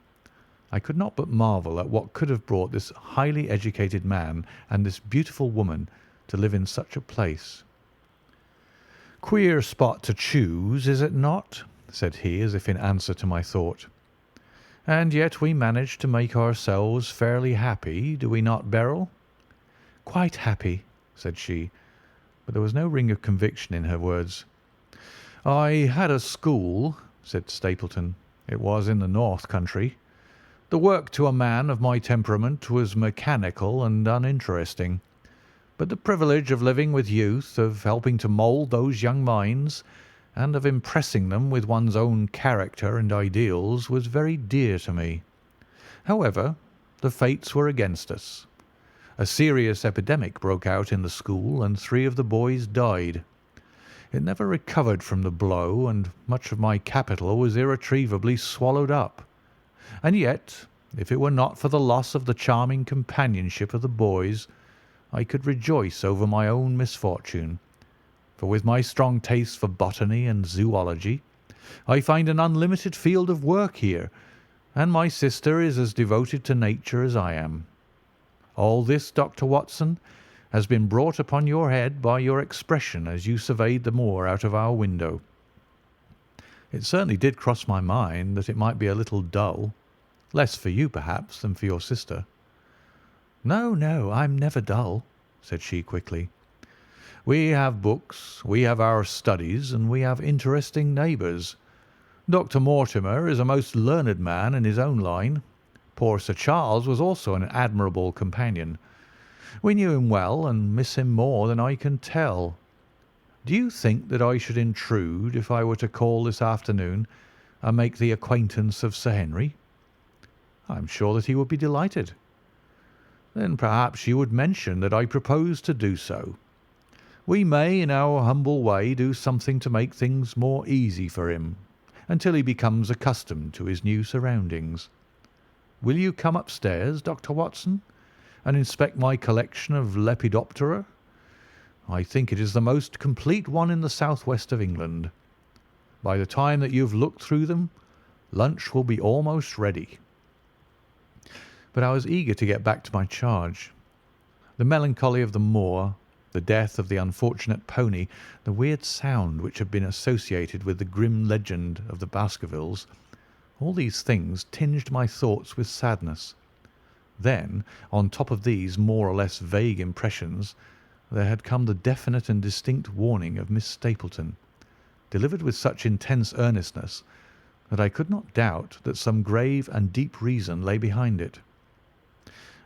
I could not but marvel at what could have brought this highly educated man and this beautiful woman to live in such a place. "Queer spot to choose, is it not?" said he, as if in answer to my thought. "And yet we manage to make ourselves fairly happy, do we not, Beryl?" "Quite happy," said she, but there was no ring of conviction in her words. "I had a school," said Stapleton. "It was in the North Country. The work to a man of my temperament was mechanical and uninteresting, but the privilege of living with youth, of helping to mould those young minds, and of impressing them with one's own character and ideals was very dear to me. However, the fates were against us. A serious epidemic broke out in the school, and 3 of the boys died. It never recovered from the blow, and much of my capital was irretrievably swallowed up. And yet, if it were not for the loss of the charming companionship of the boys, I could rejoice over my own misfortune. For with my strong taste for botany and zoology, I find an unlimited field of work here, and my sister is as devoted to nature as I am. All this, Dr. Watson, has been brought upon your head by your expression as you surveyed the moor out of our window. It certainly did cross my mind that it might be a little dull, less for you perhaps than for your sister." "No, no, I'm never dull," said she quickly. "We have books, we have our studies, and we have interesting neighbours. Dr. Mortimer is a most learned man in his own line. Poor Sir Charles was also an admirable companion. We knew him well and miss him more than I can tell. Do you think that I should intrude if I were to call this afternoon and make the acquaintance of Sir Henry?" "I am sure that he would be delighted." "Then perhaps you would mention that I propose to do so. We may, in our humble way, do something to make things more easy for him, until he becomes accustomed to his new surroundings. Will you come upstairs, Dr. Watson, and inspect my collection of Lepidoptera? I think it is the most complete one in the southwest of England. By the time that you have looked through them, lunch will be almost ready." But I was eager to get back to my charge. The melancholy of the moor, the death of the unfortunate pony, the weird sound which had been associated with the grim legend of the Baskervilles, all these things tinged my thoughts with sadness. Then, on top of these more or less vague impressions, there had come the definite and distinct warning of Miss Stapleton, delivered with such intense earnestness that I could not doubt that some grave and deep reason lay behind it.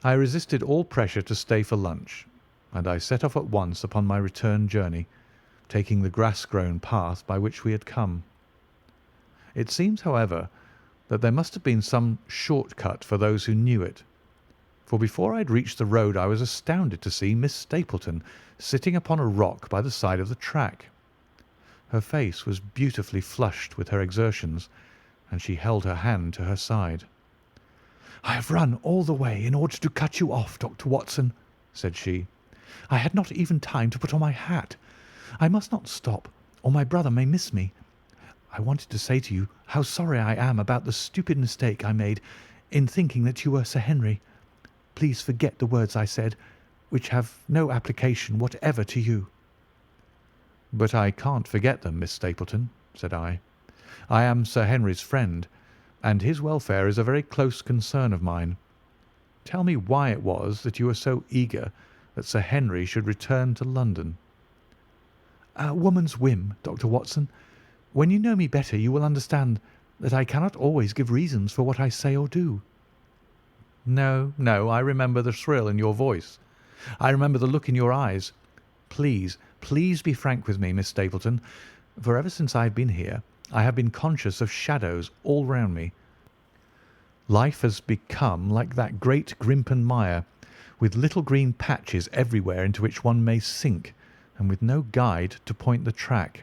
I resisted all pressure to stay for lunch, and I set off at once upon my return journey, taking the grass-grown path by which we had come. It seems, however, that there must have been some short-cut for those who knew it, for before I had reached the road I was astounded to see Miss Stapleton sitting upon a rock by the side of the track. Her face was beautifully flushed with her exertions, and she held her hand to her side. "I have run all the way in order to cut you off, Dr. Watson," said she. "I had not even time to put on my hat. I must not stop, or my brother may miss me. I wanted to say to you how sorry I am about the stupid mistake I made in thinking that you were Sir Henry. Please forget the words I said, which have no application whatever to you." "But I can't forget them, Miss Stapleton," said I. "I am Sir Henry's friend, and his welfare is a very close concern of mine. Tell me why it was that you were so eager that Sir Henry should return to London." "A woman's whim, Dr. Watson. When you know me better you will understand that I cannot always give reasons for what I say or do." No, no, I remember the thrill in your voice. I remember the look in your eyes. Please, please be frank with me, Miss Stapleton, for ever since I have been here I have been conscious of shadows all round me. Life has become like that great Grimpen mire, with little green patches everywhere into which one may sink, and with no guide to point the track.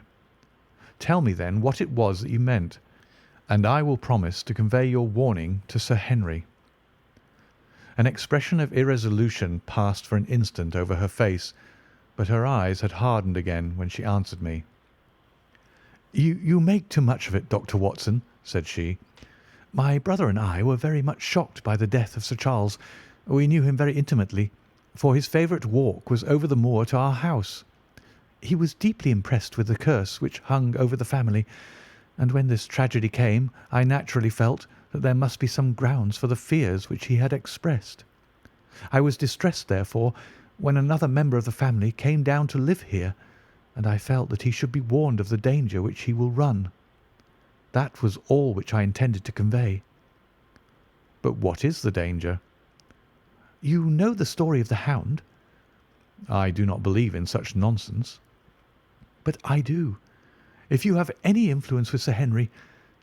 Tell me then what it was that you meant, and I will promise to convey your warning to Sir Henry. An expression of irresolution passed for an instant over her face, but her eyes had hardened again when she answered me. You make too much of it, Dr. Watson," said she. "My brother and I were very much shocked by the death of Sir Charles. We knew him very intimately, for his favourite walk was over the moor to our house. He was deeply impressed with the curse which hung over the family, and when this tragedy came I naturally felt that there must be some grounds for the fears which he had expressed. I was distressed, therefore, when another member of the family came down to live here, and I felt that he should be warned of the danger which he will run. That was all which I intended to convey." "But what is the danger?" "You know the story of the Hound?" "I do not believe in such nonsense." "But I do. If you have any influence with Sir Henry,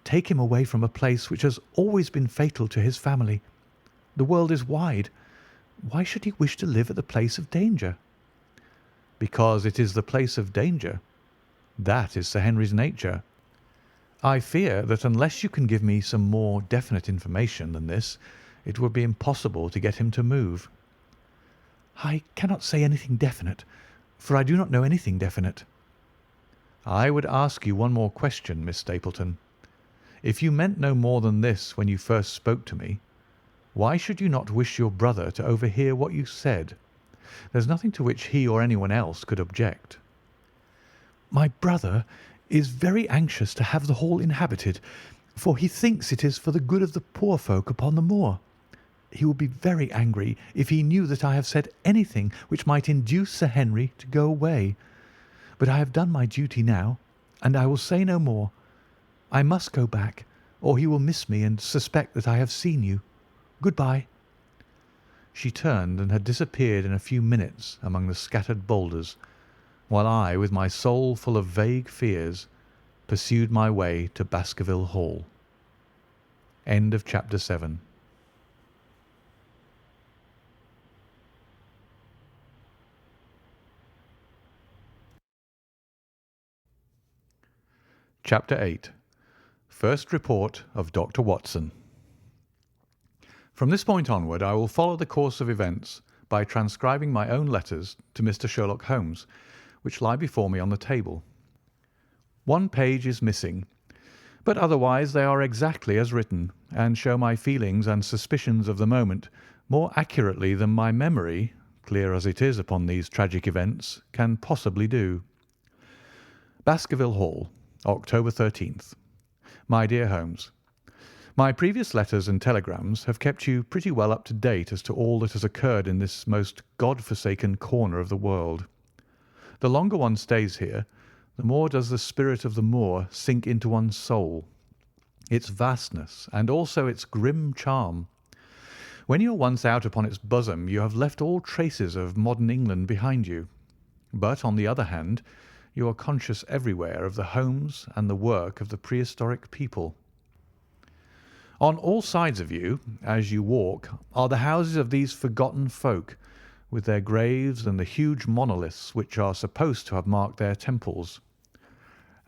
take him away from a place which has always been fatal to his family. The world is wide. Why should he wish to live at the place of danger?" "Because it is the place of danger. That is Sir Henry's nature. I fear that unless you can give me some more definite information than this, it would be impossible to get him to move." "I cannot say anything definite, for I do not know anything definite." "I would ask you one more question, Miss Stapleton. If you meant no more than this when you first spoke to me, why should you not wish your brother to overhear what you said? There's nothing to which he or anyone else could object." "My brother is very anxious to have the Hall inhabited, for he thinks it is for the good of the poor folk upon the moor. He would be very angry if he knew that I have said anything which might induce Sir Henry to go away. But I have done my duty now, and I will say no more. I must go back, or he will miss me and suspect that I have seen you. Good-bye." She turned and had disappeared in a few minutes among the scattered boulders, while I, with my soul full of vague fears, pursued my way to Baskerville Hall. End of chapter 7. Chapter 8. First Report of Dr. Watson. From this point onward I will follow the course of events by transcribing my own letters to Mr. Sherlock Holmes, which lie before me on the table. One page is missing, but otherwise they are exactly as written, and show my feelings and suspicions of the moment more accurately than my memory, clear as it is upon these tragic events, can possibly do. Baskerville Hall, October 13th. My dear Holmes, my previous letters and telegrams have kept you pretty well up to date as to all that has occurred in this most God-forsaken corner of the world. The longer one stays here, the more does the spirit of the moor sink into one's soul, its vastness, and also its grim charm. When you are once out upon its bosom, you have left all traces of modern England behind you. But, on the other hand, you are conscious everywhere of the homes and the work of the prehistoric people. On all sides of you, as you walk, are the houses of these forgotten folk, with their graves and the huge monoliths which are supposed to have marked their temples.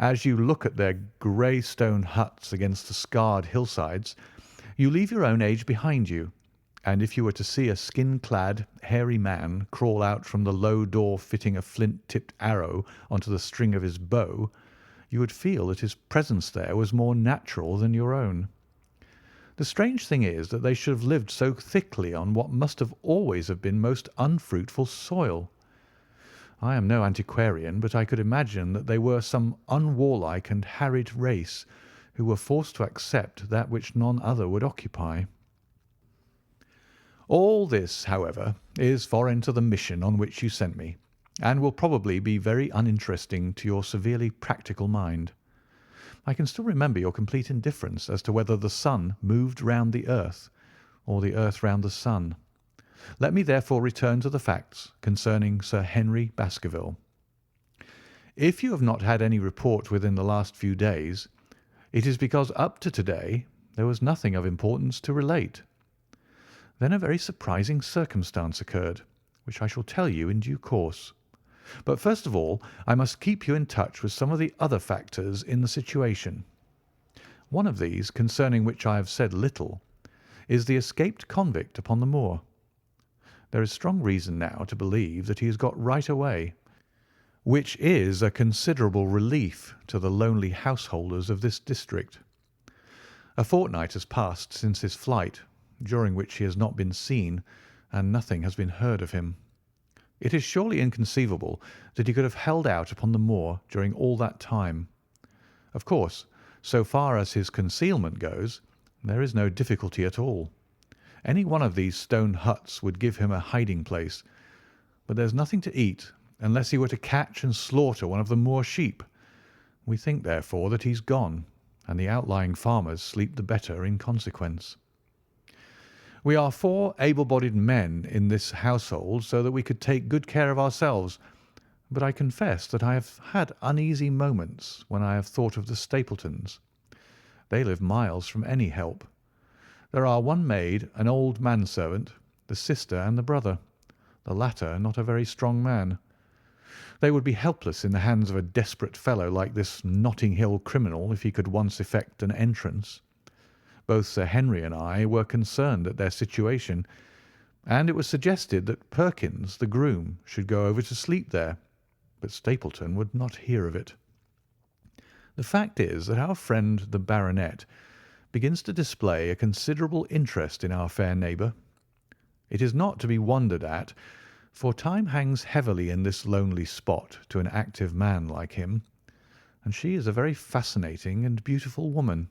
As you look at their grey stone huts against the scarred hillsides, you leave your own age behind you, and if you were to see a skin-clad, hairy man crawl out from the low door fitting a flint-tipped arrow onto the string of his bow, you would feel that his presence there was more natural than your own. The strange thing is that they should have lived so thickly on what must have always have been most unfruitful soil. I am no antiquarian, but I could imagine that they were some unwarlike and harried race who were forced to accept that which none other would occupy. All this, however, is foreign to the mission on which you sent me, and will probably be very uninteresting to your severely practical mind. I can still remember your complete indifference as to whether the sun moved round the earth, or the earth round the sun. Let me therefore return to the facts concerning Sir Henry Baskerville. If you have not had any report within the last few days, it is because up to today there was nothing of importance to relate. Then a very surprising circumstance occurred, which I shall tell you in due course. But first of all, I must keep you in touch with some of the other factors in the situation. One of these, concerning which I have said little, is the escaped convict upon the moor. There is strong reason now to believe that he has got right away, which is a considerable relief to the lonely householders of this district. A fortnight has passed since his flight, during which he has not been seen, and nothing has been heard of him. It is surely inconceivable that he could have held out upon the moor during all that time. Of course, so far as his concealment goes, there is no difficulty at all. Any one of these stone huts would give him a hiding place, but there's nothing to eat unless he were to catch and slaughter one of the moor sheep. We think, therefore, that he's gone, and the outlying farmers sleep the better in consequence. We are 4 able-bodied men in this household, so that we could take good care of ourselves, but I confess that I have had uneasy moments when I have thought of the Stapletons. They live miles from any help. There are one maid, an old manservant, the sister and the brother, the latter not a very strong man. They would be helpless in the hands of a desperate fellow like this Notting Hill criminal if he could once effect an entrance. Both Sir Henry and I were concerned at their situation, and it was suggested that Perkins, the groom, should go over to sleep there, but Stapleton would not hear of it. The fact is that our friend the baronet begins to display a considerable interest in our fair neighbour. It is not to be wondered at, for time hangs heavily in this lonely spot to an active man like him, and she is a very fascinating and beautiful woman.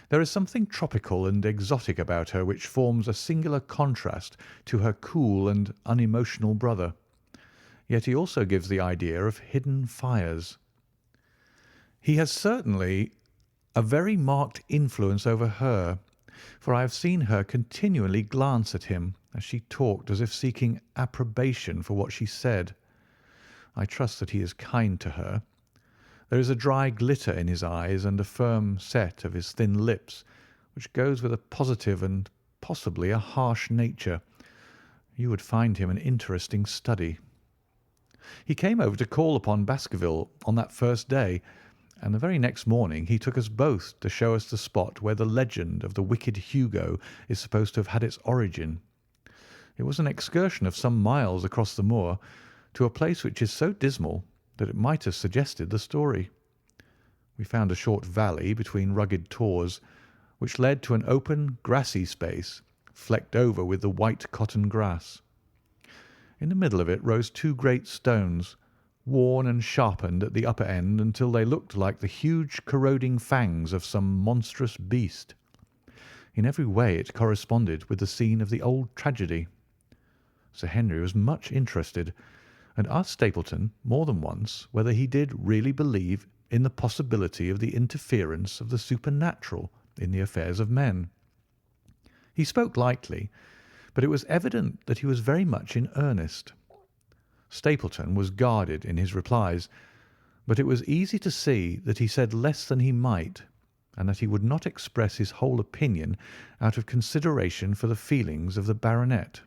There is something tropical and exotic about her which forms a singular contrast to her cool and unemotional brother. Yet he also gives the idea of hidden fires. He has certainly a very marked influence over her, for I have seen her continually glance at him as she talked as if seeking approbation for what she said. I trust that he is kind to her. There is a dry glitter in his eyes and a firm set of his thin lips, which goes with a positive and possibly a harsh nature. You would find him an interesting study. He came over to call upon Baskerville on that first day, and the very next morning he took us both to show us the spot where the legend of the wicked Hugo is supposed to have had its origin. It was an excursion of some miles across the moor to a place which is so dismal that it might have suggested the story. We found a short valley between rugged tors, which led to an open, grassy space, flecked over with the white cotton grass. In the middle of it rose two great stones, worn and sharpened at the upper end until they looked like the huge corroding fangs of some monstrous beast. In every way it corresponded with the scene of the old tragedy. Sir Henry was much interested, and asked Stapleton more than once whether he did really believe in the possibility of the interference of the supernatural in the affairs of men. He spoke lightly, but it was evident that he was very much in earnest. Stapleton was guarded in his replies, but it was easy to see that he said less than he might, and that he would not express his whole opinion out of consideration for the feelings of the baronet.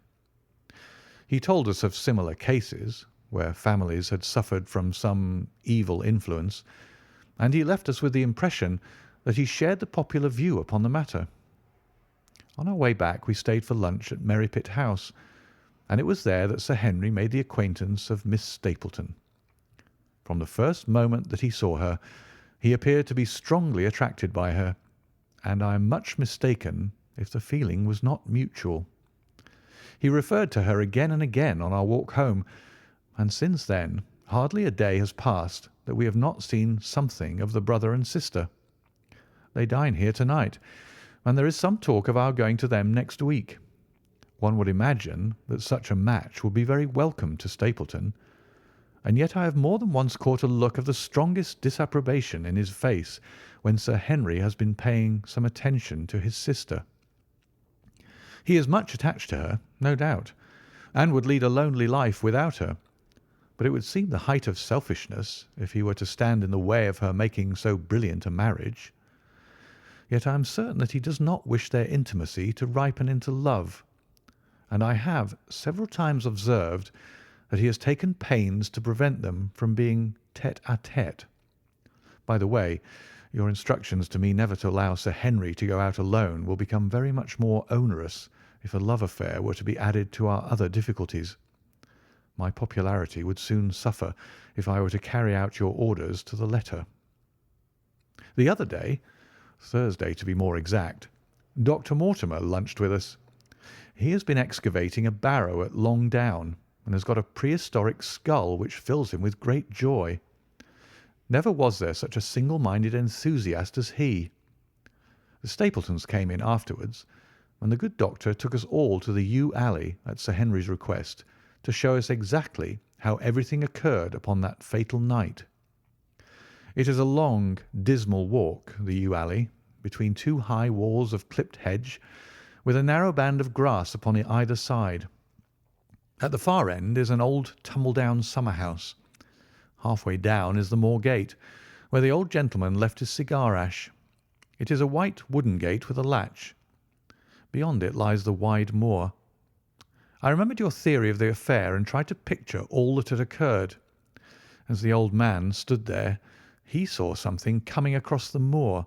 He told us of similar cases, where families had suffered from some evil influence, and he left us with the impression that he shared the popular view upon the matter. On our way back we stayed for lunch at Merripit House, and it was there that Sir Henry made the acquaintance of Miss Stapleton. From the first moment that he saw her, he appeared to be strongly attracted by her, and I am much mistaken if the feeling was not mutual. He referred to her again and again on our walk home, and since then hardly a day has passed that we have not seen something of the brother and sister. They dine here tonight, and there is some talk of our going to them next week. One would imagine that such a match would be very welcome to Stapleton, and yet I have more than once caught a look of the strongest disapprobation in his face when Sir Henry has been paying some attention to his sister. He is much attached to her, no doubt, and would lead a lonely life without her, but it would seem the height of selfishness if he were to stand in the way of her making so brilliant a marriage. Yet I am certain that he does not wish their intimacy to ripen into love, and I have several times observed that he has taken pains to prevent them from being tête-à-tête. By the way, your instructions to me never to allow Sir Henry to go out alone will become very much more onerous if a love affair were to be added to our other difficulties. My popularity would soon suffer if I were to carry out your orders to the letter. The other day, Thursday to be more exact, Dr. Mortimer lunched with us. He has been excavating a barrow at Long Down, and has got a prehistoric skull which fills him with great joy. Never was there such a single-minded enthusiast as he. The Stapletons came in afterwards, and the good doctor took us all to the yew alley at Sir Henry's request to show us exactly how everything occurred upon that fatal night. It is a long, dismal walk, the yew alley, between two high walls of clipped hedge, with a narrow band of grass upon either side. At the far end is an old tumble-down summer-house. Half-way down is the moor gate, where the old gentleman left his cigar-ash. It is a white wooden gate with a latch. Beyond it lies the wide moor. I remembered your theory of the affair and tried to picture all that had occurred. As the old man stood there, he saw something coming across the moor,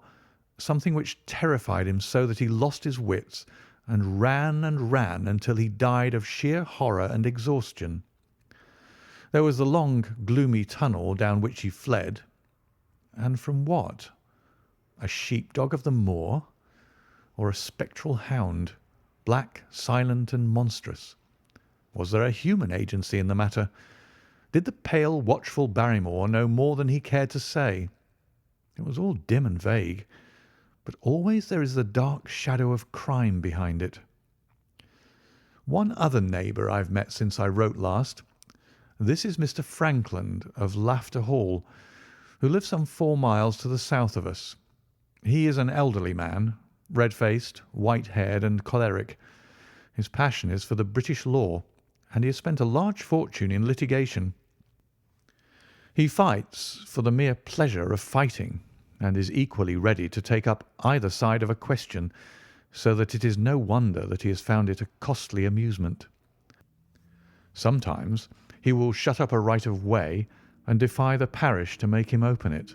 something which terrified him so that he lost his wits and ran until he died of sheer horror and exhaustion. There was the long, gloomy tunnel down which he fled. And from what? A sheepdog of the moor? Or a spectral hound, black, silent, and monstrous? Was there a human agency in the matter? Did the pale, watchful Barrymore know more than he cared to say? It was all dim and vague, but always there is the dark shadow of crime behind it. One other neighbour I've met since I wrote last. This is Mr. Frankland of Lafter Hall, who lives some 4 miles to the south of us. He is an elderly man, red-faced, white-haired, and choleric. His passion is for the British law, and he has spent a large fortune in litigation. He fights for the mere pleasure of fighting, and is equally ready to take up either side of a question, so that it is no wonder that he has found it a costly amusement. Sometimes he will shut up a right of way and defy the parish to make him open it.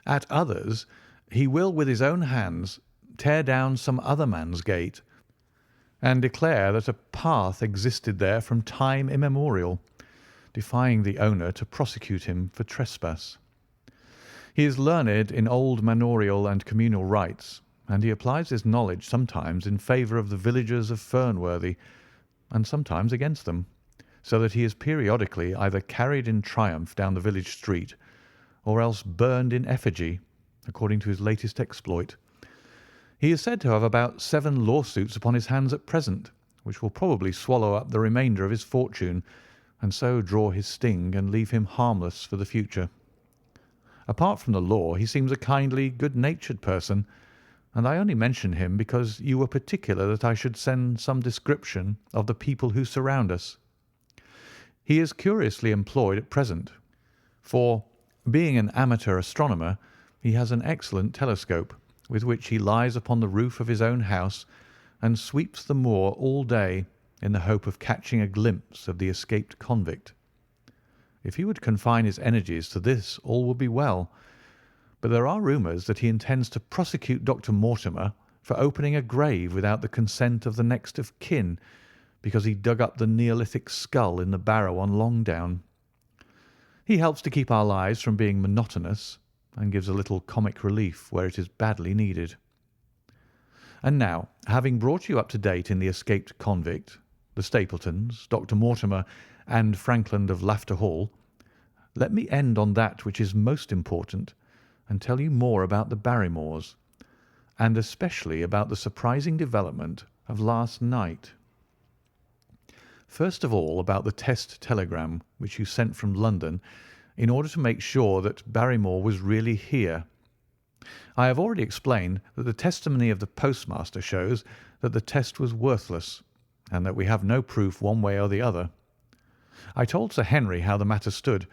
At others, he will with his own hands tear down some other man's gate, and declare that a path existed there from time immemorial, defying the owner to prosecute him for trespass. He is learned in old manorial and communal rights, and he applies his knowledge sometimes in favour of the villagers of Fernworthy, and sometimes against them, so that he is periodically either carried in triumph down the village street, or else burned in effigy, according to his latest exploit. He is said to have about 7 lawsuits upon his hands at present, which will probably swallow up the remainder of his fortune, and so draw his sting and leave him harmless for the future. Apart from the law, he seems a kindly, good-natured person, and I only mention him because you were particular that I should send some description of the people who surround us. He is curiously employed at present, for, being an amateur astronomer, he has an excellent telescope, with which he lies upon the roof of his own house and sweeps the moor all day in the hope of catching a glimpse of the escaped convict. If he would confine his energies to this, all would be well, but there are rumours that he intends to prosecute Dr. Mortimer for opening a grave without the consent of the next of kin, because he dug up the Neolithic skull in the barrow on Longdown. He helps to keep our lives from being monotonous, and gives a little comic relief where it is badly needed. And now, having brought you up to date in the escaped convict, the Stapletons, Dr. Mortimer, and Frankland of Laughter Hall, let me end on that which is most important, and tell you more about the Barrymores, and especially about the surprising development of last night. First of all, about the test telegram which you sent from London in order to make sure that Barrymore was really here. I have already explained that the testimony of the postmaster shows that the test was worthless, and that we have no proof one way or the other. I told Sir Henry how the matter stood,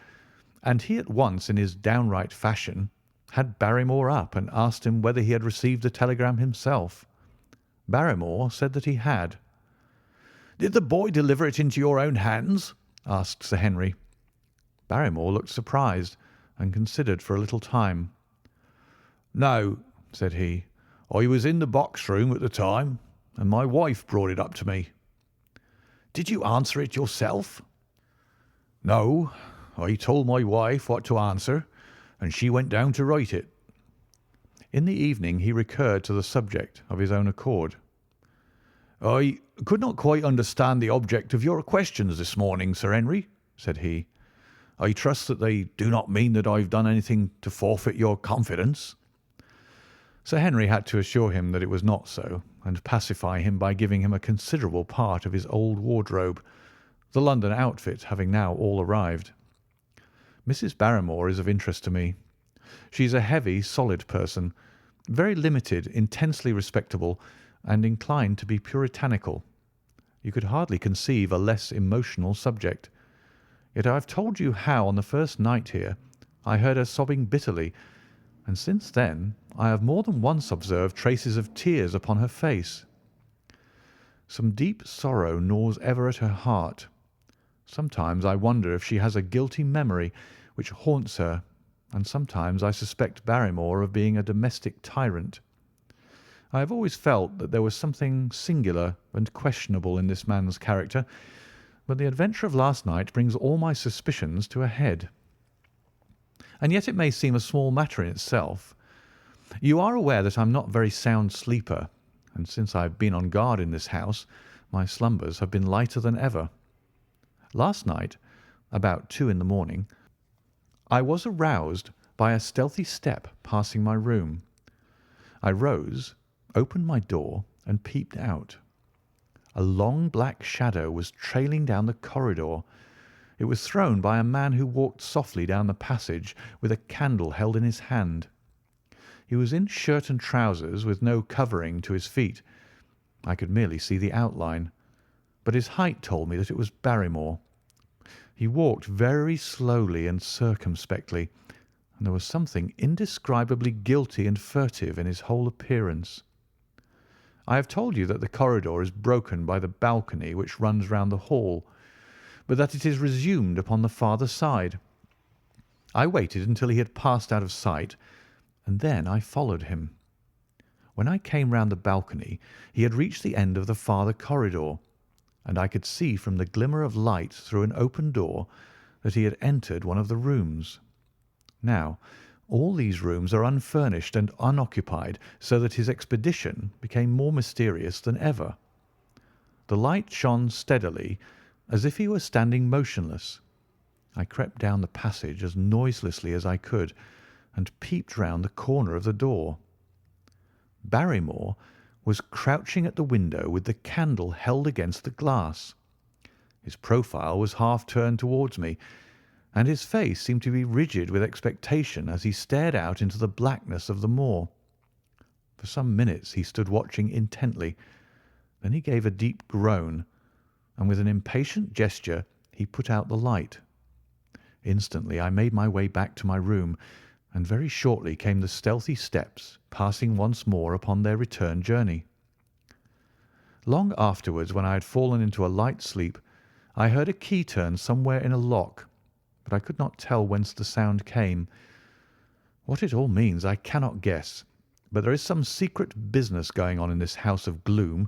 and he at once, in his downright fashion, had Barrymore up and asked him whether he had received the telegram himself. Barrymore said that he had. "Did the boy deliver it into your own hands?" asked Sir Henry. Barrymore looked surprised, and considered for a little time. "No," said he. "I was in the box-room at the time, and my wife brought it up to me." "Did you answer it yourself?" "No, I told my wife what to answer, and she went down to write it." In the evening he recurred to the subject of his own accord. "I could not quite understand the object of your questions this morning, Sir Henry," said he. "I trust that they do not mean that I've done anything to forfeit your confidence." Sir Henry had to assure him that it was not so, and pacify him by giving him a considerable part of his old wardrobe, the London outfit having now all arrived. Mrs. Barrymore is of interest to me. She is a heavy, solid person, very limited, intensely respectable, and inclined to be puritanical. You could hardly conceive a less emotional subject. Yet I have told you how, on the first night here, I heard her sobbing bitterly, and since then I have more than once observed traces of tears upon her face. Some deep sorrow gnaws ever at her heart. Sometimes I wonder if she has a guilty memory which haunts her, and sometimes I suspect Barrymore of being a domestic tyrant. I have always felt that there was something singular and questionable in this man's character, but the adventure of last night brings all my suspicions to a head. And yet it may seem a small matter in itself. You are aware that I'm not a very sound sleeper, and since I have been on guard in this house, my slumbers have been lighter than ever. Last night, about 2 in the morning, I was aroused by a stealthy step passing my room. I rose, opened my door, and peeped out. A long black shadow was trailing down the corridor. It was thrown by a man who walked softly down the passage with a candle held in his hand. He was in shirt and trousers, with no covering to his feet. I could merely see the outline, but his height told me that it was Barrymore. He walked very slowly and circumspectly, and there was something indescribably guilty and furtive in his whole appearance. I have told you that the corridor is broken by the balcony which runs round the hall, but that it is resumed upon the farther side. I waited until he had passed out of sight, and then I followed him. When I came round the balcony, he had reached the end of the farther corridor, and I could see from the glimmer of light through an open door that he had entered one of the rooms. Now, all these rooms are unfurnished and unoccupied, so that his expedition became more mysterious than ever. The light shone steadily, as if he were standing motionless. I crept down the passage as noiselessly as I could, and peeped round the corner of the door. Barrymore was crouching at the window with the candle held against the glass. His profile was half turned towards me, and his face seemed to be rigid with expectation as he stared out into the blackness of the moor. For some minutes he stood watching intently. Then he gave a deep groan, and with an impatient gesture he put out the light. Instantly I made my way back to my room, and very shortly came the stealthy steps passing once more upon their return journey. Long afterwards, when I had fallen into a light sleep, I heard a key turn somewhere in a lock, but I could not tell whence the sound came. What it all means I cannot guess, but there is some secret business going on in this house of gloom,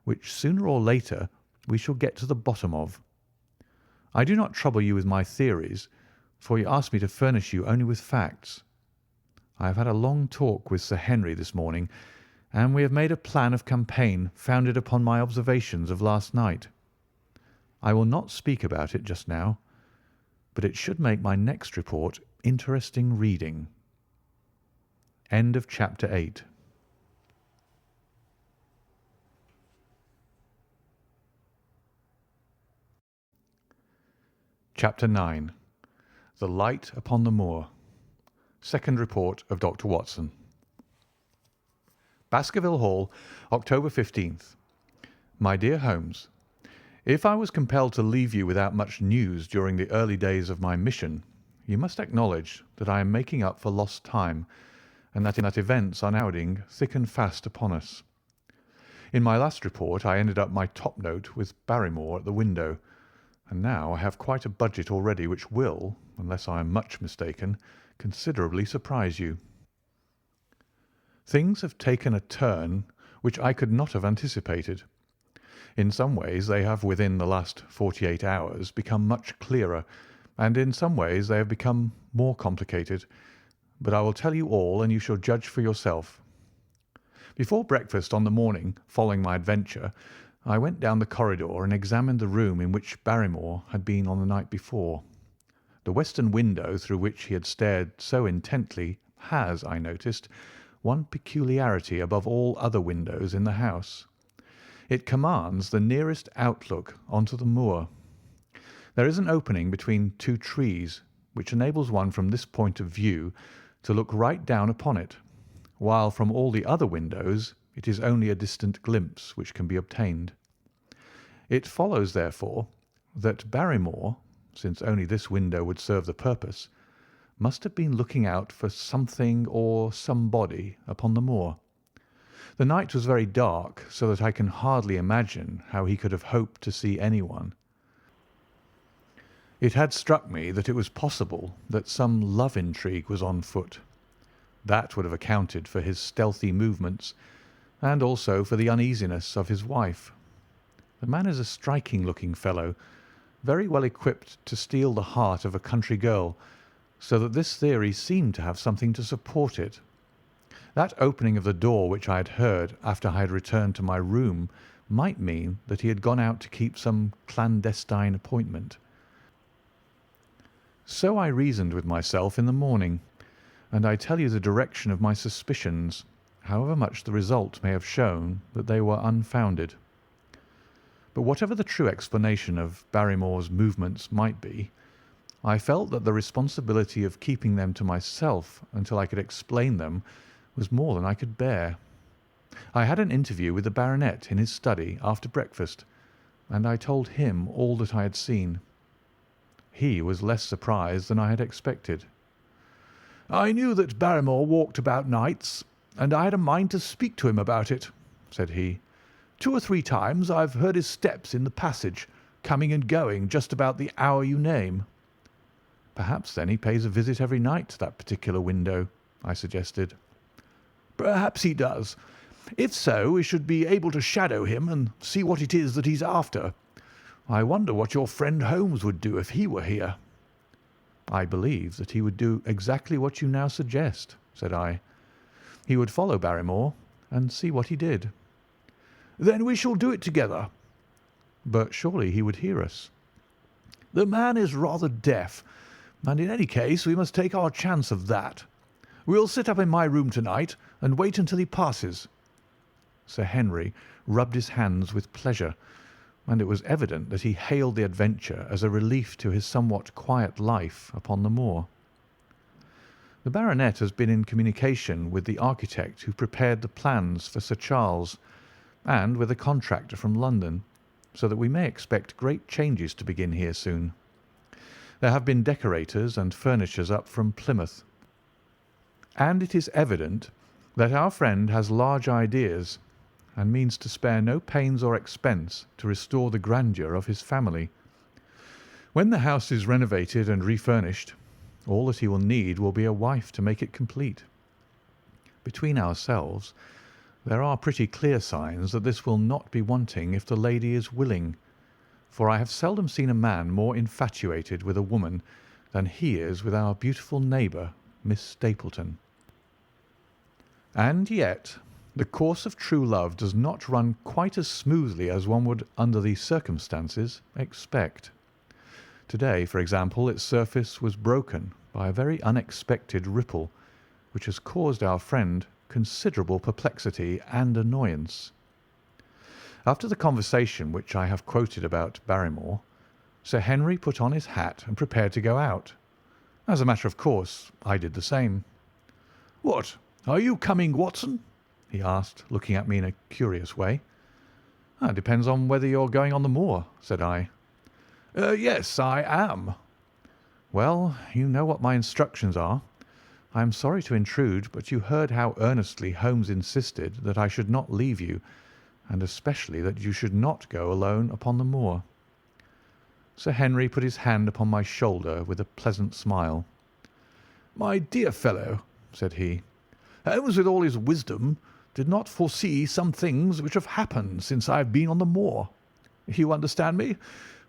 which sooner or later we shall get to the bottom of. I do not trouble you with my theories, for you asked me to furnish you only with facts. I have had a long talk with Sir Henry this morning, and we have made a plan of campaign founded upon my observations of last night. I will not speak about it just now, but it should make my next report interesting reading. End of Chapter 8. Chapter 9. The Light upon the Moor. Second Report of Dr. Watson. Baskerville Hall, October 15th. My dear Holmes, if I was compelled to leave you without much news during the early days of my mission, you must acknowledge that I am making up for lost time, and that events are now crowding thick and fast upon us. In my last report I ended up my top note with Barrymore at the window, and now I have quite a budget already which will, unless I am much mistaken, considerably surprise you. Things have taken a turn which I could not have anticipated. In some ways they have within the last 48 hours become much clearer, and in some ways they have become more complicated, but I will tell you all and you shall judge for yourself. Before breakfast on the morning following my adventure, I went down the corridor and examined the room in which Barrymore had been on the night before. The western window through which he had stared so intently has, I noticed, one peculiarity above all other windows in the house. It commands the nearest outlook onto the moor. There is an opening between two trees which enables one from this point of view to look right down upon it, while from all the other windows it is only a distant glimpse which can be obtained. It follows, therefore, that Barrymore, since only this window would serve the purpose, must have been looking out for something or somebody upon the moor. The night was very dark, so that I can hardly imagine how he could have hoped to see anyone. It had struck me that it was possible that some love intrigue was on foot. That would have accounted for his stealthy movements, and also for the uneasiness of his wife. The man is a striking-looking fellow, very well equipped to steal the heart of a country girl, so that this theory seemed to have something to support it. That opening of the door which I had heard after I had returned to my room might mean that he had gone out to keep some clandestine appointment. So I reasoned with myself in the morning, and I tell you the direction of my suspicions, however much the result may have shown that they were unfounded. But whatever the true explanation of Barrymore's movements might be, I felt that the responsibility of keeping them to myself until I could explain them was more than I could bear. I had an interview with the baronet in his study after breakfast, and I told him all that I had seen. He was less surprised than I had expected. "I knew that Barrymore walked about nights, and I had a mind to speak to him about it," said he. "2 or 3 times I've heard his steps in the passage, coming and going just about the hour you name." "Perhaps, then, he pays a visit every night to that particular window," I suggested. "Perhaps he does. If so, we should be able to shadow him and see what it is that he's after. I wonder what your friend Holmes would do if he were here." "I believe that he would do exactly what you now suggest," said I. "He would follow Barrymore and see what he did." "Then we shall do it together. but surely he would hear us. The man is rather deaf, and in any case we must take our chance of that. We'll sit up in my room tonight and wait until he passes." Sir Henry rubbed his hands with pleasure, and it was evident that he hailed the adventure as a relief to his somewhat quiet life upon the moor. The baronet has been in communication with the architect who prepared the plans for Sir Charles, and with a contractor from London, so that we may expect great changes to begin here soon. There have been decorators and furnishers up from Plymouth, and it is evident that our friend has large ideas and means to spare no pains or expense to restore the grandeur of his family. When the house is renovated and refurnished, all that he will need will be a wife to make it complete. Between ourselves, there are pretty clear signs that this will not be wanting if the lady is willing, for I have seldom seen a man more infatuated with a woman than he is with our beautiful neighbour, Miss Stapleton. And yet the course of true love does not run quite as smoothly as one would, under these circumstances, expect. To-day, for example, its surface was broken by a very unexpected ripple, which has caused our friend considerable perplexity and annoyance. After the conversation which I have quoted about Barrymore, Sir Henry put on his hat and prepared to go out. As a matter of course, I did the same. "What, are you coming, Watson?" he asked, looking at me in a curious way. "It depends on whether you're going on the moor," said I. "Yes, I am." "Well, you know what my instructions are. I am sorry to intrude, but you heard how earnestly Holmes insisted that I should not leave you, and especially that you should not go alone upon the moor." Sir Henry put his hand upon my shoulder with a pleasant smile. "My dear fellow," said he, "Holmes, with all his wisdom, did not foresee some things which have happened since I have been on the moor. You understand me?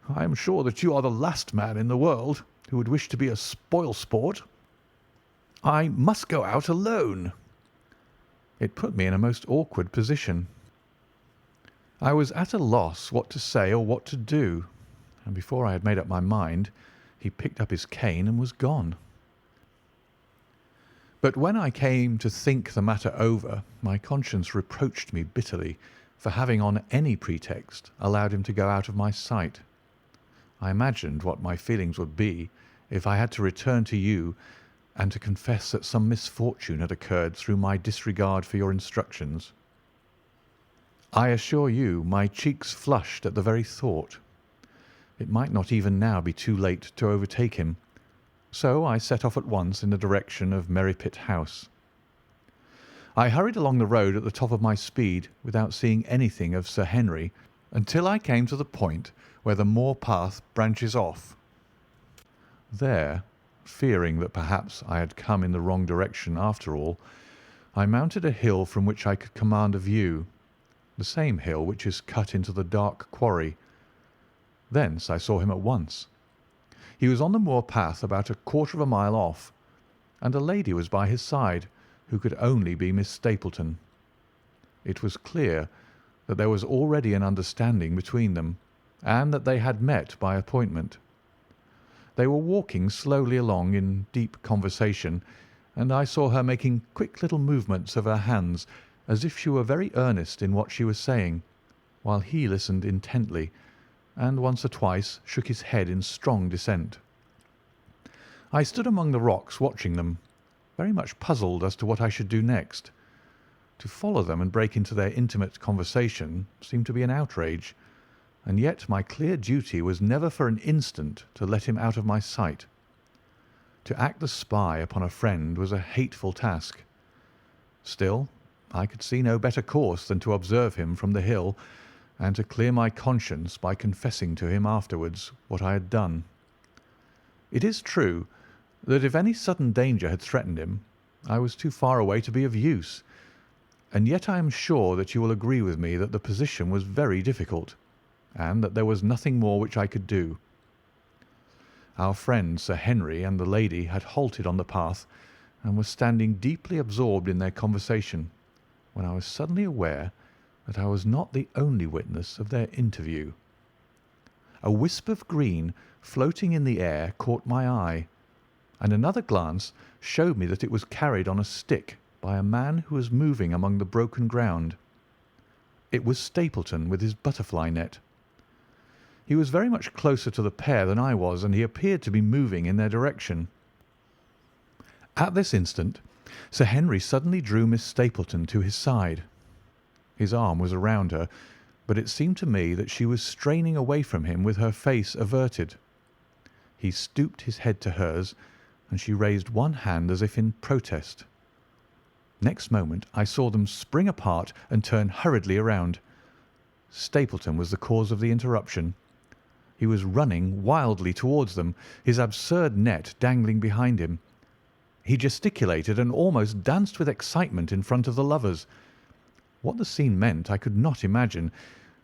I am sure that you are the last man in the world who would wish to be a spoil-sport. I must go out alone." It put me in a most awkward position. I was at a loss what to say or what to do, and before I had made up my mind, he picked up his cane and was gone. But when I came to think the matter over, my conscience reproached me bitterly for having on any pretext allowed him to go out of my sight. I imagined what my feelings would be if I had to return to you and to confess that some misfortune had occurred through my disregard for your instructions. I assure you my cheeks flushed at the very thought. It might not even now be too late to overtake him, so I set off at once in the direction of Merripit House. I hurried along the road at the top of my speed without seeing anything of Sir Henry until I came to the point where the moor path branches off. There, fearing that perhaps I had come in the wrong direction after all, I mounted a hill from which I could command a view, the same hill which is cut into the dark quarry. Thence I saw him at once. He was on the moor path about a quarter of a mile off, and a lady was by his side, who could only be Miss Stapleton. It was clear that there was already an understanding between them, and that they had met by appointment. They were walking slowly along in deep conversation, and I saw her making quick little movements of her hands as if she were very earnest in what she was saying, while he listened intently, and once or twice shook his head in strong dissent. I stood among the rocks watching them, very much puzzled as to what I should do next. To follow them and break into their intimate conversation seemed to be an outrage, and yet my clear duty was never for an instant to let him out of my sight. To act the spy upon a friend was a hateful task. Still, I could see no better course than to observe him from the hill and to clear my conscience by confessing to him afterwards what I had done. It is true that if any sudden danger had threatened him, I was too far away to be of use, and yet I am sure that you will agree with me that the position was very difficult, and that there was nothing more which I could do. Our friend Sir Henry and the lady had halted on the path and were standing deeply absorbed in their conversation, when I was suddenly aware that I was not the only witness of their interview. a wisp of green floating in the air caught my eye, and another glance showed me that it was carried on a stick by a man who was moving among the broken ground. It was Stapleton with his butterfly net. He was very much closer to the pair than I was, and he appeared to be moving in their direction. At this instant, Sir Henry suddenly drew Miss Stapleton to his side. His arm was around her, but it seemed to me that she was straining away from him with her face averted. He stooped his head to hers, and she raised one hand as if in protest. Next moment I saw them spring apart and turn hurriedly around. Stapleton was the cause of the interruption. He was running wildly towards them, his absurd net dangling behind him. He gesticulated and almost danced with excitement in front of the lovers. What the scene meant I could not imagine,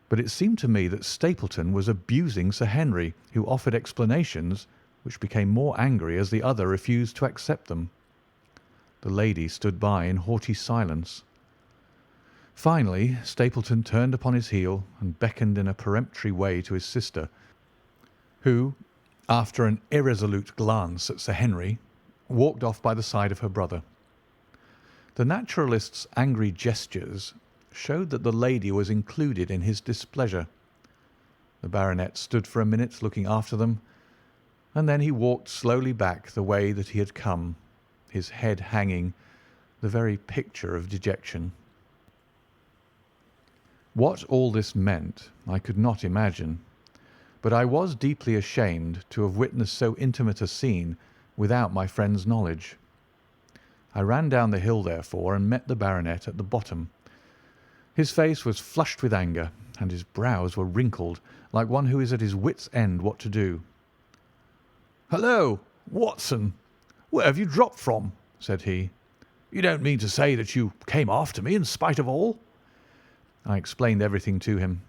but it seemed to me that Stapleton was abusing Sir Henry, who offered explanations, which became more angry as the other refused to accept them. The lady stood by in haughty silence. Finally, Stapleton turned upon his heel and beckoned in a peremptory way to his sister, who, after an irresolute glance at Sir Henry, walked off by the side of her brother. The naturalist's angry gestures showed that the lady was included in his displeasure. The baronet stood for a minute looking after them, and then he walked slowly back the way that he had come, his head hanging, the very picture of dejection. What all this meant I could not imagine, but I was deeply ashamed to have witnessed so intimate a scene without my friend's knowledge. I ran down the hill, therefore, and met the baronet at the bottom. His face was flushed with anger, and his brows were wrinkled like one who is at his wits' end what to do. "Hullo, Watson! Where have you dropped from?" said he. "You don't mean to say that you came after me in spite of all?" I explained everything to him,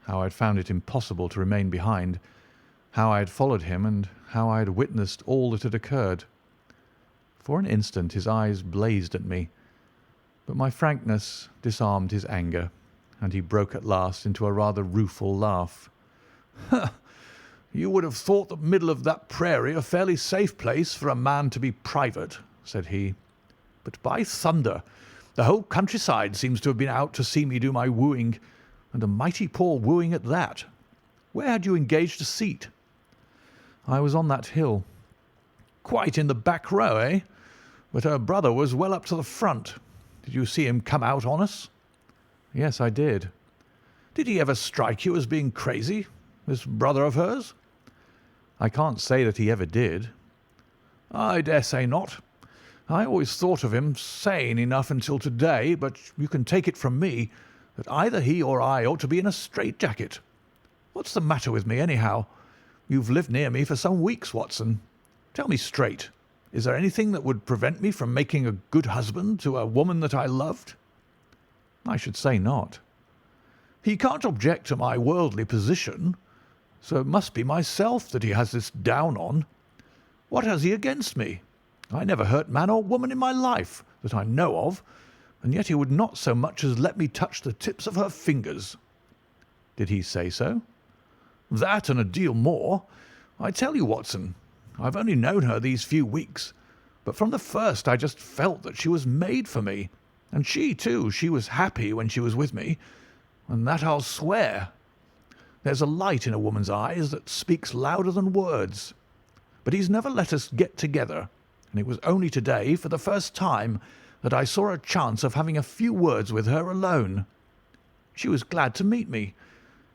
how I had found it impossible to remain behind, how I had followed him, and how I had witnessed all that had occurred. For an instant his eyes blazed at me, but my frankness disarmed his anger, and he broke at last into a rather rueful laugh. "You would have thought the middle of that prairie a fairly safe place for a man to be private," said he. "But by thunder, the whole countryside seems to have been out to see me do my wooing, and a mighty poor wooing at that. Where had you engaged a seat?" "I was on that hill." "Quite in the back row, eh? But her brother was well up to the front. Did you see him come out on us?" "Yes, I did." "Did he ever strike you as being crazy, this brother of hers?" "I can't say that he ever did." "I dare say not. I always thought of him sane enough until to-day, but you can take it from me that either he or I ought to be in a straitjacket. What's the matter with me, anyhow? You've lived near me for some weeks, Watson. Tell me straight, is there anything that would prevent me from making a good husband to a woman that I loved?" "I should say not." "He can't object to my worldly position, so it must be myself that he has this down on. What has he against me? I never hurt man or woman in my life, that I know of, and yet he would not so much as let me touch the tips of her fingers." "Did he say so?" "That and a deal more. I tell you, Watson, I've only known her these few weeks, but from the first I just felt that she was made for me, and she, too, she was happy when she was with me, and that I'll swear. There's a light in a woman's eyes that speaks louder than words. But he's never let us get together, and it was only to-day, for the first time, that I saw a chance of having a few words with her alone. She was glad to meet me,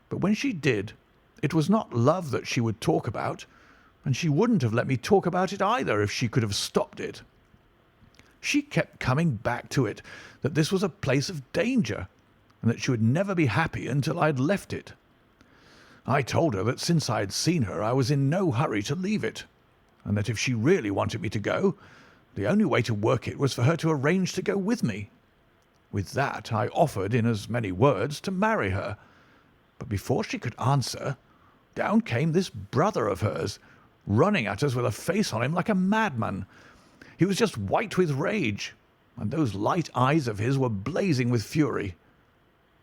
but when she did, it was not love that she would talk about, and she wouldn't have let me talk about it either if she could have stopped it. She kept coming back to it, that this was a place of danger, and that she would never be happy until I had left it. I told her that since I had seen her I was in no hurry to leave it, and that if she really wanted me to go, the only way to work it was for her to arrange to go with me. With that I offered, in as many words, to marry her, but before she could answer, down came this brother of hers, running at us with a face on him like a madman. He was just white with rage, and those light eyes of his were blazing with fury.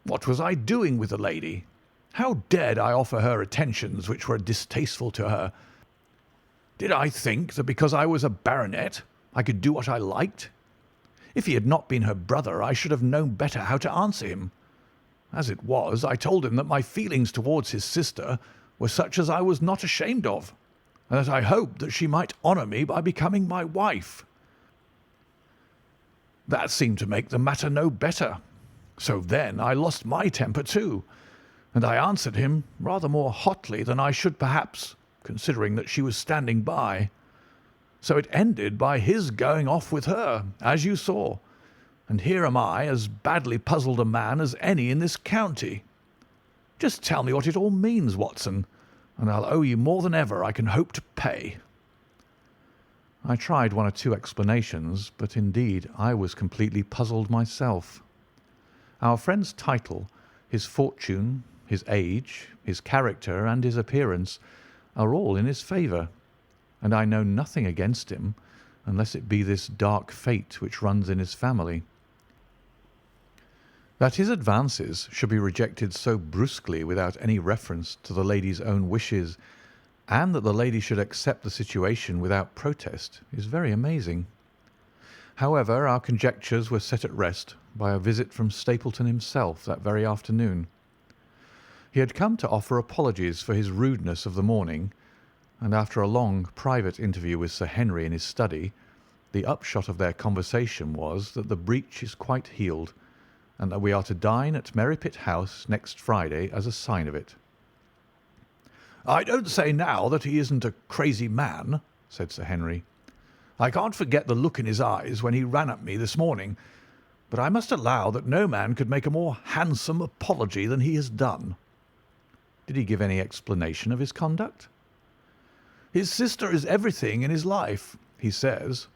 What was I doing with the lady? How dared I offer her attentions which were distasteful to her? Did I think that because I was a baronet I could do what I liked? If he had not been her brother, I should have known better how to answer him. As it was, I told him that my feelings towards his sister were such as I was not ashamed of, and that I hoped that she might honour me by becoming my wife. That seemed to make the matter no better. So then I lost my temper too, and I answered him rather more hotly than I should perhaps, considering that she was standing by. So it ended by his going off with her, as you saw, and here am I, as badly puzzled a man as any in this county. Just tell me what it all means, Watson, and I'll owe you more than ever I can hope to pay." I tried one or two explanations, but indeed I was completely puzzled myself. Our friend's title, his fortune, his age, his character, and his appearance are all in his favour, and I know nothing against him, unless it be this dark fate which runs in his family. That his advances should be rejected so brusquely without any reference to the lady's own wishes, and that the lady should accept the situation without protest, is very amazing. However, our conjectures were set at rest by a visit from Stapleton himself that very afternoon. He had come to offer apologies for his rudeness of the morning, and after a long private interview with Sir Henry in his study, the upshot of their conversation was that the breach is quite healed, and that we are to dine at Merripit House next Friday as a sign of it. "I don't say now that he isn't a crazy man," said Sir Henry. "I can't forget the look in his eyes when he ran at me this morning, but I must allow that no man could make a more handsome apology than he has done." "Did he give any explanation of his conduct?" "His sister is everything in his life, he says.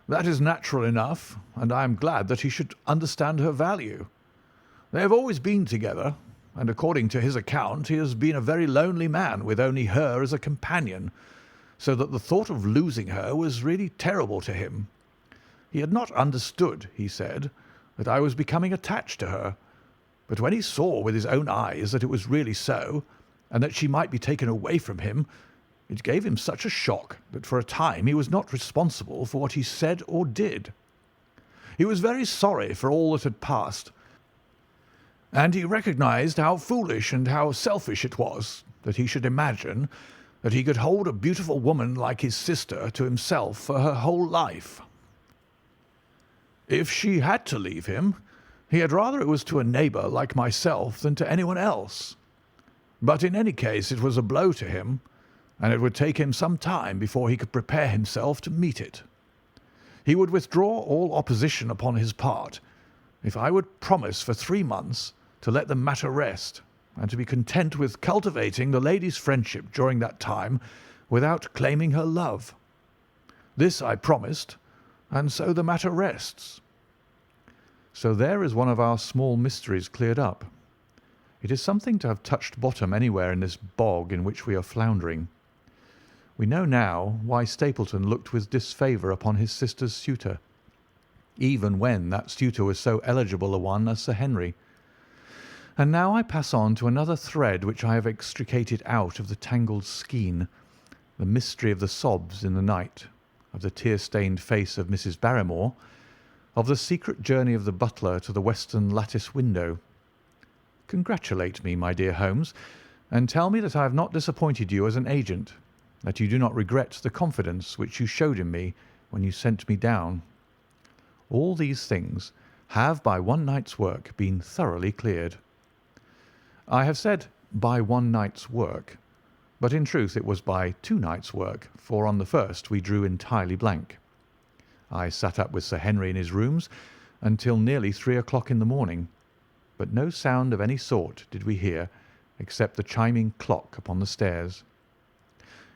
That is natural enough, and I am glad that he should understand her value. They have always been together, and according to his account he has been a very lonely man with only her as a companion, so that the thought of losing her was really terrible to him. He had not understood, he said, that I was becoming attached to her, but when he saw with his own eyes that it was really so, and that she might be taken away from him, it gave him such a shock that for a time he was not responsible for what he said or did. He was very sorry for all that had passed, and he recognized how foolish and how selfish it was that he should imagine that he could hold a beautiful woman like his sister to himself for her whole life. If she had to leave him, he had rather it was to a neighbour like myself than to anyone else. But in any case it was a blow to him, and it would take him some time before he could prepare himself to meet it. He would withdraw all opposition upon his part if I would promise for 3 months to let the matter rest, and to be content with cultivating the lady's friendship during that time without claiming her love. This I promised, and so the matter rests." So there is one of our small mysteries cleared up. It is something to have touched bottom anywhere in this bog in which we are floundering. We know now why Stapleton looked with disfavour upon his sister's suitor, even when that suitor was so eligible a one as Sir Henry. And now I pass on to another thread which I have extricated out of the tangled skein, the mystery of the sobs in the night, of the tear-stained face of Mrs. Barrymore, of the secret journey of the butler to the western lattice window. Congratulate me, my dear Holmes, and tell me that I have not disappointed you as an agent, that you do not regret the confidence which you showed in me when you sent me down. All these things have by one night's work been thoroughly cleared. I have said by one night's work, but in truth it was by 2 nights' work, for on the first we drew entirely blank. I sat up with Sir Henry in his rooms until nearly 3 o'clock in the morning, but no sound of any sort did we hear except the chiming clock upon the stairs.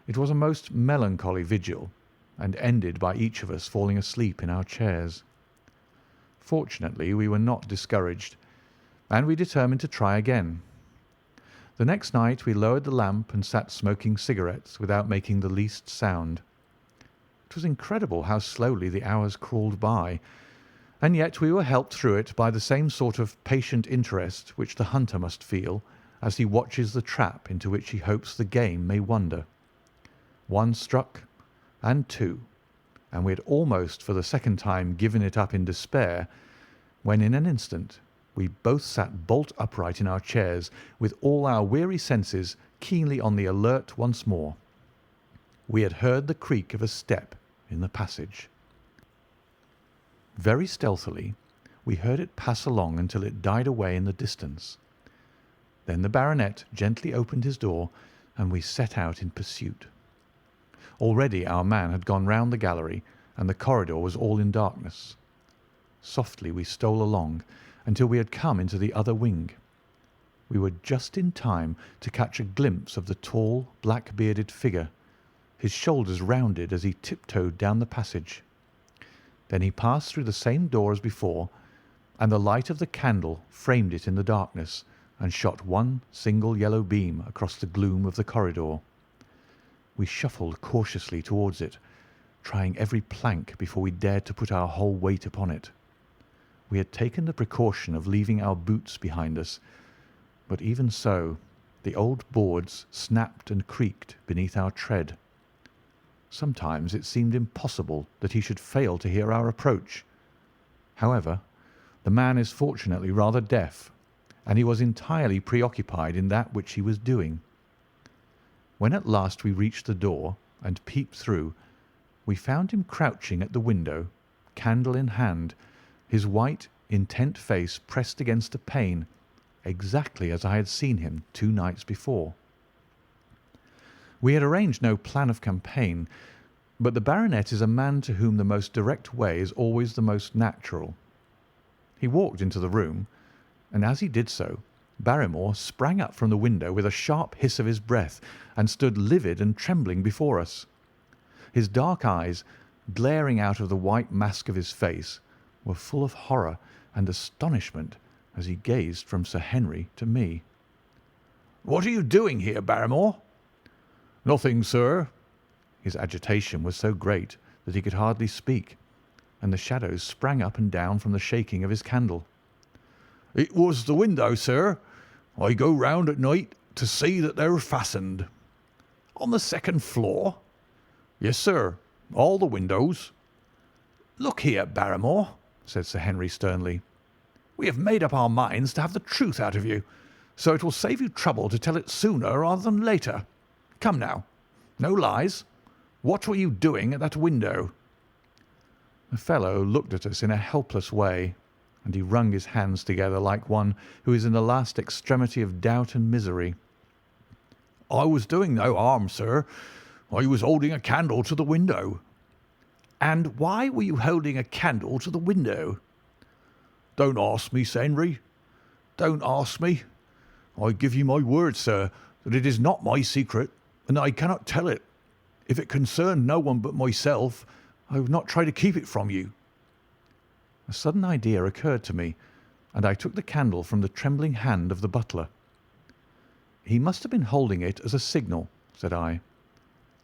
It was a most melancholy vigil, and ended by each of us falling asleep in our chairs. Fortunately, we were not discouraged, and we determined to try again. The next night we lowered the lamp and sat smoking cigarettes without making the least sound. It was incredible how slowly the hours crawled by, and yet we were helped through it by the same sort of patient interest which the hunter must feel as he watches the trap into which he hopes the game may wander. 1 struck, and 2, and we had almost for the second time given it up in despair, when in an instant we both sat bolt upright in our chairs, with all our weary senses keenly on the alert once more. We had heard the creak of a step in the passage. Very stealthily we heard it pass along until it died away in the distance. Then the baronet gently opened his door, and we set out in pursuit. Already our man had gone round the gallery, and the corridor was all in darkness. Softly we stole along until we had come into the other wing. We were just in time to catch a glimpse of the tall, black-bearded figure, his shoulders rounded as he tiptoed down the passage. Then he passed through the same door as before, and the light of the candle framed it in the darkness and shot one single yellow beam across the gloom of the corridor. We shuffled cautiously towards it, trying every plank before we dared to put our whole weight upon it. We had taken the precaution of leaving our boots behind us, but even so the old boards snapped and creaked beneath our tread. Sometimes it seemed impossible that he should fail to hear our approach. However, the man is fortunately rather deaf, and he was entirely preoccupied in that which he was doing. When at last we reached the door and peeped through, we found him crouching at the window, candle in hand, his white, intent face pressed against a pane, exactly as I had seen him 2 nights before. We had arranged no plan of campaign, but the baronet is a man to whom the most direct way is always the most natural. He walked into the room, and as he did so, Barrymore sprang up from the window with a sharp hiss of his breath and stood livid and trembling before us. His dark eyes, glaring out of the white mask of his face, were full of horror and astonishment as he gazed from Sir Henry to me. "What are you doing here, Barrymore?" "Nothing, sir." His agitation was so great that he could hardly speak, and the shadows sprang up and down from the shaking of his candle. "It was the window, sir. I go round at night to see that they're fastened." "On the second floor?" "Yes, sir. All the windows." "Look here, Barrymore," said Sir Henry sternly. "We have made up our minds to have the truth out of you, so it will save you trouble to tell it sooner rather than later. Come now, no lies. What were you doing at that window?" The fellow looked at us in a helpless way, and he wrung his hands together like one who is in the last extremity of doubt and misery. "I was doing no harm, sir. I was holding a candle to the window." "And why were you holding a candle to the window?" "Don't ask me, Sir Henry. Don't ask me. I give you my word, sir, that it is not my secret, and that I cannot tell it. If it concerned no one but myself, I would not try to keep it from you." A sudden idea occurred to me, and I took the candle from the trembling hand of the butler. "He must have been holding it as a signal," said I.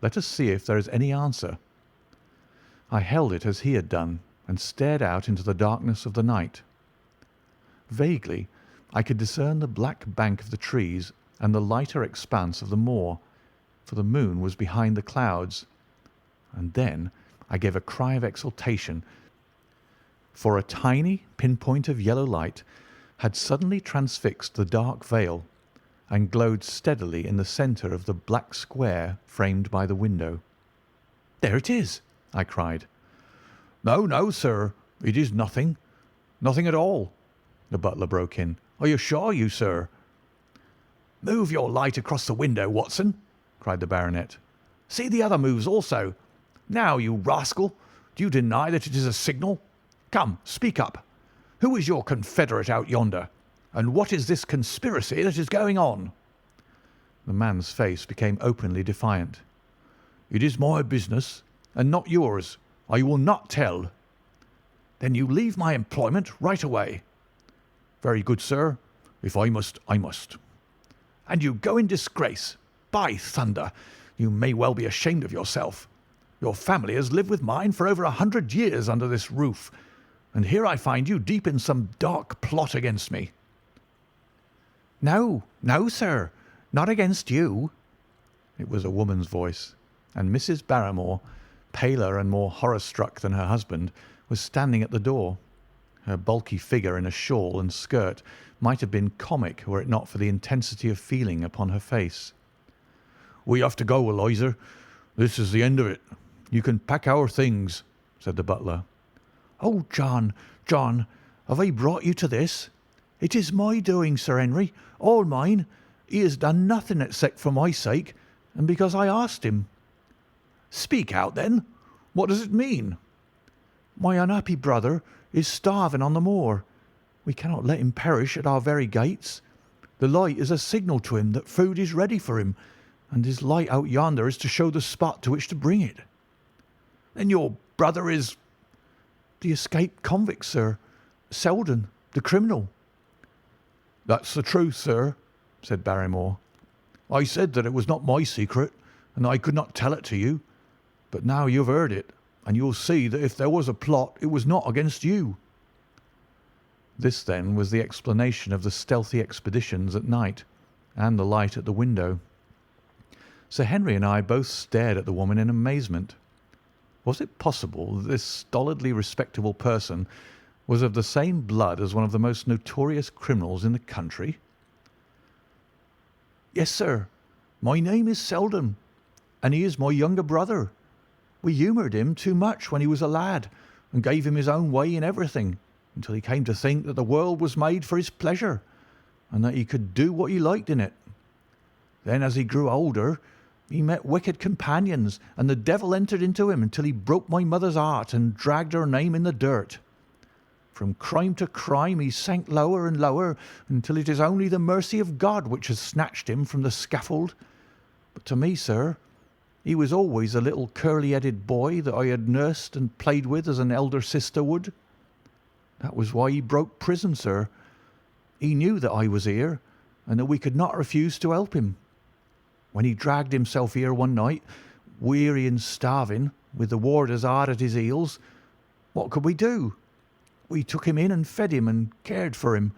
"Let us see if there is any answer." I held it as he had done, and stared out into the darkness of the night. Vaguely I could discern the black bank of the trees and the lighter expanse of the moor, for the moon was behind the clouds. And then I gave a cry of exultation, for a tiny pinpoint of yellow light had suddenly transfixed the dark veil and glowed steadily in the centre of the black square framed by the window. "There it is!" I cried. "No, no, sir, it is nothing. Nothing at all," the butler broke in. "I assure you, sir." "Move your light across the window, Watson," cried the baronet. "See the other moves also. Now, you rascal, do you deny that it is a signal? Come, speak up. Who is your confederate out yonder, and what is this conspiracy that is going on?" The man's face became openly defiant. "It is my business, and not yours. I will not tell." "Then you leave my employment right away." "Very good, sir. If I must, I must." "And you go in disgrace. By thunder, you may well be ashamed of yourself. Your family has lived with mine for over 100 years under this roof, and here I find you deep in some dark plot against me." No, no, sir, not against you." It was a woman's voice, and Mrs. Barrymore, paler and more horror-struck than her husband, was standing at the door. Her bulky figure in a shawl and skirt might have been comic were it not for the intensity of feeling upon her face. "We have to go, Eliza. This is the end of it. You can pack our things," said the butler. "Oh, John, John, have I brought you to this? It is my doing, Sir Henry, all mine. He has done nothing except for my sake, and because I asked him." "Speak out, then. What does it mean?" "My unhappy brother is starving on the moor. We cannot let him perish at our very gates. The light is a signal to him that food is ready for him, and his light out yonder is to show the spot to which to bring it." "Then your brother is—" "The escaped convict, sir. Selden, the criminal." "That's the truth, sir," said Barrymore. "I said that it was not my secret, and I could not tell it to you. But now you've heard it, and you'll see that if there was a plot, it was not against you." This, then, was the explanation of the stealthy expeditions at night, and the light at the window. Sir Henry and I both stared at the woman in amazement. Was it possible that this stolidly respectable person was of the same blood as one of the most notorious criminals in the country? "Yes, sir. My name is Selden, and he is my younger brother. We humoured him too much when he was a lad, and gave him his own way in everything, until he came to think that the world was made for his pleasure, and that he could do what he liked in it. Then, as he grew older, he met wicked companions, and the devil entered into him until he broke my mother's heart and dragged her name in the dirt. From crime to crime he sank lower and lower, until it is only the mercy of God which has snatched him from the scaffold. But to me, sir, he was always a little curly-headed boy that I had nursed and played with as an elder sister would. That was why he broke prison, sir. He knew that I was here, and that we could not refuse to help him. When he dragged himself here one night, weary and starving, with the warders hard at his heels, what could we do? We took him in and fed him and cared for him.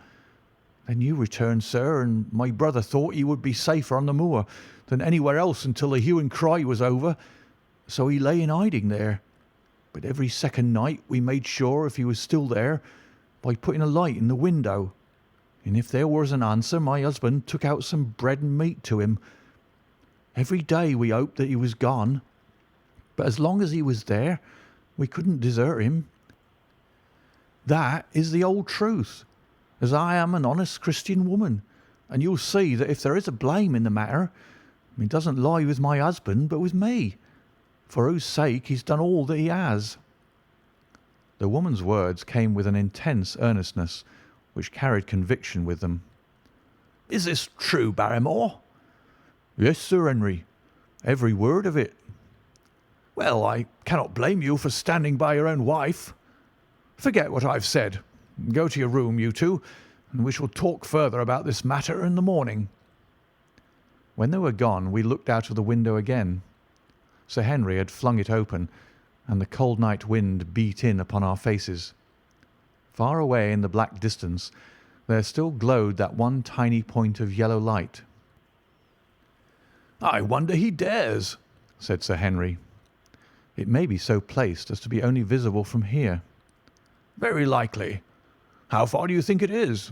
Then you returned, sir, and my brother thought he would be safer on the moor than anywhere else until the hue and cry was over, so he lay in hiding there. But every second night we made sure if he was still there by putting a light in the window, and if there was an answer, my husband took out some bread and meat to him. Every day we hoped that he was gone, but as long as he was there, we couldn't desert him. That is the old truth, as I am an honest Christian woman, and you'll see that if there is a blame in the matter, it doesn't lie with my husband, but with me, for whose sake he's done all that he has." The woman's words came with an intense earnestness, which carried conviction with them. "Is this true, Barrymore?" "Yes, Sir Henry, every word of it." "Well, I cannot blame you for standing by your own wife. Forget what I've said. Go to your room, you two, and we shall talk further about this matter in the morning." When they were gone, we looked out of the window again. Sir Henry had flung it open, and the cold night wind beat in upon our faces. Far away in the black distance, there still glowed that one tiny point of yellow light. "I wonder he dares," said Sir Henry. "It may be so placed as to be only visible from here." "Very likely. How far do you think it is?"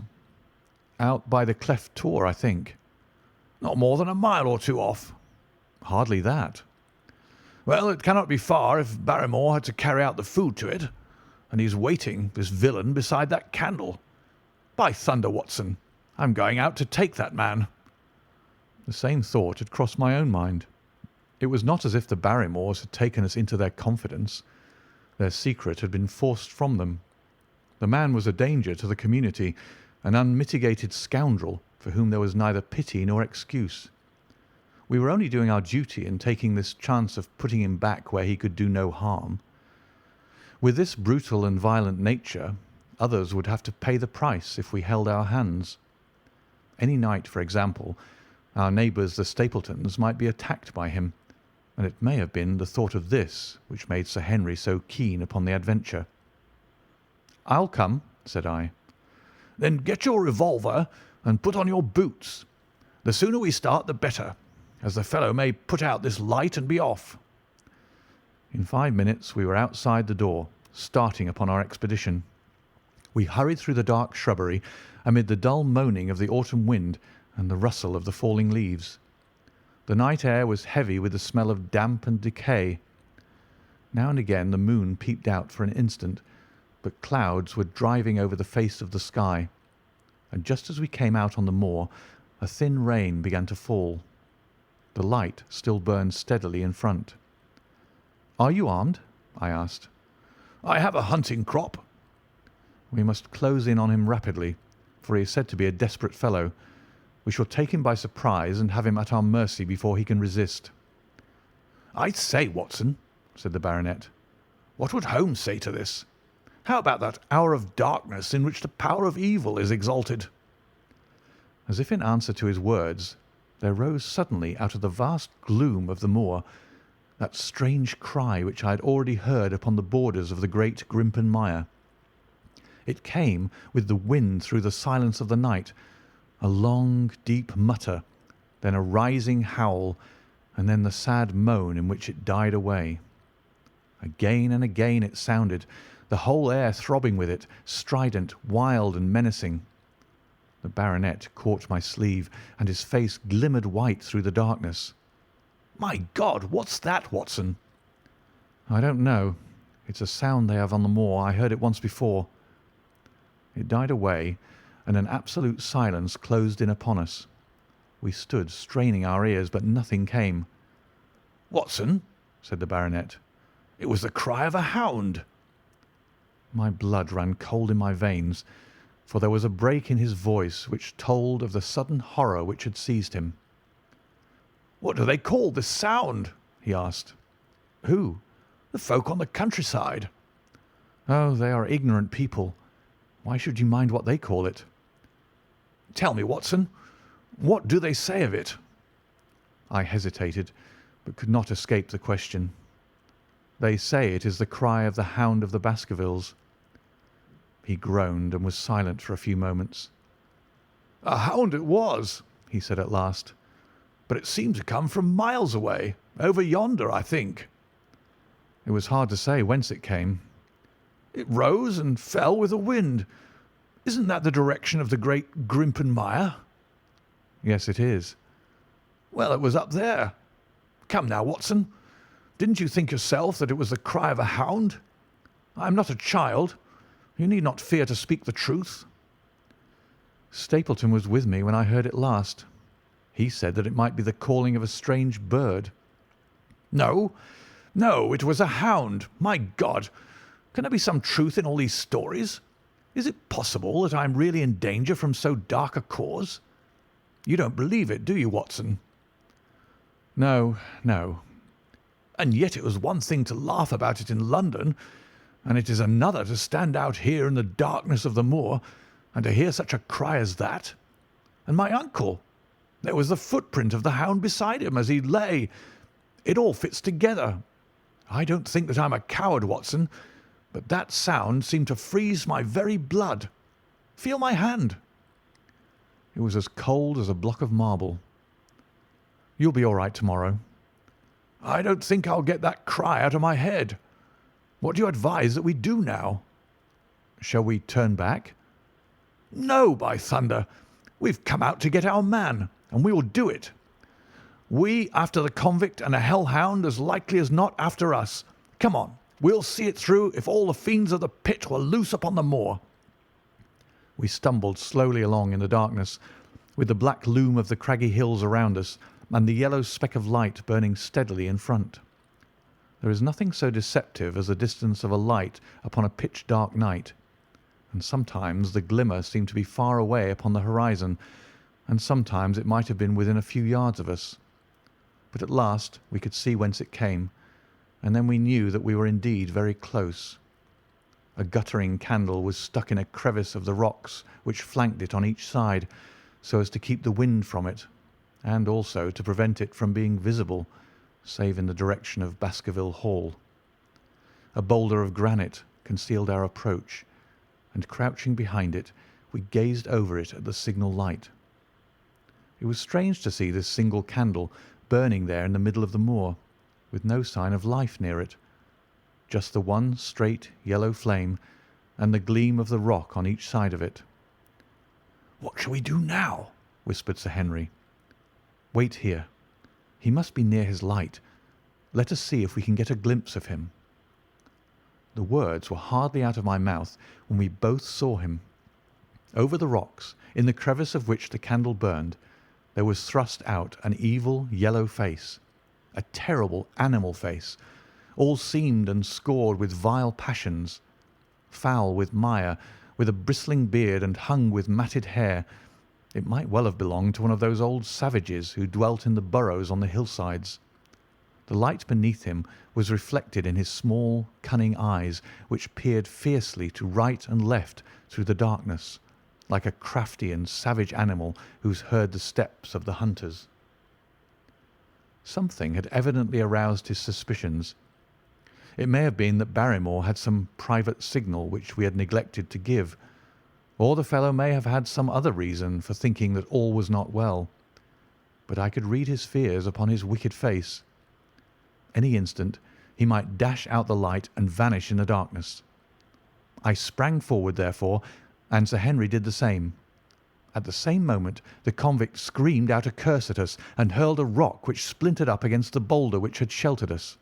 "Out by the cleft tor, I think." "Not more than a mile or two off." "Hardly that." "Well, it cannot be far if Barrymore had to carry out the food to it, and he's waiting, this villain, beside that candle. By thunder, Watson, I'm going out to take that man." The same thought had crossed my own mind. It was not as if the Barrymores had taken us into their confidence. Their secret had been forced from them. The man was a danger to the community, an unmitigated scoundrel for whom there was neither pity nor excuse. We were only doing our duty in taking this chance of putting him back where he could do no harm. With this brutal and violent nature, others would have to pay the price if we held our hands. Any night, for example, our neighbours the Stapletons might be attacked by him, and it may have been the thought of this which made Sir Henry so keen upon the adventure. "I'll come," said I. "Then get your revolver and put on your boots. The sooner we start, the better, as the fellow may put out this light and be off." In 5 minutes we were outside the door, starting upon our expedition. We hurried through the dark shrubbery amid the dull moaning of the autumn wind and the rustle of the falling leaves. The night air was heavy with the smell of damp and decay. Now and again the moon peeped out for an instant, but clouds were driving over the face of the sky, and just as we came out on the moor, a thin rain began to fall. The light still burned steadily in front. "Are you armed?" I asked. "I have a hunting crop." "We must close in on him rapidly, for he is said to be a desperate fellow. We shall take him by surprise and have him at our mercy before he can resist." "I say, Watson," said the baronet, "what would Holmes say to this? How about that hour of darkness in which the power of evil is exalted?" As if in answer to his words, there rose suddenly out of the vast gloom of the moor that strange cry which I had already heard upon the borders of the great Grimpen Mire. It came with the wind through the silence of the night, a long, deep mutter, then a rising howl, and then the sad moan in which it died away. Again and again it sounded, the whole air throbbing with it, strident, wild, and menacing. The baronet caught my sleeve, and his face glimmered white through the darkness. "My God, what's that, Watson?" "I don't know. It's a sound they have on the moor. I heard it once before." It died away, and an absolute silence closed in upon us. We stood straining our ears, but nothing came. "Watson," said the baronet, "it was the cry of a hound." My blood ran cold in my veins, for there was a break in his voice which told of the sudden horror which had seized him. "What do they call this sound?" he asked. "Who?" "The folk on the countryside." "Oh, they are ignorant people. Why should you mind what they call it?" "Tell me, Watson, what do they say of it?" I hesitated, but could not escape the question. "They say it is the cry of the Hound of the Baskervilles." He groaned and was silent for a few moments. "A hound it was," he said at last, "but it seemed to come from miles away, over yonder, I think." It was hard to say whence it came. "It rose and fell with the wind. Isn't that the direction of the great Grimpen Mire?" "Yes, it is." "Well, it was up there. Come now, Watson, didn't you think yourself that it was the cry of a hound? I am not a child. You need not fear to speak the truth." "Stapleton was with me when I heard it last. He said that it might be the calling of a strange bird." "No, no, it was a hound. My God! Can there be some truth in all these stories? Is it possible that I am really in danger from so dark a cause? You don't believe it, do you, Watson?" "No, no." "And yet it was one thing to laugh about it in London, and it is another to stand out here in the darkness of the moor and to hear such a cry as that. And my uncle! There was the footprint of the hound beside him as he lay. It all fits together. I don't think that I'm a coward, Watson, but that sound seemed to freeze my very blood. Feel my hand." It was as cold as a block of marble. "You'll be all right tomorrow." "I don't think I'll get that cry out of my head. What do you advise that we do now?" "Shall we turn back?" "No, by thunder! We've come out to get our man, and we will do it. We after the convict and a hellhound as likely as not after us. Come on, we'll see it through if all the fiends of the pit were loose upon the moor." We stumbled slowly along in the darkness, with the black loom of the craggy hills around us and the yellow speck of light burning steadily in front. There is nothing so deceptive as the distance of a light upon a pitch-dark night, and sometimes the glimmer seemed to be far away upon the horizon, and sometimes it might have been within a few yards of us. But at last we could see whence it came, and then we knew that we were indeed very close. A guttering candle was stuck in a crevice of the rocks which flanked it on each side, so as to keep the wind from it, and also to prevent it from being visible, save in the direction of Baskerville Hall. A boulder of granite concealed our approach, and crouching behind it, we gazed over it at the signal light. It was strange to see this single candle burning there in the middle of the moor, with no sign of life near it, just the one straight yellow flame and the gleam of the rock on each side of it. "What shall we do now?" whispered Sir Henry. "Wait here. He must be near his light. Let us see if we can get a glimpse of him." The words were hardly out of my mouth when we both saw him. Over the rocks, in the crevice of which the candle burned, there was thrust out an evil yellow face, a terrible animal face, all seamed and scored with vile passions, foul with mire, with a bristling beard and hung with matted hair. It might well have belonged to one of those old savages who dwelt in the burrows on the hillsides. The light beneath him was reflected in his small, cunning eyes, which peered fiercely to right and left through the darkness, like a crafty and savage animal who's heard the steps of the hunters. Something had evidently aroused his suspicions. It may have been that Barrymore had some private signal which we had neglected to give, or the fellow may have had some other reason for thinking that all was not well. But I could read his fears upon his wicked face. Any instant he might dash out the light and vanish in the darkness. I sprang forward, therefore, and Sir Henry did the same. At the same moment the convict screamed out a curse at us and hurled a rock which splintered up against the boulder which had sheltered us.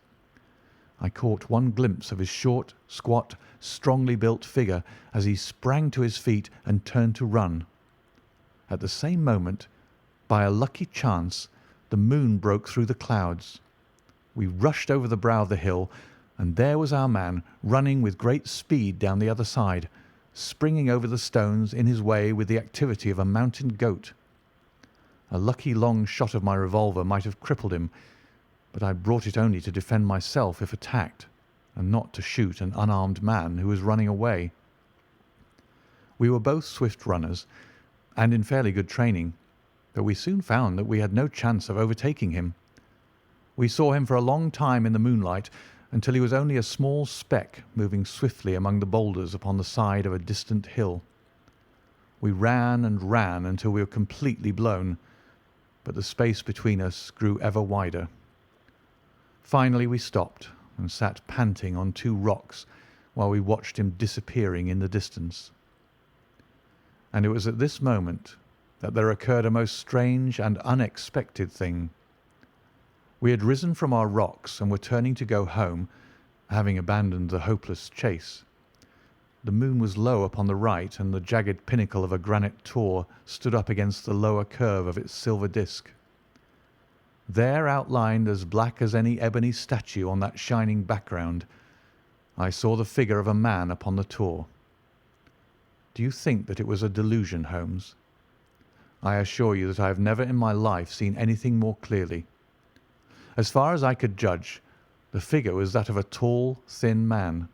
I caught one glimpse of his short, squat, strongly built figure as he sprang to his feet and turned to run. At the same moment, by a lucky chance, the moon broke through the clouds. We rushed over the brow of the hill, and there was our man running with great speed down the other side, springing over the stones in his way with the activity of a mountain goat. A lucky long shot of my revolver might have crippled him, but I brought it only to defend myself if attacked, and not to shoot an unarmed man who was running away. We were both swift runners, and in fairly good training, but we soon found that we had no chance of overtaking him. We saw him for a long time in the moonlight, until he was only a small speck moving swiftly among the boulders upon the side of a distant hill. We ran and ran until we were completely blown, but the space between us grew ever wider. Finally we stopped and sat panting on two rocks while we watched him disappearing in the distance. And it was at this moment that there occurred a most strange and unexpected thing. We had risen from our rocks and were turning to go home, having abandoned the hopeless chase. The moon was low upon the right, and the jagged pinnacle of a granite tor stood up against the lower curve of its silver disc. There, outlined as black as any ebony statue on that shining background, I saw the figure of a man upon the tor. Do you think that it was a delusion, Holmes? I assure you that I have never in my life seen anything more clearly. As far as I could judge, the figure was that of a tall, thin man.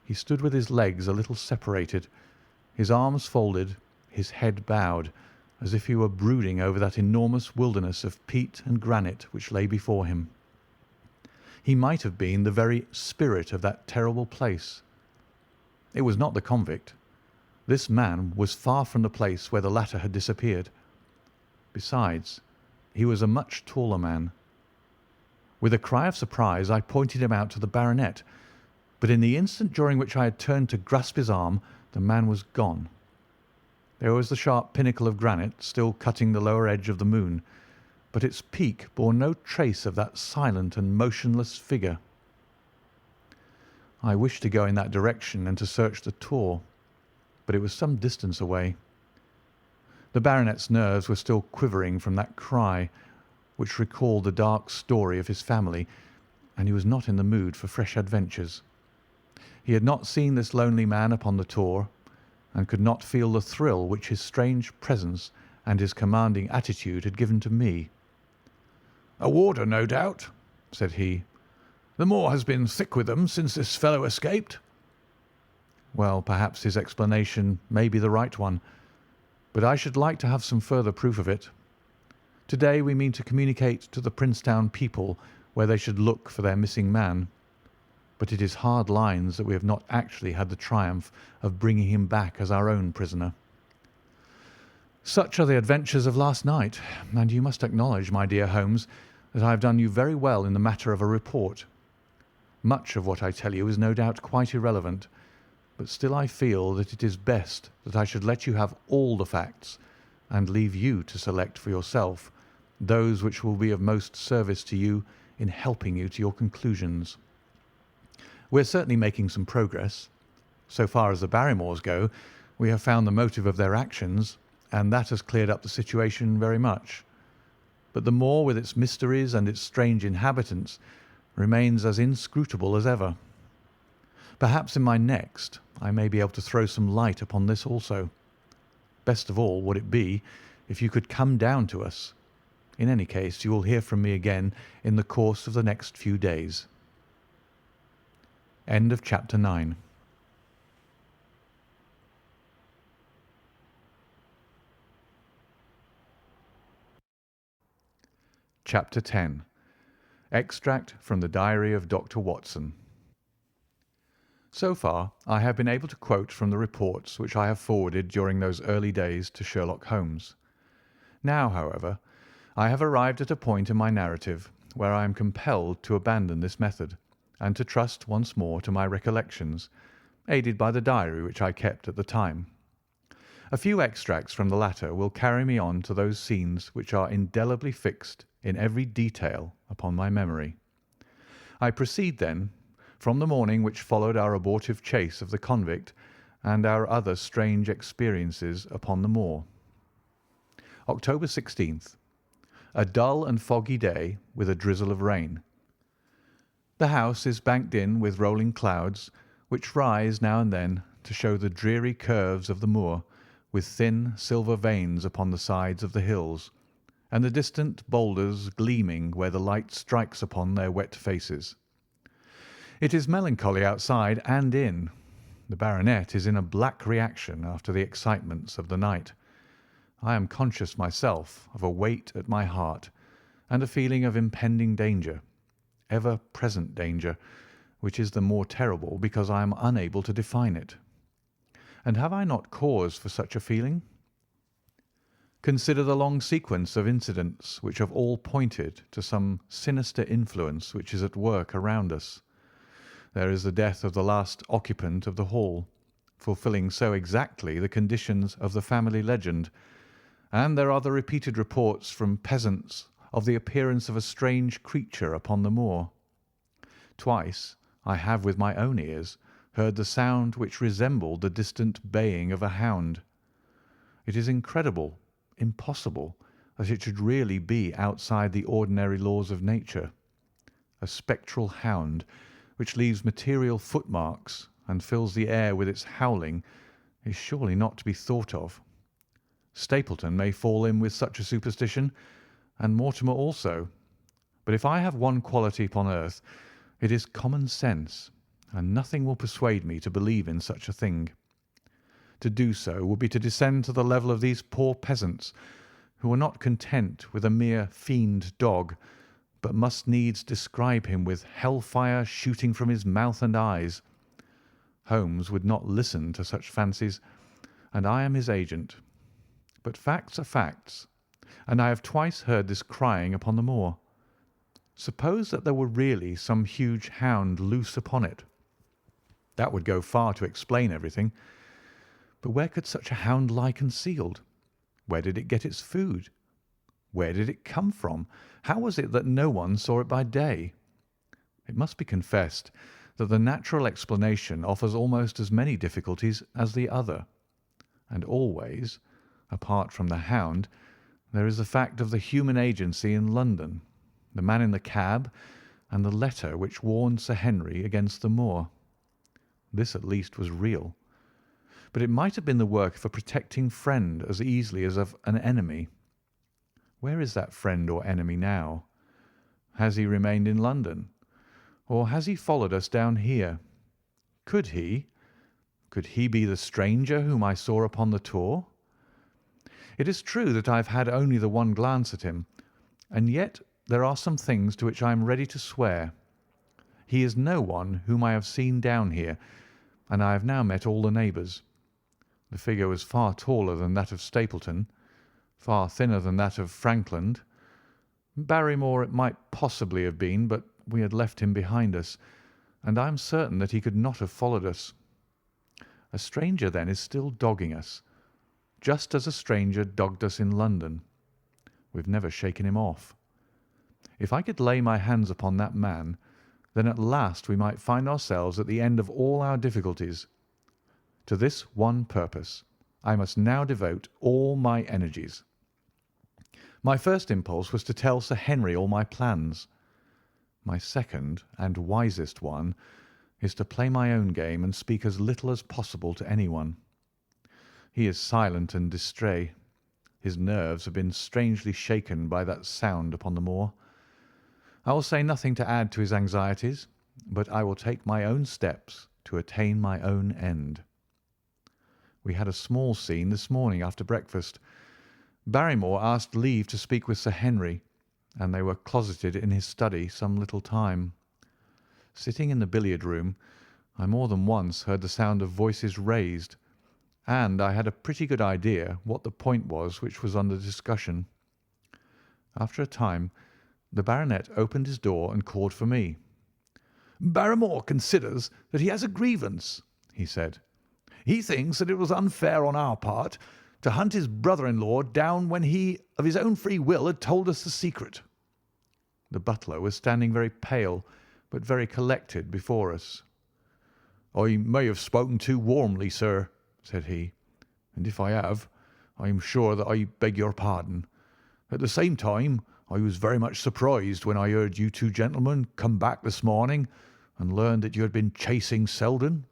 He stood with his legs a little separated, his arms folded, his head bowed, as if he were brooding over that enormous wilderness of peat and granite which lay before him. He might have been the very spirit of that terrible place. It was not the convict. This man was far from the place where the latter had disappeared. Besides, he was a much taller man. With a cry of surprise I pointed him out to the baronet, but in the instant during which I had turned to grasp his arm, the man was gone. There was the sharp pinnacle of granite still cutting the lower edge of the moon, but its peak bore no trace of that silent and motionless figure. I wished to go in that direction and to search the tor, but it was some distance away. The baronet's nerves were still quivering from that cry, which recalled the dark story of his family, and he was not in the mood for fresh adventures. He had not seen this lonely man upon the tor, and could not feel the thrill which his strange presence and his commanding attitude had given to me. "A warder, no doubt," said he. "The moor has been thick with them since this fellow escaped." Well, perhaps his explanation may be the right one, but I should like to have some further proof of it. Today we mean to communicate to the Princetown people where they should look for their missing man, but it is hard lines that we have not actually had the triumph of bringing him back as our own prisoner. Such are the adventures of last night, and you must acknowledge, my dear Holmes, that I have done you very well in the matter of a report. Much of what I tell you is no doubt quite irrelevant, but still I feel that it is best that I should let you have all the facts and leave you to select for yourself those which will be of most service to you in helping you to your conclusions. We're certainly making some progress. So far as the Barrymores go, we have found the motive of their actions, and that has cleared up the situation very much. But the moor, with its mysteries and its strange inhabitants, remains as inscrutable as ever. Perhaps in my next I may be able to throw some light upon this also. Best of all would it be if you could come down to us. In any case, you will hear from me again in the course of the next few days. End of Chapter 9. Chapter 10. Extract from the Diary of Dr. Watson. So far, I have been able to quote from the reports which I have forwarded during those early days to Sherlock Holmes. Now, however, I have arrived at a point in my narrative where I am compelled to abandon this method, and to trust once more to my recollections, aided by the diary which I kept at the time. A few extracts from the latter will carry me on to those scenes which are indelibly fixed in every detail upon my memory. I proceed, then, from the morning which followed our abortive chase of the convict and our other strange experiences upon the moor. October 16th. A dull and foggy day with a drizzle of rain. The house is banked in with rolling clouds, which rise now and then to show the dreary curves of the moor, with thin silver veins upon the sides of the hills, and the distant boulders gleaming where the light strikes upon their wet faces. It is melancholy outside and in. The baronet is in a black reaction after the excitements of the night. I am conscious myself of a weight at my heart and a feeling of impending danger, ever-present danger, which is the more terrible because I am unable to define it. And have I not cause for such a feeling? Consider the long sequence of incidents which have all pointed to some sinister influence which is at work around us. There is the death of the last occupant of the hall, fulfilling so exactly the conditions of the family legend, and there are the repeated reports from peasants of the appearance of a strange creature upon the moor. Twice I have with my own ears heard the sound which resembled the distant baying of a hound. It is incredible, impossible, that it should really be outside the ordinary laws of nature. A spectral hound, which leaves material footmarks and fills the air with its howling, is surely not to be thought of. Stapleton may fall in with such a superstition, and Mortimer also. But if I have one quality upon earth, it is common sense, and nothing will persuade me to believe in such a thing. To do so would be to descend to the level of these poor peasants, who are not content with a mere fiend dog, but must needs describe him with hell-fire shooting from his mouth and eyes. Holmes would not listen to such fancies, and I am his agent. But facts are facts, and I have twice heard this crying upon the moor. Suppose that there were really some huge hound loose upon it. That would go far to explain everything. But where could such a hound lie concealed? Where did it get its food? Where did it come from? How was it that no one saw it by day? It must be confessed that the natural explanation offers almost as many difficulties as the other. And always, apart from the hound, there is the fact of the human agency in London, the man in the cab, and the letter which warned Sir Henry against the moor. This at least was real. But it might have been the work of a protecting friend as easily as of an enemy. Where is that friend or enemy now? Has he remained in London? Or has he followed us down here? Could he be the stranger whom I saw upon the tour? It is true that I have had only the one glance at him, and yet there are some things to which I am ready to swear. He is no one whom I have seen down here, and I have now met all the neighbours. The figure was far taller than that of Stapleton. far thinner than that of Frankland. Barrymore it might possibly have been, but we had left him behind us, and I am certain that he could not have followed us. A stranger, then, is still dogging us, just as a stranger dogged us in London. We've never shaken him off. If I could lay my hands upon that man, then at last we might find ourselves at the end of all our difficulties. To this one purpose I must now devote all my energies. My first impulse was to tell Sir Henry all my plans. My second and wisest one is to play my own game and speak as little as possible to anyone. He is silent and distrait. His nerves have been strangely shaken by that sound upon the moor. I will say nothing to add to his anxieties, but I will take my own steps to attain my own end. We had a small scene this morning after breakfast. Barrymore asked leave to speak with Sir Henry, and they were closeted in his study some little time. Sitting in the billiard room, I more than once heard the sound of voices raised, and I had a pretty good idea what the point was which was under discussion. After a time, the baronet opened his door and called for me. "Barrymore considers that he has a grievance," he said. "He thinks that it was unfair on our part to hunt his brother-in-law down when he, of his own free will, had told us the secret." The butler was standing very pale, but very collected before us. "I may have spoken too warmly, sir," said he, "and if I have, I am sure that I beg your pardon. At the same time, I was very much surprised when I heard you two gentlemen come back this morning and learned that you had been chasing Selden.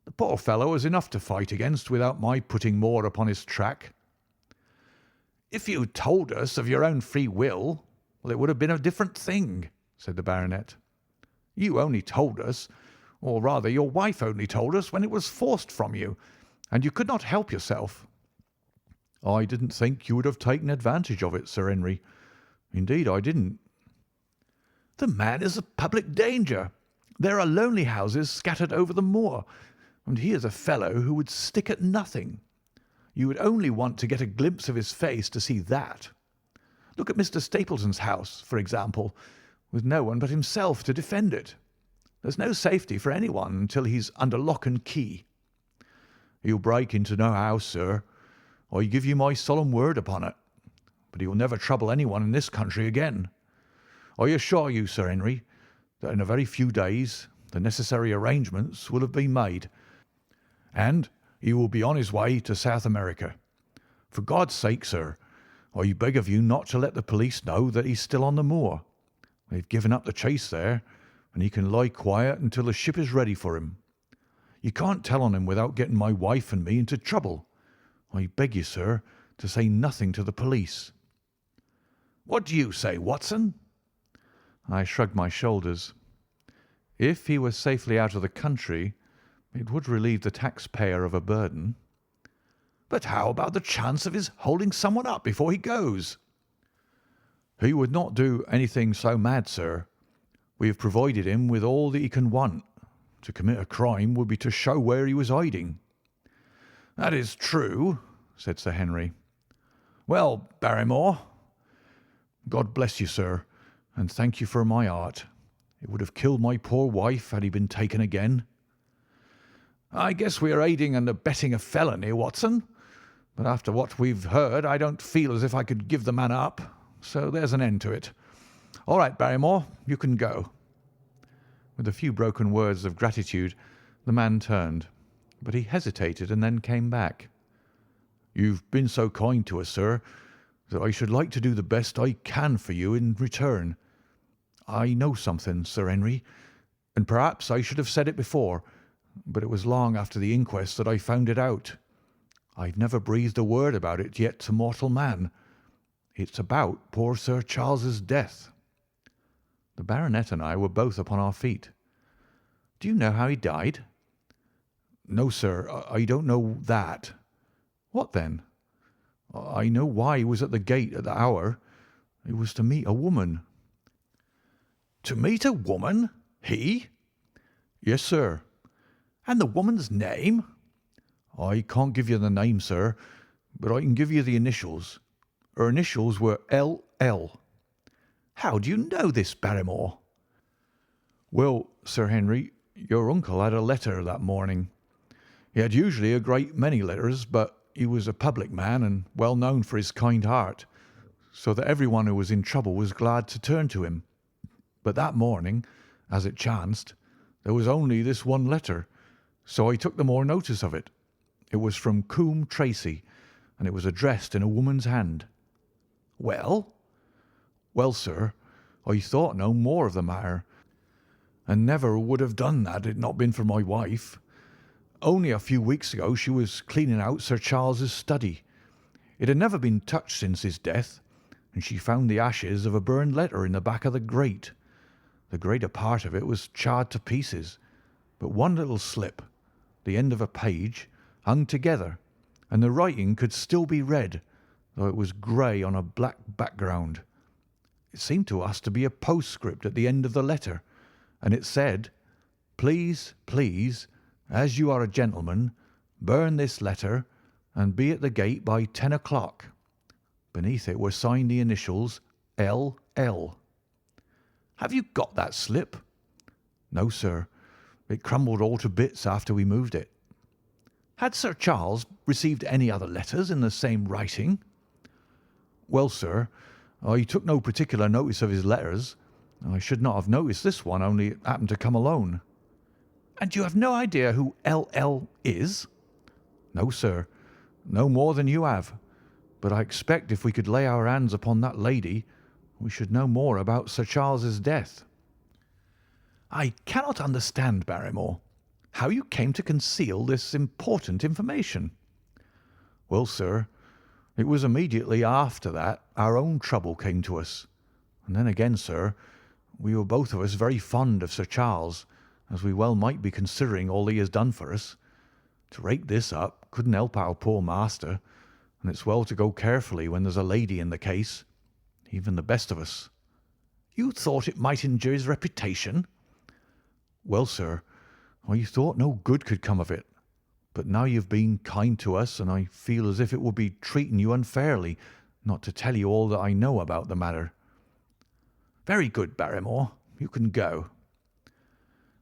The poor fellow has enough to fight against without my putting more upon his track." "If you told us of your own free will, well, it would have been a different thing," said the baronet. "You only told us, or rather your wife only told us, when it was forced from you, and you could not help yourself." "I didn't think you would have taken advantage of it, Sir Henry. Indeed, I didn't." "The man is a public danger. There are lonely houses scattered over the moor, and he is a fellow who would stick at nothing. You would only want to get a glimpse of his face to see that. Look at Mr. Stapleton's house, for example, with no one but himself to defend it. There's no safety for anyone until he's under lock and key." "He'll break into no house, sir. I give you my solemn word upon it. But he will never trouble anyone in this country again. I assure you, Sir Henry, that in a very few days the necessary arrangements will have been made, and he will be on his way to South America. For God's sake, sir, I beg of you not to let the police know that he's still on the moor. They've given up the chase there, and he can lie quiet until the ship is ready for him. You can't tell on him without getting my wife and me into trouble. I beg you, sir, to say nothing to the police." "What do you say, Watson?" I shrugged my shoulders. If he were safely out of the country, it would relieve the taxpayer of a burden. "But how about the chance of his holding someone up before he goes?" "He would not do anything so mad, sir. We have provided him with all that he can want. To commit a crime would be to show where he was hiding." "That is true," said Sir Henry. "Well, Barrymore?" "God bless you, sir, and thank you for my heart. It would have killed my poor wife had he been taken again." "I guess we are aiding and abetting a felony, Watson. But after what we've heard, I don't feel as if I could give the man up. So there's an end to it. All right, Barrymore, you can go." With a few broken words of gratitude, the man turned, but he hesitated and then came back. "You've been so kind to us, sir, that I should like to do the best I can for you in return. I know something, Sir Henry, and perhaps I should have said it before, but it was long after the inquest that I found it out. I've never breathed a word about it yet to mortal man. It's about poor Sir Charles's death." The baronet and I were both upon our feet. "Do you know how he died?" "No, sir, I don't know that." "What then?" "I know why he was at the gate at the hour. It was to meet a woman." "To meet a woman? He?" "Yes, sir." "And the woman's name?" "I can't give you the name, sir, but I can give you the initials. Her initials were L.L. How do you know this, Barrymore? Well, Sir Henry, your uncle had a letter that morning. He had usually a great many letters, but he was a public man and well known for his kind heart, so that everyone who was in trouble was glad to turn to him. But that morning, as it chanced, there was only this one letter, so I took the more notice of it. It was from Coombe Tracy, and it was addressed in a woman's hand. Well? Well, sir, I thought no more of the matter, and never would have done that had it not been for my wife. Only a few weeks ago she was cleaning out Sir Charles's study. It had never been touched since his death, and she found the ashes of a burned letter in the back of the grate. The greater part of it was charred to pieces, but one little slip, the end of a page, hung together, and the writing could still be read, though it was grey on a black background. It seemed to us to be a postscript at the end of the letter, and it said, "Please, please, as you are a gentleman, burn this letter and be at the gate by 10 o'clock." Beneath it were signed the initials L.L. Have you got that slip? No, sir. It crumbled all to bits after we moved it. Had Sir Charles received any other letters in the same writing? Well, sir, I took no particular notice of his letters. I should not have noticed this one, only it happened to come alone. And you have no idea who L.L. is? No, sir, no more than you have. But I expect if we could lay our hands upon that lady, we should know more about Sir Charles's death. I cannot understand, Barrymore, how you came to conceal this important information. Well, sir, it was immediately after that our own trouble came to us. And then again, sir, we were both of us very fond of Sir Charles, as we well might be considering all he has done for us. To rake this up couldn't help our poor master, and it's well to go carefully when there's a lady in the case, even the best of us. You thought it might injure his reputation? Well, sir, I thought no good could come of it. But now you've been kind to us, and I feel as if it would be treating you unfairly not to tell you all that I know about the matter. Very good, Barrymore. You can go.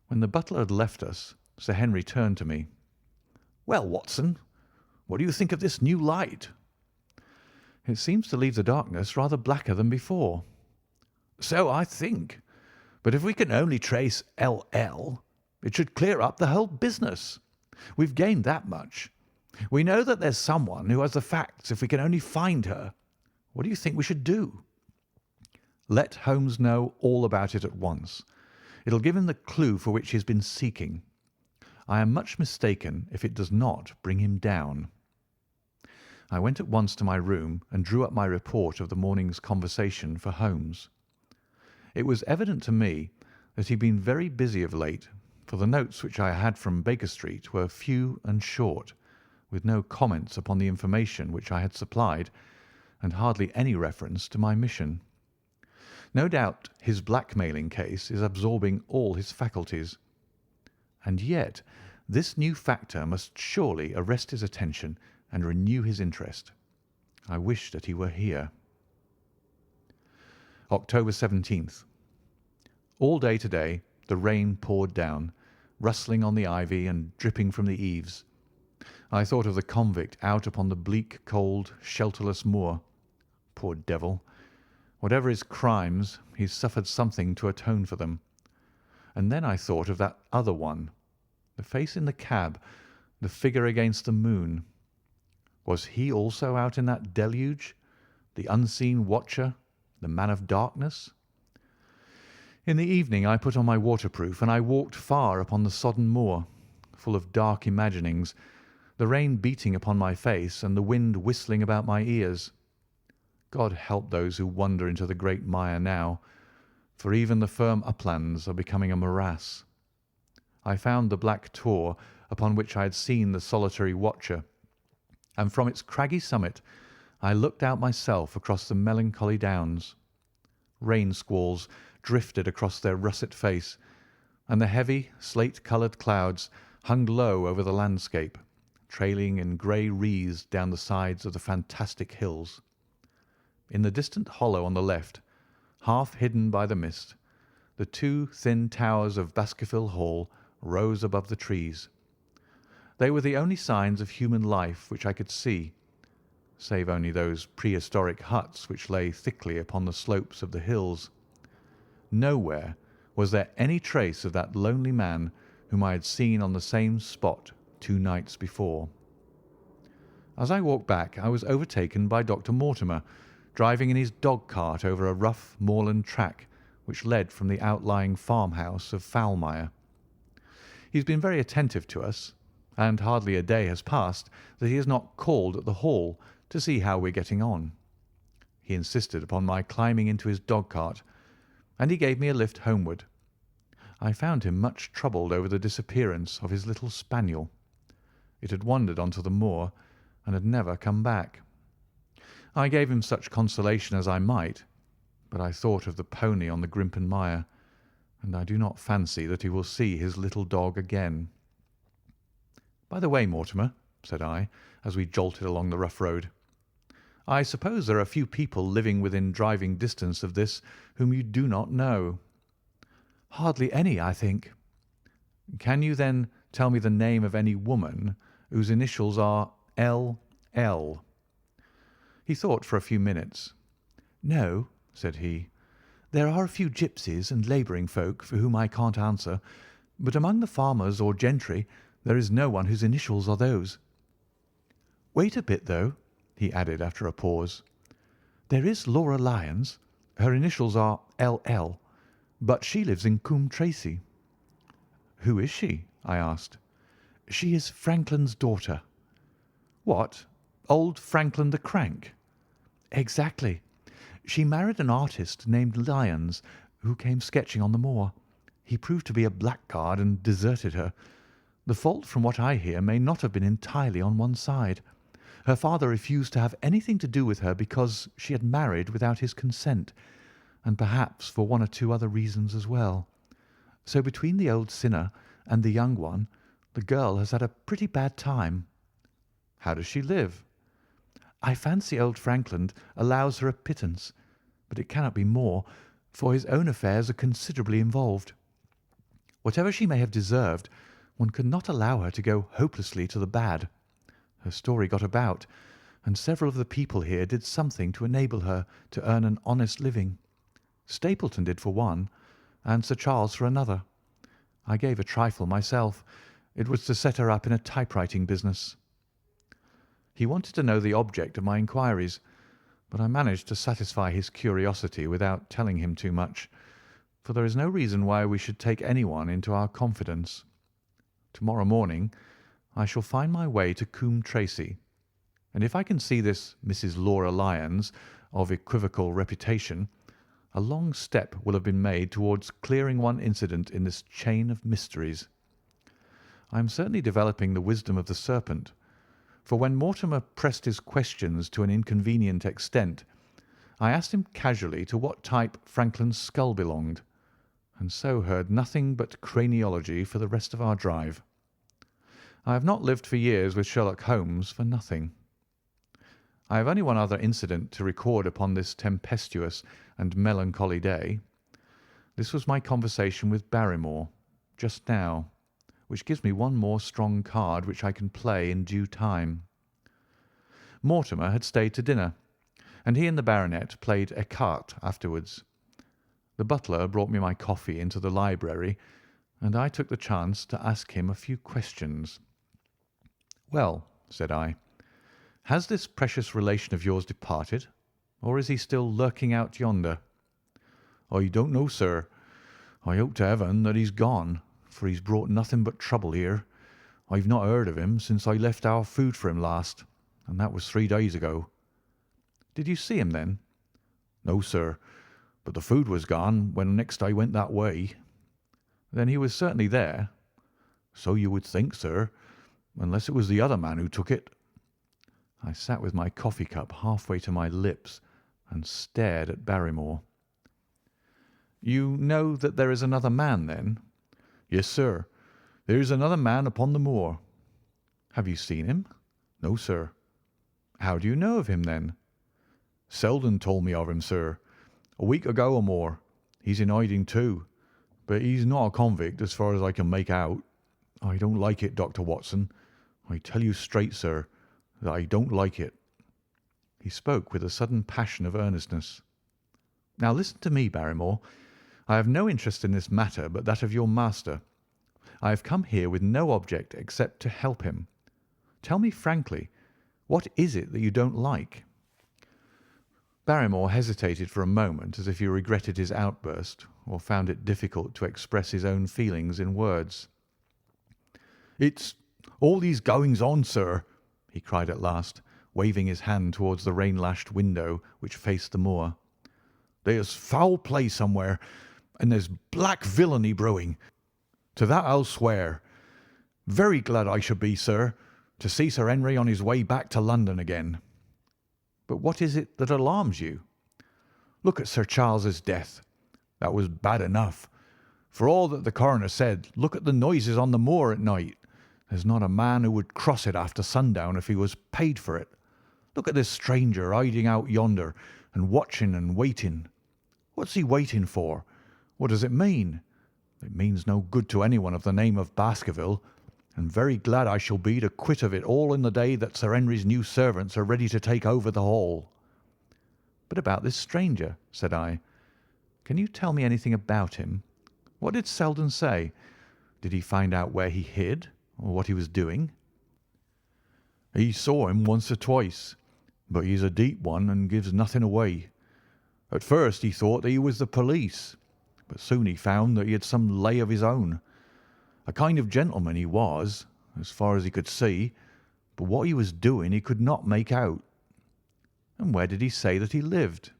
When the butler had left us, Sir Henry turned to me. Well, Watson, what do you think of this new light? It seems to leave the darkness rather blacker than before. So I think. But if we can only trace L.L., it should clear up the whole business. We've gained that much. We know that there's someone who has the facts if we can only find her. What do you think we should do? Let Holmes know all about it at once. It'll give him the clue for which he has been seeking. I am much mistaken if it does not bring him down. I went at once to my room and drew up my report of the morning's conversation for Holmes. It was evident to me that he had been very busy of late, for the notes which I had from Baker Street were few and short, with no comments upon the information which I had supplied, and hardly any reference to my mission. No doubt his blackmailing case is absorbing all his faculties. And yet this new factor must surely arrest his attention and renew his interest. I wish that he were here. October 17th. All day today the rain poured down, rustling on the ivy and dripping from the eaves. I thought of the convict out upon the bleak, cold, shelterless moor. Poor devil! Whatever his crimes, he's suffered something to atone for them. And then I thought of that other one, the face in the cab, the figure against the moon. Was he also out in that deluge, the unseen watcher, the man of darkness? In the evening I put on my waterproof, and I walked far upon the sodden moor, full of dark imaginings, the rain beating upon my face and the wind whistling about my ears. God help those who wander into the great mire now, for even the firm uplands are becoming a morass. I found the black tor upon which I had seen the solitary watcher, and from its craggy summit I looked out myself across the melancholy downs. Rain squalls drifted across their russet face, and the heavy, slate-coloured clouds hung low over the landscape, trailing in grey wreaths down the sides of the fantastic hills. In the distant hollow on the left, half hidden by the mist, the two thin towers of Baskerville Hall rose above the trees. They were the only signs of human life which I could see, save only those prehistoric huts which lay thickly upon the slopes of the hills. Nowhere was there any trace of that lonely man whom I had seen on the same spot 2 nights before. As I walked back, I was overtaken by Dr. Mortimer, driving in his dog-cart over a rough moorland track which led from the outlying farmhouse of Foulmire. He has been very attentive to us, and hardly a day has passed that he has not called at the Hall to see how we are getting on. He insisted upon my climbing into his dog-cart, and he gave me a lift homeward. I found him much troubled over the disappearance of his little spaniel. It had wandered onto the moor and had never come back. I gave him such consolation as I might, but I thought of the pony on the Grimpen Mire, and I do not fancy that he will see his little dog again. "By the way, Mortimer," said I, as we jolted along the rough road, "I suppose there are few people living within driving distance of this whom you do not know?" "Hardly any, I think." "Can you, then, tell me the name of any woman whose initials are L.L.?" He thought for a few minutes. "No," said he. "There are a few gipsies and labouring folk for whom I can't answer, but among the farmers or gentry there is no one whose initials are those. Wait a bit, though," he added after a pause. "There is Laura Lyons. Her initials are L.L., but she lives in Coombe Tracey." "Who is she?" I asked. "She is Franklin's daughter." "What, old Franklin the Crank?" "Exactly. She married an artist named Lyons, who came sketching on the moor. He proved to be a blackguard and deserted her. The fault, from what I hear, may not have been entirely on one side. Her father refused to have anything to do with her because she had married without his consent, and perhaps for 1 or 2 other reasons as well. So between the old sinner and the young one, the girl has had a pretty bad time." "How does she live?" "I fancy old Frankland allows her a pittance, but it cannot be more, for his own affairs are considerably involved. Whatever she may have deserved, one could not allow her to go hopelessly to the bad. Her story got about, and several of the people here did something to enable her to earn an honest living. Stapleton did for one, and Sir Charles for another. I gave a trifle myself. It was to set her up in a typewriting business." He wanted to know the object of my inquiries, but I managed to satisfy his curiosity without telling him too much, for there is no reason why we should take anyone into our confidence. Tomorrow morning I shall find my way to Coombe Tracey, and if I can see this Mrs. Laura Lyons, of equivocal reputation, a long step will have been made towards clearing one incident in this chain of mysteries. I am certainly developing the wisdom of the serpent, for when Mortimer pressed his questions to an inconvenient extent, I asked him casually to what type Franklin's skull belonged, and so heard nothing but craniology for the rest of our drive. I have not lived for years with Sherlock Holmes for nothing. I have only one other incident to record upon this tempestuous and melancholy day. This was my conversation with Barrymore just now, which gives me one more strong card which I can play in due time. Mortimer had stayed to dinner, and he and the baronet played écarté afterwards. The butler brought me my coffee into the library, and I took the chance to ask him a few questions. "Well," said I, "has this precious relation of yours departed, or is he still lurking out yonder?" "I don't know, sir. I hope to heaven that he's gone, for he's brought nothing but trouble here. I've not heard of him since I left our food for him last, and that was 3 days ago." "Did you see him then?" "No, sir, but the food was gone when next I went that way." "Then he was certainly there?" "So you would think, sir, unless it was the other man who took it." I sat with my coffee cup halfway to my lips and stared at Barrymore. "You know that there is another man, then?" "Yes, sir. There is another man upon the moor." "Have you seen him?" "No, sir." "How do you know of him, then?" Selden told me of him, sir, a week ago or more. He's in hiding too, but he's not a convict as far as I can make out. I don't like it, Dr. Watson. I tell you straight, sir, that I don't like it." He spoke with a sudden passion of earnestness. "Now listen to me, Barrymore. I have no interest in this matter but that of your master. I have come here with no object except to help him. Tell me frankly, what is it that you don't like?" Barrymore hesitated for a moment, as if he regretted his outburst, or found it difficult to express his own feelings in words. "It's all these goings-on, sir," he cried at last, waving his hand towards the rain-lashed window which faced the moor. "There's foul play somewhere, and there's black villainy brewing. To that I'll swear. Very glad I should be, sir, to see Sir Henry on his way back to London again." "But what is it that alarms you?" "Look at Sir Charles's death. That was bad enough. For all that the coroner said, look at the noises on the moor at night. There's not a man who would cross it after sundown if he was paid for it. Look at this stranger hiding out yonder and watching and waiting. What's he waiting for? What does it mean? It means no good to anyone of the name of Baskerville, and very glad I shall be to quit of it all in the day that Sir Henry's new servants are ready to take over the hall." "But about this stranger," said I. "Can you tell me anything about him? What did Selden say? Did he find out where he hid, or what he was doing?" "He saw him once or twice, but he's a deep one and gives nothing away. At first he thought that he was the police, but soon he found that he had some lay of his own. A kind of gentleman he was, as far as he could see, but what he was doing he could not make out." "And where did he say that he lived?"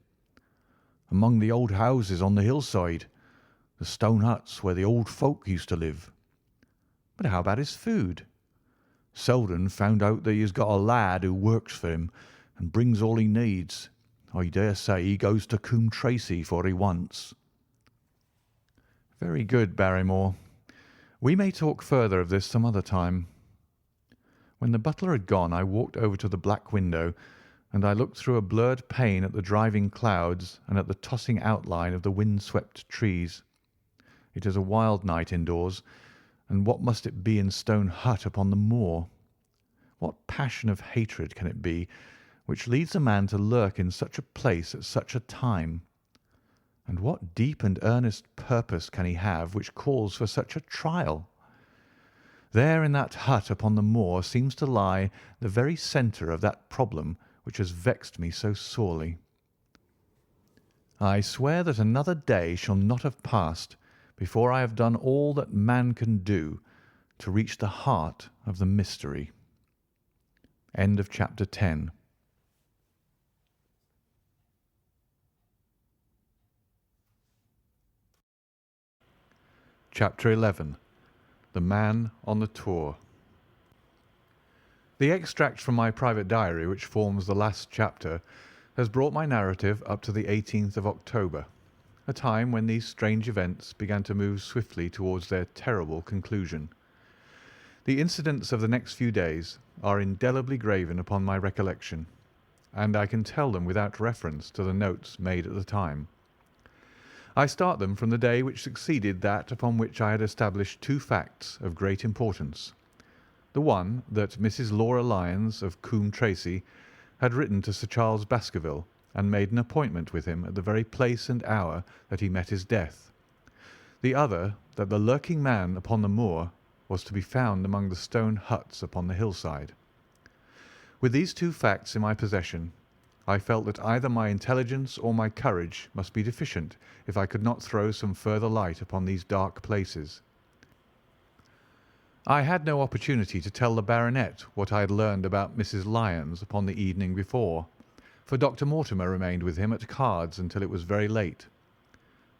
"Among the old houses on the hillside, the stone huts where the old folk used to live." "But how about his food?" "Selden found out that he has got a lad who works for him and brings all he needs. I dare say he goes to Coombe Tracey for what he wants." "Very good, Barrymore. We may talk further of this some other time." When the butler had gone, I walked over to the black window, and I looked through a blurred pane at the driving clouds and at the tossing outline of the wind-swept trees. It is a wild night indoors, and what must it be in Stone Hut upon the moor? What passion of hatred can it be which leads a man to lurk in such a place at such a time? And what deep and earnest purpose can he have which calls for such a trial? There in that hut upon the moor seems to lie the very centre of that problem which has vexed me so sorely. I swear that another day shall not have passed before I have done all that man can do to reach the heart of the mystery. End of chapter 10. Chapter 11. The Man on the Tour. The extract from my private diary which forms the last chapter has brought my narrative up to the 18th of October, a time when these strange events began to move swiftly towards their terrible conclusion. The incidents of the next few days are indelibly graven upon my recollection, and I can tell them without reference to the notes made at the time. I start them from the day which succeeded that upon which I had established two facts of great importance. The one, that Mrs. Laura Lyons of Coombe Tracey had written to Sir Charles Baskerville and made an appointment with him at the very place and hour that he met his death. The other, that the lurking man upon the moor was to be found among the stone huts upon the hillside. With these two facts in my possession, I felt that either my intelligence or my courage must be deficient if I could not throw some further light upon these dark places. I had no opportunity to tell the baronet what I had learned about Mrs. Lyons upon the evening before, for Dr. Mortimer remained with him at cards until it was very late.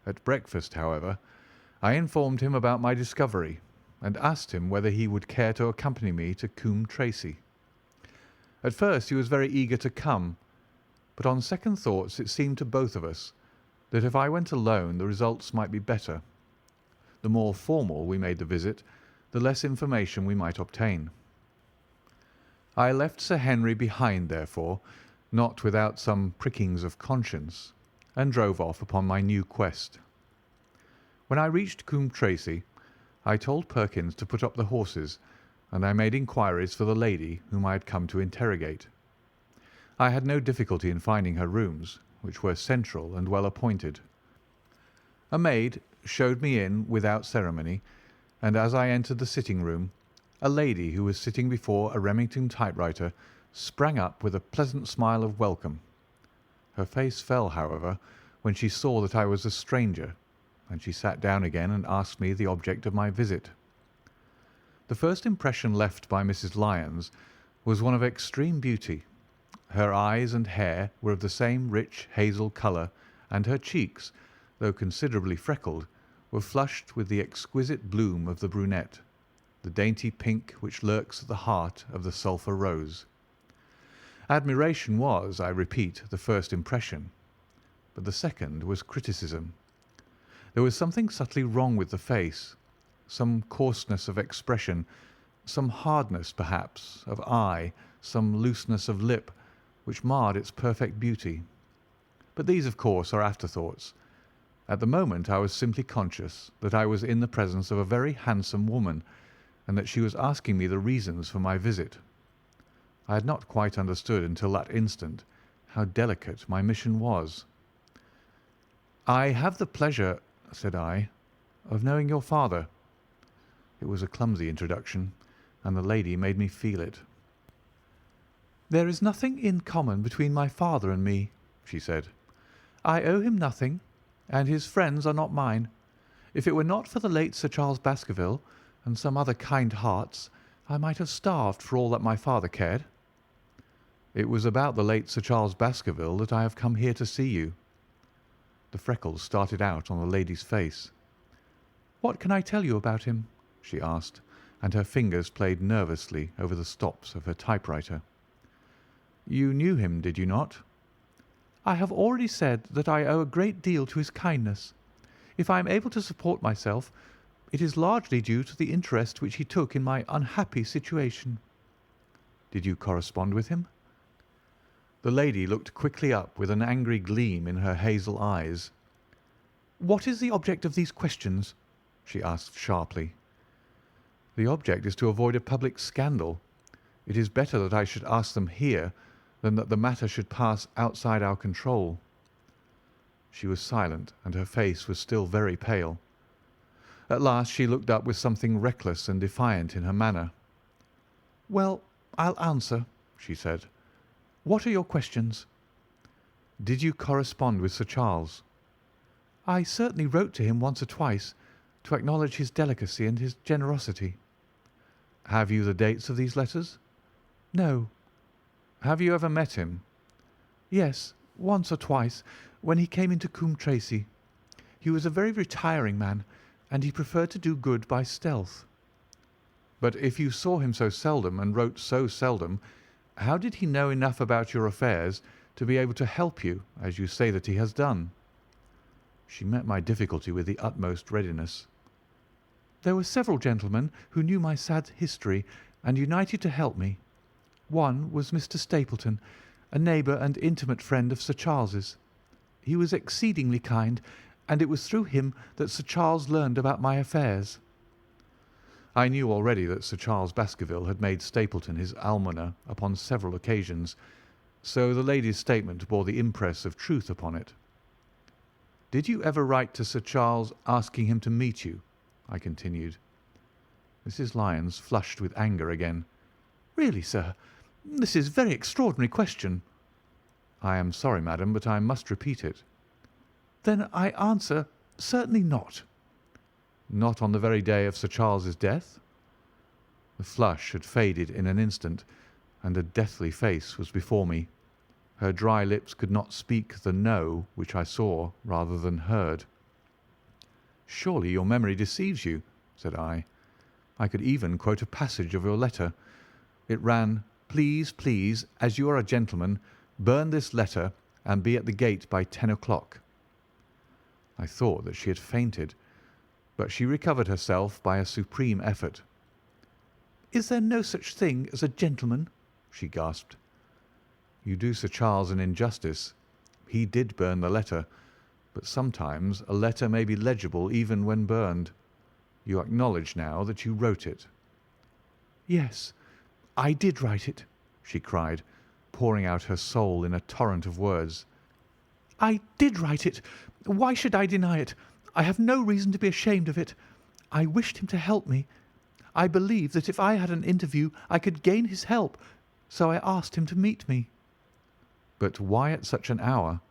At breakfast, however, I informed him about my discovery, and asked him whether he would care to accompany me to Coombe Tracey. At first he was very eager to come, but on second thoughts it seemed to both of us that if I went alone the results might be better. The more formal we made the visit, the less information we might obtain. I left Sir Henry behind, therefore, not without some prickings of conscience, and drove off upon my new quest. When I reached Coombe Tracey, I told Perkins to put up the horses, and I made inquiries for the lady whom I had come to interrogate. I had no difficulty in finding her rooms, which were central and well appointed. A maid showed me in without ceremony, and as I entered the sitting-room, a lady who was sitting before a Remington typewriter sprang up with a pleasant smile of welcome. Her face fell, however, when she saw that I was a stranger, and she sat down again and asked me the object of my visit. The first impression left by Mrs. Lyons was one of extreme beauty. Her eyes and hair were of the same rich hazel colour, and her cheeks, though considerably freckled, were flushed with the exquisite bloom of the brunette, the dainty pink which lurks at the heart of the sulphur rose. Admiration was, I repeat, the first impression, but the second was criticism. There was something subtly wrong with the face, some coarseness of expression, some hardness, perhaps, of eye, some looseness of lip, which marred its perfect beauty. But these, of course, are afterthoughts. At the moment I was simply conscious that I was in the presence of a very handsome woman, and that she was asking me the reasons for my visit. I had not quite understood until that instant how delicate my mission was. "I have the pleasure," said I, "of knowing your father." It was a clumsy introduction, and the lady made me feel it. "There is nothing in common between my father and me," she said. "I owe him nothing, and his friends are not mine. If it were not for the late Sir Charles Baskerville and some other kind hearts, I might have starved for all that my father cared." "It was about the late Sir Charles Baskerville that I have come here to see you." The freckles started out on the lady's face. "What can I tell you about him?" she asked, and her fingers played nervously over the stops of her typewriter. "You knew him, did you not?" "I have already said that I owe a great deal to his kindness. If I am able to support myself, it is largely due to the interest which he took in my unhappy situation." "Did you correspond with him?" The lady looked quickly up with an angry gleam in her hazel eyes. "What is the object of these questions?" she asked sharply. "The object is to avoid a public scandal. It is better that I should ask them here than that the matter should pass outside our control." She was silent, and her face was still very pale. At last she looked up with something reckless and defiant in her manner. "Well, I'll answer," she said. "What are your questions?" "Did you correspond with Sir Charles?" "I certainly wrote to him once or twice, to acknowledge his delicacy and his generosity." "Have you the dates of these letters?" "No." "Have you ever met him?" "Yes, once or twice, when he came into Coombe Tracey. He was a very retiring man, and he preferred to do good by stealth." "But if you saw him so seldom and wrote so seldom, how did he know enough about your affairs to be able to help you, as you say that he has done?" She met my difficulty with the utmost readiness. "There were several gentlemen who knew my sad history and united to help me. One was Mr. Stapleton, a neighbour and intimate friend of Sir Charles's. He was exceedingly kind, and it was through him that Sir Charles learned about my affairs." I knew already that Sir Charles Baskerville had made Stapleton his almoner upon several occasions, so the lady's statement bore the impress of truth upon it. "Did you ever write to Sir Charles asking him to meet you?" I continued. Mrs. Lyons flushed with anger again. "Really, sir, this is a very extraordinary question." "I am sorry, madam, but I must repeat it." "Then I answer, certainly not." "Not on the very day of Sir Charles's death?" The flush had faded in an instant, and a deathly face was before me. Her dry lips could not speak the "no" which I saw rather than heard. "Surely your memory deceives you," said I. "I could even quote a passage of your letter. It ran, 'Please, please, as you are a gentleman, burn this letter and be at the gate by 10 o'clock.'" I thought that she had fainted, but she recovered herself by a supreme effort. "Is there no such thing as a gentleman?" she gasped. You do Sir Charles an injustice. He did burn the letter, but sometimes a letter may be legible even when burned. You acknowledge now that you wrote it." "Yes, I did write it," she cried, pouring out her soul in a torrent of words. "I did write it. Why should I deny it? I have no reason to be ashamed of it. I wished him to help me. I believed that if I had an interview I could gain his help, so I asked him to meet me." "But why at such an hour?"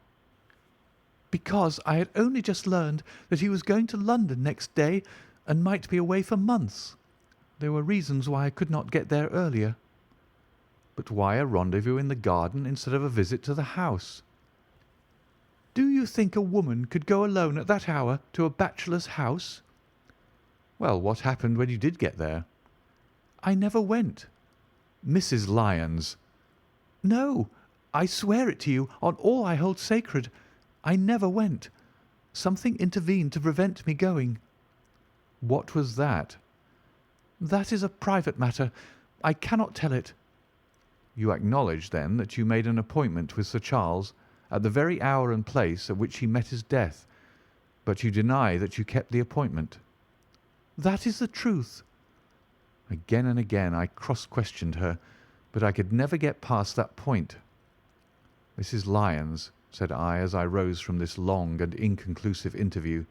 "Because I had only just learned that he was going to London next day and might be away for months. There were reasons why I could not get there earlier." "But why a rendezvous in the garden instead of a visit to the house?" "Do you think a woman could go alone at that hour to a bachelor's house?" "Well, what happened when you did get there?" "I never went." "Mrs. Lyons!" "No, I swear it to you on all I hold sacred. I never went. Something intervened to prevent me going." "What was that?" "That is a private matter. I cannot tell it." "You acknowledge, then, that you made an appointment with Sir Charles at the very hour and place at which he met his death, but you deny that you kept the appointment?" "That is the truth." Again and again I cross-questioned her, but I could never get past that point. "Mrs. Lyons," said I as I rose from this long and inconclusive interview,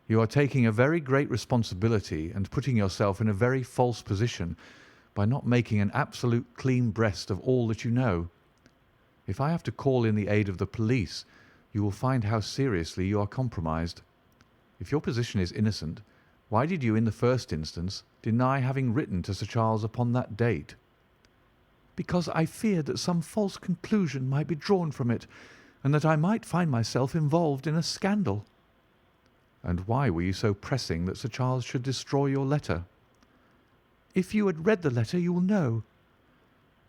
"you are taking a very great responsibility and putting yourself in a very false position by not making an absolute clean breast of all that you know. If I have to call in the aid of the police, you will find how seriously you are compromised. If your position is innocent, why did you in the first instance deny having written to Sir Charles upon that date?" "Because I feared that some false conclusion might be drawn from it, and that I might find myself involved in a scandal." "And why were you so pressing that Sir Charles should destroy your letter?" "If you had read the letter you will know."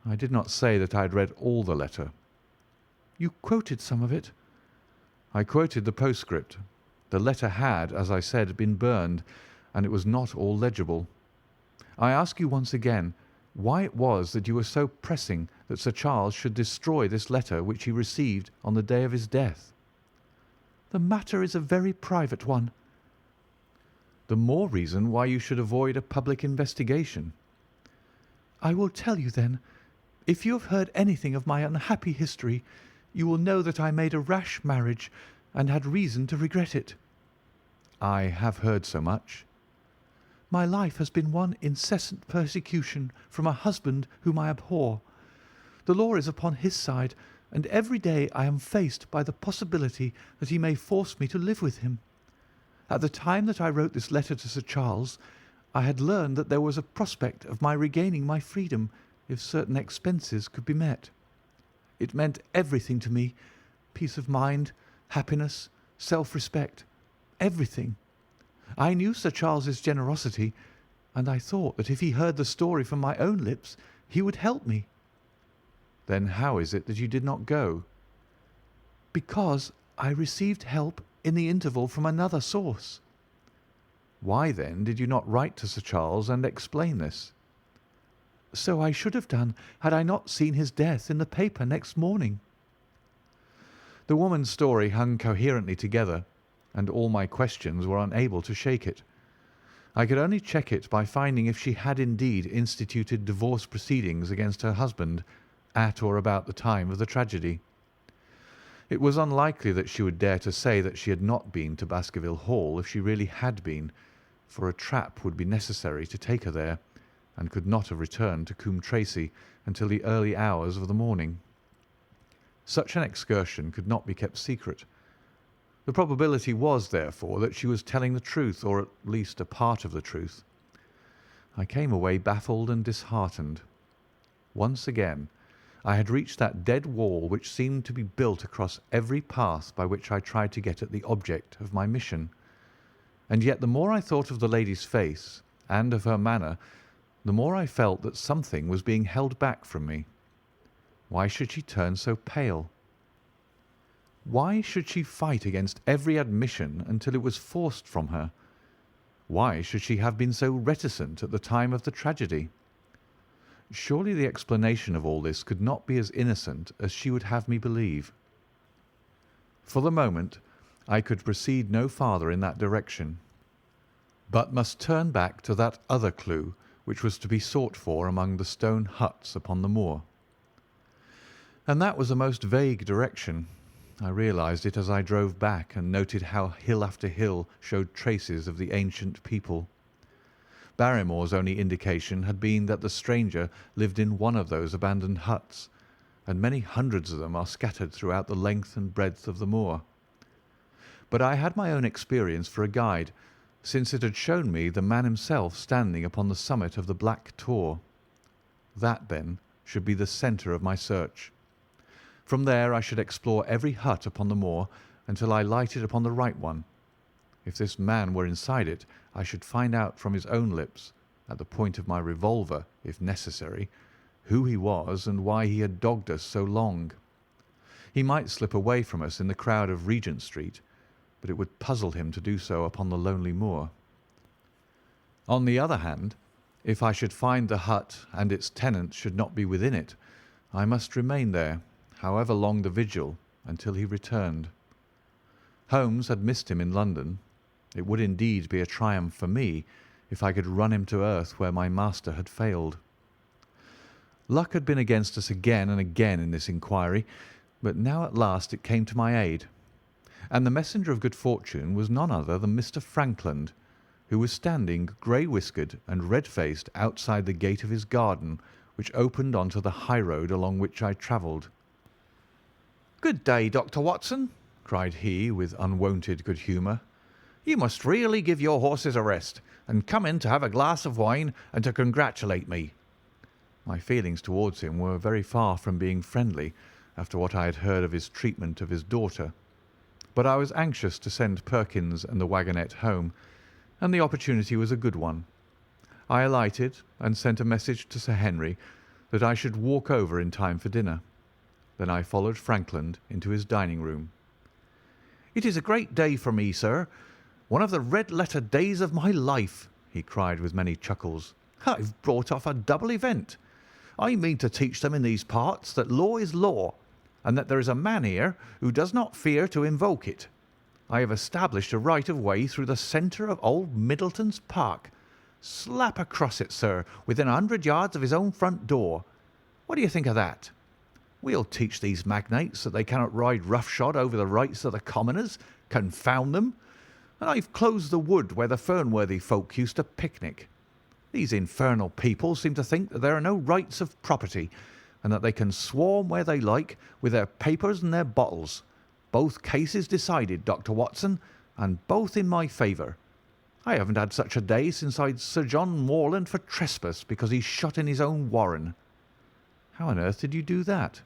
"I did not say that I had read all the letter." "You quoted some of it." "I quoted the postscript. The letter had, as I said, been burned, and it was not all legible. I ask you once again why it was that you were so pressing that Sir Charles should destroy this letter which he received on the day of his death?" "The matter is a very private one." "The more reason why you should avoid a public investigation." "I will tell you then. If you have heard anything of my unhappy history, you will know that I made a rash marriage and had reason to regret it." "I have heard so much." "My life has been one incessant persecution from a husband whom I abhor. The law is upon his side, and every day I am faced by the possibility that he may force me to live with him. At the time that I wrote this letter to Sir Charles, I had learned that there was a prospect of my regaining my freedom if certain expenses could be met. It meant everything to me, peace of mind, happiness, self-respect, everything. I knew Sir Charles's generosity, and I thought that if he heard the story from my own lips, he would help me." "Then how is it that you did not go?" "Because I received help in the interval from another source." "Why, then, did you not write to Sir Charles and explain this?" "So I should have done had I not seen his death in the paper next morning." The woman's story hung coherently together, and all my questions were unable to shake it. I could only check it by finding if she had indeed instituted divorce proceedings against her husband at or about the time of the tragedy. It was unlikely that she would dare to say that she had not been to Baskerville Hall if she really had been, for a trap would be necessary to take her there, and could not have returned to Coombe Tracey until the early hours of the morning. Such an excursion could not be kept secret. The probability was, therefore, that she was telling the truth, or at least a part of the truth. I came away baffled and disheartened. Once again, I had reached that dead wall which seemed to be built across every path by which I tried to get at the object of my mission. And yet the more I thought of the lady's face and of her manner, the more I felt that something was being held back from me. Why should she turn so pale? Why should she fight against every admission until it was forced from her? Why should she have been so reticent at the time of the tragedy? Surely the explanation of all this could not be as innocent as she would have me believe. For the moment, I could proceed no farther in that direction, but must turn back to that other clue which was to be sought for among the stone huts upon the moor. And that was a most vague direction. I realized it as I drove back and noted how hill after hill showed traces of the ancient people. Barrymore's only indication had been that the stranger lived in one of those abandoned huts, and many hundreds of them are scattered throughout the length and breadth of the moor. But I had my own experience for a guide, since it had shown me the man himself standing upon the summit of the Black Tor. That, then, should be the centre of my search. From there I should explore every hut upon the moor until I lighted upon the right one. If this man were inside it, I should find out from his own lips, at the point of my revolver, if necessary, who he was and why he had dogged us so long. He might slip away from us in the crowd of Regent Street, but it would puzzle him to do so upon the lonely moor. On the other hand, if I should find the hut and its tenants should not be within it, I must remain there, however long the vigil, until he returned. Holmes had missed him in London. It would indeed be a triumph for me if I could run him to earth where my master had failed. Luck had been against us again and again in this inquiry, but now at last it came to my aid, and the messenger of good fortune was none other than Mr. Frankland, who was standing grey-whiskered and red-faced outside the gate of his garden, which opened on to the high road along which I travelled. "Good day, Dr. Watson," cried he with unwonted good humour. "You must really give your horses a rest, and come in to have a glass of wine and to congratulate me." My feelings towards him were very far from being friendly after what I had heard of his treatment of his daughter, but I was anxious to send Perkins and the wagonette home, and the opportunity was a good one. I alighted and sent a message to Sir Henry that I should walk over in time for dinner. Then I followed Frankland into his dining room. "It is a great day for me, sir. One of the red-letter days of my life," he cried with many chuckles. "I've brought off a double event. I mean to teach them in these parts that law is law, and that there is a man here who does not fear to invoke it. I have established a right of way through the centre of old Middleton's Park, slap across it, sir, within 100 yards of his own front door. What do you think of that? We'll teach these magnates that they cannot ride roughshod over the rights of the commoners, confound them. And I've closed the wood where the Fernworthy folk used to picnic. These infernal people seem to think that there are no rights of property, and that they can swarm where they like with their papers and their bottles. Both cases decided, Dr. Watson, and both in my favour. I haven't had such a day since I'd Sir John Morland for trespass because he shot in his own warren." "How on earth did you do that?"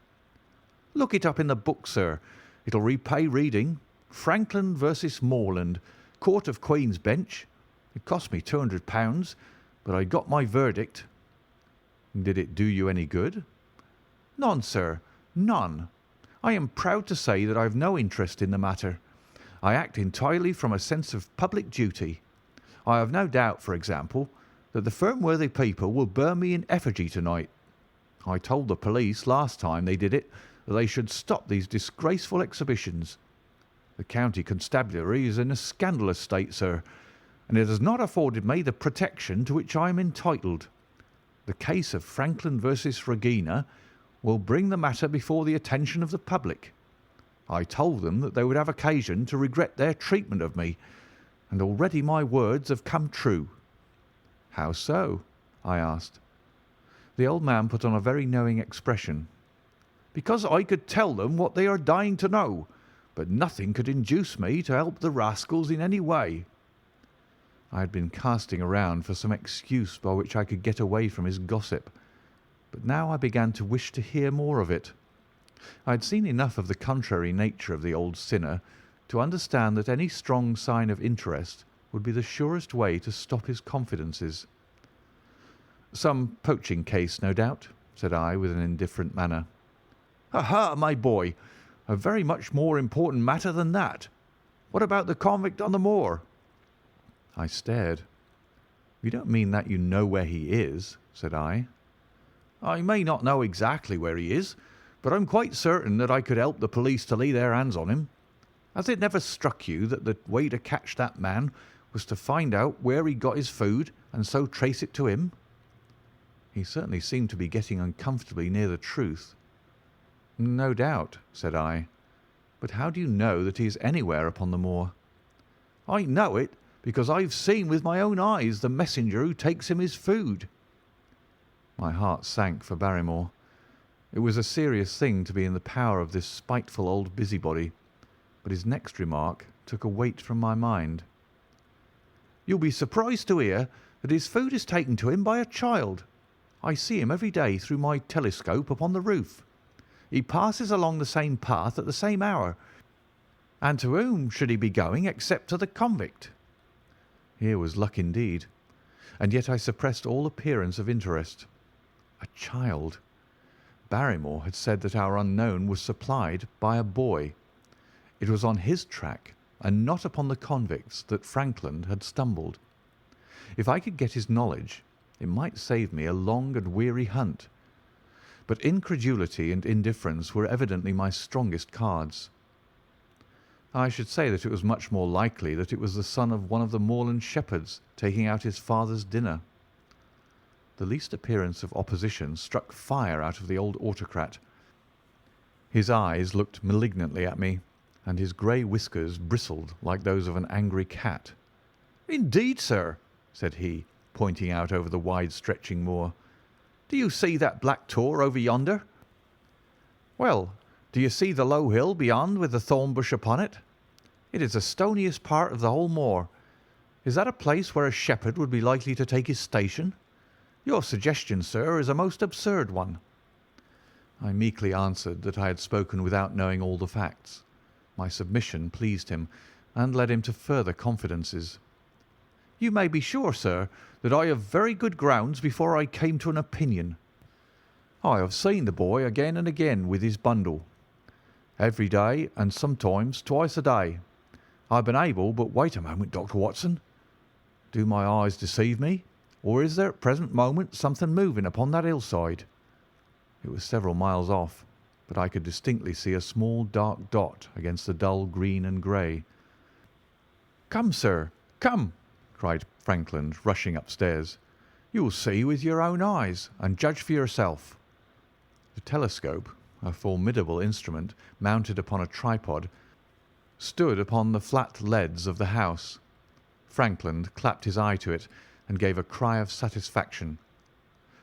"Look it up in the book, sir. It'll repay reading. Frankland versus Morland, Court of Queen's Bench. It cost me £200, but I got my verdict." "Did it do you any good?" "None, sir, none. I am proud to say that I have no interest in the matter. I act entirely from a sense of public duty. I have no doubt, for example, that the Fernworthy people will burn me in effigy tonight. I told the police last time they did it that they should stop these disgraceful exhibitions. The county constabulary is in a scandalous state, sir, and it has not afforded me the protection to which I am entitled. The case of Frankland versus Regina will bring the matter before the attention of the public. I told them that they would have occasion to regret their treatment of me, and already my words have come true." "How so?" I asked. The old man put on a very knowing expression. "Because I could tell them what they are dying to know, but nothing could induce me to help the rascals in any way." I had been casting around for some excuse by which I could get away from his gossip, but now I began to wish to hear more of it. I had seen enough of the contrary nature of the old sinner to understand that any strong sign of interest would be the surest way to stop his confidences. "Some poaching case, no doubt," said I with an indifferent manner. "Aha, my boy, a very much more important matter than that. What about the convict on the moor?" I stared. "You don't mean that you know where he is?" said I. I may not know exactly where he is, but I'm quite certain that I could help the police to lay their hands on him. Has it never struck you that the way to catch that man was to find out where he got his food and so trace it to him?" He certainly seemed to be getting uncomfortably near the truth. "No doubt," said I. "But how do you know that he is anywhere upon the moor?" "I know it because I've seen with my own eyes the messenger who takes him his food." My heart sank for Barrymore. It was a serious thing to be in the power of this spiteful old busybody, but his next remark took a weight from my mind. "You'll be surprised to hear that his food is taken to him by a child. I see him every day through my telescope upon the roof. He passes along the same path at the same hour, and to whom should he be going except to the convict?" Here was luck indeed, and yet I suppressed all appearance of interest. A child! Barrymore had said that our unknown was supplied by a boy. It was on his track, and not upon the convict's, that Frankland had stumbled. If I could get his knowledge, it might save me a long and weary hunt. But incredulity and indifference were evidently my strongest cards. I should say that it was much more likely that it was the son of one of the moorland shepherds taking out his father's dinner. The least appearance of opposition struck fire out of the old autocrat. His eyes looked malignantly at me, and his grey whiskers bristled like those of an angry cat. "Indeed, sir," said he, pointing out over the wide-stretching moor. "Do you see that black tor over yonder? Well, do you see the low hill beyond with the thorn bush upon it? It is the stoniest part of the whole moor. Is that a place where a shepherd would be likely to take his station? Your suggestion, sir, is a most absurd one." I meekly answered that I had spoken without knowing all the facts. My submission pleased him, and led him to further confidences. "You may be sure, sir, that I have very good grounds before I came to an opinion. I have seen the boy again and again with his bundle, every day and sometimes twice a day. I have been able, but wait a moment, Dr. Watson. Do my eyes deceive me, or is there at present moment something moving upon that hillside?" It was several miles off, but I could distinctly see a small dark dot against the dull green and grey. "Come, sir, come!" cried Frankland, rushing upstairs. "You will see with your own eyes, and judge for yourself." The telescope, a formidable instrument mounted upon a tripod, stood upon the flat leads of the house. Frankland clapped his eye to it and gave a cry of satisfaction.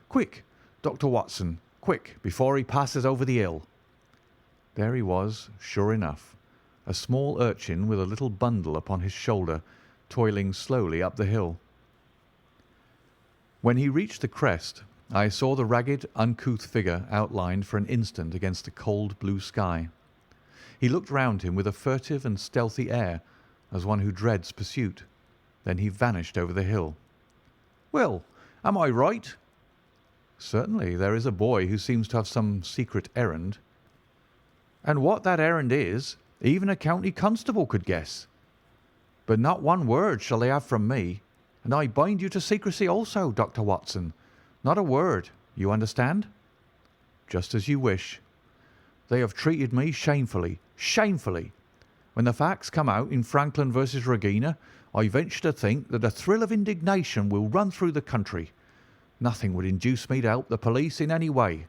"Quick, Dr. Watson, quick, before he passes over the hill." There he was, sure enough, a small urchin with a little bundle upon his shoulder, toiling slowly up the hill. When he reached the crest, I saw the ragged, uncouth figure outlined for an instant against the cold blue sky. He looked round him with a furtive and stealthy air, as one who dreads pursuit. Then he vanished over the hill. "Well, am I right?" "Certainly there is a boy who seems to have some secret errand." "And what that errand is, even a county constable could guess. But not one word shall they have from me, and I bind you to secrecy also, Dr. Watson. Not a word, you understand?" "Just as you wish." "They have treated me shamefully, shamefully. When the facts come out in Franklin versus Regina, I venture to think that a thrill of indignation will run through the country. Nothing would induce me to help the police in any way.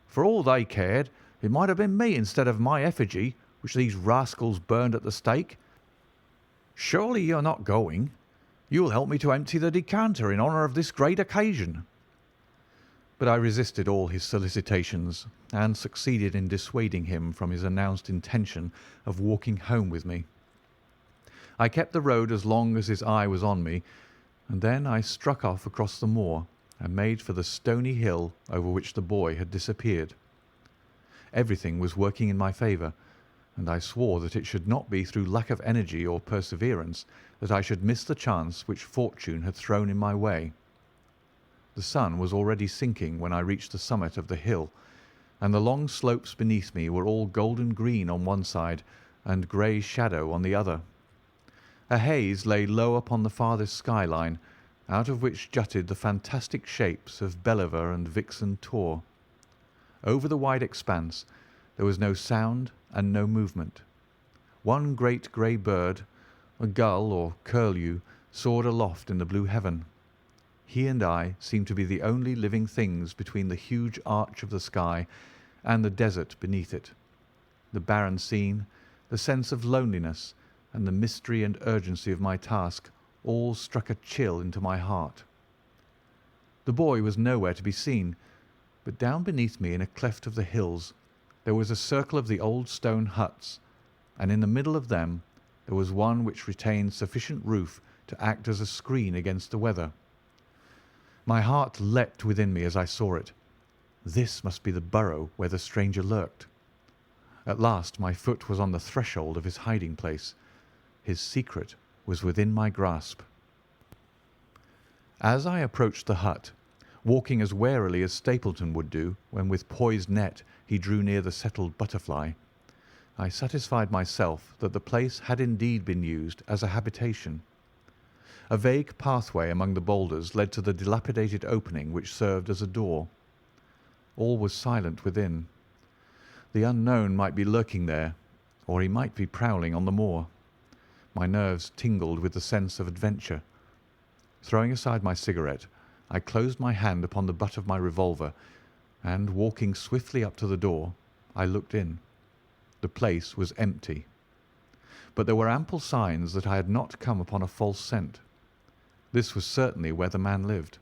For all they cared, it might have been me instead of my effigy, which these rascals burned at the stake. Surely you are not going? You will help me to empty the decanter in honour of this great occasion." But I resisted all his solicitations, and succeeded in dissuading him from his announced intention of walking home with me. I kept the road as long as his eye was on me, and then I struck off across the moor and made for the stony hill over which the boy had disappeared. Everything was working in my favour, and I swore that it should not be through lack of energy or perseverance that I should miss the chance which fortune had thrown in my way. The sun was already sinking when I reached the summit of the hill, and the long slopes beneath me were all golden green on one side and grey shadow on the other. A haze lay low upon the farthest skyline, out of which jutted the fantastic shapes of Belliver and Vixen Tor. Over the wide expanse there was no sound and no movement. One great grey bird, a gull or curlew, soared aloft in the blue heaven. He and I seemed to be the only living things between the huge arch of the sky and the desert beneath it. The barren scene, the sense of loneliness, and the mystery and urgency of my task all struck a chill into my heart. The boy was nowhere to be seen, but down beneath me in a cleft of the hills there was a circle of the old stone huts, and in the middle of them there was one which retained sufficient roof to act as a screen against the weather. My heart leapt within me as I saw it. This must be the burrow where the stranger lurked. At last my foot was on the threshold of his hiding place. His secret was within my grasp. As I approached the hut, walking as warily as Stapleton would do when with poised net he drew near the settled butterfly, I satisfied myself that the place had indeed been used as a habitation. A vague pathway among the boulders led to the dilapidated opening which served as a door. All was silent within. The unknown might be lurking there, or he might be prowling on the moor. My nerves tingled with the sense of adventure. Throwing aside my cigarette, I closed my hand upon the butt of my revolver, and, walking swiftly up to the door, I looked in. The place was empty. But there were ample signs that I had not come upon a false scent. This was certainly where the man lived.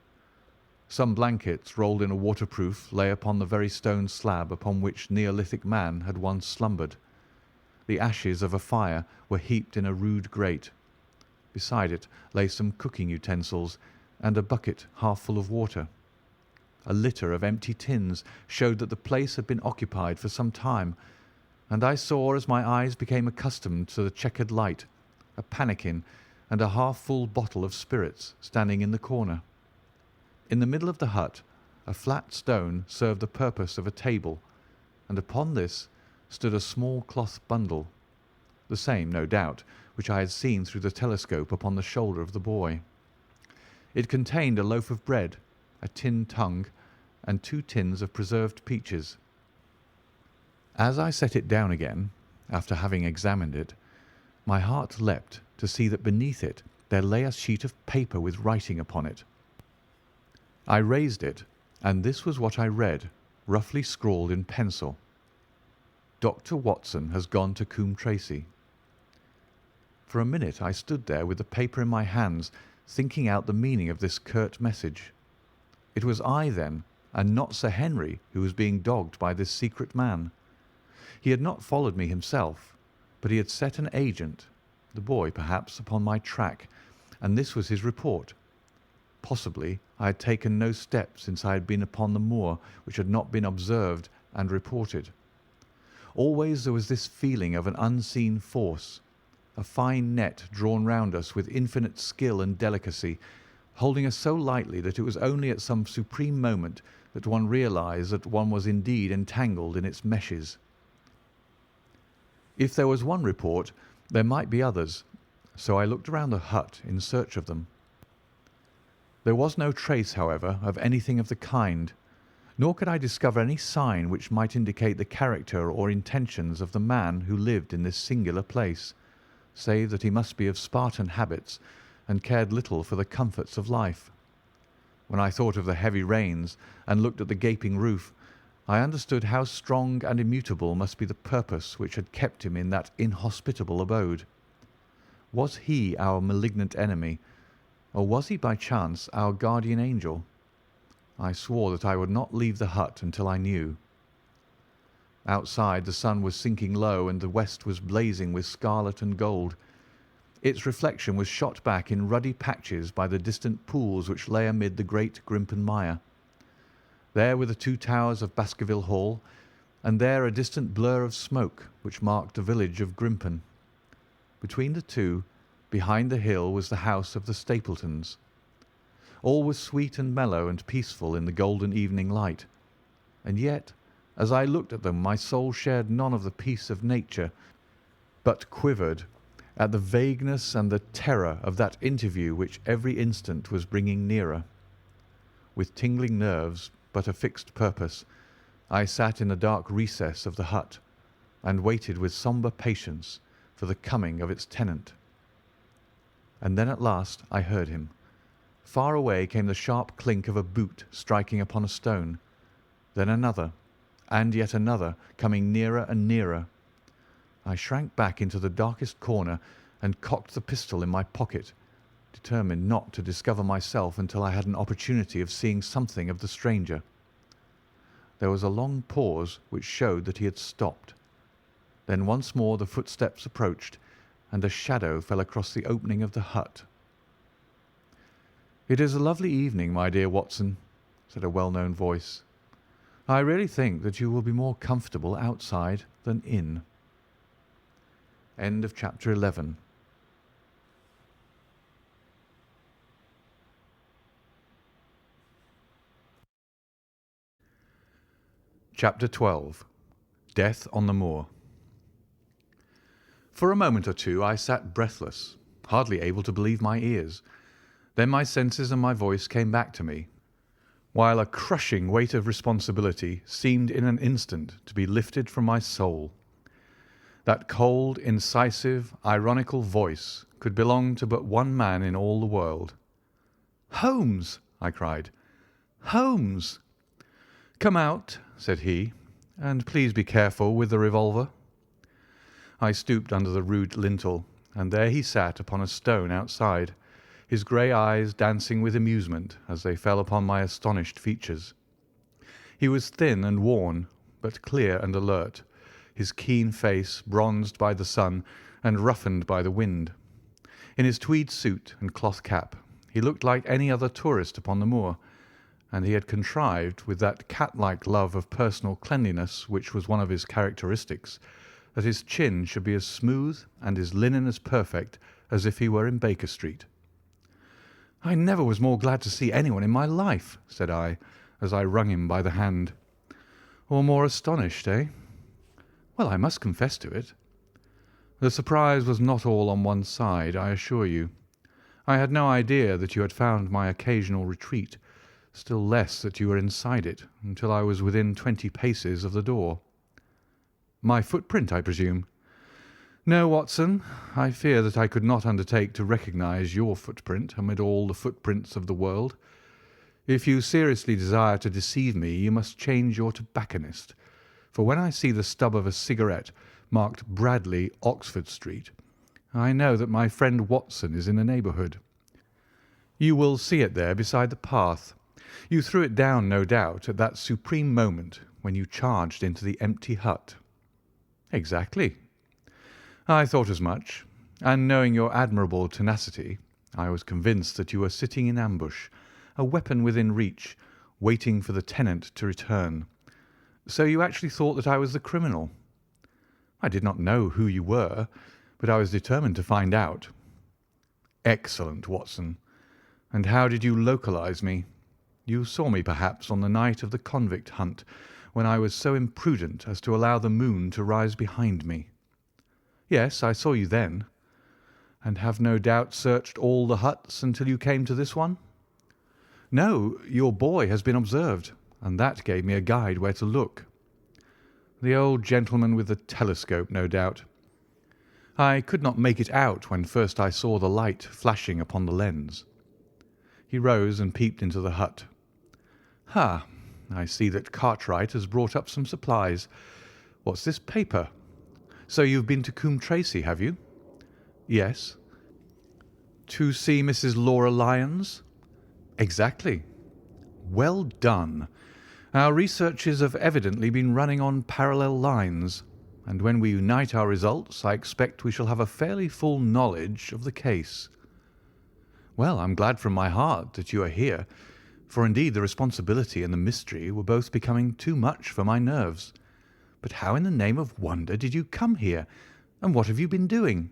Some blankets rolled in a waterproof lay upon the very stone slab upon which Neolithic man had once slumbered. The ashes of a fire were heaped in a rude grate. Beside it lay some cooking utensils and a bucket half full of water. A litter of empty tins showed that the place had been occupied for some time, and I saw, as my eyes became accustomed to the checkered light, a pannikin and a half-full bottle of spirits standing in the corner. In the middle of the hut a flat stone served the purpose of a table, and upon this stood a small cloth bundle, the same, no doubt, which I had seen through the telescope upon the shoulder of the boy. It contained a loaf of bread, a tin tongue, and 2 tins of preserved peaches. As I set it down again, after having examined it, my heart leapt to see that beneath it there lay a sheet of paper with writing upon it. I raised it, and this was what I read, roughly scrawled in pencil. Dr. Watson has gone to Coombe Tracey. For a minute I stood there with the paper in my hands, thinking out the meaning of this curt message. It was I, then, and not Sir Henry, who was being dogged by this secret man. He had not followed me himself, but he had set an agent, the boy perhaps, upon my track, and this was his report. Possibly I had taken no steps since I had been upon the moor which had not been observed and reported. Always there was this feeling of an unseen force, a fine net drawn round us with infinite skill and delicacy, holding us so lightly that it was only at some supreme moment that one realized that one was indeed entangled in its meshes. If there was one report, there might be others, so I looked around the hut in search of them. There was no trace, however, of anything of the kind, nor could I discover any sign which might indicate the character or intentions of the man who lived in this singular place, save that he must be of Spartan habits and cared little for the comforts of life. When I thought of the heavy rains and looked at the gaping roof, I understood how strong and immutable must be the purpose which had kept him in that inhospitable abode. Was he our malignant enemy, or was he by chance our guardian angel? I swore that I would not leave the hut until I knew. Outside the sun was sinking low, and the west was blazing with scarlet and gold. Its reflection was shot back in ruddy patches by the distant pools which lay amid the great Grimpen Mire. There were the 2 towers of Baskerville Hall, and there a distant blur of smoke which marked the village of Grimpen. Between the two, behind the hill, was the house of the Stapletons. All was sweet and mellow and peaceful in the golden evening light, and yet, as I looked at them, my soul shared none of the peace of nature, but quivered at the vagueness and the terror of that interview which every instant was bringing nearer. With tingling nerves, but a fixed purpose, I sat in the dark recess of the hut and waited with sombre patience for the coming of its tenant. And then at last I heard him. Far away came the sharp clink of a boot striking upon a stone, then another, and yet another, coming nearer and nearer. I shrank back into the darkest corner and cocked the pistol in my pocket, determined not to discover myself until I had an opportunity of seeing something of the stranger. There was a long pause which showed that he had stopped. Then once more the footsteps approached, and a shadow fell across the opening of the hut. "It is a lovely evening, my dear Watson," said a well-known voice. "I really think that you will be more comfortable outside than in." End of chapter 11. Chapter 12. Death on the Moor. For a moment or two I sat breathless, hardly able to believe my ears. Then my senses and my voice came back to me, while a crushing weight of responsibility seemed in an instant to be lifted from my soul. That cold, incisive, ironical voice could belong to but one man in all the world. "Holmes!" I cried. "Holmes!" "Come out," said he, "and please be careful with the revolver." I stooped under the rude lintel, and there he sat upon a stone outside, his grey eyes dancing with amusement as they fell upon my astonished features. He was thin and worn, but clear and alert, his keen face bronzed by the sun and roughened by the wind. In his tweed suit and cloth cap he looked like any other tourist upon the moor, and he had contrived, with that cat-like love of personal cleanliness which was one of his characteristics, that his chin should be as smooth and his linen as perfect as if he were in Baker Street. "I never was more glad to see anyone in my life," said I, as I wrung him by the hand. "Or more astonished, eh?" "Well, I must confess to it." "The surprise was not all on one side, I assure you. I had no idea that you had found my occasional retreat, still less that you were inside it, until I was within 20 paces of the door." "My footprint, I presume?" "No, Watson. I fear that I could not undertake to recognize your footprint amid all the footprints of the world. If you seriously desire to deceive me, you must change your tobacconist, for when I see the stub of a cigarette marked Bradley, Oxford Street, I know that my friend Watson is in the neighbourhood. You will see it there beside the path. You threw it down, no doubt, at that supreme moment when you charged into the empty hut." "Exactly." "I thought as much, and knowing your admirable tenacity, I was convinced that you were sitting in ambush, a weapon within reach, waiting for the tenant to return. So you actually thought that I was the criminal?" "I did not know who you were, but I was determined to find out." "Excellent, Watson. And how did you localize me? You saw me, perhaps, on the night of the convict hunt, when I was so imprudent as to allow the moon to rise behind me." "Yes, I saw you then." "And have no doubt searched all the huts until you came to this one?" "No, your boy has been observed, and that gave me a guide where to look." "The old gentleman with the telescope, no doubt." "I could not make it out when first I saw the light flashing upon the lens." He rose and peeped into the hut. "Ha! I see that Cartwright has brought up some supplies. What's this paper? So you've been to Coombe Tracey, have you?" "Yes." "To see Mrs. Laura Lyons?" "Exactly." "Well done. Our researches have evidently been running on parallel lines, and when we unite our results I expect we shall have a fairly full knowledge of the case." "Well, I'm glad from my heart that you are here, for indeed the responsibility and the mystery were both becoming too much for my nerves. But how in the name of wonder did you come here, and what have you been doing?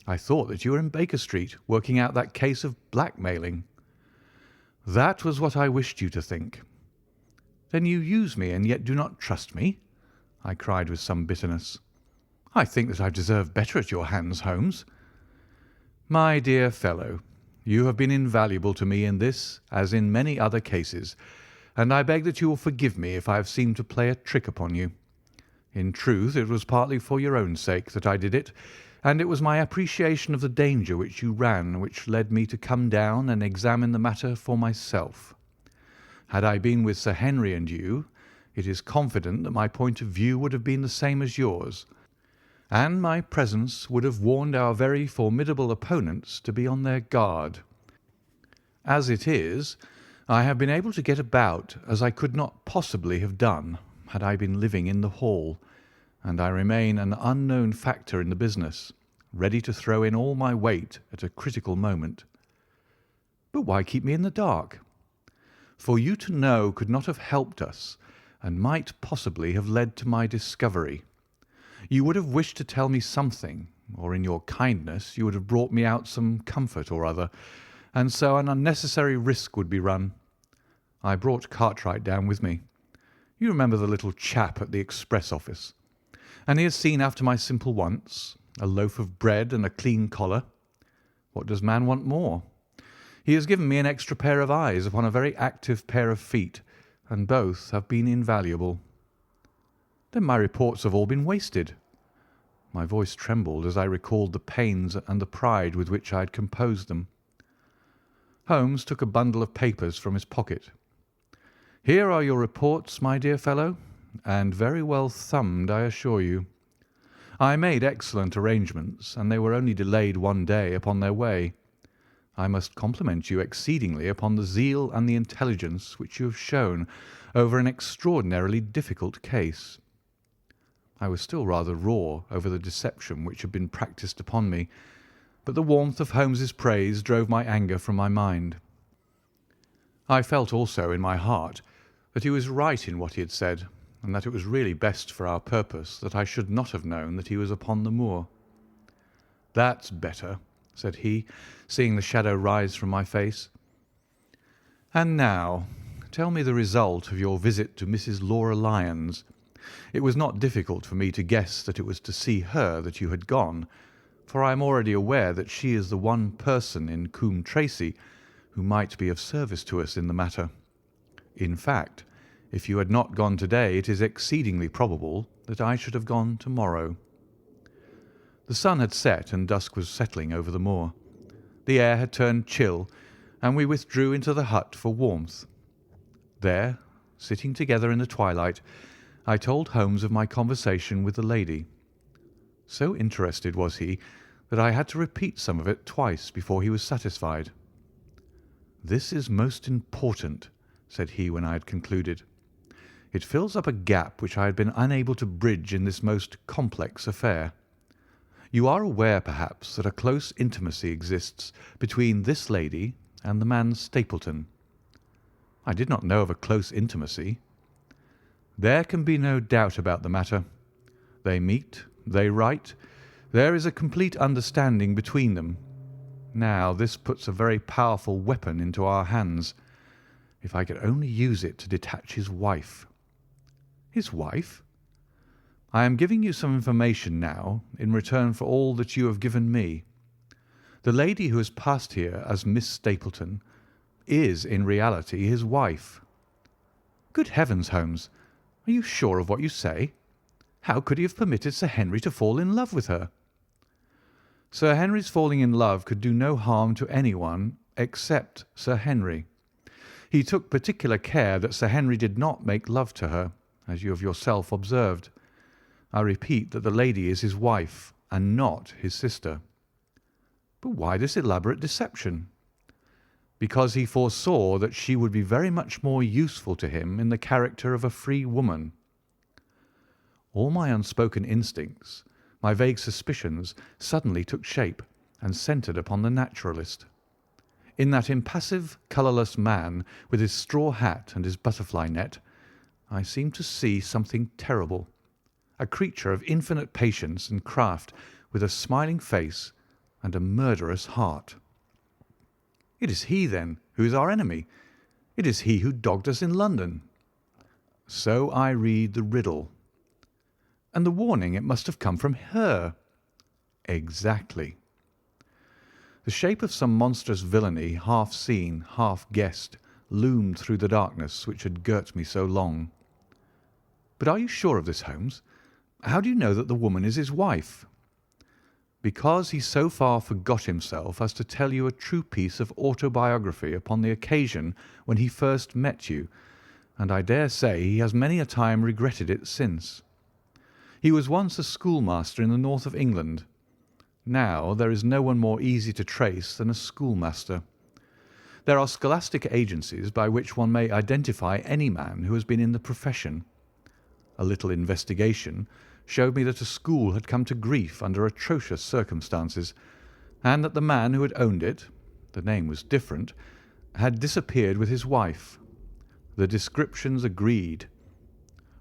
I thought that you were in Baker Street working out that case of blackmailing." "That was what I wished you to think." "Then you use me and yet do not trust me?" I cried with some bitterness. "I think that I deserve better at your hands, Holmes." My dear fellow, you have been invaluable to me in this as in many other cases, and I beg that you will forgive me if I have seemed to play a trick upon you. In truth, it was partly for your own sake that I did it, and it was my appreciation of the danger which you ran which led me to come down and examine the matter for myself. Had I been with Sir Henry and you, it is confident that my point of view would have been the same as yours, and my presence would have warned our very formidable opponents to be on their guard. As it is, I have been able to get about as I could not possibly have done had I been living in the hall, and I remain an unknown factor in the business, ready to throw in all my weight at a critical moment. But why keep me in the dark? For you to know could not have helped us, and might possibly have led to my discovery. You would have wished to tell me something, or in your kindness you would have brought me out some comfort or other, and so an unnecessary risk would be run. I brought Cartwright down with me. You remember the little chap at the express office, and he has seen after my simple wants, a loaf of bread and a clean collar. What does man want more? He has given me an extra pair of eyes upon a very active pair of feet, and both have been invaluable. Then my reports have all been wasted. My voice trembled as I recalled the pains and the pride with which I had composed them. Holmes took a bundle of papers from his pocket. Here are your reports, my dear fellow, and very well thumbed, I assure you. I made excellent arrangements, and they were only delayed one day upon their way. I must compliment you exceedingly upon the zeal and the intelligence which you have shown over an extraordinarily difficult case. I was still rather raw over the deception which had been practised upon me, but the warmth of Holmes's praise drove my anger from my mind. I felt also in my heart that he was right in what he had said, and that it was really best for our purpose that I should not have known that he was upon the moor. "That's better," said he, seeing the shadow rise from my face. "And now, tell me the result of your visit to Mrs. Laura Lyons. It was not difficult for me to guess that it was to see her that you had gone, for I am already aware that she is the one person in Coombe Tracey who might be of service to us in the matter. In fact, if you had not gone today, it is exceedingly probable that I should have gone tomorrow." The sun had set and dusk was settling over the moor. The air had turned chill, and we withdrew into the hut for warmth. There, sitting together in the twilight, I told Holmes of my conversation with the lady. So interested was he that I had to repeat some of it twice before he was satisfied. "This is most important," said he when I had concluded. "It fills up a gap which I had been unable to bridge in this most complex affair. You are aware, perhaps, that a close intimacy exists between this lady and the man Stapleton." "I did not know of a close intimacy." "There can be no doubt about the matter. They meet, they write, there is a complete understanding between them. Now, this puts a very powerful weapon into our hands. If I could only use it to detach his wife." "His wife?" "I am giving you some information now in return for all that you have given me. The lady who has passed here as Miss Stapleton is in reality his wife." "Good heavens, Holmes! Are you sure of what you say? How could he have permitted Sir Henry to fall in love with her?" "Sir Henry's falling in love could do no harm to anyone except Sir Henry. He took particular care that Sir Henry did not make love to her, as you have yourself observed. I repeat that the lady is his wife and not his sister." "But why this elaborate deception?" "Because he foresaw that she would be very much more useful to him in the character of a free woman." All my unspoken instincts, my vague suspicions, suddenly took shape and centred upon the naturalist. In that impassive, colourless man, with his straw hat and his butterfly net, I seemed to see something terrible. A creature of infinite patience and craft, with a smiling face and a murderous heart. "It is he, then, who is our enemy. It is he who dogged us in London." "So I read the riddle." "And the warning, it must have come from her." "Exactly." The shape of some monstrous villainy, half seen, half guessed, loomed through the darkness which had girt me so long. "But are you sure of this, Holmes? How do you know that the woman is his wife?" "Because he so far forgot himself as to tell you a true piece of autobiography upon the occasion when he first met you, and I dare say he has many a time regretted it since. He was once a schoolmaster in the north of England. Now there is no one more easy to trace than a schoolmaster. There are scholastic agencies by which one may identify any man who has been in the profession. A little investigation showed me that a school had come to grief under atrocious circumstances, and that the man who had owned it—the name was different—had disappeared with his wife. The descriptions agreed.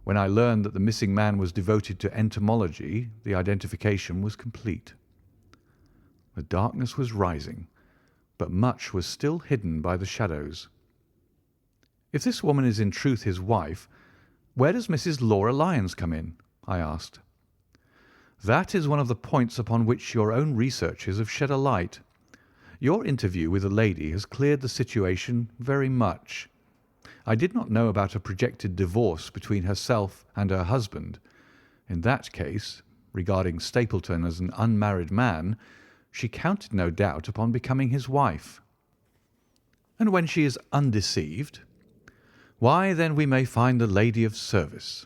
When I learned that the missing man was devoted to entomology, the identification was complete." The darkness was rising, but much was still hidden by the shadows. "If this woman is in truth his wife, where does Mrs. Laura Lyons come in?" I asked. "That is one of the points upon which your own researches have shed a light. Your interview with the lady has cleared the situation very much. I did not know about a projected divorce between herself and her husband. In that case, regarding Stapleton as an unmarried man, she counted no doubt upon becoming his wife." "And when she is undeceived?" "Why, then we may find the lady of service.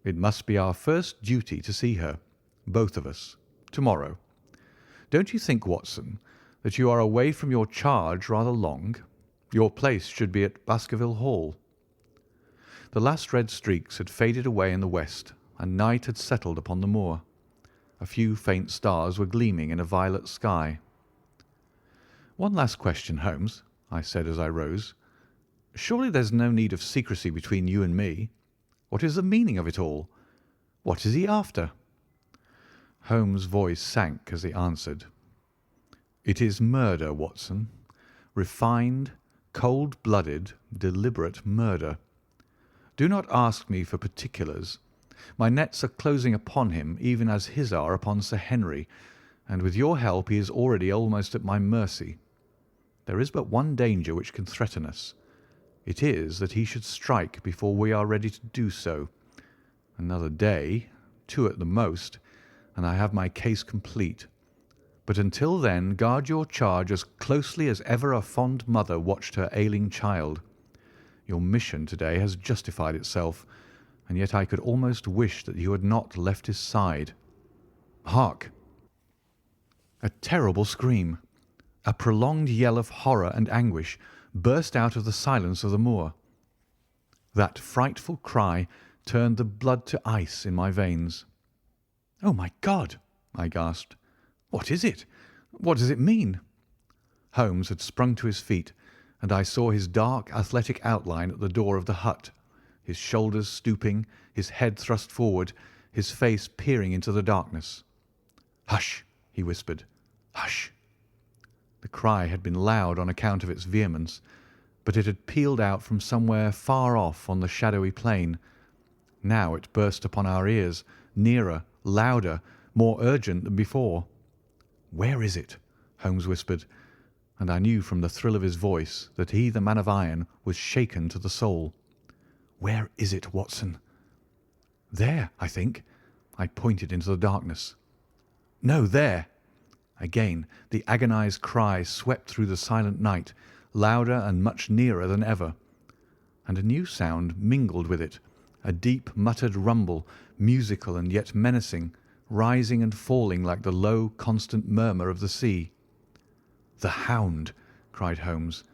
It must be our first duty to see her, both of us, to-morrow. Don't you think, Watson, that you are away from your charge rather long? Your place should be at Baskerville Hall." The last red streaks had faded away in the west, and night had settled upon the moor. A few faint stars were gleaming in a violet sky. "One last question, Holmes," I said as I rose. "Surely there's no need of secrecy between you and me. What is the meaning of it all? What is he after?" Holmes' voice sank as he answered. "It is murder, Watson. Refined, cold-blooded, deliberate murder. Do not ask me for particulars. My nets are closing upon him even as his are upon Sir Henry, and with your help he is already almost at my mercy. There is but one danger which can threaten us. It is that he should strike before we are ready to do so. Another day, 2 at the most, and I have my case complete. But until then guard your charge as closely as ever a fond mother watched her ailing child. Your mission to-day has justified itself, and yet I could almost wish that you had not left his side. Hark!" A terrible scream, a prolonged yell of horror and anguish, burst out of the silence of the moor. That frightful cry turned the blood to ice in my veins. "Oh, my God!" I gasped. "What is it? What does it mean?" Holmes had sprung to his feet, and I saw his dark, athletic outline at the door of the hut, his shoulders stooping, his head thrust forward, his face peering into the darkness. "Hush!" he whispered. "Hush!" The cry had been loud on account of its vehemence, but it had pealed out from somewhere far off on the shadowy plain. Now it burst upon our ears, nearer, louder, more urgent than before. "Where is it?" Holmes whispered, and I knew from the thrill of his voice that he, the man of iron, was shaken to the soul. "Where is it, Watson?" "There, I think." I pointed into the darkness. "No, there." Again the agonized cry swept through the silent night, louder and much nearer than ever. And a new sound mingled with it, a deep muttered rumble, musical and yet menacing, rising and falling like the low, constant murmur of the sea. "The hound!" cried Holmes.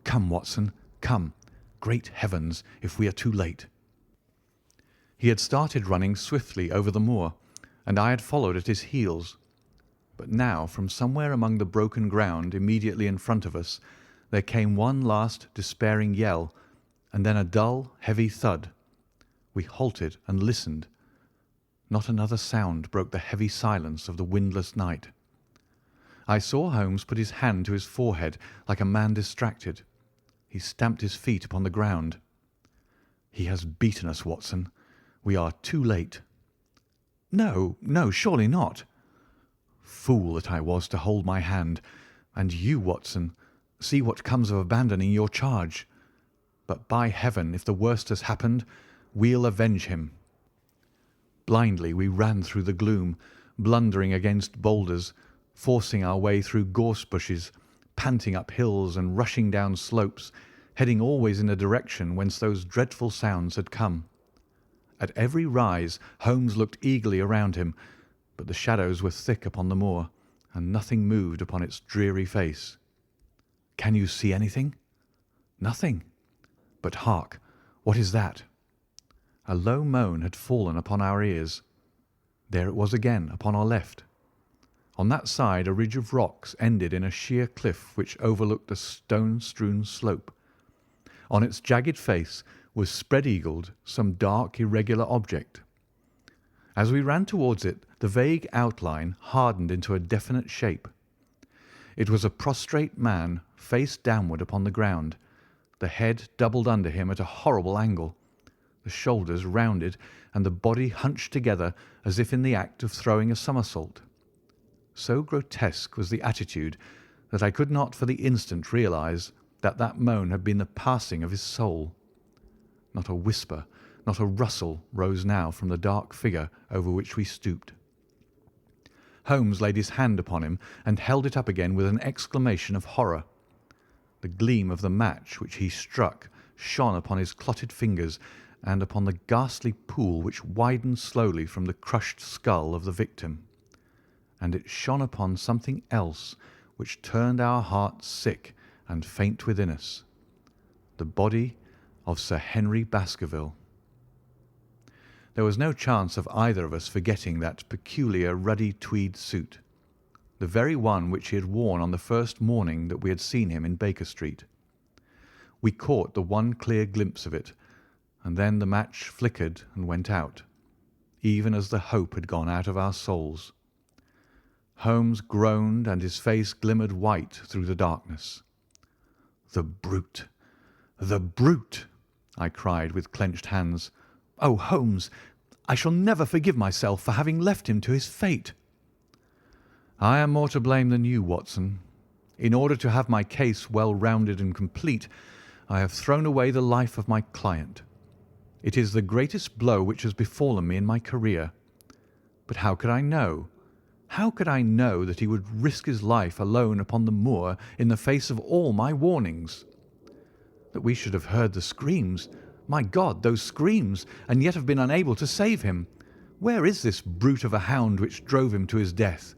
"Come, Watson, come. Great heavens, if we are too late!" He had started running swiftly over the moor, and I had followed at his heels. But now from somewhere among the broken ground immediately in front of us there came one last despairing yell, and then a dull, heavy thud. We halted and listened. Not another sound broke the heavy silence of the windless night. I saw Holmes put his hand to his forehead like a man distracted. He stamped his feet upon the ground. "He has beaten us, Watson. We are too late." "No, no, surely not." Fool that I was to hold my hand. And you, Watson, see what comes of abandoning your charge. But by heaven, if the worst has happened, we'll avenge him." Blindly we ran through the gloom, blundering against boulders, forcing our way through gorse bushes, panting up hills and rushing down slopes, heading always in the direction whence those dreadful sounds had come. At every rise Holmes looked eagerly around him, but the shadows were thick upon the moor, and nothing moved upon its dreary face. "Can you see anything?" "Nothing. But hark! What is that?" A low moan had fallen upon our ears. There it was again upon our left. On that side a ridge of rocks ended in a sheer cliff which overlooked a stone-strewn slope. On its jagged face was spread-eagled some dark, irregular object. As we ran towards it, the vague outline hardened into a definite shape. It was a prostrate man, face downward upon the ground, the head doubled under him at a horrible angle, the shoulders rounded, and the body hunched together as if in the act of throwing a somersault. So grotesque was the attitude that I could not for the instant realize that that moan had been the passing of his soul. Not a whisper, not a rustle rose now from the dark figure over which we stooped. Holmes laid his hand upon him and held it up again with an exclamation of horror. The gleam of the match which he struck shone upon his clotted fingers and upon the ghastly pool which widened slowly from the crushed skull of the victim. And it shone upon something else which turned our hearts sick and faint within us, the body of Sir Henry Baskerville. There was no chance of either of us forgetting that peculiar ruddy tweed suit, the very one which he had worn on the first morning that we had seen him in Baker Street. We caught the one clear glimpse of it, and then the match flickered and went out, even as the hope had gone out of our souls. Holmes groaned, and his face glimmered white through the darkness. "The brute! The brute!" I cried with clenched hands. "Oh, Holmes, I shall never forgive myself for having left him to his fate." "I am more to blame than you, Watson. In order to have my case well rounded and complete, I have thrown away the life of my client. It is the greatest blow which has befallen me in my career. But how could I know? How could I know that he would risk his life alone upon the moor in the face of all my warnings? That we should have heard the screams, my God, those screams, and yet have been unable to save him. Where is this brute of a hound which drove him to his death?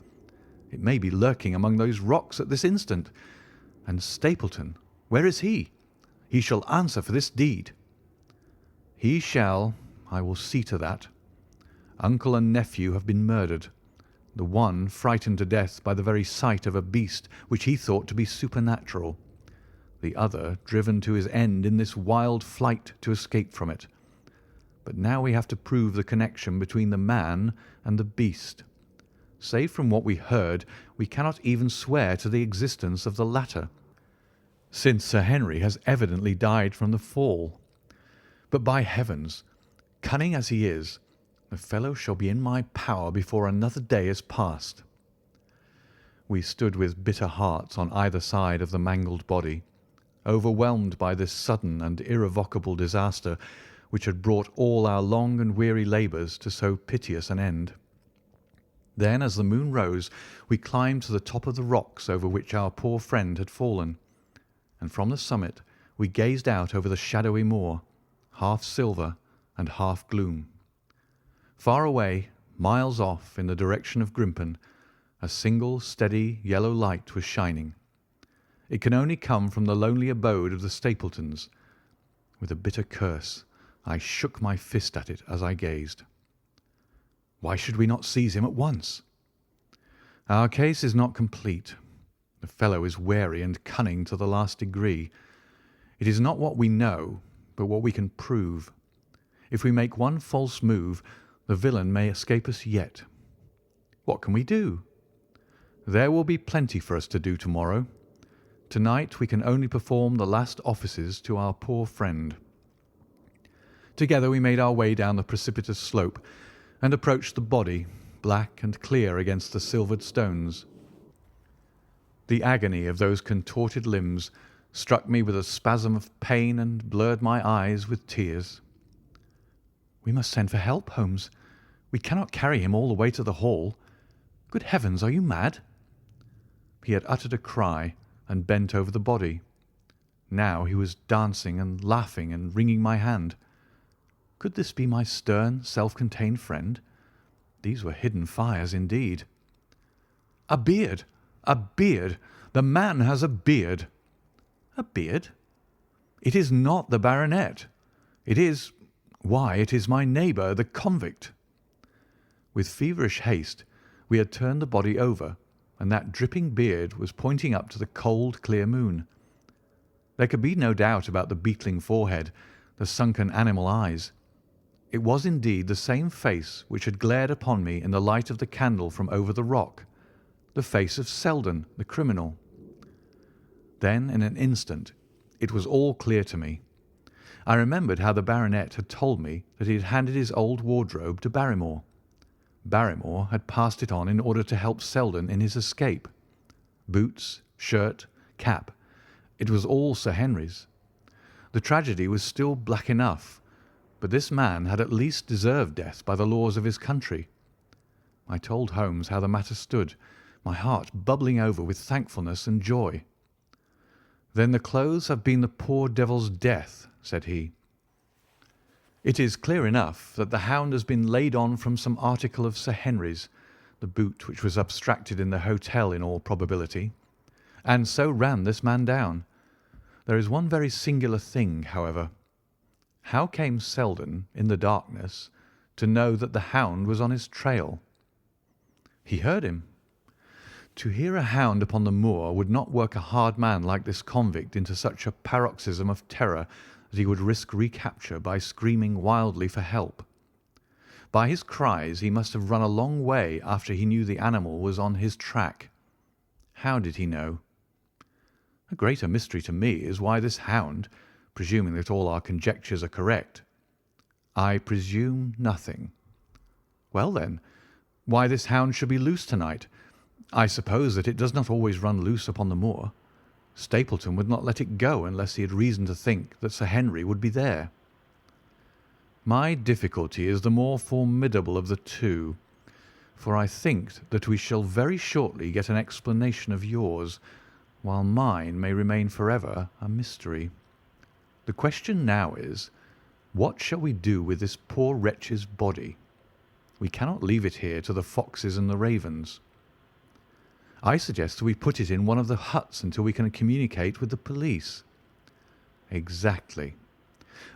It may be lurking among those rocks at this instant. And Stapleton, where is he? He shall answer for this deed." "He shall. I will see to that. Uncle and nephew have been murdered, the one frightened to death by the very sight of a beast which he thought to be supernatural, the other driven to his end in this wild flight to escape from it. But now we have to prove the connection between the man and the beast. Save from what we heard, we cannot even swear to the existence of the latter, since Sir Henry has evidently died from the fall. But by heavens, cunning as he is, the fellow shall be in my power before another day is passed." We stood with bitter hearts on either side of the mangled body, overwhelmed by this sudden and irrevocable disaster which had brought all our long and weary labours to so piteous an end. Then, as the moon rose, we climbed to the top of the rocks over which our poor friend had fallen, and from the summit we gazed out over the shadowy moor, half silver and half gloom. Far away, miles off, in the direction of Grimpen, a single steady yellow light was shining. It can only come from the lonely abode of the Stapletons. With a bitter curse, I shook my fist at it as I gazed. Why should we not seize him at once? Our case is not complete. The fellow is wary and cunning to the last degree. It is not what we know, but what we can prove. If we make one false move, the villain may escape us yet. What can we do? There will be plenty for us to do tomorrow. Tonight we can only perform the last offices to our poor friend. Together we made our way down the precipitous slope and approached the body, black and clear against the silvered stones. The agony of those contorted limbs struck me with a spasm of pain and blurred my eyes with tears. "We must send for help, Holmes. We cannot carry him all the way to the Hall. Good heavens, are you mad?" He had uttered a cry and bent over the body. Now he was dancing and laughing and wringing my hand. Could this be my stern, self-contained friend? These were hidden fires indeed. "A beard! A beard! The man has a beard!" "A beard?" "It is not the baronet. It is—why, it is my neighbour, the convict." With feverish haste we had turned the body over, and that dripping beard was pointing up to the cold, clear moon. There could be no doubt about the beetling forehead, the sunken animal eyes. It was indeed the same face which had glared upon me in the light of the candle from over the rock, the face of Selden, the criminal. Then, in an instant, it was all clear to me. I remembered how the baronet had told me that he had handed his old wardrobe to Barrymore. Barrymore had passed it on in order to help Selden in his escape. Boots, shirt, cap, it was all Sir Henry's. The tragedy was still black enough, but this man had at least deserved death by the laws of his country. I told Holmes how the matter stood, my heart bubbling over with thankfulness and joy. "Then the clothes have been the poor devil's death," said he. "It is clear enough that the Hound has been laid on from some article of Sir Henry's, the boot which was abstracted in the hotel in all probability, and so ran this man down. There is one very singular thing, however. How came Selden, in the darkness, to know that the Hound was on his trail?" "He heard him." To hear a hound upon the moor would not work a hard man like this convict into such a paroxysm of terror that he would risk recapture by screaming wildly for help. By his cries he must have run a long way after he knew the animal was on his track. How did he know? A greater mystery to me is why this hound, presuming that all our conjectures are correct— I presume nothing. Well, then, why this hound should be loose tonight. I suppose that it does not always run loose upon the moor. Stapleton would not let it go unless he had reason to think that Sir Henry would be there. My difficulty is the more formidable of the two, for I think that we shall very shortly get an explanation of yours, while mine may remain forever a mystery. The question now is, what shall we do with this poor wretch's body? We cannot leave it here to the foxes and the ravens. I suggest that we put it in one of the huts until we can communicate with the police. Exactly.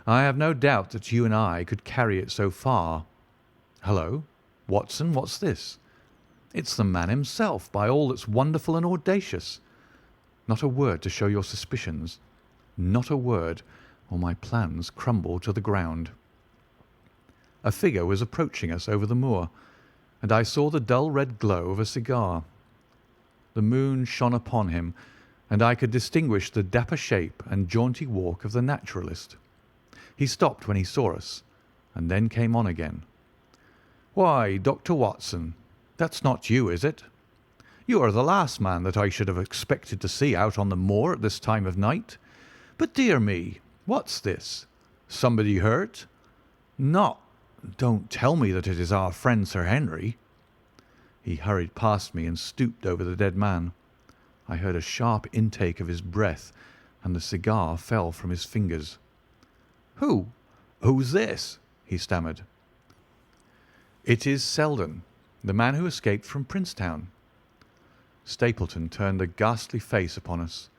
I have no doubt that you and I could carry it so far. Hullo, Watson, what's this? It's the man himself, by all that's wonderful and audacious. Not a word to show your suspicions. Not a word, or my plans crumble to the ground. A figure was approaching us over the moor, and I saw the dull red glow of a cigar. The moon shone upon him, and I could distinguish the dapper shape and jaunty walk of the naturalist. He stopped when he saw us, and then came on again. "Why, Dr. Watson, that's not you, is it? You are the last man that I should have expected to see out on the moor at this time of night. But dear me, what's this? Somebody hurt? Don't tell me that it is our friend Sir Henry." He hurried past me and stooped over the dead man. I heard a sharp intake of his breath, and the cigar fell from his fingers. Who's this?" he stammered. "It is Selden, the man who escaped from Princetown." Stapleton turned a ghastly face upon us,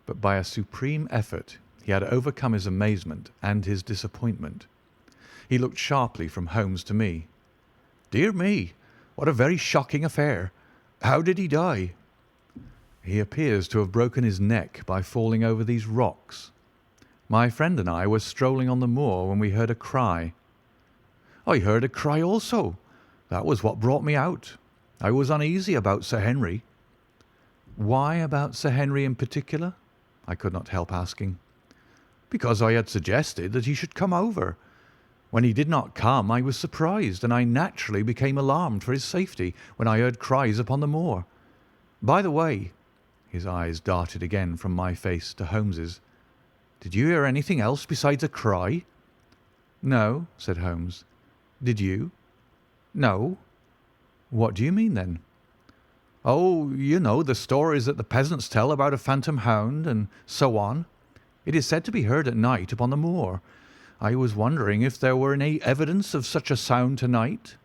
but by a supreme effort he had overcome his amazement and his disappointment. He looked sharply from Holmes to me. "Dear me, what a very shocking affair. How did he die?" "He appears to have broken his neck by falling over these rocks. My friend and I were strolling on the moor when we heard a cry." "I heard a cry also. That was what brought me out. I was uneasy about Sir Henry." "Why about Sir Henry in particular?" I could not help asking. "Because I had suggested that he should come over. When he did not come, I was surprised, and I naturally became alarmed for his safety when I heard cries upon the moor. By the way, His eyes darted again from my face to Holmes's. "Did you hear anything else besides a cry?" "No," said Holmes. "Did you?" "No." "What do you mean, then?" "Oh, you know the stories that the peasants tell about a phantom hound, and so on. It is said to be heard at night upon the moor. I was wondering if there were any evidence of such a sound tonight."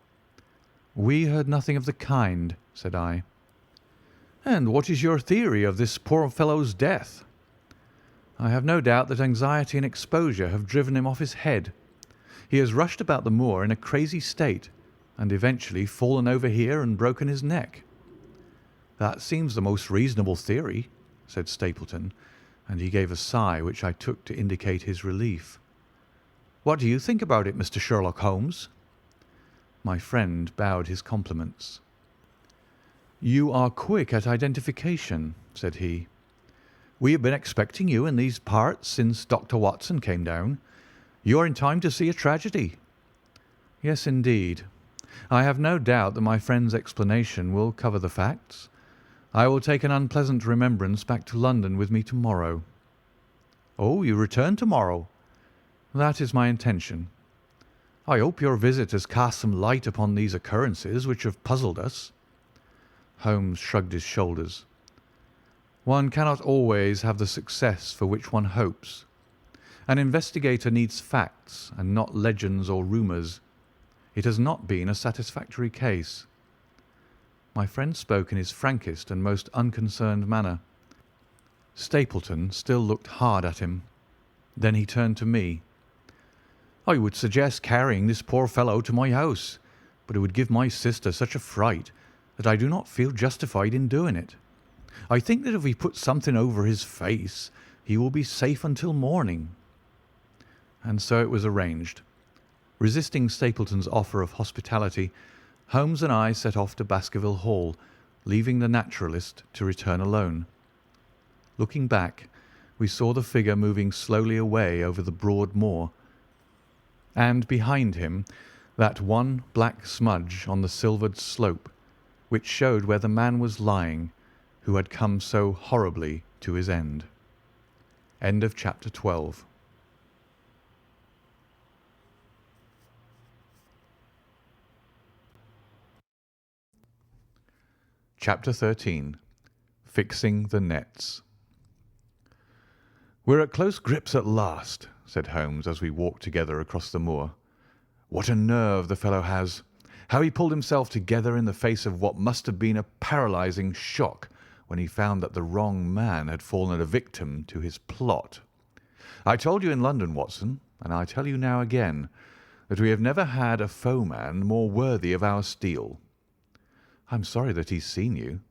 "We heard nothing of the kind," said I. "And what is your theory of this poor fellow's death?" "I have no doubt that anxiety and exposure have driven him off his head. He has rushed about the moor in a crazy state, and eventually fallen over here and broken his neck." "That seems the most reasonable theory," said Stapleton, and he gave a sigh which I took to indicate his relief. "What do you think about it, Mr. Sherlock Holmes?" My friend bowed his compliments. "You are quick at identification," said he. "We have been expecting you in these parts since Dr. Watson came down. You are in time to see a tragedy." "Yes, indeed. I have no doubt that my friend's explanation will cover the facts. I will take an unpleasant remembrance back to London with me tomorrow." "Oh, you return tomorrow?" "That is my intention." "I hope your visit has cast some light upon these occurrences which have puzzled us." Holmes shrugged his shoulders. "One cannot always have the success for which one hopes. An investigator needs facts and not legends or rumours. It has not been a satisfactory case." My friend spoke in his frankest and most unconcerned manner. Stapleton still looked hard at him. Then he turned to me. "I would suggest carrying this poor fellow to my house, but it would give my sister such a fright that I do not feel justified in doing it. I think that if we put something over his face, he will be safe until morning." And so it was arranged. Resisting Stapleton's offer of hospitality, Holmes and I set off to Baskerville Hall, leaving the naturalist to return alone. Looking back, we saw the figure moving slowly away over the broad moor, and behind him that one black smudge on the silvered slope, which showed where the man was lying who had come so horribly to his end. End of chapter 12. Chapter 13. Fixing the Nets. "We're at close grips at last," said Holmes as we walked together across the moor. "What a nerve the fellow has! How he pulled himself together in the face of what must have been a paralysing shock when he found that the wrong man had fallen a victim to his plot. I told you in London, Watson, and I tell you now again, that we have never had a foeman more worthy of our steel." "I'm sorry that he's seen you."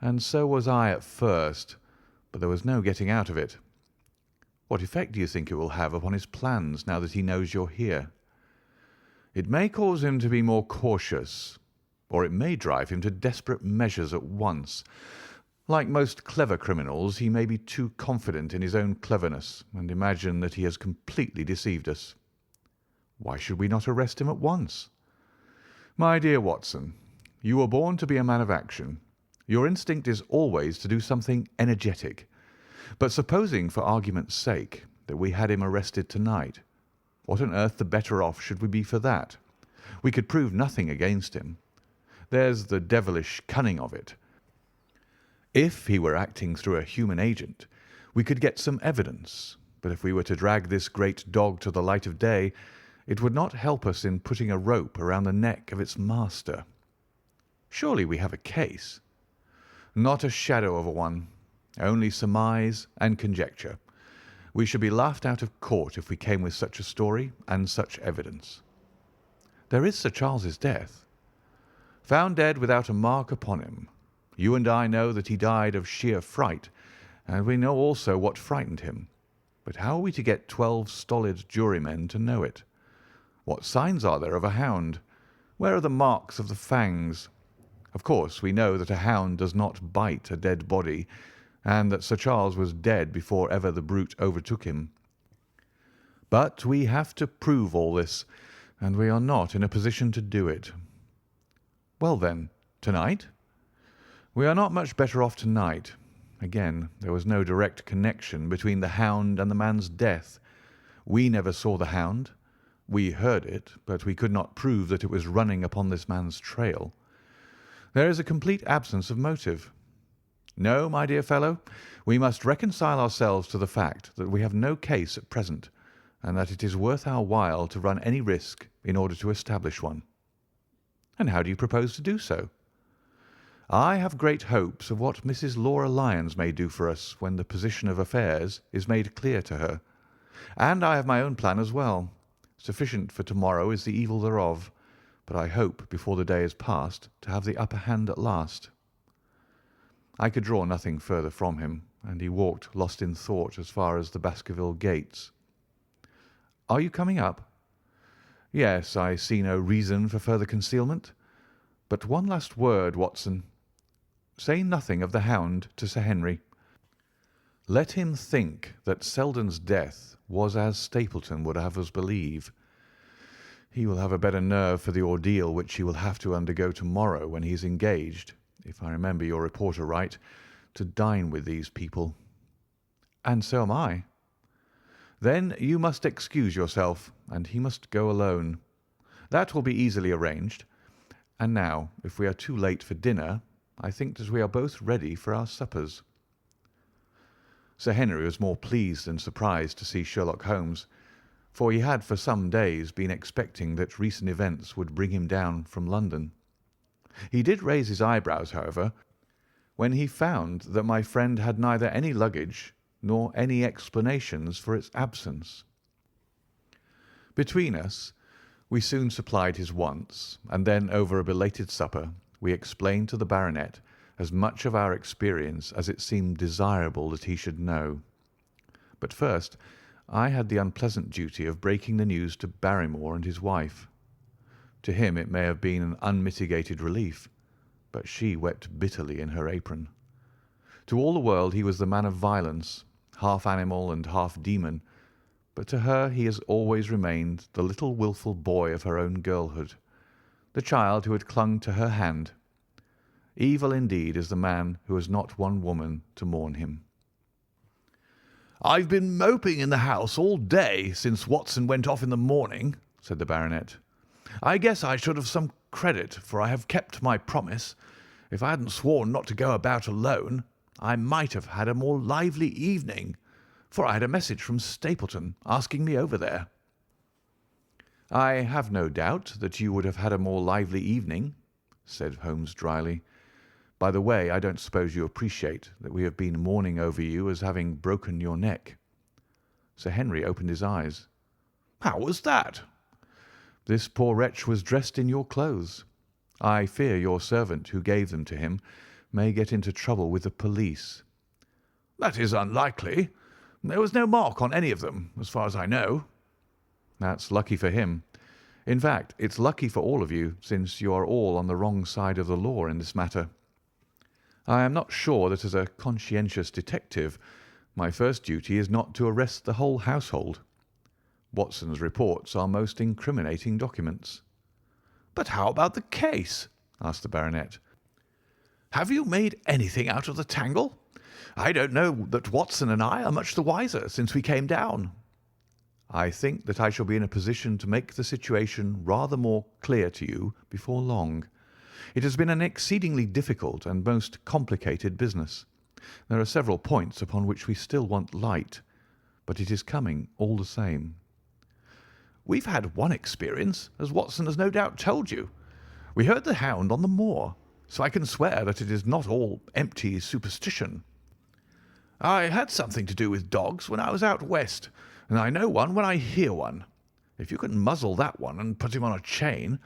"And so was I at first, but there was no getting out of it." "What effect do you think it will have upon his plans now that he knows you're here?" "It may cause him to be more cautious, or it may drive him to desperate measures at once. Like most clever criminals, he may be too confident in his own cleverness and imagine that he has completely deceived us." "Why should we not arrest him at once?" "My dear Watson, you were born to be a man of action. Your instinct is always to do something energetic. But supposing, for argument's sake, that we had him arrested tonight, what on earth the better off should we be for that? We could prove nothing against him. There's the devilish cunning of it. If he were acting through a human agent, we could get some evidence, but if we were to drag this great dog to the light of day, it would not help us in putting a rope around the neck of its master. Surely we have a case?" "Not a shadow of a one. Only surmise and conjecture. We should be laughed out of court if we came with such a story and such evidence." "There is Sir Charles's death." "Found dead without a mark upon him. You and I know that he died of sheer fright, and we know also what frightened him. But how are we to get 12 stolid jurymen to know it? What signs are there of a hound? Where are the marks of the fangs? Of course, we know that a hound does not bite a dead body, and that Sir Charles was dead before ever the brute overtook him. But we have to prove all this, and we are not in a position to do it." "Well, then, tonight?" "We are not much better off tonight. Again, there was no direct connection between the hound and the man's death. We never saw the hound. We heard it, but we could not prove that it was running upon this man's trail. There is a complete absence of motive. No, my dear fellow, we must reconcile ourselves to the fact that we have no case at present, and that it is worth our while to run any risk in order to establish one. And how do you propose to do so? I have great hopes of what Mrs. Laura Lyons may do for us when the position of affairs is made clear to her. And I have my own plan as well. Sufficient for tomorrow is the evil thereof, but I hope before the day is past to have the upper hand at last. I could draw nothing further from him, and he walked lost in thought as far as the Baskerville gates. Are you coming up? Yes, I see no reason for further concealment. But one last word, Watson. Say nothing of the hound to Sir Henry. Let him think that Selden's death was as Stapleton would have us believe. He will have a better nerve for the ordeal which he will have to undergo tomorrow when he is engaged, if I remember your reporter right, to dine with these people. And so am I. Then you must excuse yourself, and he must go alone. That will be easily arranged. And now, if we are too late for dinner, I think that we are both ready for our suppers. Sir Henry was more pleased than surprised to see Sherlock Holmes, for he had for some days been expecting that recent events would bring him down from London. He did raise his eyebrows, however, when he found that my friend had neither any luggage nor any explanations for its absence. Between us, we soon supplied his wants, and then over a belated supper we explained to the baronet as much of our experience as it seemed desirable that he should know. But first I had the unpleasant duty of breaking the news to Barrymore and his wife. To him it may have been an unmitigated relief, but she wept bitterly in her apron. To all the world he was the man of violence, half animal and half demon, but to her he has always remained the little wilful boy of her own girlhood, the child who had clung to her hand. Evil indeed is the man who has not one woman to mourn him. "I've been moping in the house all day since Watson went off in the morning," said the baronet. "I guess I should have some credit, for I have kept my promise. If I hadn't sworn not to go about alone, I might have had a more lively evening, for I had a message from Stapleton asking me over there." "I have no doubt that you would have had a more lively evening," said Holmes dryly. "By the way, I don't suppose you appreciate that we have been mourning over you as having broken your neck." Sir Henry opened his eyes. "How was that?" "This poor wretch was dressed in your clothes. I fear your servant who gave them to him may get into trouble with the police." "That is unlikely. There was no mark on any of them, as far as I know." "That's lucky for him. In fact, it's lucky for all of you, since you are all on the wrong side of the law in this matter. I am not sure that as a conscientious detective my first duty is not to arrest the whole household. Watson's reports are most incriminating documents." "But how about the case?" asked the baronet. "Have you made anything out of the tangle? I don't know that Watson and I are much the wiser since we came down." "I think that I shall be in a position to make the situation rather more clear to you before long. It has been an exceedingly difficult and most complicated business. There are several points upon which we still want light, but it is coming all the same." "We've had one experience, as Watson has no doubt told you. We heard the hound on the moor, so I can swear that it is not all empty superstition. I had something to do with dogs when I was out west, and I know one when I hear one. If you can muzzle that one and put him on a chain,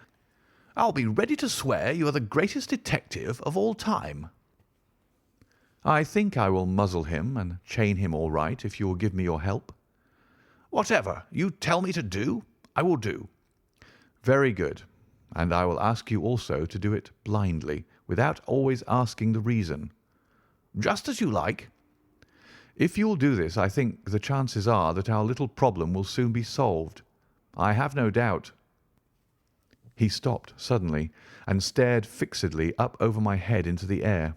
I'll be ready to swear you are the greatest detective of all time." "I think I will muzzle him and chain him all right if you will give me your help." "Whatever you tell me to do, I will do." "Very good. And I will ask you also to do it blindly, without always asking the reason." "Just as you like." "If you will do this, I think the chances are that our little problem will soon be solved. I have no doubt—" He stopped suddenly and stared fixedly up over my head into the air.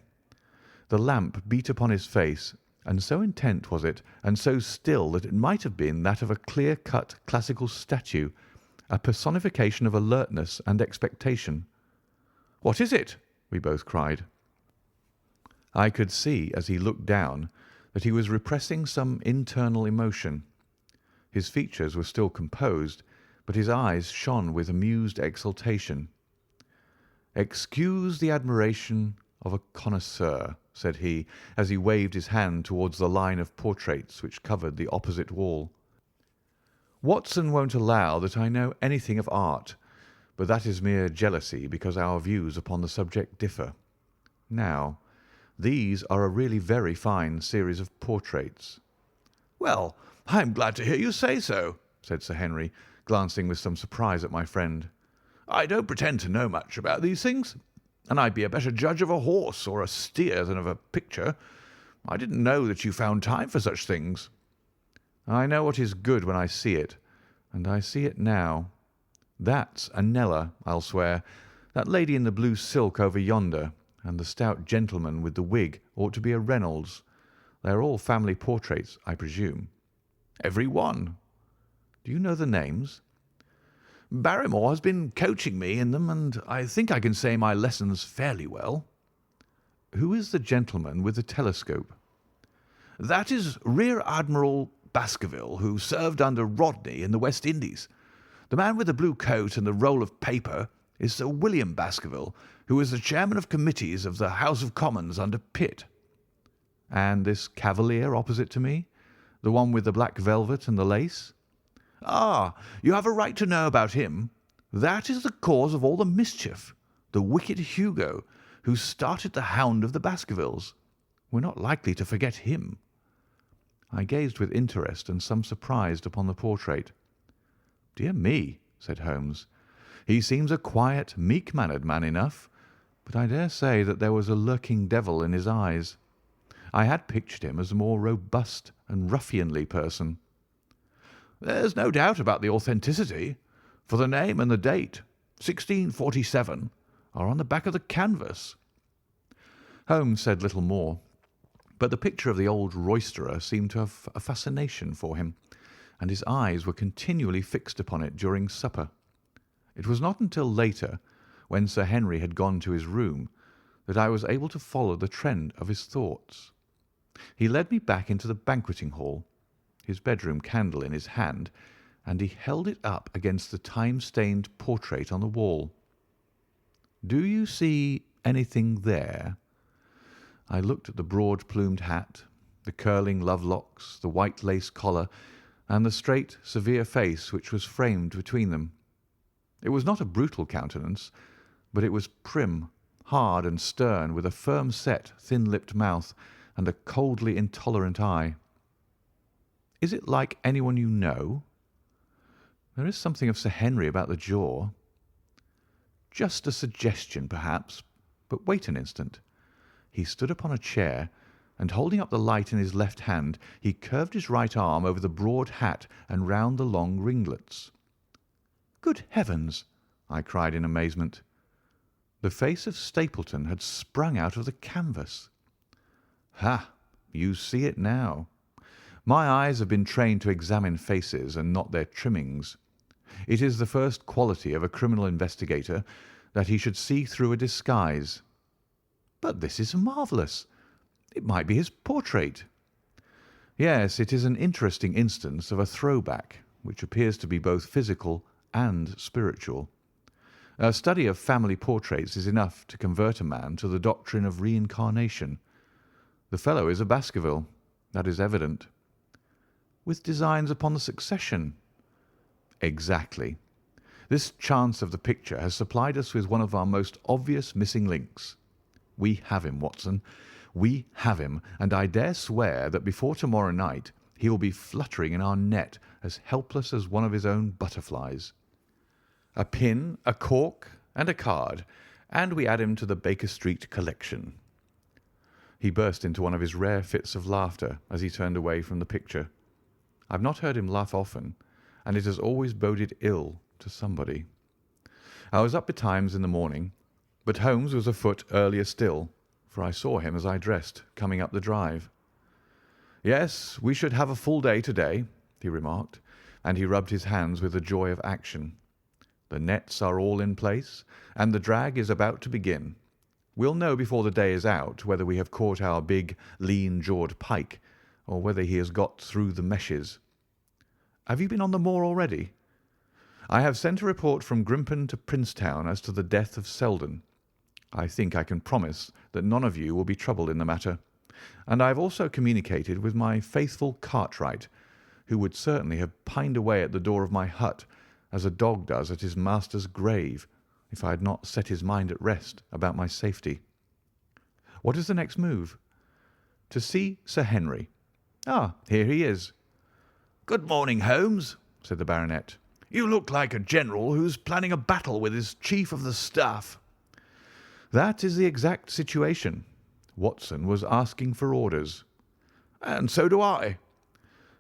The lamp beat upon his face, and so intent was it, and so still, that it might have been that of a clear-cut classical statue, a personification of alertness and expectation. "What is it?" we both cried. I could see, as he looked down, that he was repressing some internal emotion. His features were still composed, but his eyes shone with amused exultation. "Excuse the admiration of a connoisseur," said he, as he waved his hand towards the line of portraits which covered the opposite wall. "Watson won't allow that I know anything of art, but that is mere jealousy because our views upon the subject differ. Now, these are a really very fine series of portraits." "Well, I am glad to hear you say so," said Sir Henry, glancing with some surprise at my friend. "I don't pretend to know much about these things, and I'd be a better judge of a horse or a steer than of a picture. I didn't know that you found time for such things." "I know what is good when I see it, and I see it now. That's a Kneller, I'll swear. That lady in the blue silk over yonder, and the stout gentleman with the wig ought to be a Reynolds. They are all family portraits, I presume." "Every one." "Do you know the names?" "Barrymore has been coaching me in them, and I think I can say my lessons fairly well." "Who is the gentleman with the telescope?" "That is Rear Admiral Baskerville, who served under Rodney in the West Indies. The man with the blue coat and the roll of paper is Sir William Baskerville, who was the chairman of committees of the House of Commons under Pitt." "And this cavalier opposite to me, the one with the black velvet and the lace?" "Ah, you have a right to know about him. That is the cause of all the mischief, the wicked Hugo, who started the Hound of the Baskervilles. We're not likely to forget him." I gazed with interest and some surprise upon the portrait. "Dear me," said Holmes, "he seems a quiet, meek-mannered man enough, but I dare say that there was a lurking devil in his eyes. I had pictured him as a more robust and ruffianly person." "There's no doubt about the authenticity, for the name and the date, 1647, are on the back of the canvas." Holmes said little more, but the picture of the old roisterer seemed to have a fascination for him, and his eyes were continually fixed upon it during supper. It was not until later, when Sir Henry had gone to his room, that I was able to follow the trend of his thoughts. He led me back into the banqueting hall, his bedroom candle in his hand, and he held it up against the time-stained portrait on the wall. "Do you see anything there?" I looked at the broad-plumed hat, the curling love-locks, the white lace collar, and the straight, severe face which was framed between them. It was not a brutal countenance, but it was prim, hard, and stern, with a firm-set, thin-lipped mouth and a coldly intolerant eye. "Is it like anyone you know?" "There is something of Sir Henry about the jaw." "Just a suggestion, perhaps. But wait an instant." He stood upon a chair, and holding up the light in his left hand, he curved his right arm over the broad hat and round the long ringlets. "Good heavens!" I cried in amazement. The face of Stapleton had sprung out of the canvas. "Ha! You see it now. My eyes have been trained to examine faces and not their trimmings. It is the first quality of a criminal investigator that he should see through a disguise. But this is marvellous. It might be his portrait." "Yes, it is an interesting instance of a throwback, which appears to be both physical and spiritual. A study of family portraits is enough to convert a man to the doctrine of reincarnation. The fellow is a Baskerville, that is evident." "With designs upon the succession?" "Exactly. This chance of the picture has supplied us with one of our most obvious missing links. We have him, Watson. We have him, and I dare swear that before tomorrow night he will be fluttering in our net as helpless as one of his own butterflies. A pin, a cork, and a card, and we add him to the Baker Street collection." He burst into one of his rare fits of laughter as he turned away from the picture. I've not heard him laugh often, and it has always boded ill to somebody. I was up betimes in the morning, but Holmes was afoot earlier still, for I saw him as I dressed, coming up the drive. "Yes, we should have a full day to-day," he remarked, and he rubbed his hands with the joy of action. "The nets are all in place, and the drag is about to begin. We'll know before the day is out whether we have caught our big, lean-jawed pike, or whether he has got through the meshes. Have you been on the moor already?" "I have sent a report from Grimpen to Princetown as to the death of Selden. I think I can promise that none of you will be troubled in the matter, and I have also communicated with my faithful Cartwright, who would certainly have pined away at the door of my hut, as a dog does at his master's grave, if I had not set his mind at rest about my safety." "What is the next move?" "To see Sir Henry. Ah, here he is." "Good morning, Holmes," said the baronet. "You look like a general who's planning a battle with his chief of the staff." "That is the exact situation. Watson was asking for orders." "And so do I."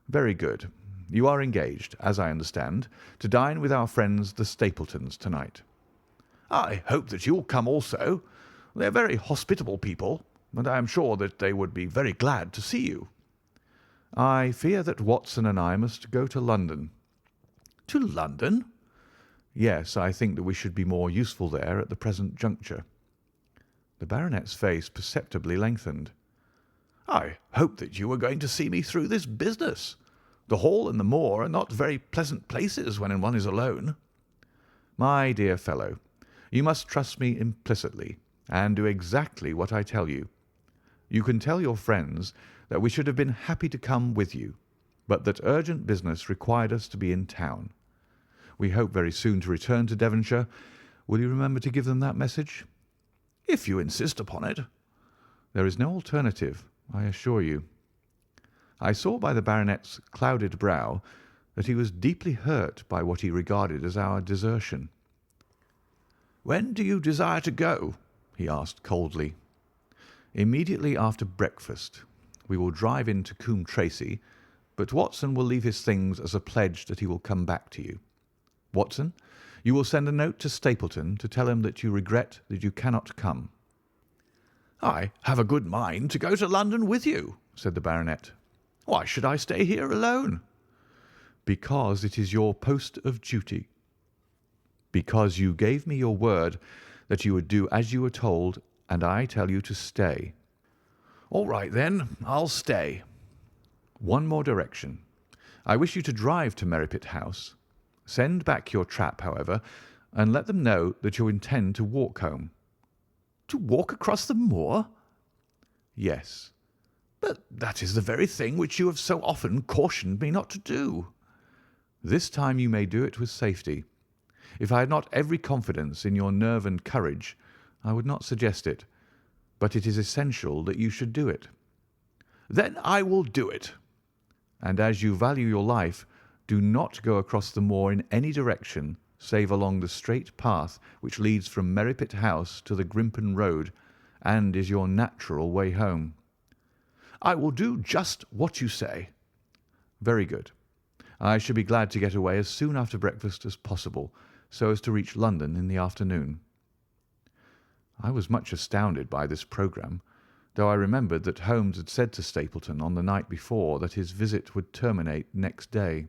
"Very good. You are engaged, as I understand, to dine with our friends the Stapletons to-night." "I hope that you'll come also. They're very hospitable people, and I am sure that they would be very glad to see you." "I fear that Watson and I must go to London." "To London?" "Yes, I think that we should be more useful there at the present juncture." The baronet's face perceptibly lengthened. "I hoped that you were going to see me through this business. The hall and the moor are not very pleasant places when one is alone." "My dear fellow, you must trust me implicitly, and do exactly what I tell you. You can tell your friends that we should have been happy to come with you, but that urgent business required us to be in town. We hope very soon to return to Devonshire. Will you remember to give them that message?" "If you insist upon it." "There is no alternative, I assure you." I saw by the baronet's clouded brow that he was deeply hurt by what he regarded as our desertion. "When do you desire to go?" he asked coldly. "Immediately after breakfast. We will drive into Coombe Tracey, but Watson will leave his things as a pledge that he will come back to you. Watson, you will send a note to Stapleton to tell him that you regret that you cannot come." "I have a good mind to go to London with you," said the baronet. "Why should I stay here alone?" "Because it is your post of duty. Because you gave me your word that you would do as you were told, and I tell you to stay." "All right, then, I'll stay." "One more direction. I wish you to drive to Merripit House. Send back your trap, however, and let them know that you intend to walk home." "To walk across the moor?" "Yes." "But that is the very thing which you have so often cautioned me not to do." "This time you may do it with safety. If I had not every confidence in your nerve and courage, I would not suggest it, but it is essential that you should do it." "Then I will do it." "And as you value your life, do not go across the moor in any direction save along the straight path which leads from Merripit House to the Grimpen Road, and is your natural way home." "I will do just what you say." "Very good. I shall be glad to get away as soon after breakfast as possible, so as to reach London in the afternoon." I was much astounded by this programme, though I remembered that Holmes had said to Stapleton on the night before that his visit would terminate next day.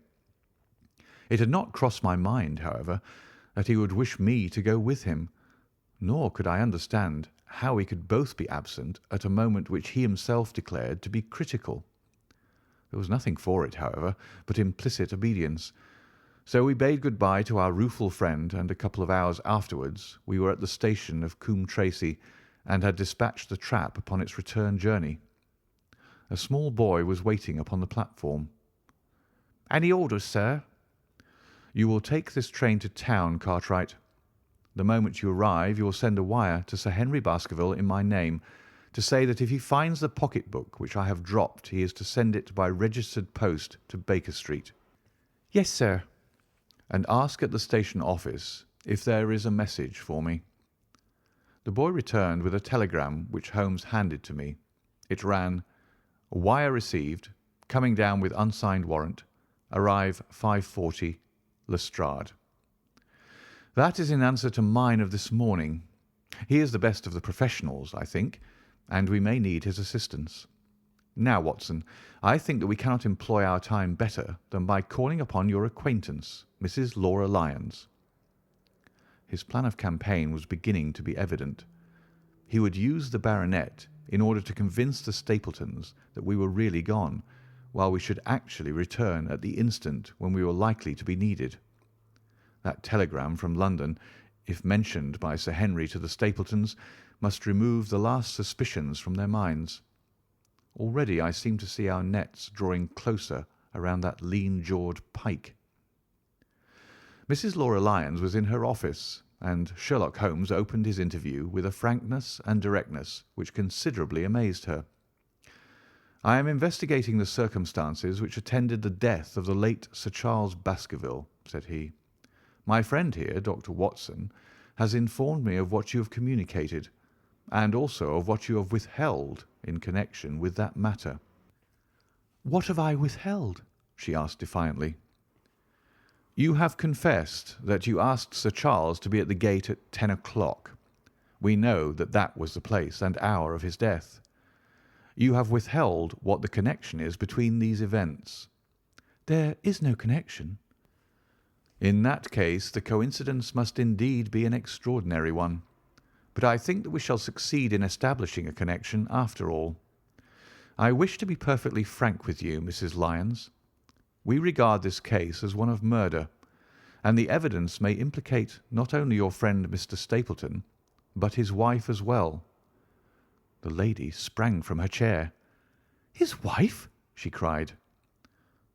It had not crossed my mind, however, that he would wish me to go with him, nor could I understand how we could both be absent at a moment which he himself declared to be critical. There was nothing for it, however, but implicit obedience, so we bade good-bye to our rueful friend, and a couple of hours afterwards we were at the station of Coombe Tracey, and had dispatched the trap upon its return journey. A small boy was waiting upon the platform. "Any orders, sir?" "You will take this train to town, Cartwright. The moment you arrive you will send a wire to Sir Henry Baskerville in my name, to say that if he finds the pocket-book which I have dropped he is to send it by registered post to Baker Street." "Yes, sir." "And ask at the station office if there is a message for me." The boy returned with a telegram which Holmes handed to me. It ran, "Wire received. Coming down with unsigned warrant. Arrive 5:40. Lestrade." "That is in answer to mine of this morning. He is the best of the professionals, I think, and we may need his assistance. Now, Watson, I think that we cannot employ our time better than by calling upon your acquaintance, Mrs. Laura Lyons." His plan of campaign was beginning to be evident. He would use the baronet in order to convince the Stapletons that we were really gone, while we should actually return at the instant when we were likely to be needed. That telegram from London, if mentioned by Sir Henry to the Stapletons, must remove the last suspicions from their minds. Already I seem to see our nets drawing closer around that lean-jawed pike. Mrs. Laura Lyons was in her office, and Sherlock Holmes opened his interview with a frankness and directness which considerably amazed her. "I am investigating the circumstances which attended the death of the late Sir Charles Baskerville," said he. "My friend here, Dr. Watson, has informed me of what you have communicated, and also of what you have withheld in connection with that matter." "What have I withheld?" she asked defiantly. "You have confessed that you asked Sir Charles to be at the gate at 10 o'clock. We know that that was the place and hour of his death. You have withheld what the connection is between these events." "There is no connection." "In that case the coincidence must indeed be an extraordinary one. But I think that we shall succeed in establishing a connection after all. I wish to be perfectly frank with you, Mrs. Lyons. We regard this case as one of murder, and the evidence may implicate not only your friend Mr. Stapleton, but his wife as well." The lady sprang from her chair. "His wife?" she cried.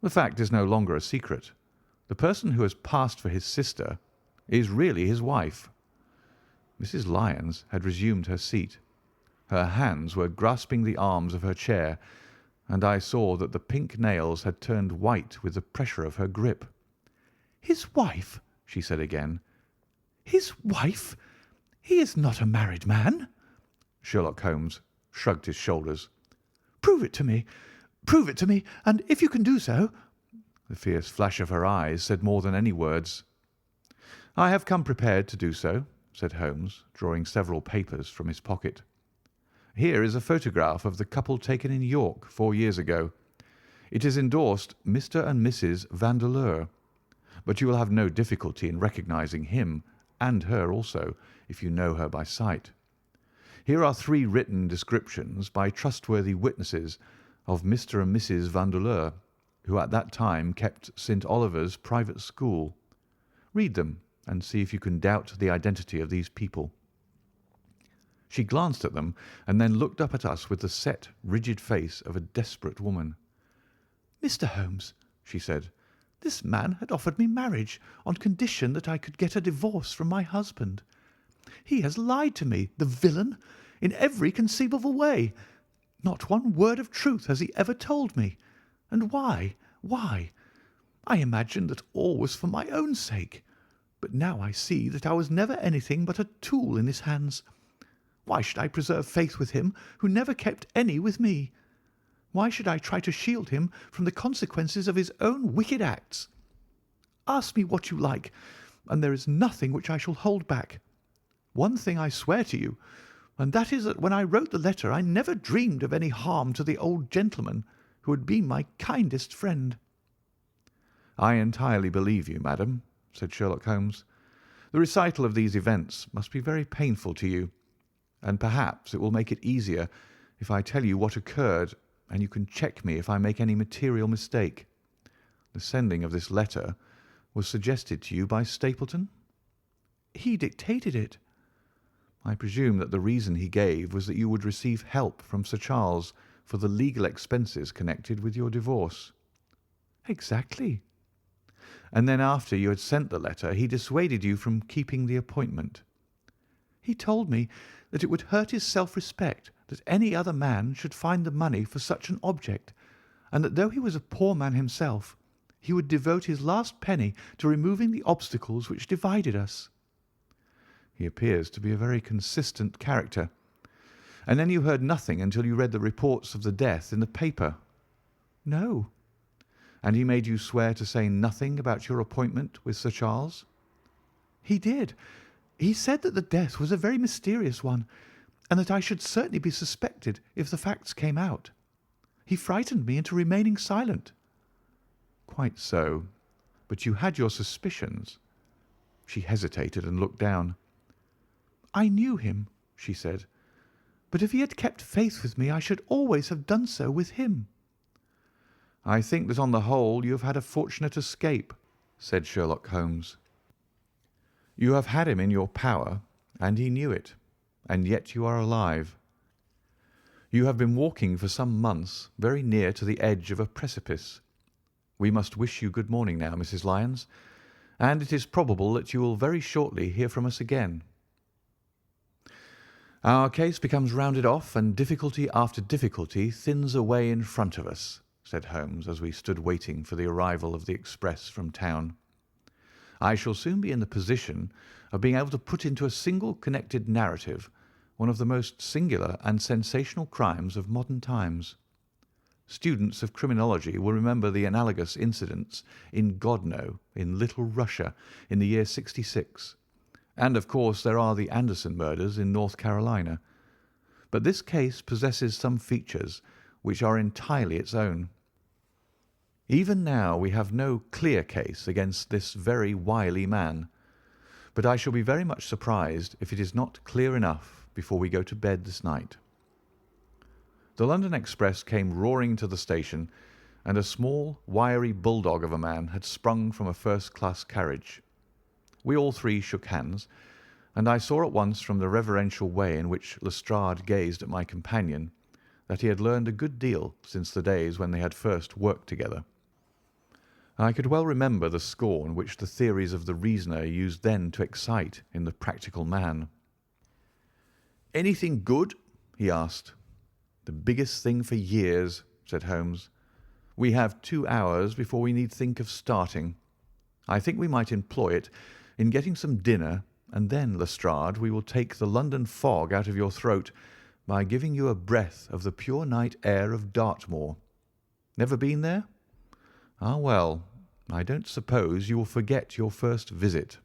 "The fact is no longer a secret. The person who has passed for his sister is really his wife." Mrs. Lyons had resumed her seat. Her hands were grasping the arms of her chair, and I saw that the pink nails had turned white with the pressure of her grip. "His wife?" she said again. "His wife? He is not a married man." Sherlock Holmes shrugged his shoulders. "Prove it to me. Prove it to me, and if you can do so—" The fierce flash of her eyes said more than any words. "I have come prepared to do so," said Holmes, drawing several papers from his pocket. "Here is a photograph of the couple taken in York 4 years ago. It is endorsed Mr. and Mrs. Vandeleur, but you will have no difficulty in recognizing him and her also, if you know her by sight. Here are 3 written descriptions by trustworthy witnesses of Mr. and Mrs. Vandeleur, who at that time kept St. Oliver's private school. Read them and see if you can doubt the identity of these people." She glanced at them and then looked up at us with the set, rigid face of a desperate woman. "Mr. Holmes," she said, "this man had offered me marriage on condition that I could get a divorce from my husband. He has lied to me, the villain, in every conceivable way. Not one word of truth has he ever told me. And why? Why? I imagined that all was for my own sake, but now I see that I was never anything but a tool in his hands. Why should I preserve faith with him who never kept any with me? Why should I try to shield him from the consequences of his own wicked acts? Ask me what you like, and there is nothing which I shall hold back. One thing I swear to you, and that is that when I wrote the letter I never dreamed of any harm to the old gentleman who had been my kindest friend." "I entirely believe you, madam," said Sherlock Holmes. "The recital of these events must be very painful to you, and perhaps it will make it easier if I tell you what occurred, and you can check me if I make any material mistake. The sending of this letter was suggested to you by Stapleton?" "He dictated it." "I presume that the reason he gave was that you would receive help from Sir Charles for the legal expenses connected with your divorce." "Exactly." "And then after you had sent the letter he dissuaded you from keeping the appointment?" "He told me that it would hurt his self-respect that any other man should find the money for such an object, and that though he was a poor man himself, he would devote his last penny to removing the obstacles which divided us." "He appears to be a very consistent character. And then you heard nothing until you read the reports of the death in the paper?" "No." "And he made you swear to say nothing about your appointment with Sir Charles?" "He did. He said that the death was a very mysterious one. and that I should certainly be suspected if the facts came out. He frightened me into remaining silent." "Quite so. But you had your suspicions." She hesitated and looked down. "I knew him," she said, "but if he had kept faith with me, I should always have done so with him." "I think that on the whole you have had a fortunate escape," said Sherlock Holmes. "You have had him in your power, and he knew it, and yet you are alive. You have been walking for some months very near to the edge of a precipice. We must wish you good morning now, Mrs. Lyons, and it is probable that you will very shortly hear from us again. Our case becomes rounded off, and difficulty after difficulty thins away in front of us," said Holmes, as we stood waiting for the arrival of the express from town. "I shall soon be in the position of being able to put into a single connected narrative one of the most singular and sensational crimes of modern times. Students of criminology will remember the analogous incidents in Godno, in Little Russia, in the year '66, and of course there are the Anderson murders in North Carolina. But this case possesses some features which are entirely its own. Even now we have no clear case against this very wily man, but I shall be very much surprised if it is not clear enough before we go to bed this night." The London express came roaring to the station, and a small, wiry bulldog of a man had sprung from a first-class carriage. We all three shook hands, and I saw at once from the reverential way in which Lestrade gazed at my companion that he had learned a good deal since the days when they had first worked together. I could well remember the scorn which the theories of the reasoner used then to excite in the practical man. "Anything good?" he asked. "The biggest thing for years," said Holmes. "We have 2 hours before we need think of starting. I think we might employ it in getting some dinner, and then, Lestrade, we will take the London fog out of your throat by giving you a breath of the pure night air of Dartmoor. Never been there? Ah, well, I don't suppose you will forget your first visit."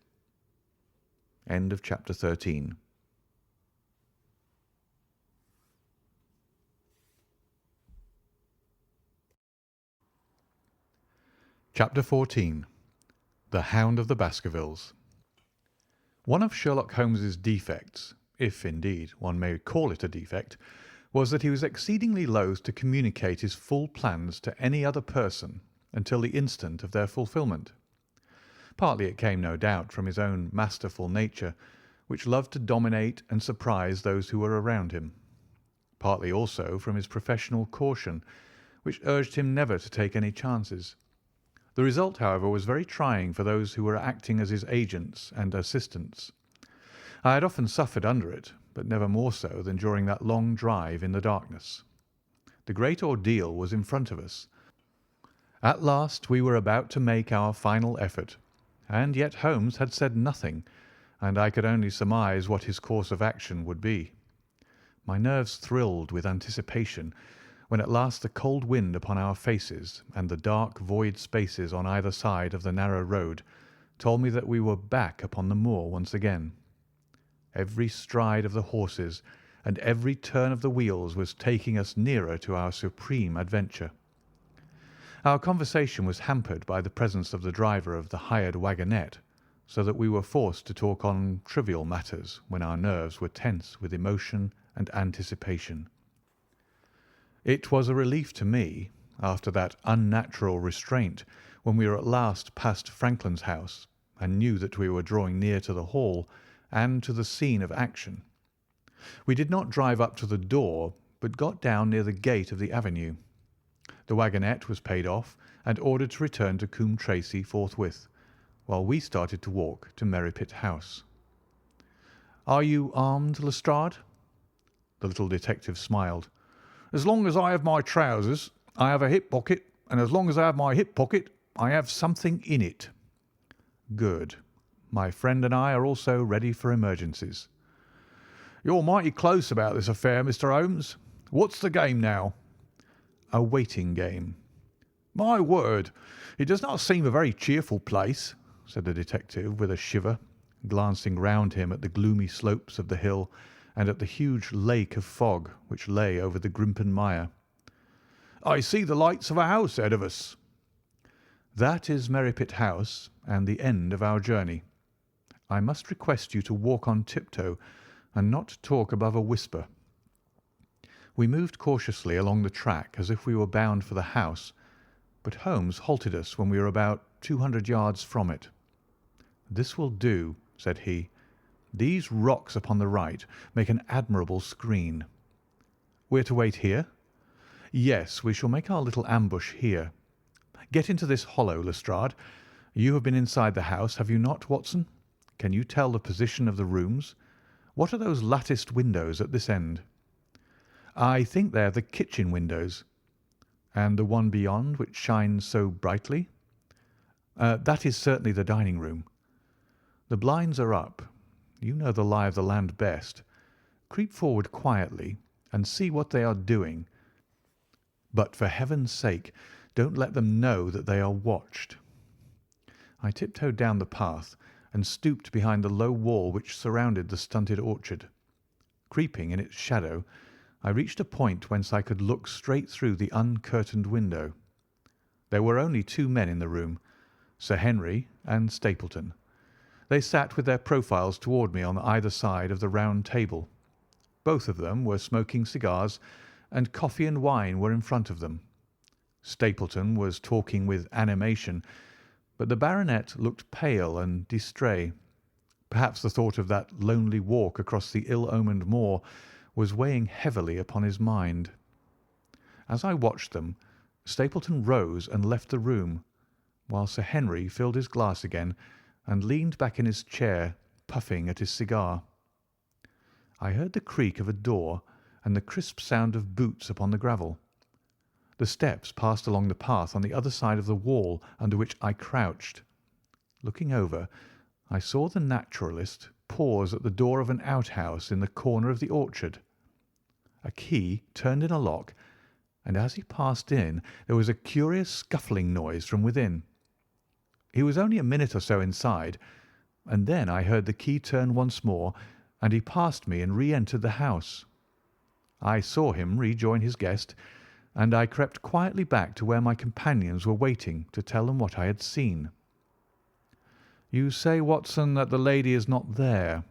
End of chapter 13. Chapter 14. The Hound of the Baskervilles. One of Sherlock Holmes's defects, if indeed one may call it a defect, was that he was exceedingly loath to communicate his full plans to any other person until the instant of their fulfilment. Partly it came, no doubt, from his own masterful nature, which loved to dominate and surprise those who were around him. Partly also from his professional caution, which urged him never to take any chances. The result, however, was very trying for those who were acting as his agents and assistants. I had often suffered under it, but never more so than during that long drive in the darkness. The great ordeal was in front of us. At last we were about to make our final effort, and yet Holmes had said nothing, and I could only surmise what his course of action would be. My nerves thrilled with anticipation when at last the cold wind upon our faces and the dark void spaces on either side of the narrow road told me that we were back upon the moor once again. Every stride of the horses and every turn of the wheels was taking us nearer to our supreme adventure. Our conversation was hampered by the presence of the driver of the hired wagonette, so that we were forced to talk on trivial matters when our nerves were tense with emotion and anticipation. It was a relief to me, after that unnatural restraint, when we were at last past Frankland's house and knew that we were drawing near to the hall and to the scene of action. We did not drive up to the door, but got down near the gate of the avenue. The wagonette was paid off and ordered to return to Coombe Tracey forthwith, while we started to walk to Merripit House. "Are you armed, Lestrade?" The little detective smiled. "As long as I have my trousers, I have a hip pocket, and as long as I have my hip pocket, I have something in it." "Good. My friend and I are also ready for emergencies." "You're mighty close about this affair, Mr. Holmes. What's the game now?" "A waiting game." "My word, it does not seem a very cheerful place," said the detective with a shiver, glancing round him at the gloomy slopes of the hill and at the huge lake of fog which lay over the Grimpen Mire. "I see the lights of a house ahead of us." "That is Merripit House and the end of our journey. I must request you to walk on tiptoe and not talk above a whisper." We moved cautiously along the track as if we were bound for the house, but Holmes halted us when we were about 200 yards from it. "This will do," said he. "These rocks upon the right make an admirable screen." "We are to wait here?" "Yes, we shall make our little ambush here. Get into this hollow, Lestrade. You have been inside the house, have you not, Watson? Can you tell the position of the rooms? What are those latticed windows at this end?" "I think they are the kitchen windows." "And the one beyond, which shines so brightly?" "That is certainly the dining room." "The blinds are up. You know the lie of the land best. Creep forward quietly and see what they are doing. But for heaven's sake, don't let them know that they are watched." I tiptoed down the path and stooped behind the low wall which surrounded the stunted orchard. Creeping in its shadow, I reached a point whence I could look straight through the uncurtained window. There were only two men in the room, Sir Henry and Stapleton. They sat with their profiles toward me on either side of the round table. Both of them were smoking cigars, and coffee and wine were in front of them. Stapleton was talking with animation, but the baronet looked pale and distrait. Perhaps the thought of that lonely walk across the ill-omened moor was weighing heavily upon his mind. As I watched them, Stapleton rose and left the room, while Sir Henry filled his glass again and leaned back in his chair, puffing at his cigar. I heard the creak of a door and the crisp sound of boots upon the gravel. The steps passed along the path on the other side of the wall under which I crouched. Looking over, I saw the naturalist pause at the door of an outhouse in the corner of the orchard. A key turned in a lock, and as he passed in there was a curious scuffling noise from within. He was only a minute or so inside, and then I heard the key turn once more, and he passed me and re-entered the house. I saw him rejoin his guest, and I crept quietly back to where my companions were waiting to tell them what I had seen. "You say, Watson, that the lady is not there?"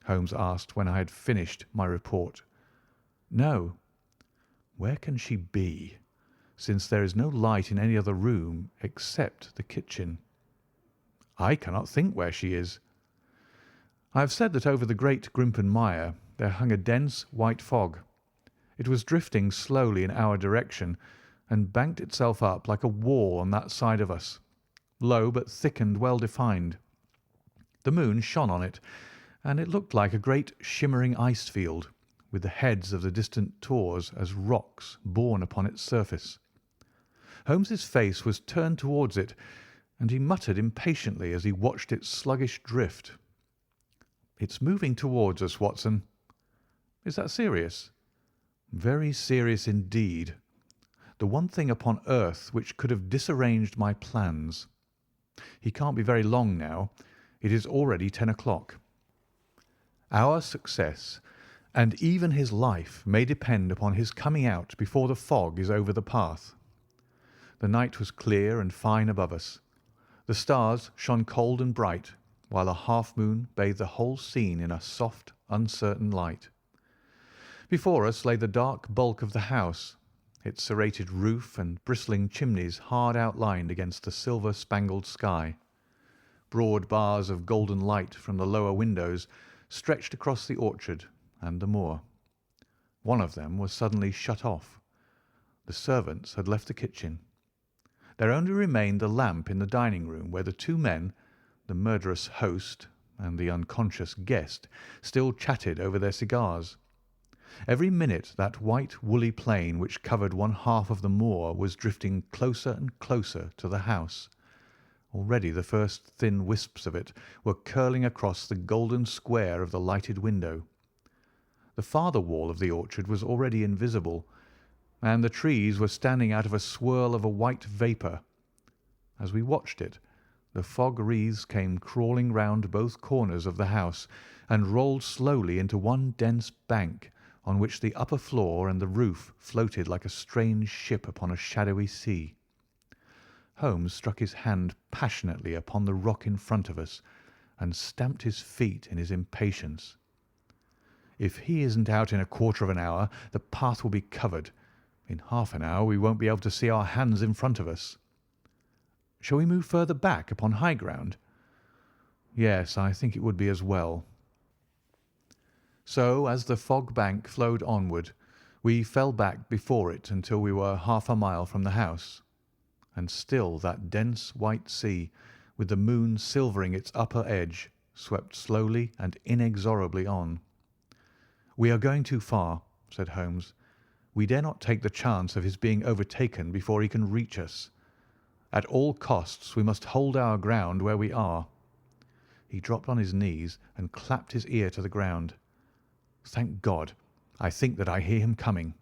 Holmes asked when I had finished my report. "No." "Where can she be, since there is no light in any other room except the kitchen?" "I cannot think where she is." I have said that over the great Grimpen Mire there hung a dense white fog. It was drifting slowly in our direction, and banked itself up like a wall on that side of us, low but thick and well defined. The moon shone on it, and it looked like a great shimmering ice field, with the heads of the distant tors as rocks borne upon its surface. Holmes's face was turned towards it, and he muttered impatiently as he watched its sluggish drift. "It's moving towards us, Watson." "Is that serious?" "Very serious indeed. The one thing upon earth which could have disarranged my plans. He can't be very long now. It is already 10 o'clock. Our success, and even his life, may depend upon his coming out before the fog is over the path." The night was clear and fine above us. The stars shone cold and bright, while a half-moon bathed the whole scene in a soft, uncertain light. Before us lay the dark bulk of the house, its serrated roof and bristling chimneys hard outlined against the silver-spangled sky. Broad bars of golden light from the lower windows stretched across the orchard and the moor. One of them was suddenly shut off. The servants had left the kitchen. There only remained the lamp in the dining room, where the two men, the murderous host and the unconscious guest, still chatted over their cigars. Every minute that white woolly plain which covered one half of the moor was drifting closer and closer to the house. Already the first thin wisps of it were curling across the golden square of the lighted window. The farther wall of the orchard was already invisible, and the trees were standing out of a swirl of a white vapour. As we watched it, The fog wreaths came crawling round both corners of the house and rolled slowly into one dense bank on which the upper floor and the roof floated like a strange ship upon a shadowy sea. Holmes struck his hand passionately upon the rock in front of us and stamped his feet in his impatience. "If he isn't out in a quarter of an hour, the path will be covered. In half an hour we won't be able to see our hands in front of us." "Shall we move further back upon high ground?" "Yes, I think it would be as well." So, as the fog bank flowed onward, we fell back before it until we were half a mile from the house. And still that dense white sea, with the moon silvering its upper edge, swept slowly and inexorably on. "We are going too far," said Holmes. "We dare not take the chance of his being overtaken before he can reach us. At all costs we must hold our ground where we are." He dropped on his knees and clapped his ear to the ground. "Thank God! I think that I hear him coming."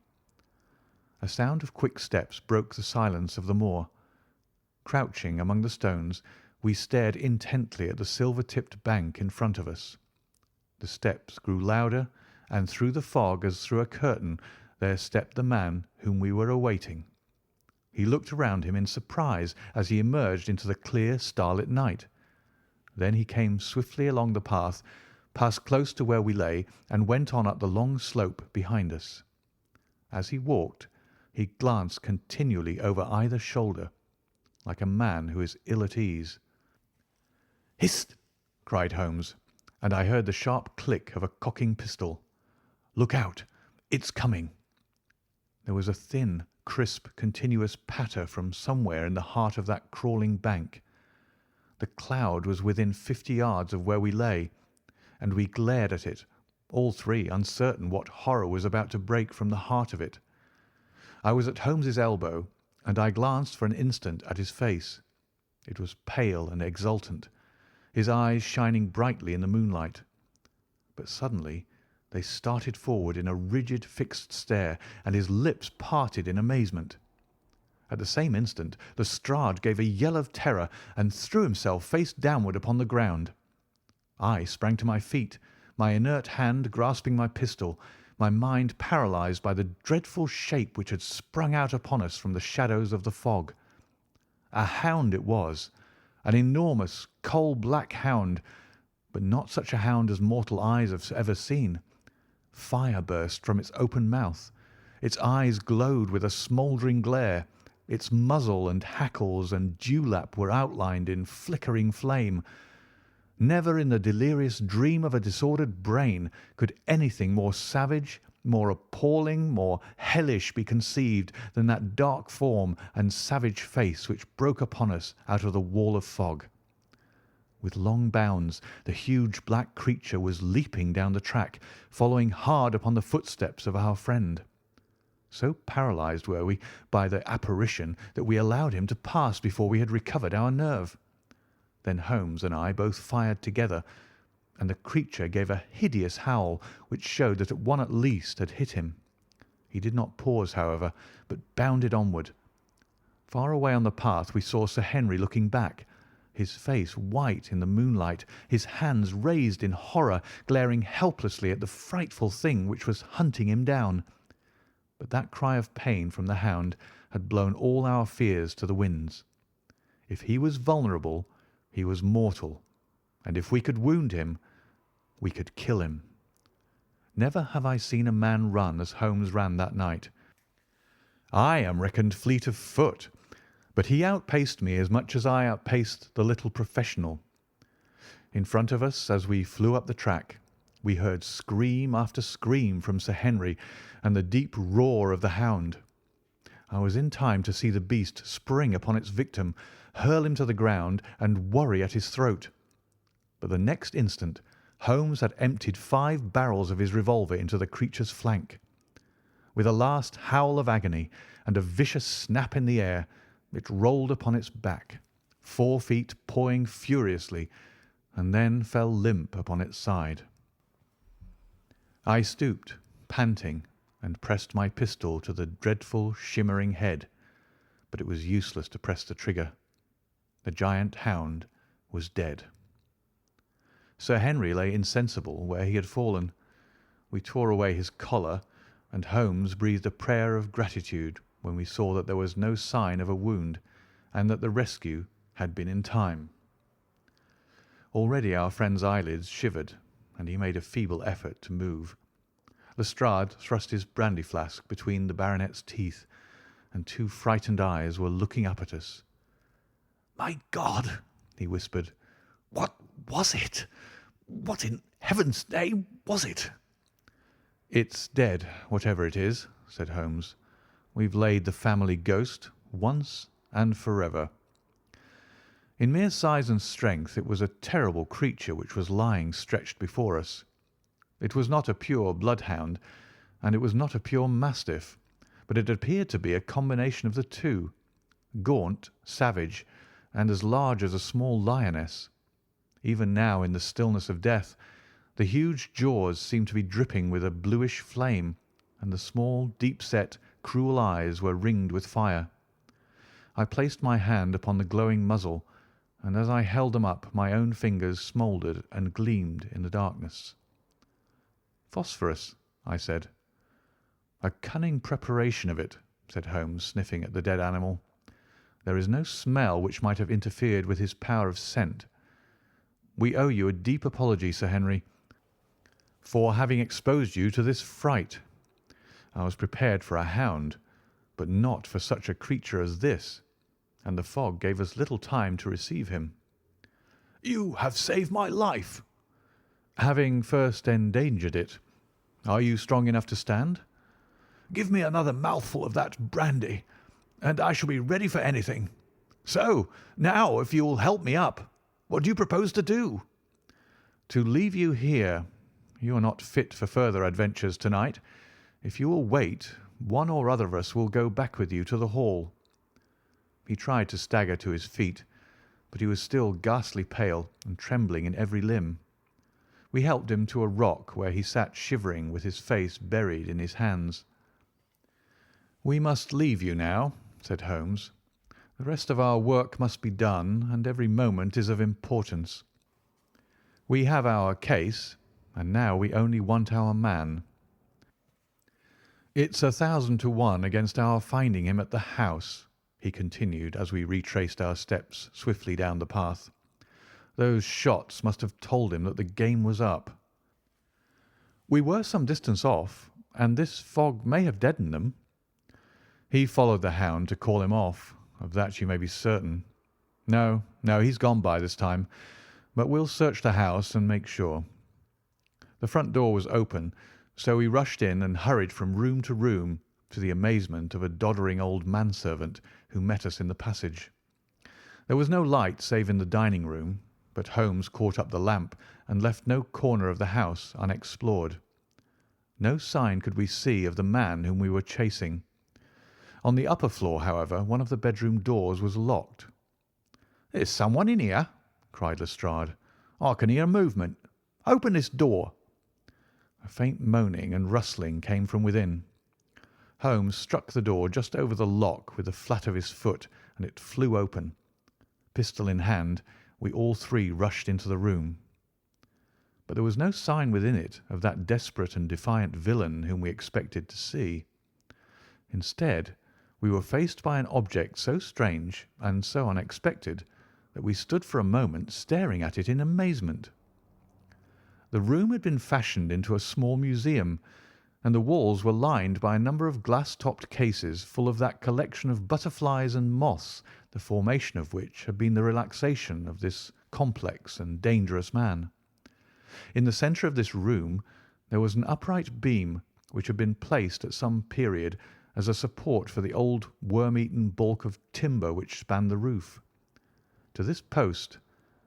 A sound of quick steps broke the silence of the moor. Crouching among the stones, we stared intently at the silver-tipped bank in front of us. The steps grew louder, and through the fog as through a curtain there stepped the man whom we were awaiting. He looked around him in surprise as he emerged into the clear, starlit night. Then he came swiftly along the path, passed close to where we lay, and went on up the long slope behind us. As he walked, he glanced continually over either shoulder, like a man who is ill at ease. "Hist!" cried Holmes, and I heard the sharp click of a cocking pistol. "Look out! It's coming!" There was a thin, crisp, continuous patter from somewhere in the heart of that crawling bank. The cloud was within 50 yards of where we lay, and we glared at it, all three uncertain what horror was about to break from the heart of it. I was at Holmes's elbow, and I glanced for an instant at his face. It was pale and exultant, his eyes shining brightly in the moonlight. But suddenly they started forward in a rigid, fixed stare, and his lips parted in amazement. At the same instant Lestrade gave a yell of terror and threw himself face downward upon the ground. I sprang to my feet, my inert hand grasping my pistol, my mind paralyzed by the dreadful shape which had sprung out upon us from the shadows of the fog. A hound it was, an enormous, coal-black hound, but not such a hound as mortal eyes have ever seen. Fire burst from its open mouth. Its eyes glowed with a smouldering glare. Its muzzle and hackles and dewlap were outlined in flickering flame. Never in the delirious dream of a disordered brain could anything more savage, more appalling, more hellish be conceived than that dark form and savage face which broke upon us out of the wall of fog. With long bounds the huge black creature was leaping down the track, following hard upon the footsteps of our friend. So paralysed were we by the apparition that we allowed him to pass before we had recovered our nerve. Then Holmes and I both fired together, and the creature gave a hideous howl which showed that one at least had hit him. He did not pause, however, but bounded onward. Far away on the path we saw Sir Henry looking back, his face white in the moonlight, his hands raised in horror, glaring helplessly at the frightful thing which was hunting him down. But that cry of pain from the hound had blown all our fears to the winds. If he was vulnerable, he was mortal, and if we could wound him, we could kill him. Never have I seen a man run as Holmes ran that night. I am reckoned fleet of foot, but he outpaced me as much as I outpaced the little professional. In front of us, as we flew up the track, we heard scream after scream from Sir Henry and the deep roar of the hound. I was in time to see the beast spring upon its victim, hurl him to the ground, and worry at his throat. But the next instant Holmes had emptied 5 barrels of his revolver into the creature's flank. With a last howl of agony and a vicious snap in the air, it rolled upon its back, 4 feet pawing furiously, and then fell limp upon its side. I stooped, panting, and pressed my pistol to the dreadful, shimmering head, but it was useless to press the trigger. The giant hound was dead. Sir Henry lay insensible where he had fallen. We tore away his collar, and Holmes breathed a prayer of gratitude when we saw that there was no sign of a wound, and that the rescue had been in time. Already our friend's eyelids shivered, and he made a feeble effort to move. Lestrade thrust his brandy flask between the baronet's teeth, and two frightened eyes were looking up at us. "My God!" he whispered. "What was it? What in heaven's name was it?" "It's dead, whatever it is," said Holmes. "We've laid the family ghost once and forever." In mere size and strength it was a terrible creature which was lying stretched before us. It was not a pure bloodhound, and it was not a pure mastiff, but it appeared to be a combination of the two, gaunt, savage, and as large as a small lioness. Even now, in the stillness of death, the huge jaws seemed to be dripping with a bluish flame, and the small, deep-set, cruel eyes were ringed with fire. I placed my hand upon the glowing muzzle, and as I held them up my own fingers smouldered and gleamed in the darkness. "Phosphorus," I said. "A cunning preparation of it," said Holmes, sniffing at the dead animal. "There is no smell which might have interfered with his power of scent. We owe you a deep apology, Sir Henry, for having exposed you to this fright. I was prepared for a hound, but not for such a creature as this, and the fog gave us little time to receive him." "You have saved my life." "Having first endangered it. Are you strong enough to stand?" "Give me another mouthful of that brandy, and I shall be ready for anything. So, now, if you will help me up, what do you propose to do?" "To leave you here. You are not fit for further adventures tonight. If you will wait, one or other of us will go back with you to the hall." He tried to stagger to his feet, but he was still ghastly pale and trembling in every limb. We helped him to a rock where he sat shivering with his face buried in his hands. "We must leave you now," said Holmes. "The rest of our work must be done, and every moment is of importance. We have our case, and now we only want our man. It's 1,000 to 1 against our finding him at the house," he continued as we retraced our steps swiftly down the path. "Those shots must have told him that the game was up. We were some distance off, and this fog may have deadened them. He followed the hound to call him off, of that you may be certain. No, he's gone by this time, but we'll search the house and make sure." The front door was open, so we rushed in and hurried from room to room, to the amazement of a doddering old manservant who met us in the passage. There was no light save in the dining room, but Holmes caught up the lamp and left no corner of the house unexplored. No sign could we see of the man whom we were chasing. On the upper floor, however, one of the bedroom doors was locked. "There's someone in here," cried Lestrade. "I can hear a movement. Open this door." A faint moaning and rustling came from within. Holmes struck the door just over the lock with the flat of his foot, and it flew open. Pistol in hand, we all three rushed into the room. But there was no sign within it of that desperate and defiant villain whom we expected to see. Instead, we were faced by an object so strange and so unexpected that we stood for a moment staring at it in amazement. The room had been fashioned into a small museum, and the walls were lined by a number of glass-topped cases full of that collection of butterflies and moths, the formation of which had been the relaxation of this complex and dangerous man. In the centre of this room there was an upright beam which had been placed at some period as a support for the old worm-eaten balk of timber which spanned the roof. To this post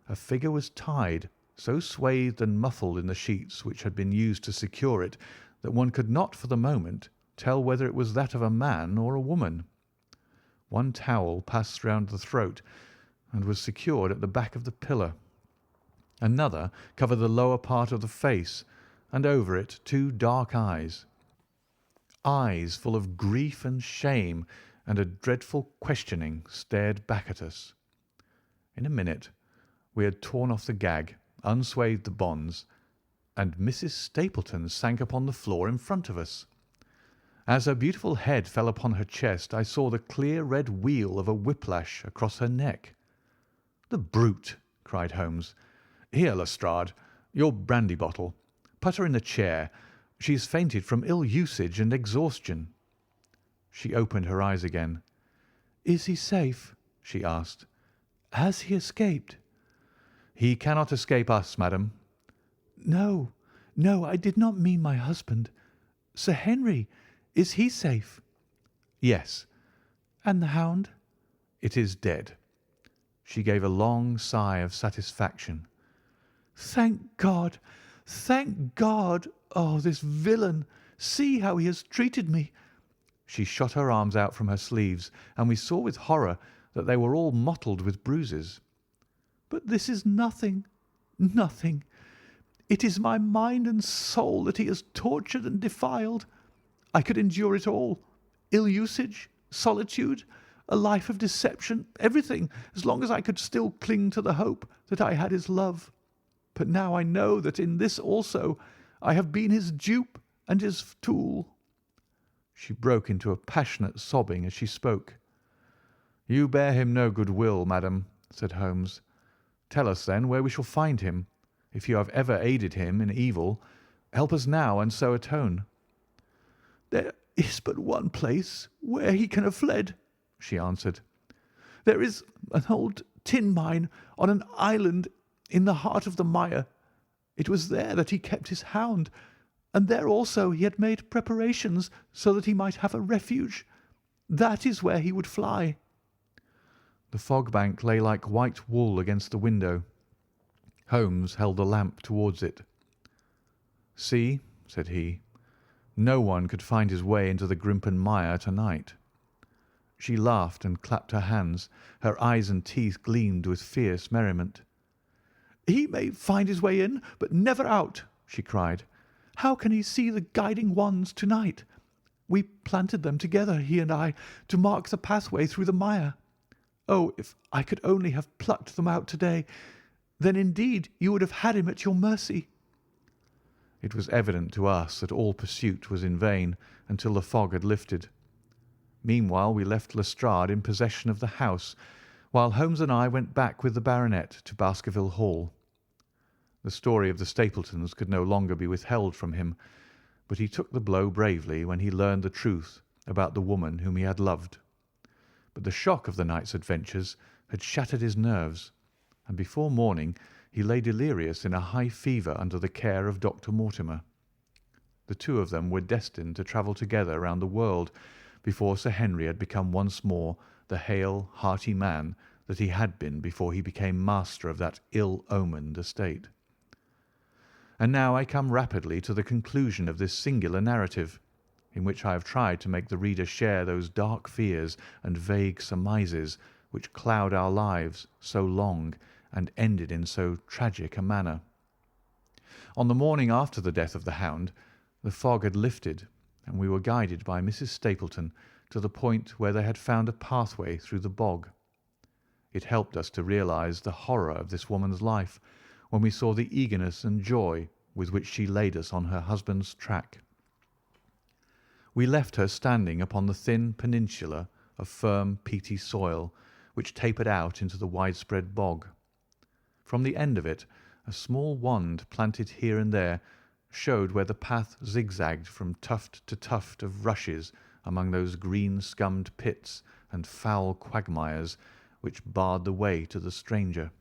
a figure was tied, so swathed and muffled in the sheets which had been used to secure it that one could not for the moment tell whether it was that of a man or a woman. One towel passed round the throat and was secured at the back of the pillar. Another covered the lower part of the face, and over it two dark eyes. Eyes full of grief and shame and a dreadful questioning stared back at us. In a minute We had torn off the gag, unswathed the bonds, and Mrs. Stapleton sank upon the floor in front of us. As her beautiful head fell upon her chest, I saw the clear red wheal of a whiplash across her neck. "The brute!" cried Holmes. "Here, Lestrade, your brandy bottle. Put her in the chair. She has fainted from ill usage and exhaustion." She opened her eyes again. "Is he safe?" she asked. "Has he escaped?" "He cannot escape us, madam." "No, no, I did not mean my husband. Sir Henry, is he safe?" "Yes." "And the hound?" "It is dead." She gave a long sigh of satisfaction. "Thank God! Thank God! Oh, this villain! See how he has treated me!" She shot her arms out from her sleeves, and we saw with horror that they were all mottled with bruises. "But this is nothing, nothing. It is my mind and soul that he has tortured and defiled. I could endure it all, ill usage, solitude, a life of deception, everything, as long as I could still cling to the hope that I had his love. But now I know that in this also I have been his dupe and his tool." She broke into a passionate sobbing as she spoke. "You bear him no good will, madam," said Holmes. "Tell us, then, where we shall find him. If you have ever aided him in evil, help us now and so atone." "There is but one place where he can have fled," she answered. "There is an old tin mine on an island in the heart of the mire. It was there that he kept his hound, and there also he had made preparations so that he might have a refuge. That is where he would fly." The fog bank lay like white wool against the window. Holmes held the lamp towards it. "See," said he, "no one could find his way into the Grimpen Mire tonight." She laughed and clapped her hands. Her eyes and teeth gleamed with fierce merriment. "He may find his way in, but never out," she cried. "How can he see the guiding wands tonight? We planted them together, he and I, to mark the pathway through the mire. Oh, if I could only have plucked them out today, then indeed you would have had him at your mercy." It was evident to us that all pursuit was in vain until the fog had lifted. Meanwhile we left Lestrade in possession of the house, while Holmes and I went back with the baronet to Baskerville Hall. The story of the Stapletons could no longer be withheld from him, but he took the blow bravely when he learned the truth about the woman whom he had loved. But the shock of the night's adventures had shattered his nerves, and before morning he lay delirious in a high fever under the care of Dr. Mortimer. The two of them were destined to travel together round the world before Sir Henry had become once more the hale, hearty man that he had been before he became master of that ill-omened estate. And now I come rapidly to the conclusion of this singular narrative, in which I have tried to make the reader share those dark fears and vague surmises which cloud our lives so long and ended in so tragic a manner. On the morning after the death of the hound, the fog had lifted, and we were guided by Mrs. Stapleton to the point where they had found a pathway through the bog. It helped us to realize the horror of this woman's life when we saw the eagerness and joy with which she laid us on her husband's track. We left her standing upon the thin peninsula of firm, peaty soil which tapered out into the widespread bog. From the end of it, a small wand planted here and there showed where the path zigzagged from tuft to tuft of rushes among those green scummed pits and foul quagmires which barred the way to the stranger.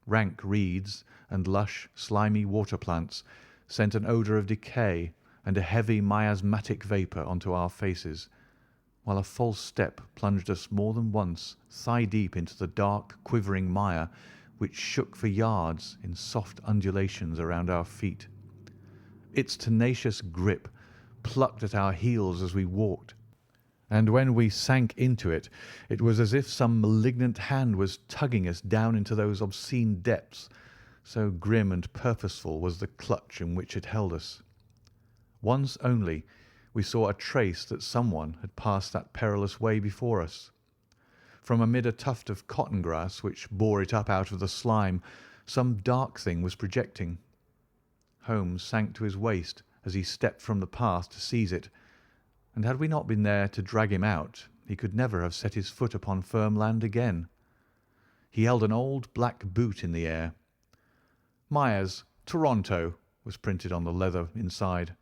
Rank reeds and lush, slimy water plants sent an odour of decay and a heavy miasmatic vapour onto our faces, while a false step plunged us more than once thigh-deep into the dark, quivering mire which shook for yards in soft undulations around our feet. Its tenacious grip plucked at our heels as we walked, and when we sank into it, it was as if some malignant hand was tugging us down into those obscene depths, so grim and purposeful was the clutch in which it held us. Once only we saw a trace that someone had passed that perilous way before us. From amid a tuft of cotton grass which bore it up out of the slime, some dark thing was projecting. Holmes sank to his waist as he stepped from the path to seize it, and had we not been there to drag him out, he could never have set his foot upon firm land again. He held an old black boot in the air. "Myers, Toronto," was printed on the leather inside.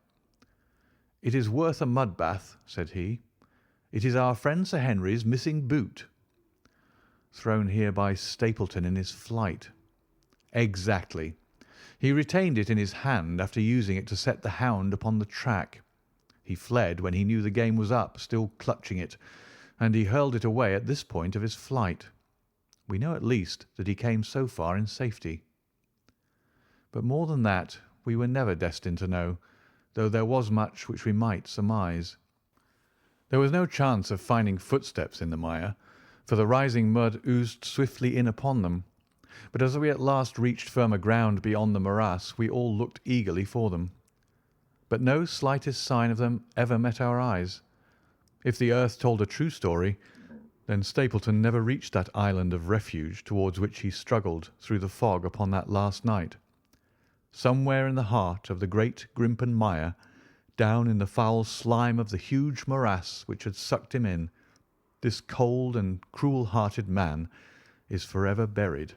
"It is worth a mud bath," said he. "It is our friend Sir Henry's missing boot." Thrown here by Stapleton in his flight. Exactly. He retained it in his hand after using it to set the hound upon the track. He fled when he knew the game was up, still clutching it, and he hurled it away at this point of his flight. We know at least that he came so far in safety. But more than that we were never destined to know, though there was much which we might surmise. There was no chance of finding footsteps in the mire, for the rising mud oozed swiftly in upon them. But as we at last reached firmer ground beyond the morass, we all looked eagerly for them. But no slightest sign of them ever met our eyes. If the earth told a true story, then Stapleton never reached that island of refuge towards which he struggled through the fog upon that last night. Somewhere in the heart of the great Grimpen mire, down in the foul slime of the huge morass which had sucked him in, this cold and cruel-hearted man is forever buried.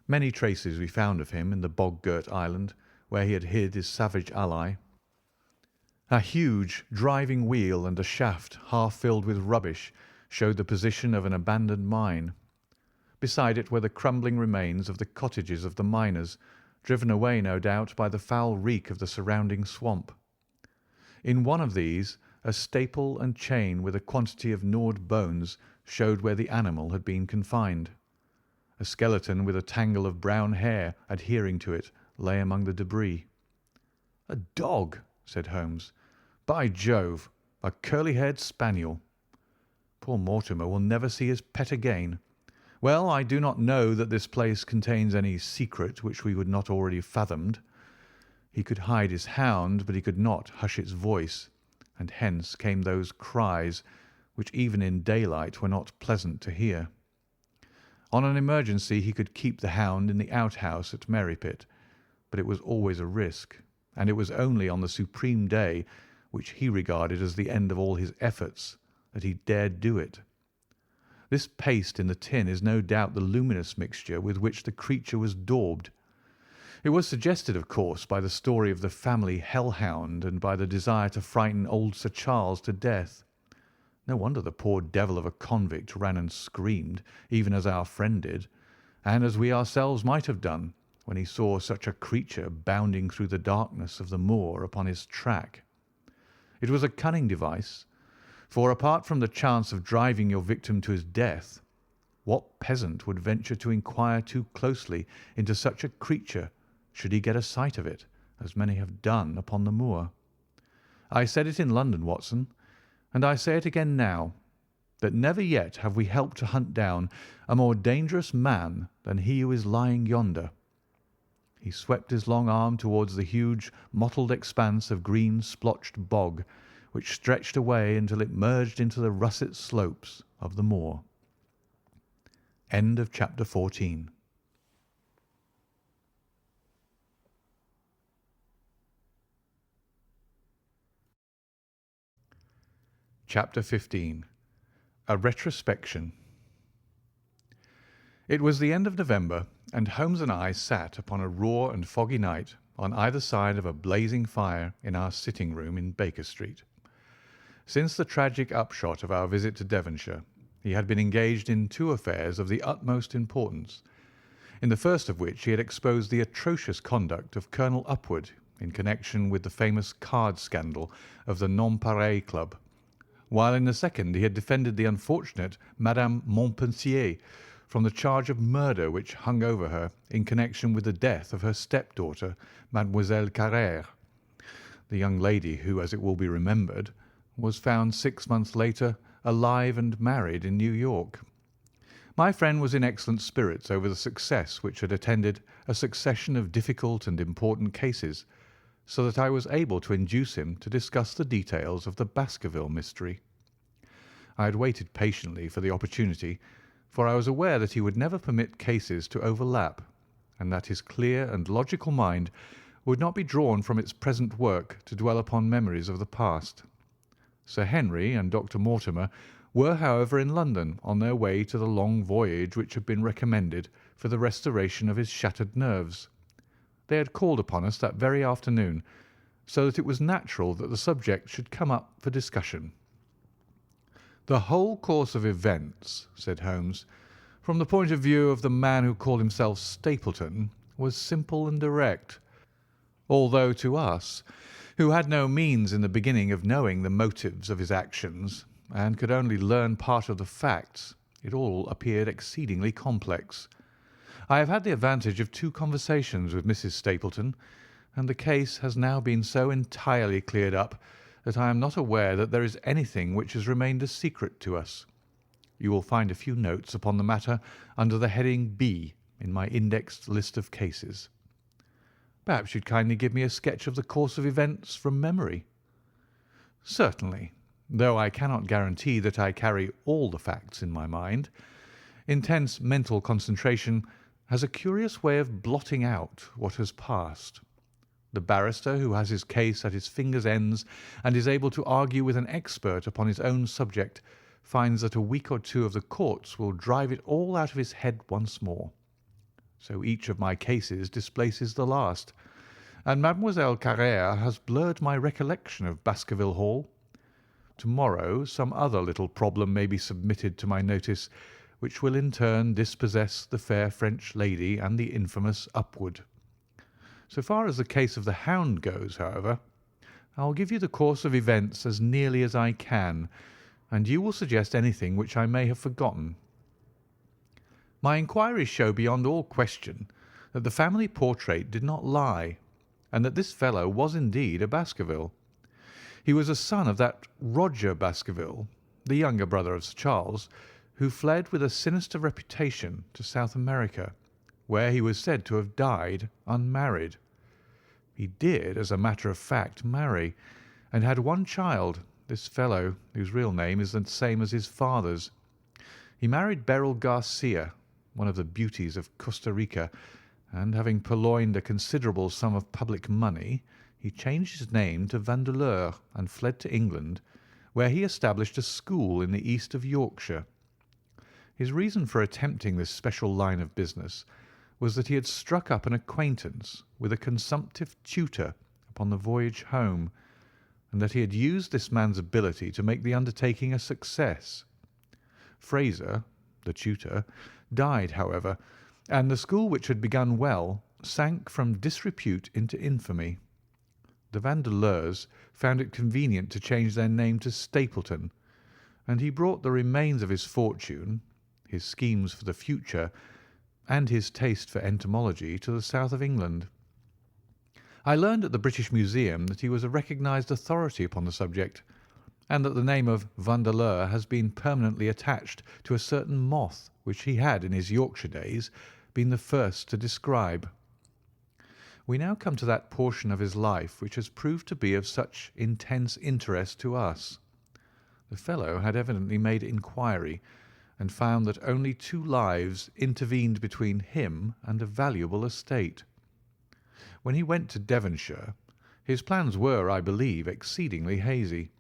Many traces we found of him in the bog-girt island where he had hid his savage ally. A huge driving wheel and a shaft half filled with rubbish showed the position of an abandoned mine. Beside it were the crumbling remains of the cottages of the miners, driven away no doubt by the foul reek of the surrounding swamp. In one of these a staple and chain with a quantity of gnawed bones showed where the animal had been confined. A skeleton with a tangle of brown hair adhering to it lay among the debris. "A dog," said Holmes. "By Jove, a curly-haired spaniel. Poor Mortimer will never see his pet again. Well, I do not know that this place contains any secret which we would not already fathomed. He could hide his hound, but he could not hush its voice, and hence came those cries which even in daylight were not pleasant to hear. On an emergency he could keep the hound in the outhouse at Merrypit, but it was always a risk, and it was only on the supreme day, which he regarded as the end of all his efforts, that he dared do it. This paste in the tin is no doubt the luminous mixture with which the creature was daubed. It was suggested, of course, by the story of the family hell-hound and by the desire to frighten old Sir Charles to death. No wonder the poor devil of a convict ran and screamed, even as our friend did, and as we ourselves might have done, when he saw such a creature bounding through the darkness of the moor upon his track. It was a cunning device, for apart from the chance of driving your victim to his death, what peasant would venture to inquire too closely into such a creature should he get a sight of it, as many have done upon the moor? I said it in London, Watson, and I say it again now, that never yet have we helped to hunt down a more dangerous man than he who is lying yonder. He swept his long arm towards the huge mottled expanse of green splotched bog, which stretched away until it merged into the russet slopes of the moor. End of chapter 14. Chapter 15. A Retrospection. It was the end of November, and Holmes and I sat upon a raw and foggy night on either side of a blazing fire in our sitting-room in Baker Street. Since the tragic upshot of our visit to Devonshire, he had been engaged in two affairs of the utmost importance, in the first of which he had exposed the atrocious conduct of Colonel Upward in connection with the famous card scandal of the Nonpareil Club, while in the second he had defended the unfortunate Madame Montpensier from the charge of murder which hung over her in connection with the death of her stepdaughter, Mademoiselle Carrère, the young lady who, as it will be remembered, was found 6 months later alive and married in New York. My friend was in excellent spirits over the success which had attended a succession of difficult and important cases, so that I was able to induce him to discuss the details of the Baskerville mystery. I had waited patiently for the opportunity, for I was aware that he would never permit cases to overlap, and that his clear and logical mind would not be drawn from its present work to dwell upon memories of the past. Sir Henry and Dr. Mortimer were, however, in London on their way to the long voyage which had been recommended for the restoration of his shattered nerves. They had called upon us that very afternoon, so that it was natural that the subject should come up for discussion. "The whole course of events," said Holmes, "from the point of view of the man who called himself Stapleton, was simple and direct, although to us, who had no means in the beginning of knowing the motives of his actions, and could only learn part of the facts, it all appeared exceedingly complex. I have had the advantage of 2 conversations with Mrs. Stapleton, and the case has now been so entirely cleared up that I am not aware that there is anything which has remained a secret to us. You will find a few notes upon the matter under the heading B in my indexed list of cases. Perhaps you'd kindly give me a sketch of the course of events from memory." "Certainly, though I cannot guarantee that I carry all the facts in my mind. Intense mental concentration has a curious way of blotting out what has passed. The barrister who has his case at his fingers' ends and is able to argue with an expert upon his own subject finds that a week or 2 of the courts will drive it all out of his head once more. So each of my cases displaces the last, and Mademoiselle Carrère has blurred my recollection of Baskerville Hall. To-morrow some other little problem may be submitted to my notice, which will in turn dispossess the fair French lady and the infamous Upward. So far as the case of the Hound goes, however, I will give you the course of events as nearly as I can, and you will suggest anything which I may have forgotten. My inquiries show beyond all question that the family portrait did not lie, and that this fellow was indeed a Baskerville. He was a son of that Roger Baskerville, the younger brother of Sir Charles, who fled with a sinister reputation to South America, where he was said to have died unmarried. He did, as a matter of fact, marry, and had 1 child, this fellow, whose real name is the same as his father's. He married Beryl Garcia, one of the beauties of Costa Rica, and having purloined a considerable sum of public money, he changed his name to Vandeleur and fled to England, where he established a school in the east of Yorkshire. His reason for attempting this special line of business was that he had struck up an acquaintance with a consumptive tutor upon the voyage home, and that he had used this man's ability to make the undertaking a success. Fraser, the tutor, died, however, and the school, which had begun well, sank from disrepute into infamy. The Vandeleurs found it convenient to change their name to Stapleton, and he brought the remains of his fortune, his schemes for the future, and his taste for entomology to the south of England. I learned at the British Museum that he was a recognised authority upon the subject, and that the name of Vandeleur has been permanently attached to a certain moth which he had in his Yorkshire days been the first to describe. We now come to that portion of his life which has proved to be of such intense interest to us. The fellow had evidently made inquiry, and found that only 2 lives intervened between him and a valuable estate. When he went to Devonshire, his plans were, I believe, exceedingly hazy,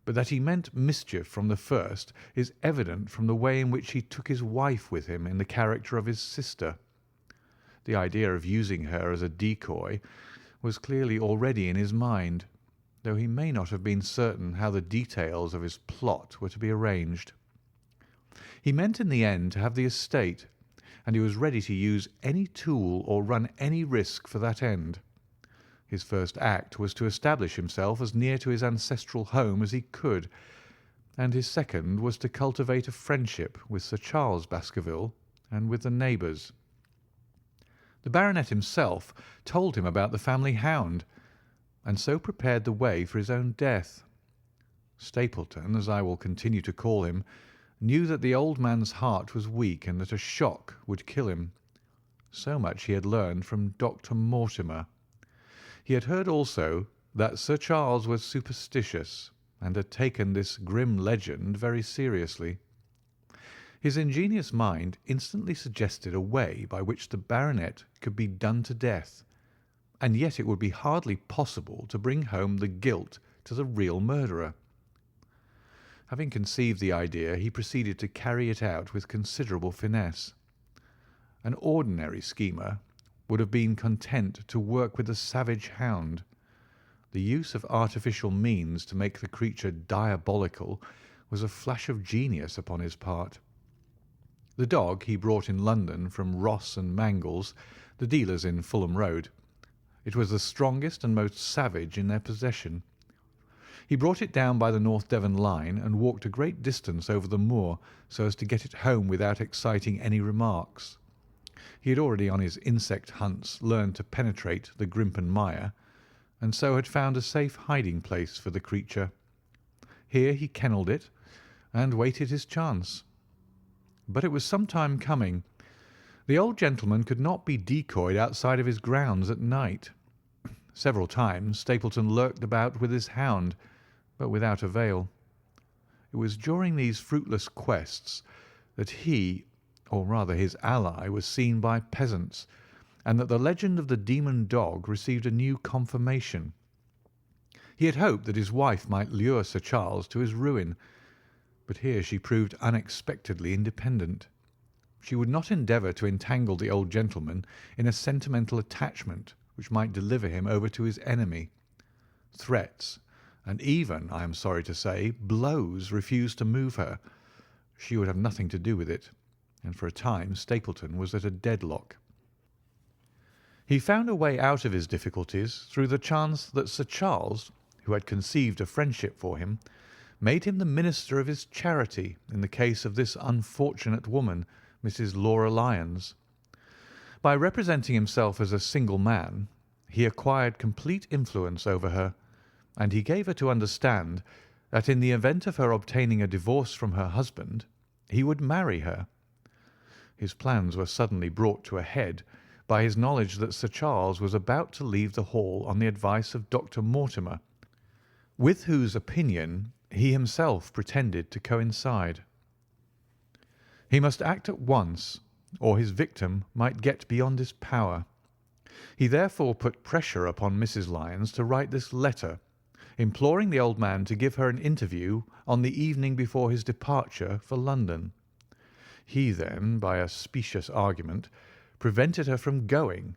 but that he meant mischief from the first is evident from the way in which he took his wife with him in the character of his sister. The idea of using her as a decoy was clearly already in his mind, though he may not have been certain how the details of his plot were to be arranged. He meant in the end to have the estate, and he was ready to use any tool or run any risk for that end. His first act was to establish himself as near to his ancestral home as he could, and his second was to cultivate a friendship with Sir Charles Baskerville and with the neighbours. The baronet himself told him about the family hound, and so prepared the way for his own death. Stapleton, as I will continue to call him, knew that the old man's heart was weak and that a shock would kill him. So much he had learned from Dr. Mortimer. He had heard also that Sir Charles was superstitious, and had taken this grim legend very seriously. His ingenious mind instantly suggested a way by which the baronet could be done to death, and yet it would be hardly possible to bring home the guilt to the real murderer. Having conceived the idea, he proceeded to carry it out with considerable finesse. An ordinary schemer would have been content to work with a savage hound. The use of artificial means to make the creature diabolical was a flash of genius upon his part. The dog he brought in London from Ross and Mangles, the dealers in Fulham Road. It was the strongest and most savage in their possession. He brought it down by the North Devon line and walked a great distance over the moor so as to get it home without exciting any remarks. He had already on his insect hunts learned to penetrate the Grimpen Mire, and so had found a safe hiding place for the creature. Here he kennelled it and waited his chance. But it was some time coming. The old gentleman could not be decoyed outside of his grounds at night. Several times Stapleton lurked about with his hound, but without avail. It was during these fruitless quests that he, or rather his ally, was seen by peasants, and that the legend of the demon dog received a new confirmation. He had hoped that his wife might lure Sir Charles to his ruin, but here she proved unexpectedly independent. She would not endeavour to entangle the old gentleman in a sentimental attachment which might deliver him over to his enemy. Threats, and even, I am sorry to say, blows refused to move her. She would have nothing to do with it, and for a time Stapleton was at a deadlock. He found a way out of his difficulties through the chance that Sir Charles, who had conceived a friendship for him, made him the minister of his charity in the case of this unfortunate woman, Mrs. Laura Lyons. By representing himself as a single man, he acquired complete influence over her, and he gave her to understand that in the event of her obtaining a divorce from her husband, he would marry her. His plans were suddenly brought to a head by his knowledge that Sir Charles was about to leave the Hall on the advice of Dr. Mortimer, with whose opinion he himself pretended to coincide. He must act at once, or his victim might get beyond his power. He therefore put pressure upon Mrs. Lyons to write this letter, imploring the old man to give her an interview on the evening before his departure for London. He then, by a specious argument, prevented her from going,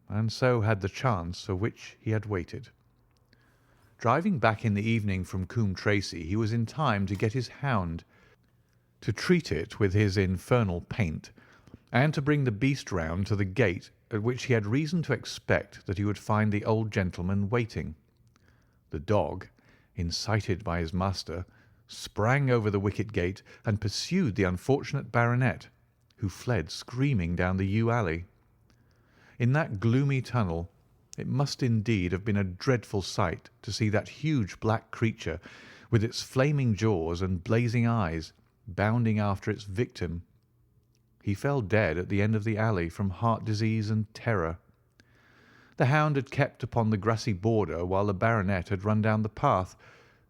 and so had the chance of which he had waited. Driving back in the evening from Coombe Tracey, he was in time to get his hound, to treat it with his infernal paint, and to bring the beast round to the gate at which he had reason to expect that he would find the old gentleman waiting. The dog, incited by his master, sprang over the wicket gate and pursued the unfortunate baronet, who fled screaming down the yew alley. In that gloomy tunnel it must indeed have been a dreadful sight to see that huge black creature, with its flaming jaws and blazing eyes, bounding after its victim. He fell dead at the end of the alley from heart disease and terror. The hound had kept upon the grassy border while the baronet had run down the path,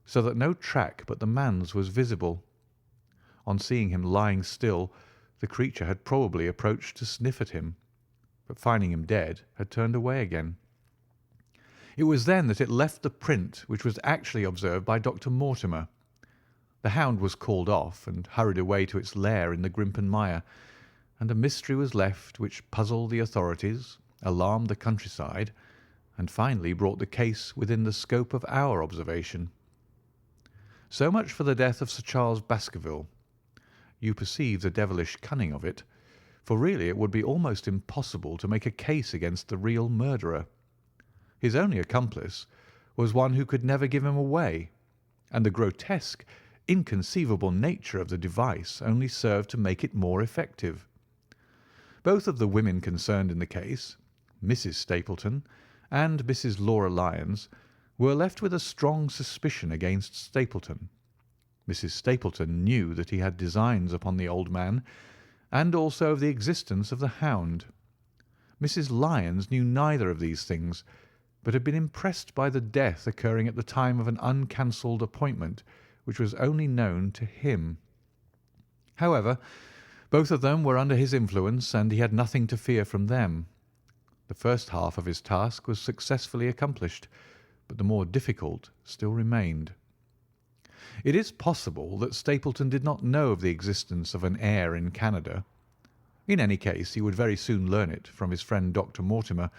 so that no track but the man's was visible. On seeing him lying still, the creature had probably approached to sniff at him, but finding him dead, had turned away again. It was then that it left the print which was actually observed by Dr. Mortimer. The hound was called off and hurried away to its lair in the Grimpen Mire, and a mystery was left which puzzled the authorities, alarmed the countryside, and finally brought the case within the scope of our observation. So much for the death of Sir Charles Baskerville. You perceive the devilish cunning of it, for really it would be almost impossible to make a case against the real murderer. His only accomplice was one who could never give him away, and the grotesque, inconceivable nature of the device only served to make it more effective. Both of the women concerned in the case, Mrs. Stapleton and Mrs. Laura Lyons, were left with a strong suspicion against Stapleton. Mrs. Stapleton knew that he had designs upon the old man, and also of the existence of the hound. Mrs. Lyons knew neither of these things, but had been impressed by the death occurring at the time of an uncancelled appointment which was only known to him. However, both of them were under his influence, and he had nothing to fear from them. The first half of his task was successfully accomplished, but the more difficult still remained. It is possible that Stapleton did not know of the existence of an heir in Canada. In any case, he would very soon learn it from his friend Dr. Mortimer,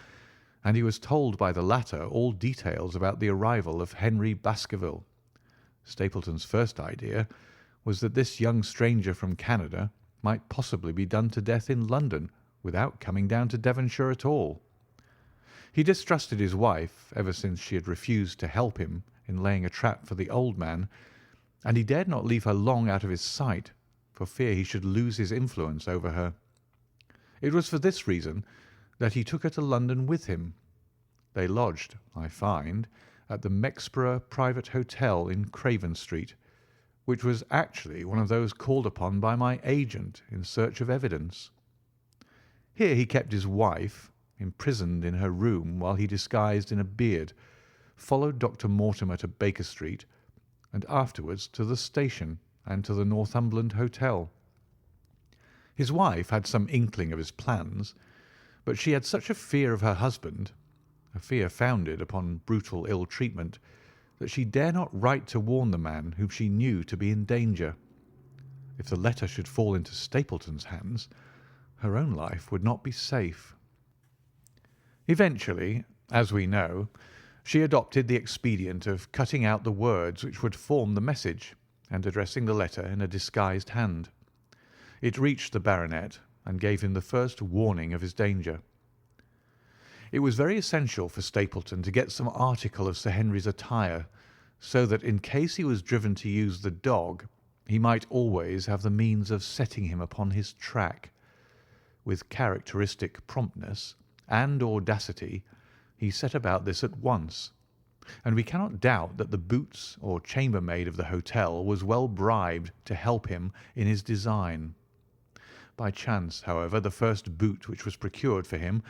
and he was told by the latter all details about the arrival of Henry Baskerville. Stapleton's first idea was that this young stranger from Canada might possibly be done to death in London without coming down to Devonshire at all. He distrusted his wife ever since she had refused to help him in laying a trap for the old man, and he dared not leave her long out of his sight for fear he should lose his influence over her. It was for this reason that he took her to London with him. They lodged, I find, at the Mexborough Private Hotel in Craven Street, which was actually one of those called upon by my agent in search of evidence. Here he kept his wife, imprisoned in her room while he disguised in a beard, followed Dr. Mortimer to Baker Street, and afterwards to the station and to the Northumberland Hotel. His wife had some inkling of his plans, but she had such a fear of her husband, a fear founded upon brutal ill-treatment, that she dare not write to warn the man whom she knew to be in danger. If the letter should fall into Stapleton's hands, her own life would not be safe. Eventually, as we know, she adopted the expedient of cutting out the words which would form the message and addressing the letter in a disguised hand. It reached the baronet and gave him the first warning of his danger. It was very essential for Stapleton to get some article of Sir Henry's attire, so that in case he was driven to use the dog, he might always have the means of setting him upon his track. With characteristic promptness and audacity, he set about this at once, and we cannot doubt that the boots or chambermaid of the hotel was well bribed to help him in his design. By chance, however, the first boot which was procured for him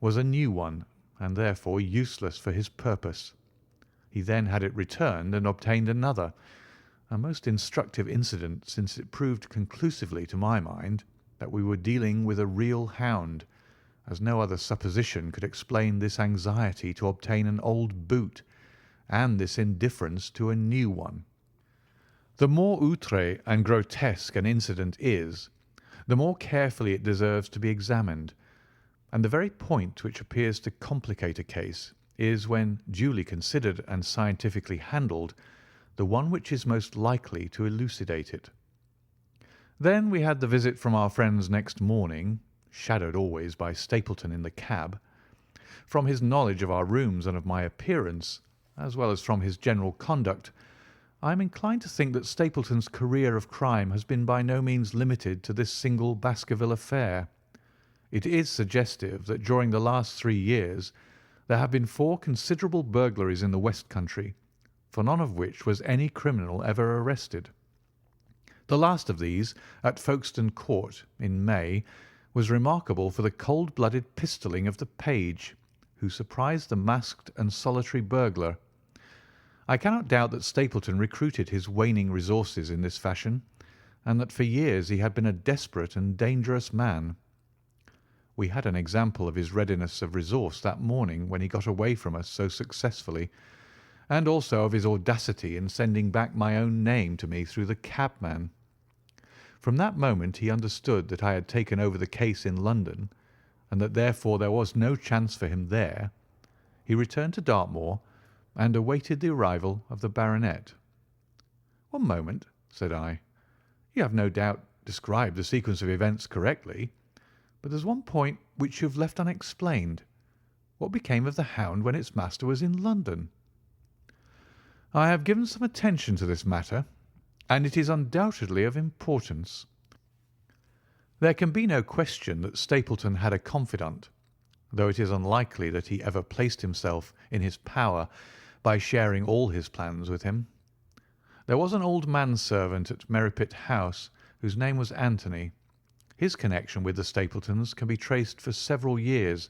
was a new one, and therefore useless for his purpose. He then had it returned and obtained another, a most instructive incident, since it proved conclusively to my mind that we were dealing with a real hound, as no other supposition could explain this anxiety to obtain an old boot, and this indifference to a new one. The more outré and grotesque an incident is, the more carefully it deserves to be examined, and the very point which appears to complicate a case is, when duly considered and scientifically handled, the one which is most likely to elucidate it. Then we had the visit from our friends next morning, shadowed always by Stapleton in the cab. From his knowledge of our rooms and of my appearance, as well as from his general conduct, I am inclined to think that Stapleton's career of crime has been by no means limited to this single Baskerville affair. It is suggestive that during the last 3 years there have been 4 considerable burglaries in the West Country, for none of which was any criminal ever arrested. The last of these, at Folkestone Court in May, was remarkable for the cold-blooded pistoling of the page, who surprised the masked and solitary burglar. I cannot doubt that Stapleton recruited his waning resources in this fashion, and that for years he had been a desperate and dangerous man. We had an example of his readiness of resource that morning when he got away from us so successfully, and also of his audacity in sending back my own name to me through the cabman. From that moment he understood that I had taken over the case in London, and that therefore there was no chance for him there. He returned to Dartmoor and awaited the arrival of the baronet. "One moment," said I. "You have no doubt described the sequence of events correctly, but there's one point which you have left unexplained. What became of the hound when its master was in London?" "I have given some attention to this matter, and it is undoubtedly of importance. There can be no question that Stapleton had a confidant, though it is unlikely that he ever placed himself in his power by sharing all his plans with him. There was an old manservant at Merripit House whose name was Anthony. His connection with the Stapletons can be traced for several years,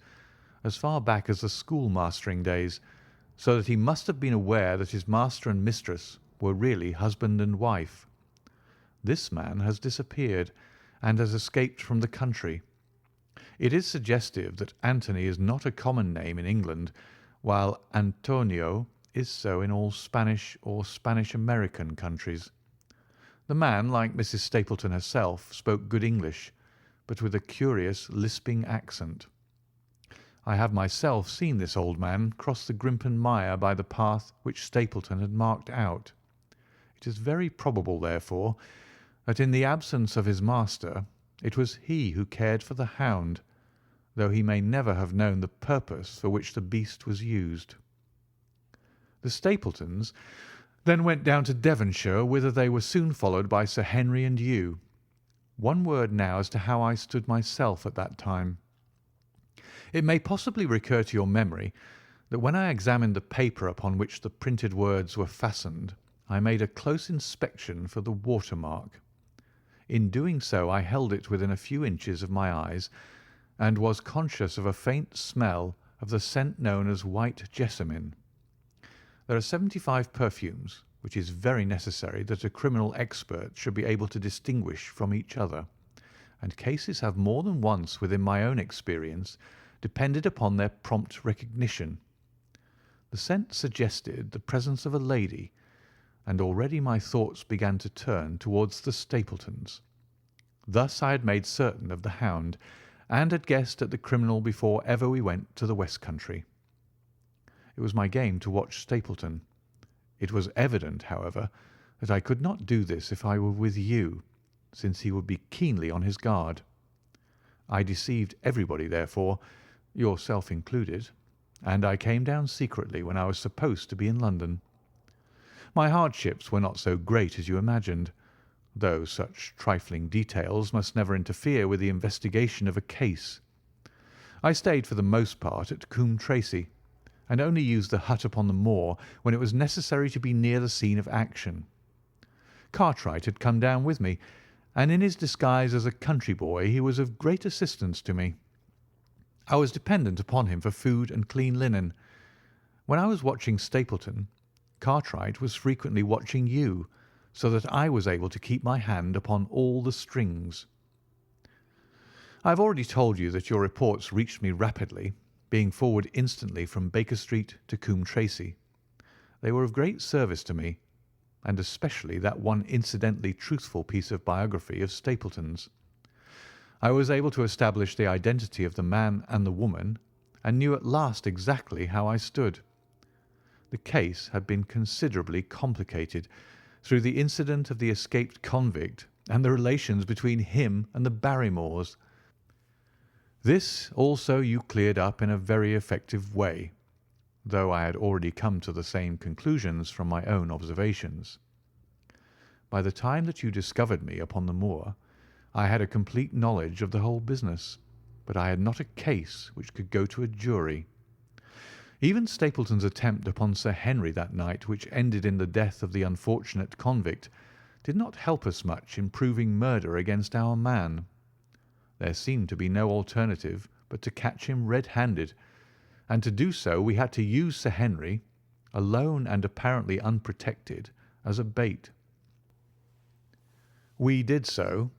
as far back as the schoolmastering days, so that he must have been aware that his master and mistress were really husband and wife. This man has disappeared and has escaped from the country. It is suggestive that Anthony is not a common name in England, while Antonio is so in all Spanish or Spanish-American countries. The man, like Mrs. Stapleton herself, spoke good English, but with a curious lisping accent. I have myself seen this old man cross the Grimpen Mire by the path which Stapleton had marked out. It is very probable, therefore, that in the absence of his master it was he who cared for the hound, though he may never have known the purpose for which the beast was used. The Stapletons then went down to Devonshire, whither they were soon followed by Sir Henry and you. One word now as to how I stood myself at that time. It may possibly recur to your memory that when I examined the paper upon which the printed words were fastened, I made a close inspection for the watermark. In doing so I held it within a few inches of my eyes, and was conscious of a faint smell of the scent known as white jessamine. There are 75 perfumes, which is very necessary that a criminal expert should be able to distinguish from each other, and cases have more than once within my own experience depended upon their prompt recognition. The scent suggested the presence of a lady, and already my thoughts began to turn towards the Stapletons. Thus I had made certain of the hound, and had guessed at the criminal before ever we went to the West Country. It was my game to watch Stapleton. It was evident, however, that I could not do this if I were with you, since he would be keenly on his guard. I deceived everybody, therefore, yourself included, and I came down secretly when I was supposed to be in London. My hardships were not so great as you imagined, though such trifling details must never interfere with the investigation of a case. I stayed for the most part at Coombe Tracey, and only used the hut upon the moor when it was necessary to be near the scene of action. Cartwright had come down with me, and in his disguise as a country boy he was of great assistance to me. I was dependent upon him for food and clean linen. When I was watching Stapleton, Cartwright was frequently watching you, so that I was able to keep my hand upon all the strings. I have already told you that your reports reached me rapidly, being forward instantly from Baker Street to Coombe Tracey. They were of great service to me, and especially that one incidentally truthful piece of biography of Stapleton's. I was able to establish the identity of the man and the woman, and knew at last exactly how I stood. The case had been considerably complicated through the incident of the escaped convict and the relations between him and the Barrymores. This also you cleared up in a very effective way, though I had already come to the same conclusions from my own observations. By the time that you discovered me upon the moor, I had a complete knowledge of the whole business, but I had not a case which could go to a jury. Even Stapleton's attempt upon Sir Henry that night, which ended in the death of the unfortunate convict, did not help us much in proving murder against our man. There seemed to be no alternative but to catch him red-handed, and to do so we had to use Sir Henry, alone and apparently unprotected, as a bait. We did so,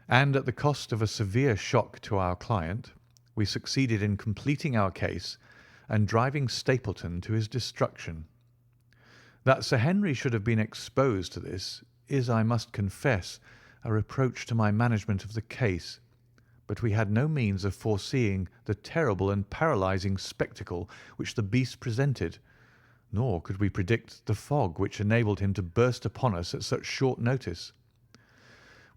and at the cost of a severe shock to our client, we succeeded in completing our case and driving Stapleton to his destruction. That Sir Henry should have been exposed to this is, I must confess, a reproach to my management of the case, but we had no means of foreseeing the terrible and paralysing spectacle which the beast presented, nor could we predict the fog which enabled him to burst upon us at such short notice.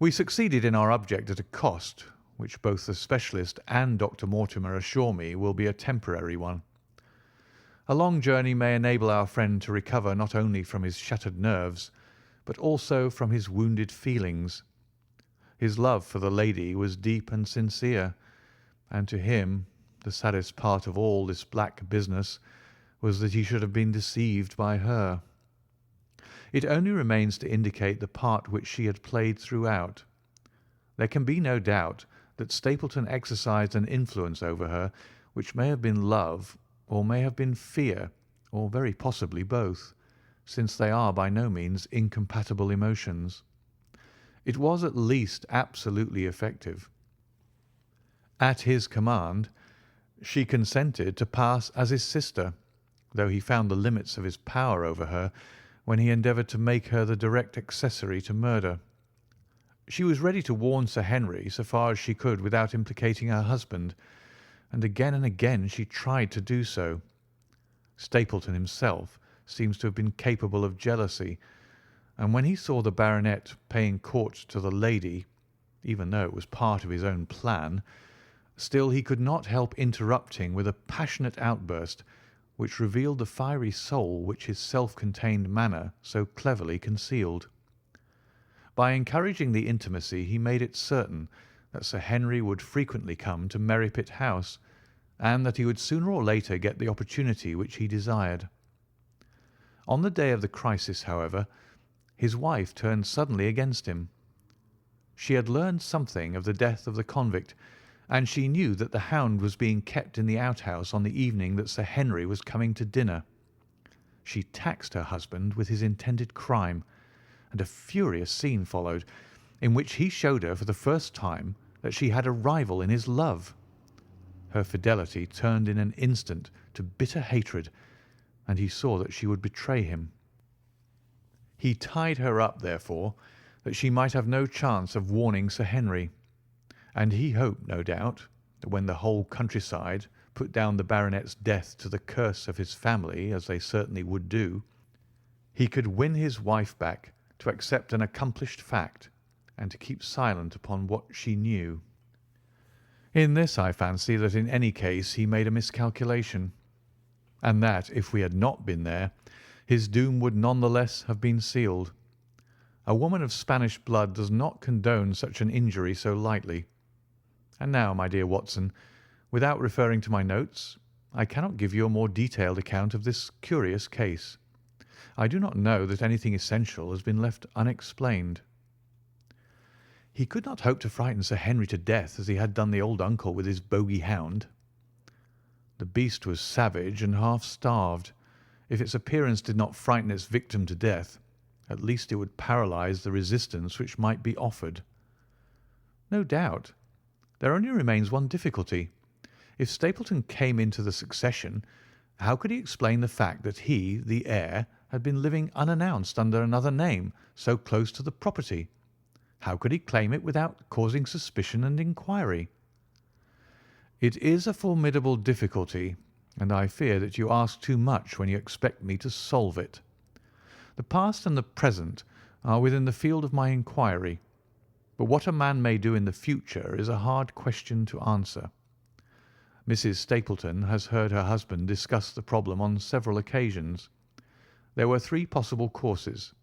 We succeeded in our object at a cost which both the specialist and Dr. Mortimer assure me will be a temporary one. A long journey may enable our friend to recover not only from his shattered nerves, but also from his wounded feelings. His love for the lady was deep and sincere, and to him the saddest part of all this black business was that he should have been deceived by her. It only remains to indicate the part which she had played throughout. There can be no doubt that Stapleton exercised an influence over her which may have been love or may have been fear, or very possibly both, since they are by no means incompatible emotions. It was at least absolutely effective. At his command, she consented to pass as his sister, though he found the limits of his power over her when he endeavoured to make her the direct accessory to murder. She was ready to warn Sir Henry so far as she could without implicating her husband, and again she tried to do so. Stapleton himself seems to have been capable of jealousy, and when he saw the baronet paying court to the lady, even though it was part of his own plan, still he could not help interrupting with a passionate outburst which revealed the fiery soul which his self-contained manner so cleverly concealed. By encouraging the intimacy he made it certain that Sir Henry would frequently come to Merripit House, and that he would sooner or later get the opportunity which he desired. On the day of the crisis, however, his wife turned suddenly against him. She had learned something of the death of the convict, and she knew that the Hound was being kept in the outhouse on the evening that Sir Henry was coming to dinner. She taxed her husband with his intended crime, and a furious scene followed, in which he showed her for the first time that she had a rival in his love. Her fidelity turned in an instant to bitter hatred, and he saw that she would betray him. He tied her up, therefore, that she might have no chance of warning Sir Henry, and he hoped, no doubt, that when the whole countryside put down the baronet's death to the curse of his family, as they certainly would do, he could win his wife back to accept an accomplished fact, and to keep silent upon what she knew. In this I fancy that in any case he made a miscalculation, and that if we had not been there, his doom would none the less have been sealed. A woman of Spanish blood does not condone such an injury so lightly. And now, my dear Watson, without referring to my notes, I cannot give you a more detailed account of this curious case. I do not know that anything essential has been left unexplained. He could not hope to frighten Sir Henry to death as he had done the old uncle with his bogey hound. The beast was savage and half starved. If its appearance did not frighten its victim to death, at least it would paralyse the resistance which might be offered. No doubt. There only remains one difficulty. If Stapleton came into the succession, how could he explain the fact that he, the heir, had been living unannounced under another name so close to the property? How could he claim it without causing suspicion and inquiry? It is a formidable difficulty, and I fear that you ask too much when you expect me to solve it. The past and the present are within the field of my inquiry, but what a man may do in the future is a hard question to answer. Mrs. Stapleton has heard her husband discuss the problem on several occasions. There were three possible courses.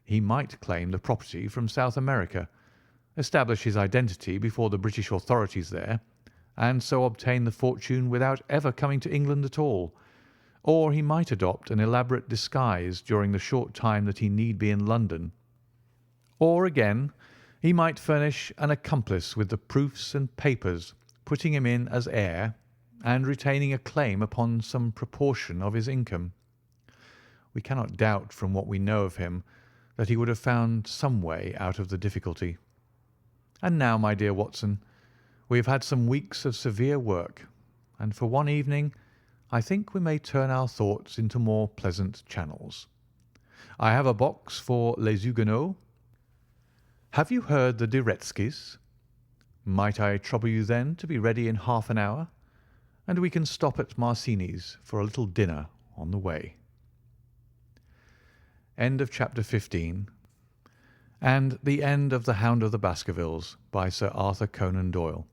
He might claim the property from South America, establish his identity before the British authorities there, and so obtain the fortune without ever coming to England at all, or he might adopt an elaborate disguise during the short time that he need be in London. Or again, he might furnish an accomplice with the proofs and papers, putting him in as heir, and retaining a claim upon some proportion of his income. We cannot doubt from what we know of him that he would have found some way out of the difficulty. And now, my dear Watson, we have had some weeks of severe work, and for one evening I think we may turn our thoughts into more pleasant channels. I have a box for Les Huguenots. Have you heard the De Retskys? Might I trouble you then to be ready in half an hour, and we can stop at Marcini's for a little dinner on the way. End of chapter 15, and the end of The Hound of the Baskervilles by Sir Arthur Conan Doyle.